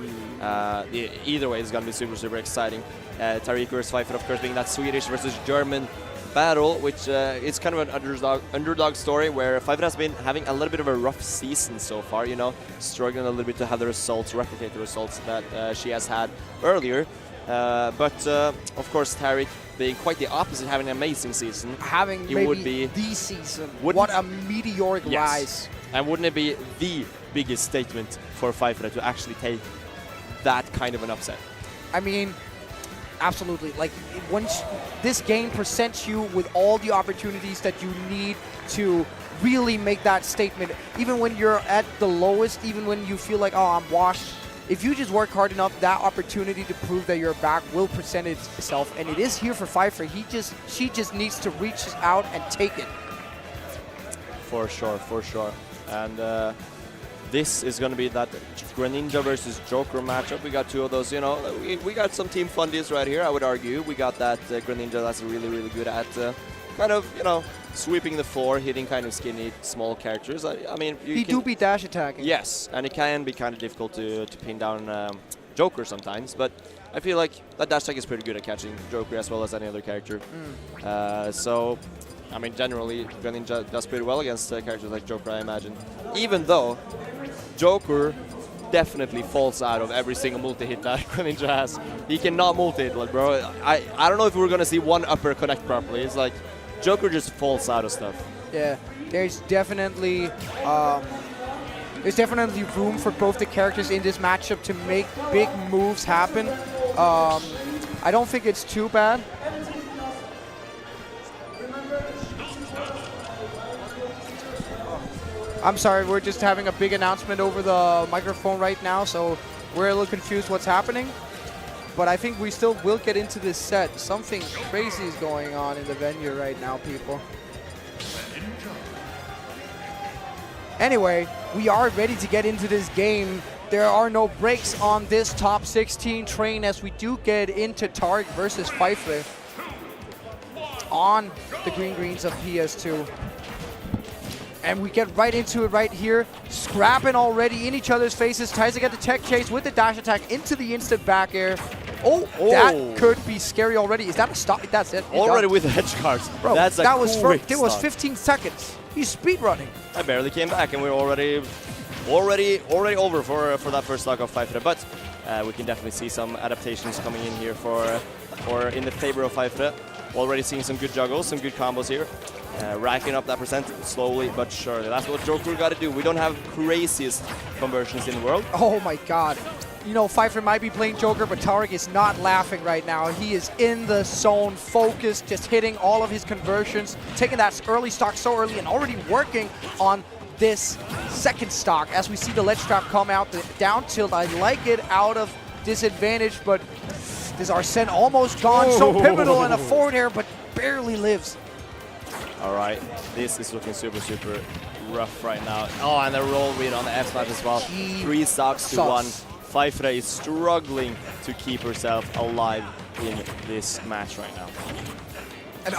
Either way, it's gonna be super exciting. Tariq versus Pfeiffer, of course, being that Swedish versus German battle, which is kind of an underdog story where Pfeiffer has been having a little bit of a rough season so far, you know, struggling a little bit to have the results, replicate the results that she has had earlier. But of course, Tariq being quite the opposite, having an amazing season. Having maybe the season. What a meteoric rise. And wouldn't it be the biggest statement for Pfeiffer to actually take that kind of an upset? I mean, absolutely. Like, once this game presents you with all the opportunities that you need to really make that statement, even when you're at the lowest, even when you feel like, oh, I'm washed, if you just work hard enough, that opportunity to prove that you're back will present itself, and it is here for Pfeiffer. She just needs to reach out and take it. For sure. And this is going to be that Greninja versus Joker matchup. We got 2 of those, you know. We got some team fundies right here, I would argue. We got that Greninja that's really good at kind of, you know, sweeping the floor, hitting kind of skinny, small characters. I mean, he do be dash attacking. Yes, and it can be kind of difficult to pin down Joker sometimes, but I feel like that dash attack is pretty good at catching Joker as well as any other character. So, I mean, generally, Greninja does pretty well against characters like Joker, I imagine. Even though Joker definitely falls out of every single multi-hit that Greninja has. He cannot multi-hit, like, bro. I don't know if we're gonna see one upper connect properly. It's like Joker just falls out of stuff. Yeah, there's definitely room for both the characters in this matchup to make big moves happen. I don't think it's too bad. I'm sorry, we're just having a big announcement over the microphone right now, so we're a little confused what's happening. But I think we still will get into this set. Something crazy is going on in the venue right now, people. Anyway, we are ready to get into this game. There are no breaks on this top 16 train as we do get into Tarek versus Pfeiffer on the greens of PS2. And we get right into it right here. Scrapping already in each other's faces. Tries to get the tech chase with the dash attack into the instant back air. Oh, that could be scary already. Is that a stop? That's it. Already with the edge guards. Bro, that's a that was quick it was stop. 15 seconds. He's speed running. I barely came back, and we're already over for that first stock of Pfeiffer. But we can definitely see some adaptations coming in here for in the favor of Pfeiffer. Already seeing some good juggles, some good combos here. Racking up that percent slowly but surely. That's what Joker got to do. We don't have craziest conversions in the world. Oh my god. You know, Pfeiffer might be playing Joker, but Tarek is not laughing right now. He is in the zone, focused, just hitting all of his conversions, taking that early stock so early and already working on this second stock as we see the ledge trap come out, the down tilt. I like it out of disadvantage, but this Arsene almost gone. So pivotal and a forward air, but barely lives. All right, this is looking super, super rough right now. Oh, and a roll read on the F smash as well. 3 stocks to 1. Pfeiffer is struggling to keep herself alive in this match right now. And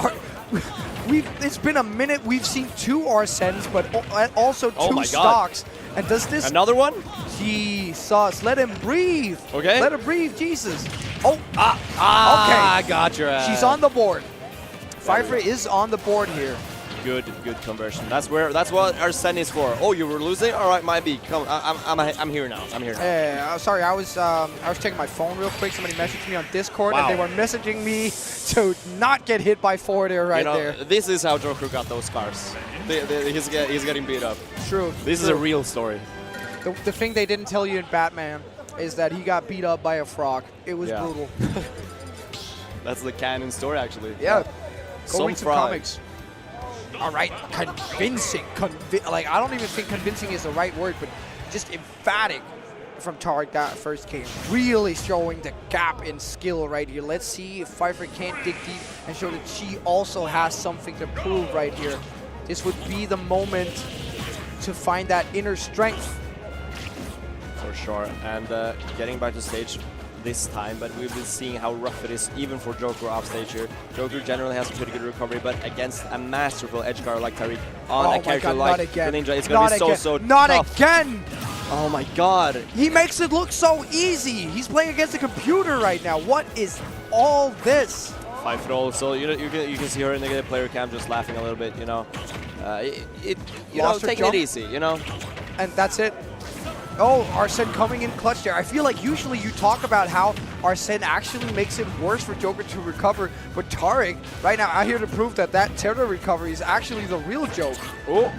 it's been a minute. We've seen 2 Arsenes, but also 2 stocks. And does this... Another one? Jesus, let him breathe. Okay. Let him breathe, Jesus. Oh, okay. I got your ass. She's on the board. Pfeiffer is on the board here. Good conversion. That's what Arsene is for. Oh, you were losing? All right, might be. Come, I'm here now. I'm here now. Sorry, I was checking my phone real quick. Somebody messaged me on Discord, and they were messaging me to not get hit by forward air right there. This is how Joker got those scars. He's getting beat up. True. This is a real story. The thing they didn't tell you in Batman is that he got beat up by a frog. It was brutal. That's the canon story, actually. Yeah. Go read some comics. All right, convincing. Like, I don't even think convincing is the right word, but just emphatic from Tarek that first game. Really showing the gap in skill right here. Let's see if Pfeiffer can't dig deep and show that she also has something to prove right here. This would be the moment to find that inner strength. For sure. And getting back to stage this time, but we've been seeing how rough it is even for Joker off stage here. Joker generally has a pretty good recovery, but against a masterful edge guard like Tariq on a character like Greninja, it's going to be so Not tough. Again! Oh my god. He makes it look so easy. He's playing against a computer right now. What is all this? Pfeiffer also, you can see her in the player cam just laughing a little bit, you know. Taking it easy, you know. And that's it. Oh, Arsene coming in clutch there. I feel like usually you talk about how Arsene actually makes it worse for Joker to recover, but Tarek, right now, I'm here to prove that Terra recovery is actually the real joke. Oh.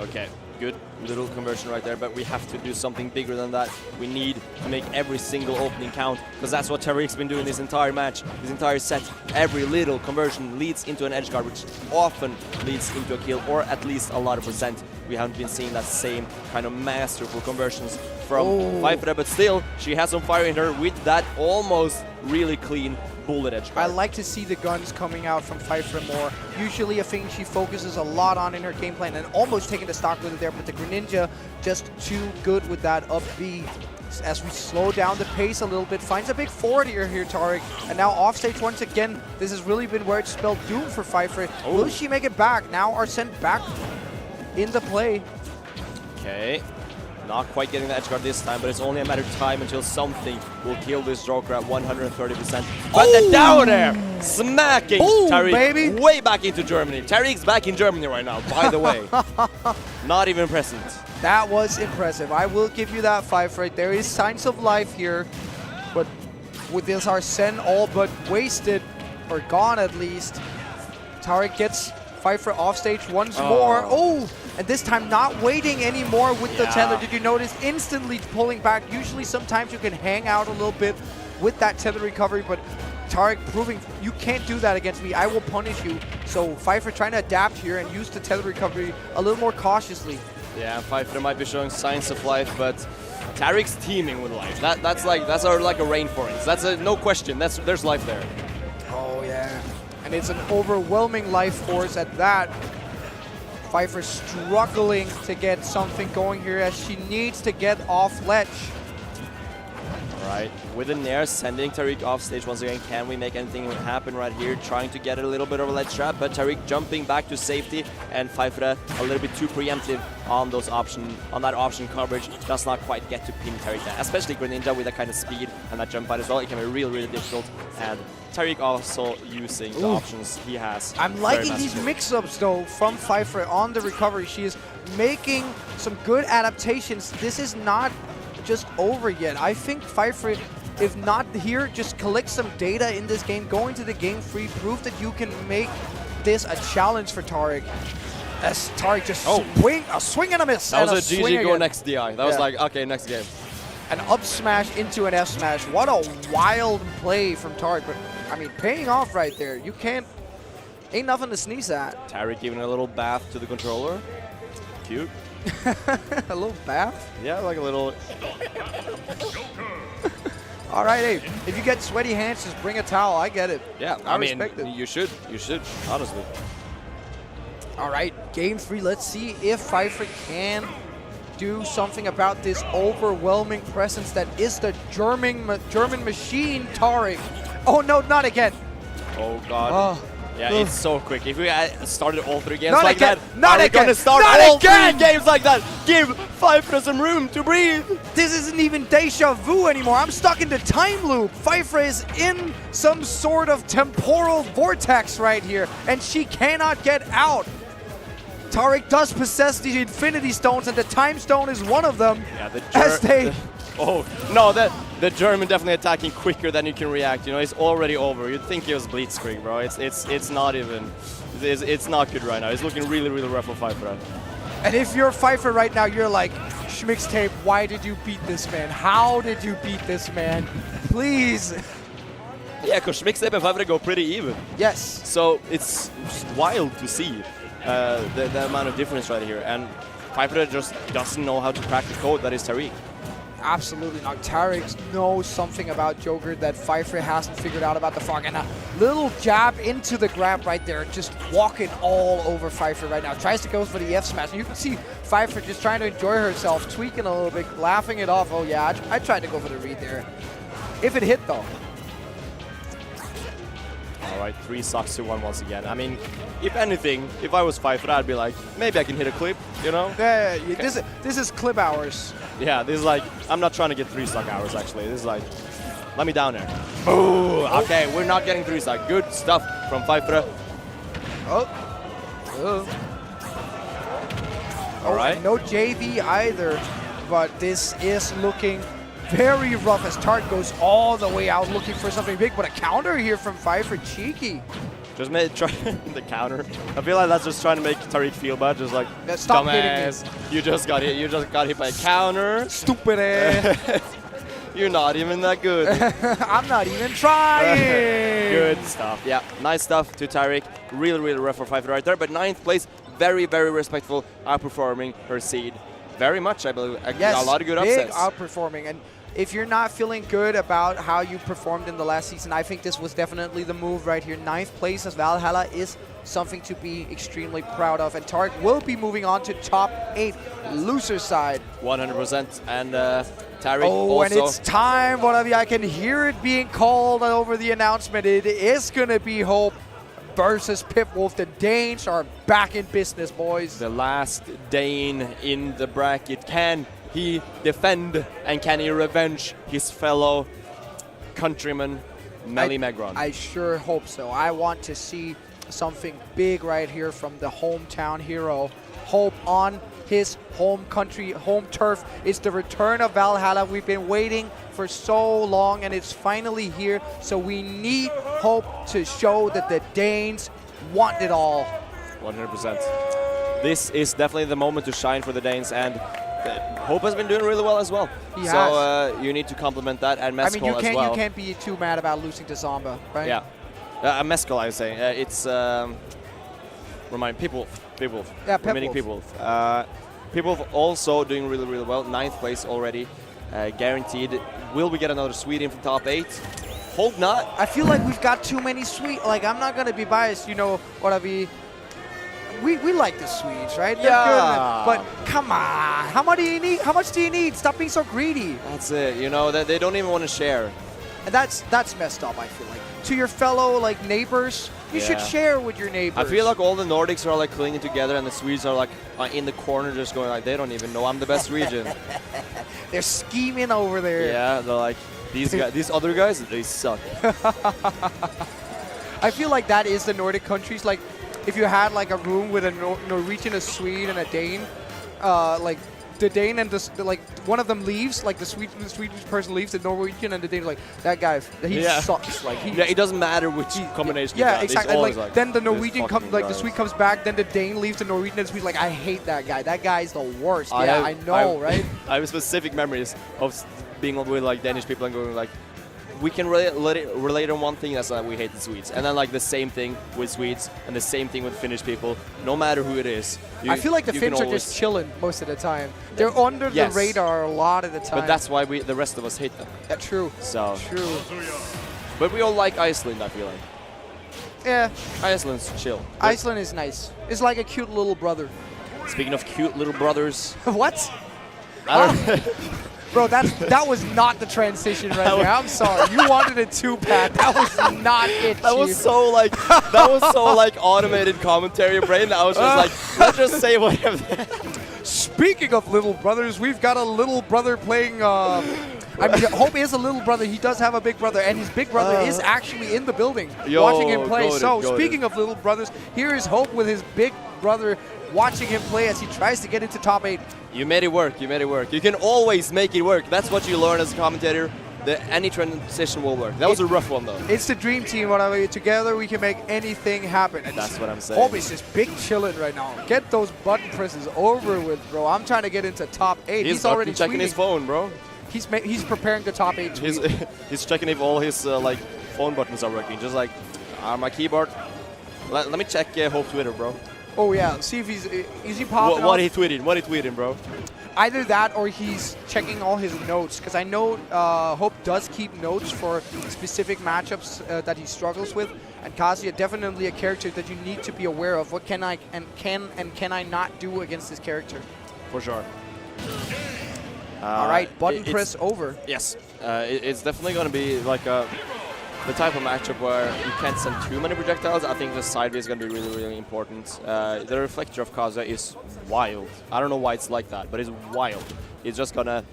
Okay, good little conversion right there, but we have to do something bigger than that. We need to make every single opening count, because that's what Tariq's been doing this entire match, this entire set. Every little conversion leads into an edge guard, which often leads into a kill, or at least a lot of percent. We haven't been seeing that same kind of masterful conversions from Pfeiffer, but still, she has some fire in her with that almost really clean bullet edge guard. I like to see the guns coming out from Pfeiffer more. Usually a thing she focuses a lot on in her game plan, and almost taking the stock with it there, but the Greninja just too good with that up B. As we slow down the pace a little bit, finds a big forward here, Tarek, and now offstage once again. This has really been where it's spelled doom for Pfeiffer. Will she make it back? Now Arsene back in the play. Okay, Not quite getting the edge guard this time, but it's only a matter of time until something will kill this Joker at 130%. But the down air smacking Boom, Tariq baby. way back into Germany. Tariq's back in Germany right now, by the way. Not even present. That was impressive. I will give you that, Pfeiffer. There is signs of life here, but with this Arsene all but wasted, or gone at least, Tariq gets Pfeiffer off stage once more. Oh, and this time not waiting anymore with the tether. Did you notice? Instantly pulling back. Usually sometimes you can hang out a little bit with that tether recovery, but Tariq proving you can't do that against me. I will punish you. So Pfeiffer trying to adapt here and use the tether recovery a little more cautiously. Yeah, Pfeiffer might be showing signs of life, but Tariq's teaming with life. That's like a rainforest. That's a no question. There's life there. Oh yeah, and it's an overwhelming life force at that. Pfeiffer struggling to get something going here as she needs to get off ledge. Right, with the Nair sending Tariq off stage once again. Can we make anything happen right here? Trying to get a little bit of a ledge trap, but Tariq jumping back to safety, and Pfeiffer a little bit too preemptive on that option coverage. Does not quite get to pin Tariq down, especially Greninja with that kind of speed and that jump out as well. It can be really, really difficult. And Tariq also using the options he has. I'm liking these mix-ups though from Pfeiffer on the recovery. She is making some good adaptations. This is not just over yet. I think Pfeiffer, if not here, just collect some data in this game, go into the game free, prove that you can make this a challenge for Tariq. As Tariq just swing and a miss. That was a swing GG go again. next DI. That was like, okay, next game. An up smash into an F smash. What a wild play from Tariq. But I mean, paying off right there. You can't, ain't nothing to sneeze at. Tariq giving a little bath to the controller. Cute. A little bath? Yeah, like a little. All right, hey, if you get sweaty hands, just bring a towel. I get it. Yeah, I mean, respect it. you should, honestly. All right, game 3. Let's see if Pfeiffer can do something about this overwhelming presence that is the German machine, Tariq. Oh no, not again. Oh god. Oh. Yeah, it's so quick. If we started all 3 games Not like again. that, Not are we again. gonna start Not all again. 3 games like that? Give Pfeiffer some room to breathe. This isn't even deja vu anymore. I'm stuck in the time loop. Pfeiffer is in some sort of temporal vortex right here, and she cannot get out. Tariq does possess the Infinity Stones, and the Time Stone is one of them. Yeah, oh no, the German definitely attacking quicker than you can react. You know, it's already over. You'd think it was Blitzkrieg, bro. It's not even. It's not good right now. It's looking really, really rough for Pfeiffer. And if you're Pfeiffer right now, you're like, Schmixtape, why did you beat this man? How did you beat this man? Please. Yeah, because Schmixtape and Pfeiffer go pretty even. Yes. So it's wild to see the amount of difference right here. And Pfeiffer just doesn't know how to crack the code that is Tariq. Absolutely not. Tariq knows something about Joker that Pfeiffer hasn't figured out about the Fog. And a little jab into the grab right there, just walking all over Pfeiffer right now. Tries to go for the F smash. And you can see Pfeiffer just trying to enjoy herself, tweaking a little bit, laughing it off. Oh yeah, I tried to go for the read there. If it hit though. All right, 3 stocks to 1 once again. I mean, if anything, if I was Pfeiffer, I'd be like, maybe I can hit a clip, you know? Yeah, this is clip hours. Yeah, this is like, I'm not trying to get 3 stock hours actually. This is like, let me down there. Ooh, okay, we're not getting 3 stock. Good stuff from Pfeiffer. All right. No JV either, but this is looking very rough as Tariq goes all the way out looking for something big, but a counter here from Pfeiffer, cheeky. Just try the counter. I feel like that's just trying to make Tariq feel bad. Just like, Stop dumbass, you just got hit. You just got hit by a counter. Stupid ass. You're not even that good. I'm not even trying. Good stuff. Yeah, nice stuff to Tariq. Really, really rough for Pfeiffer right there. But 9th place, very, very respectful, outperforming her seed. Very much, I believe. Yes, a lot of good big upsets. outperforming. And if you're not feeling good about how you performed in the last season, I think this was definitely the move right here. 9th place as Valhalla is something to be extremely proud of. And Tariq will be moving on to top 8, loser side. 100%. And Tariq also. also. And it's time, one of you. I can hear it being called over the announcement. It is going to be Hope versus Pitwolf. The Danes are back in business, boys. The last Dane in the bracket. Can he defend and can he revenge his fellow countryman, Melly Megron? I sure hope so. I want to see something big right here from the hometown hero. Hope on his home country, home turf. It's the return of Valhalla. We've been waiting for so long, and it's finally here. So we need Hope to show that the Danes want it all. 100%. This is definitely the moment to shine for the Danes, and Hope has been doing really well as well. He so you need to compliment that, and Mescal I mean, as well. you can't be too mad about losing to Zamba, right? Yeah. Mescal, I would say. It's remind people. Yeah, Remaining people. People also doing really, really well. 9th place already, guaranteed. Will we get another Swede in from top 8? Hope not. I feel like we've got too many Swedes. Like, I'm not gonna be biased, you know what I mean. We like the Swedes, right? They're Yeah. good, but come on, how much do you need? How much do you need? Stop being so greedy. That's it. You know that they don't even want to share. And that's messed up. I feel like to your fellow like neighbors, you should Yeah. share with your neighbors. I feel like all the Nordics are like clinging together, and the Swedes are like in the corner, just going like they don't even know I'm the best region. they're scheming over there. Yeah, they're like these guys, these other guys, they suck. I feel like that is the Nordic countries. Like, if you had like a room with a Norwegian, a Swede, and a Dane, like the Dane and like one of them leaves, like the Swedish person leaves, the Norwegian and the Dane like that guy, he sucks. Like it doesn't matter which combination. Yeah, you got. exactly. It's And always then the this Norwegian comes, fucking like the guy. Swede comes back, then the Dane leaves, the Norwegian and the Swede. Like, I hate that guy. That guy is the worst. I know, right? I have specific memories of being with like Danish people and going like, we can relate on one thing, that's that we hate the Swedes, and then like the same thing with Swedes and the same thing with Finnish people. No matter who it is, I feel like the Finns are just chilling most of the time. They're under the radar a lot of the time. But that's why the rest of us hate them. Yeah, true. So True. But we all like Iceland, I feel like. Yeah, Iceland's chill. Iceland is nice. It's like a cute little brother. Speaking of cute little brothers, What? I don't Bro, that was not the transition right there. I'm sorry. You wanted it too bad. That was not it, that was Chief. so like automated commentary brain. I was just like, let's just say whatever. Speaking of little brothers, we've got a little brother playing. I mean, Hope is a little brother. He does have a big brother, and his big brother is actually in the building watching him play. So, speaking of little brothers, here is Hope with his big brother watching him play as he tries to get into top 8. You made it work. You made it work. You can always make it work. That's what you learn as a commentator. Any transition will work. That was a rough one, though. It's the dream team. Together we can make anything happen. And that's what I'm saying. Hope is just big chilling right now. Get those button presses over with, bro. I'm trying to get into top 8. He's already checking his phone, bro. He's preparing the top 8 tweet. He's checking if all his like phone buttons are working. Just like my keyboard. Let me check Hope Twitter, bro. Oh yeah, see if is he popping What off? he tweeted? What he tweeting, bro? Either that or he's checking all his notes, because I know Hope does keep notes for specific matchups that he struggles with, and Kazuya definitely a character that you need to be aware of. What can I and can I not do against this character? For sure. All right, button press over. Yes, it's definitely going to be like the type of matchup where you can't send too many projectiles. I think the side B is going to be really, really important. The reflector of Kazuya is wild. I don't know why it's like that, but it's wild. It's just going to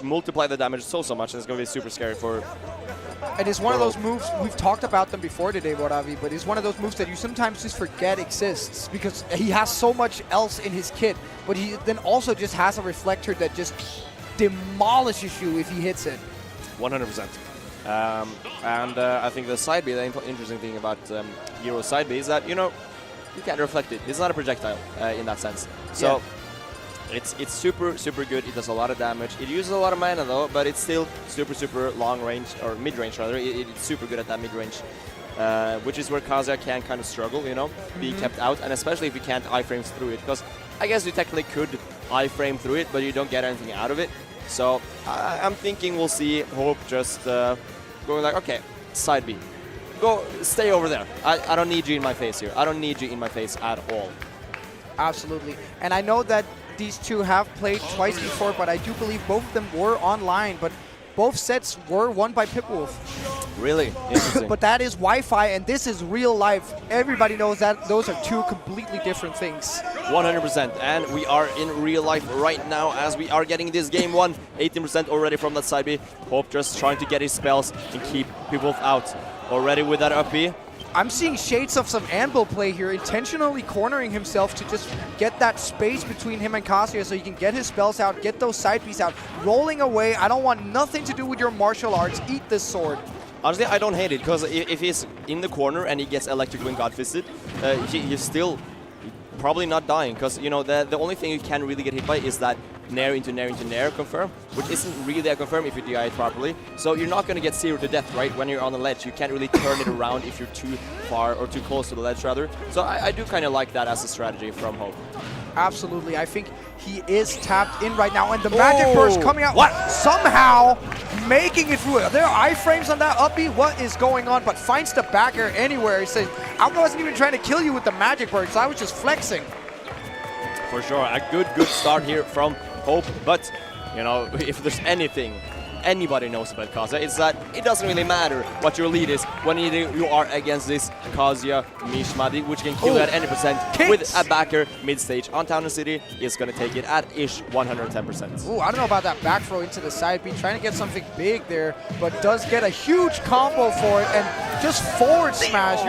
multiply the damage so much, and it's going to be super scary for... And it's one of those moves, we've talked about them before today, Boravi, but it's one of those moves that you sometimes just forget exists because he has so much else in his kit, but he then also just has a reflector that just demolishes you if he hits it. 100%. And I think the side B, the interesting thing about Hero's side B is that, you can't reflect it. It's not a projectile in that sense. So it's super, super good. It does a lot of damage. It uses a lot of mana though, but it's still super, super long range, or mid-range rather. It's super good at that mid-range, which is where Kazuya can kind of struggle, be kept out, and especially if you can't iframe through it, because I guess you technically could iframe through it, but you don't get anything out of it. So I'm thinking we'll see Hope just going like, okay, side B. Go, stay over there. I don't need you in my face here. I don't need you in my face at all. Absolutely. And I know that these two have played twice before, but I do believe both of them were online, but both sets were won by Pipwolf. Really interesting. But that is Wi-Fi, and this is real life. Everybody knows that those are two completely different things. 100%, and we are in real life right now as we are getting this game one. 18% already from that side B. Hope just trying to get his spells and keep people out. Already with that up B. I'm seeing shades of some Anvil play here, intentionally cornering himself to just get that space between him and Kazuya so he can get his spells out, get those side Bs out, rolling away. I don't want nothing to do with your martial arts. Eat this sword. Honestly, I don't hate it, because if he's in the corner and he gets Electric Wind God Fisted, he's still probably not dying, because you know the only thing you can really get hit by is that nair into nair into nair confirm, which isn't really a confirm if you DI it properly. So you're not going to get 0 to death, right? When you're on the ledge, you can't really turn it around if you're too far or too close to the ledge, rather. So I do kind of like that as a strategy from Hope. Absolutely. I think he is tapped in right now, and the magic burst coming out. What? Somehow making it through. Are there iframes on that up B? What is going on? But finds the backer anywhere. He says, I wasn't even trying to kill you with the magic burst. I was just flexing. For sure, a good start here from Hope, but you know, if there's anything anybody knows about Kazuya, it's that it doesn't really matter what your lead is when you are against this Kazuya Mishmadi, which can kill you at any percent. Kicks. With a backer mid-stage on Town and City, is going to take it at ish 110%. Ooh, I don't know about that back throw into the side B, trying to get something big there, but does get a huge combo for it, and just forward smash.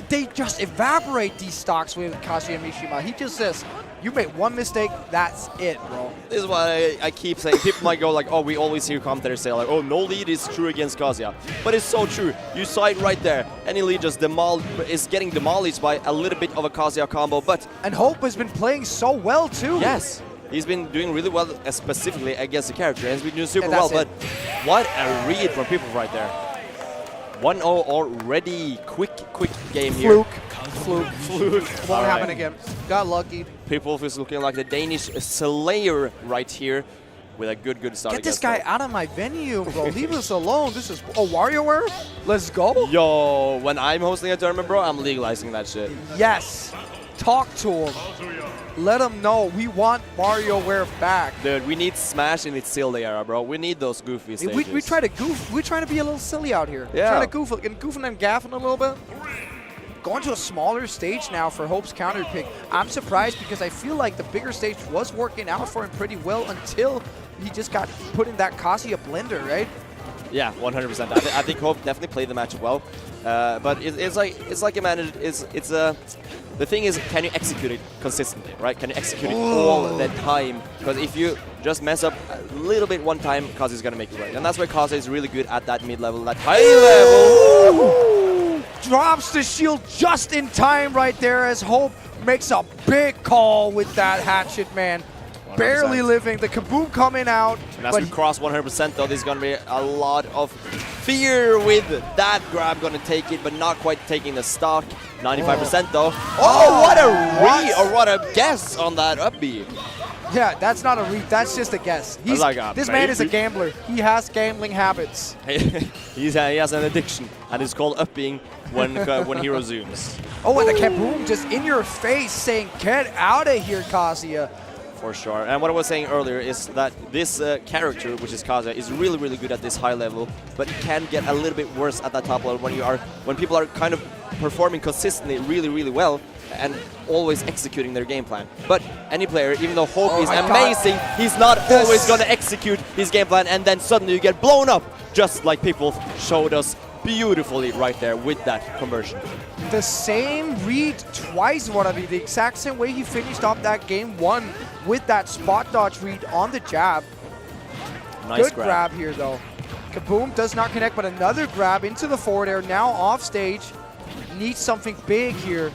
They just evaporate these stocks with Kazuya Mishima. He just says, you made one mistake, that's it, bro. This is why I keep saying. People might go like, oh, we always hear commentators say like, oh, no lead is true against Kazuya. But it's so true. You saw it right there. Any lead just is getting demolished by a little bit of a Kazuya combo, but... And Hope has been playing so well, too. Yes. He's been doing really well, specifically against the character. He's been doing super well, but what a read from people right there. 1-0 already. Quick game here. Fluke. Won't happen again. Got lucky. People is looking like the Danish Slayer right here with a good start. Get this guy out of my venue, bro. Leave us alone. This is WarioWare. Let's go. Yo, when I'm hosting a tournament, bro, I'm legalizing that shit. Yes. Talk to him. Let him know we want WarioWare back. Dude, we need Smash in its silly era, bro. We need those goofy stages. We try to goof. We're trying to be a little silly out here. Yeah. Trying to goof and goofing and gaffing a little bit. Going to a smaller stage now for Hope's counter pick. I'm surprised because I feel like the bigger stage was working out for him pretty well until he just got put in that Kazuya blender, right? Yeah, 100%. I think Hope definitely played the match well, but it's like you managed. The thing is, can you execute it consistently, right? Can you execute it all the time? Because if you just mess up a little bit one time, Kazuya's gonna make it right, and that's why Kazuya is really good at that mid level, that high level. Drops the shield just in time right there as Hope makes a big call with that hatchet, man. 100%. Barely living. The kaboom coming out. And as we cross 100% though, there's going to be a lot of fear with that grab. Going to take it, but not quite taking the stock. 95% though. Oh, what a read, or what a guess on that up B. Yeah, that's not a read. That's just a guess. This man is a gambler. He has gambling habits. He has an addiction, and it's called upping when he resumes. Oh, and the kaboom just in your face saying, get out of here, Kazuya. For sure. And what I was saying earlier is that this character, which is Kazuya, is really good at this high level, but it can get a little bit worse at that top level when people are kind of performing consistently really well and always executing their game plan. But any player, even though Hope is amazing, he's not always going to execute his game plan, and then suddenly you get blown up, just like people showed us beautifully right there with that conversion. The same read twice, Warabi, the exact same way he finished off that game one with that spot dodge read on the jab. Nice Good grab here though. Kaboom does not connect, but another grab into the forward air, now off stage. Needs something big here.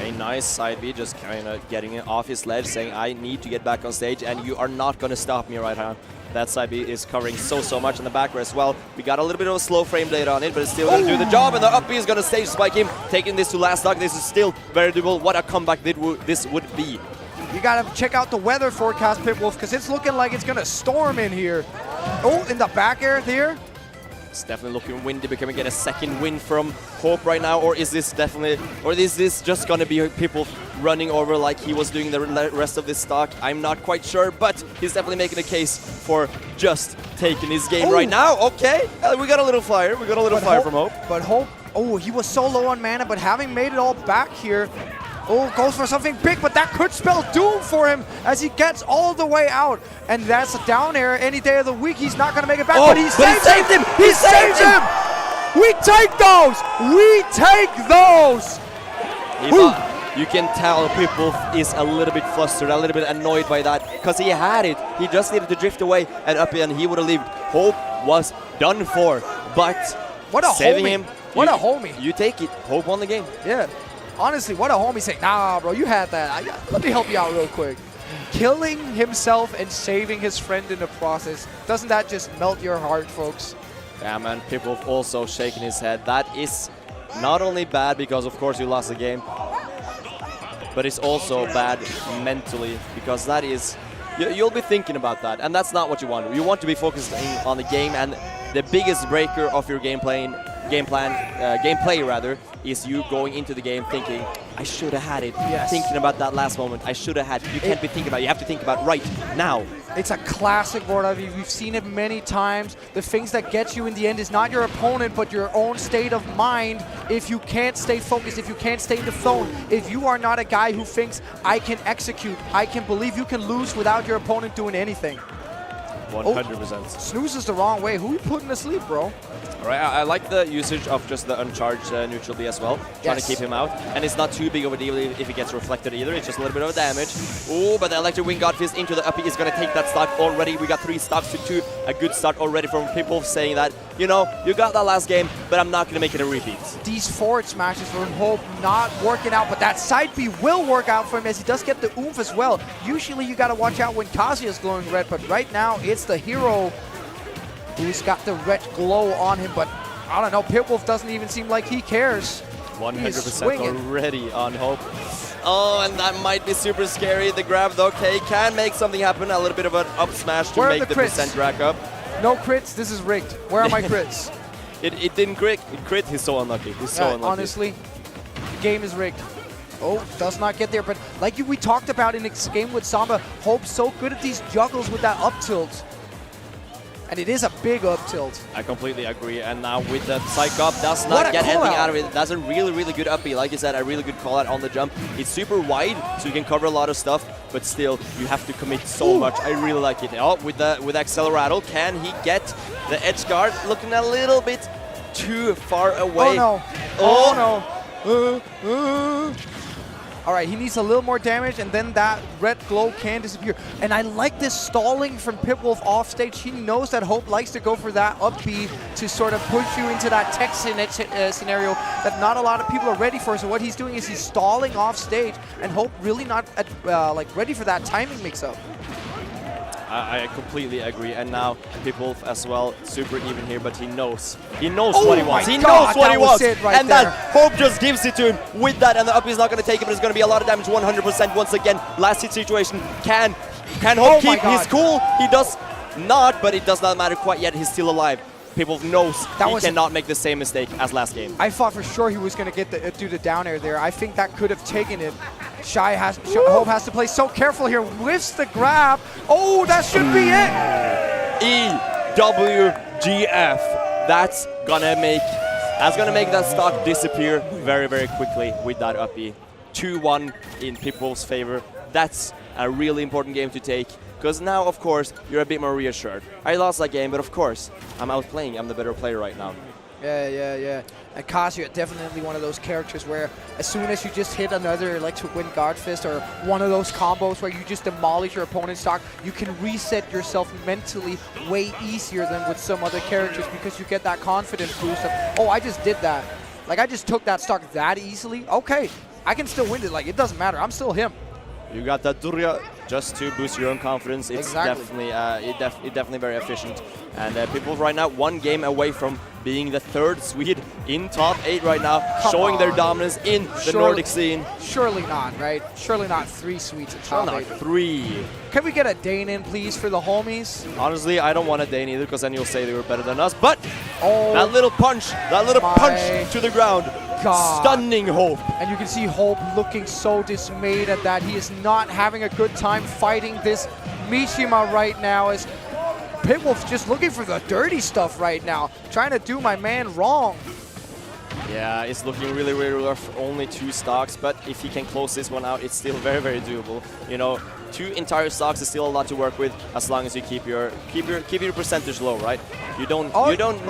A nice side B, just kind of getting it off his ledge, saying I need to get back on stage and you are not going to stop me right now. That side B is covering so much in the back as well. We got a little bit of a slow frame data on it, but it's still going to do the job, and the up B is going to stage spike him, taking this to last stock. This is still very doable. What a comeback this would be. You got to check out the weather forecast, Pitwolf, because it's looking like it's going to storm in here. Oh, in the back air there. It's definitely looking windy. We're going to get a second win from Hope right now, or is this just going to be people running over like he was doing the rest of this stock? I'm not quite sure, but he's definitely making a case for just taking his game right now. Okay, we got a little fire. We got a little fire from Hope. But Hope, he was so low on mana, but having made it all back here, goes for something big, but that could spell doom for him as he gets all the way out. And that's a down air any day of the week. He's not going to make it back, but he saved him! He saved him! We take those! We take those! You can tell people is a little bit flustered, a little bit annoyed by that, because he had it. He just needed to drift away and up, and he would have lived. Hope was done for, but what a saving homie. him. What a homie. You take it. Hope won the game. Yeah. Honestly, what a homie saying, nah, bro, you had that. Let me help you out real quick. Killing himself and saving his friend in the process. Doesn't that just melt your heart, folks? Yeah, man. People have also shaking his head. That is not only bad because, of course, you lost the game, but it's also bad mentally because that is... You'll be thinking about that, and that's not what you want. You want to be focusing on the game, and the biggest breaker of your gameplay is you going into the game thinking, I should have had it. Yes. Thinking about that last moment. I should have had it. You can't be thinking about it. You have to think about right now. It's a classic board. We've seen it many times. The things that get you in the end is not your opponent, but your own state of mind. If you can't stay focused, if you can't stay in the zone, if you are not a guy who thinks, I can execute, I can believe you can lose without your opponent doing anything. 100%. Snoozes the wrong way. Who you putting to sleep, bro? All right, I like the usage of just the uncharged neutral B as well, trying to keep him out. And it's not too big of a deal if he gets reflected either. It's just a little bit of damage. Oh, but the Electric Wing God Fist into the uppy is going to take that stock already. We got 3 stocks to 2. A good start already from people saying that, you know, you got that last game, but I'm not going to make it a repeat. These forward smashes from Hope not working out, but that side B will work out for him as he does get the oomph as well. Usually you got to watch out when Kazuya is glowing red, but right now it's the hero who's got the red glow on him, but I don't know, Pitwolf doesn't even seem like he cares. 100% already on Hope. Oh, and that might be super scary. The grab, though, okay, can make something happen. A little bit of an up smash to make the percent rack up. No crits, this is rigged. Where are my crits? It didn't crit. He's so unlucky. He's so unlucky. Honestly, the game is rigged. Oh, does not get there, but like we talked about in this game with Samba, Hope's so good at these juggles with that up tilt. And it is a big up tilt. I completely agree. And now with the Psych Up, does not get anything out of it. That's a really, really good up B. Like you said, a really good call out on the jump. It's super wide, so you can cover a lot of stuff, but still, you have to commit so much. I really like it. Oh, with Accelerattle, can he get the edge guard? Looking a little bit too far away. Oh, no. Oh, no. All right, he needs a little more damage, and then that red glow can disappear. And I like this stalling from Pitwolf off stage. He knows that Hope likes to go for that up B to sort of push you into that tech scenario that not a lot of people are ready for. So what he's doing is he's stalling off stage, and Hope really not like ready for that timing mix-up. I completely agree, and now Pitwolf as well, super even here, but he knows what he wants. He knows what he wants, and that Hope just gives it to him with that, and the up is not going to take it, but it's going to be a lot of damage, 100% once again. Last hit situation, can Hope keep his cool? He does not, but it does not matter quite yet. He's still alive. People knows he cannot make the same mistake as last game. I thought for sure he was going to do the down air there. I think that could have taken it. Hope has to play so careful here. Whiffs the grab. Oh, that should be it. EWGF. That's gonna make that stock disappear very, very quickly with that up B. 2-1 in Pitwolf's favor. That's a really important game to take. Because now, of course, you're a bit more reassured. I lost that game, but of course, I'm out playing. I'm the better player right now. Yeah. And Kazuya, definitely one of those characters where as soon as you just hit another Electric Wind Guard Fist or one of those combos where you just demolish your opponent's stock, you can reset yourself mentally way easier than with some other characters because you get that confidence boost of, oh, I just did that. Like, I just took that stock that easily. Okay, I can still win it. Like, it doesn't matter. I'm still him. You got that Durya just to boost your own confidence. It's Exactly. definitely very efficient. And people right now 1 game away from being the 3rd Swede in top 8 right now, Come showing their on. dominance in the Nordic scene. Surely not, right? Surely not 3 Swedes at top Not 8. 3. Can we get a Dane in, please, for the homies? Honestly, I don't want a Dane either, because then you'll say they were better than us. But Oh, that little punch my to the ground, God. stunning Hope. And you can see Hope looking so dismayed at that. He is not having a good time fighting this Mishima right now, as Pitwolf's just looking for the dirty stuff right now, trying to do my man wrong. Yeah, it's looking really, really rough. Only 2 stocks, but if he can close this one out, it's still very, very doable. You know, 2 entire stocks is still a lot to work with, as long as you keep your percentage low, right? You don't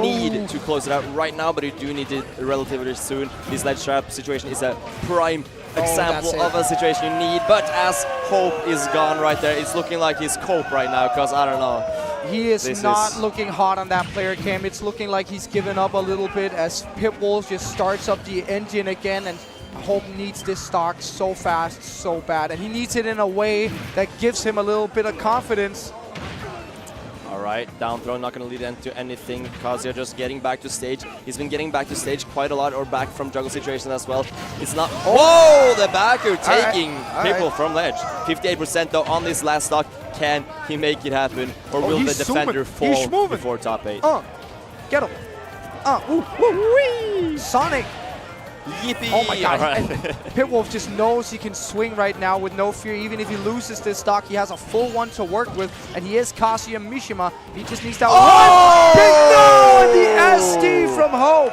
need to close it out right now, but you do need it relatively soon. This ledge trap situation is a prime example of a situation you need. But as Hope is gone right there, it's looking like he's Cope right now, because I don't know. He is not looking hot on that player cam. It's looking like he's given up a little bit as Pitwolf just starts up the engine again, and Hope needs this stock so fast, so bad. And he needs it in a way that gives him a little bit of confidence. All right, down throw, not going to lead into anything. Kazuya just getting back to stage. He's been getting back to stage quite a lot, or back from juggle situation as well. It's not... Whoa, the backer taking people from ledge. 58% though on this last stock. Can he make it happen, or will the defender fall before top 8? Get him. Woo-wee. Sonic. Yippee! Oh my God. Right. Pitwolf just knows he can swing right now with no fear. Even if he loses this stock, he has a full one to work with, and he is Kazuya Mishima. He just needs that one. Big no! The SD from Hope.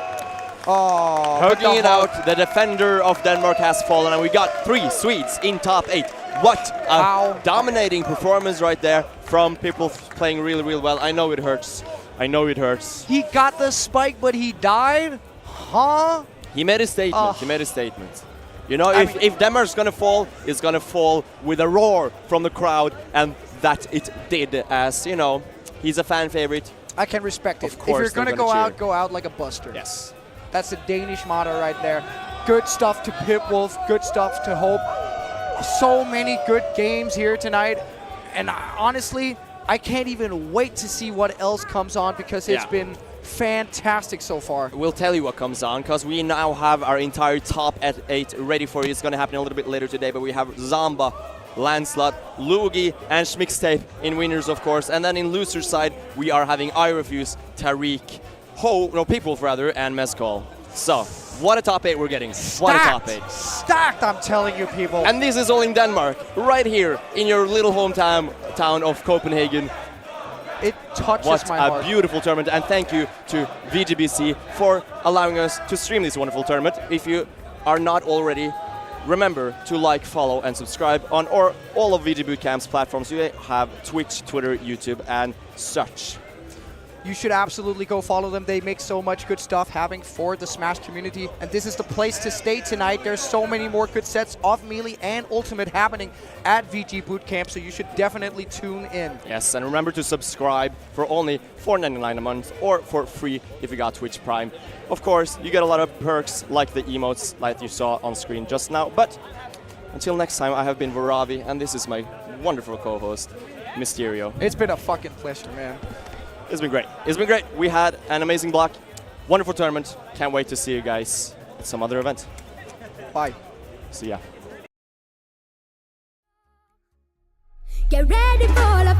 Oh, hugging it out. The defender of Denmark has fallen, and we got 3 Swedes in top 8. What a dominating performance right there from people playing really, really well. I know it hurts. I know it hurts. He got the spike, but he died? Huh? He made a statement. He made a statement. You know, if Denmark's going to fall, it's going to fall with a roar from the crowd, and that it did, as, you know, he's a fan favorite. I can respect it. Of course, if you're going to go out like a buster. Yes. That's a Danish motto right there. Good stuff to Pitwolf, good stuff to Hope. So many good games here tonight. And honestly, I can't even wait to see what else comes on, because it's been fantastic so far. We'll tell you what comes on, because we now have our entire top 8 ready for you. It's going to happen a little bit later today, but we have Zamba, Lancelot, Lugi, and Schmixtape in winners, of course. And then in losers side, we are having iRefuse, Tariq, Pitwolf rather, and Mezcal. So, what a top 8 we're getting. What a top 8. Stacked, I'm telling you, people. And this is all in Denmark, right here in your little hometown of Copenhagen. It touches my heart. What a beautiful tournament, and thank you to VGBC for allowing us to stream this wonderful tournament. If you are not already, remember to like, follow, and subscribe on all of VGBootCamp's platforms. You have Twitch, Twitter, YouTube, and such. You should absolutely go follow them. They make so much good stuff having for the Smash community. And this is the place to stay tonight. There's so many more good sets of Melee and Ultimate happening at VGBootCamp, so you should definitely tune in. Yes, and remember to subscribe for only $4.99 a month, or for free if you got Twitch Prime. Of course, you get a lot of perks like the emotes like you saw on screen just now. But until next time, I have been Varavi, and this is my wonderful co-host, Mysterio. It's been a fucking pleasure, man. It's been great. It's been great. We had an amazing block. Wonderful tournament. Can't wait to see you guys at some other event. Bye. See ya. Get ready for the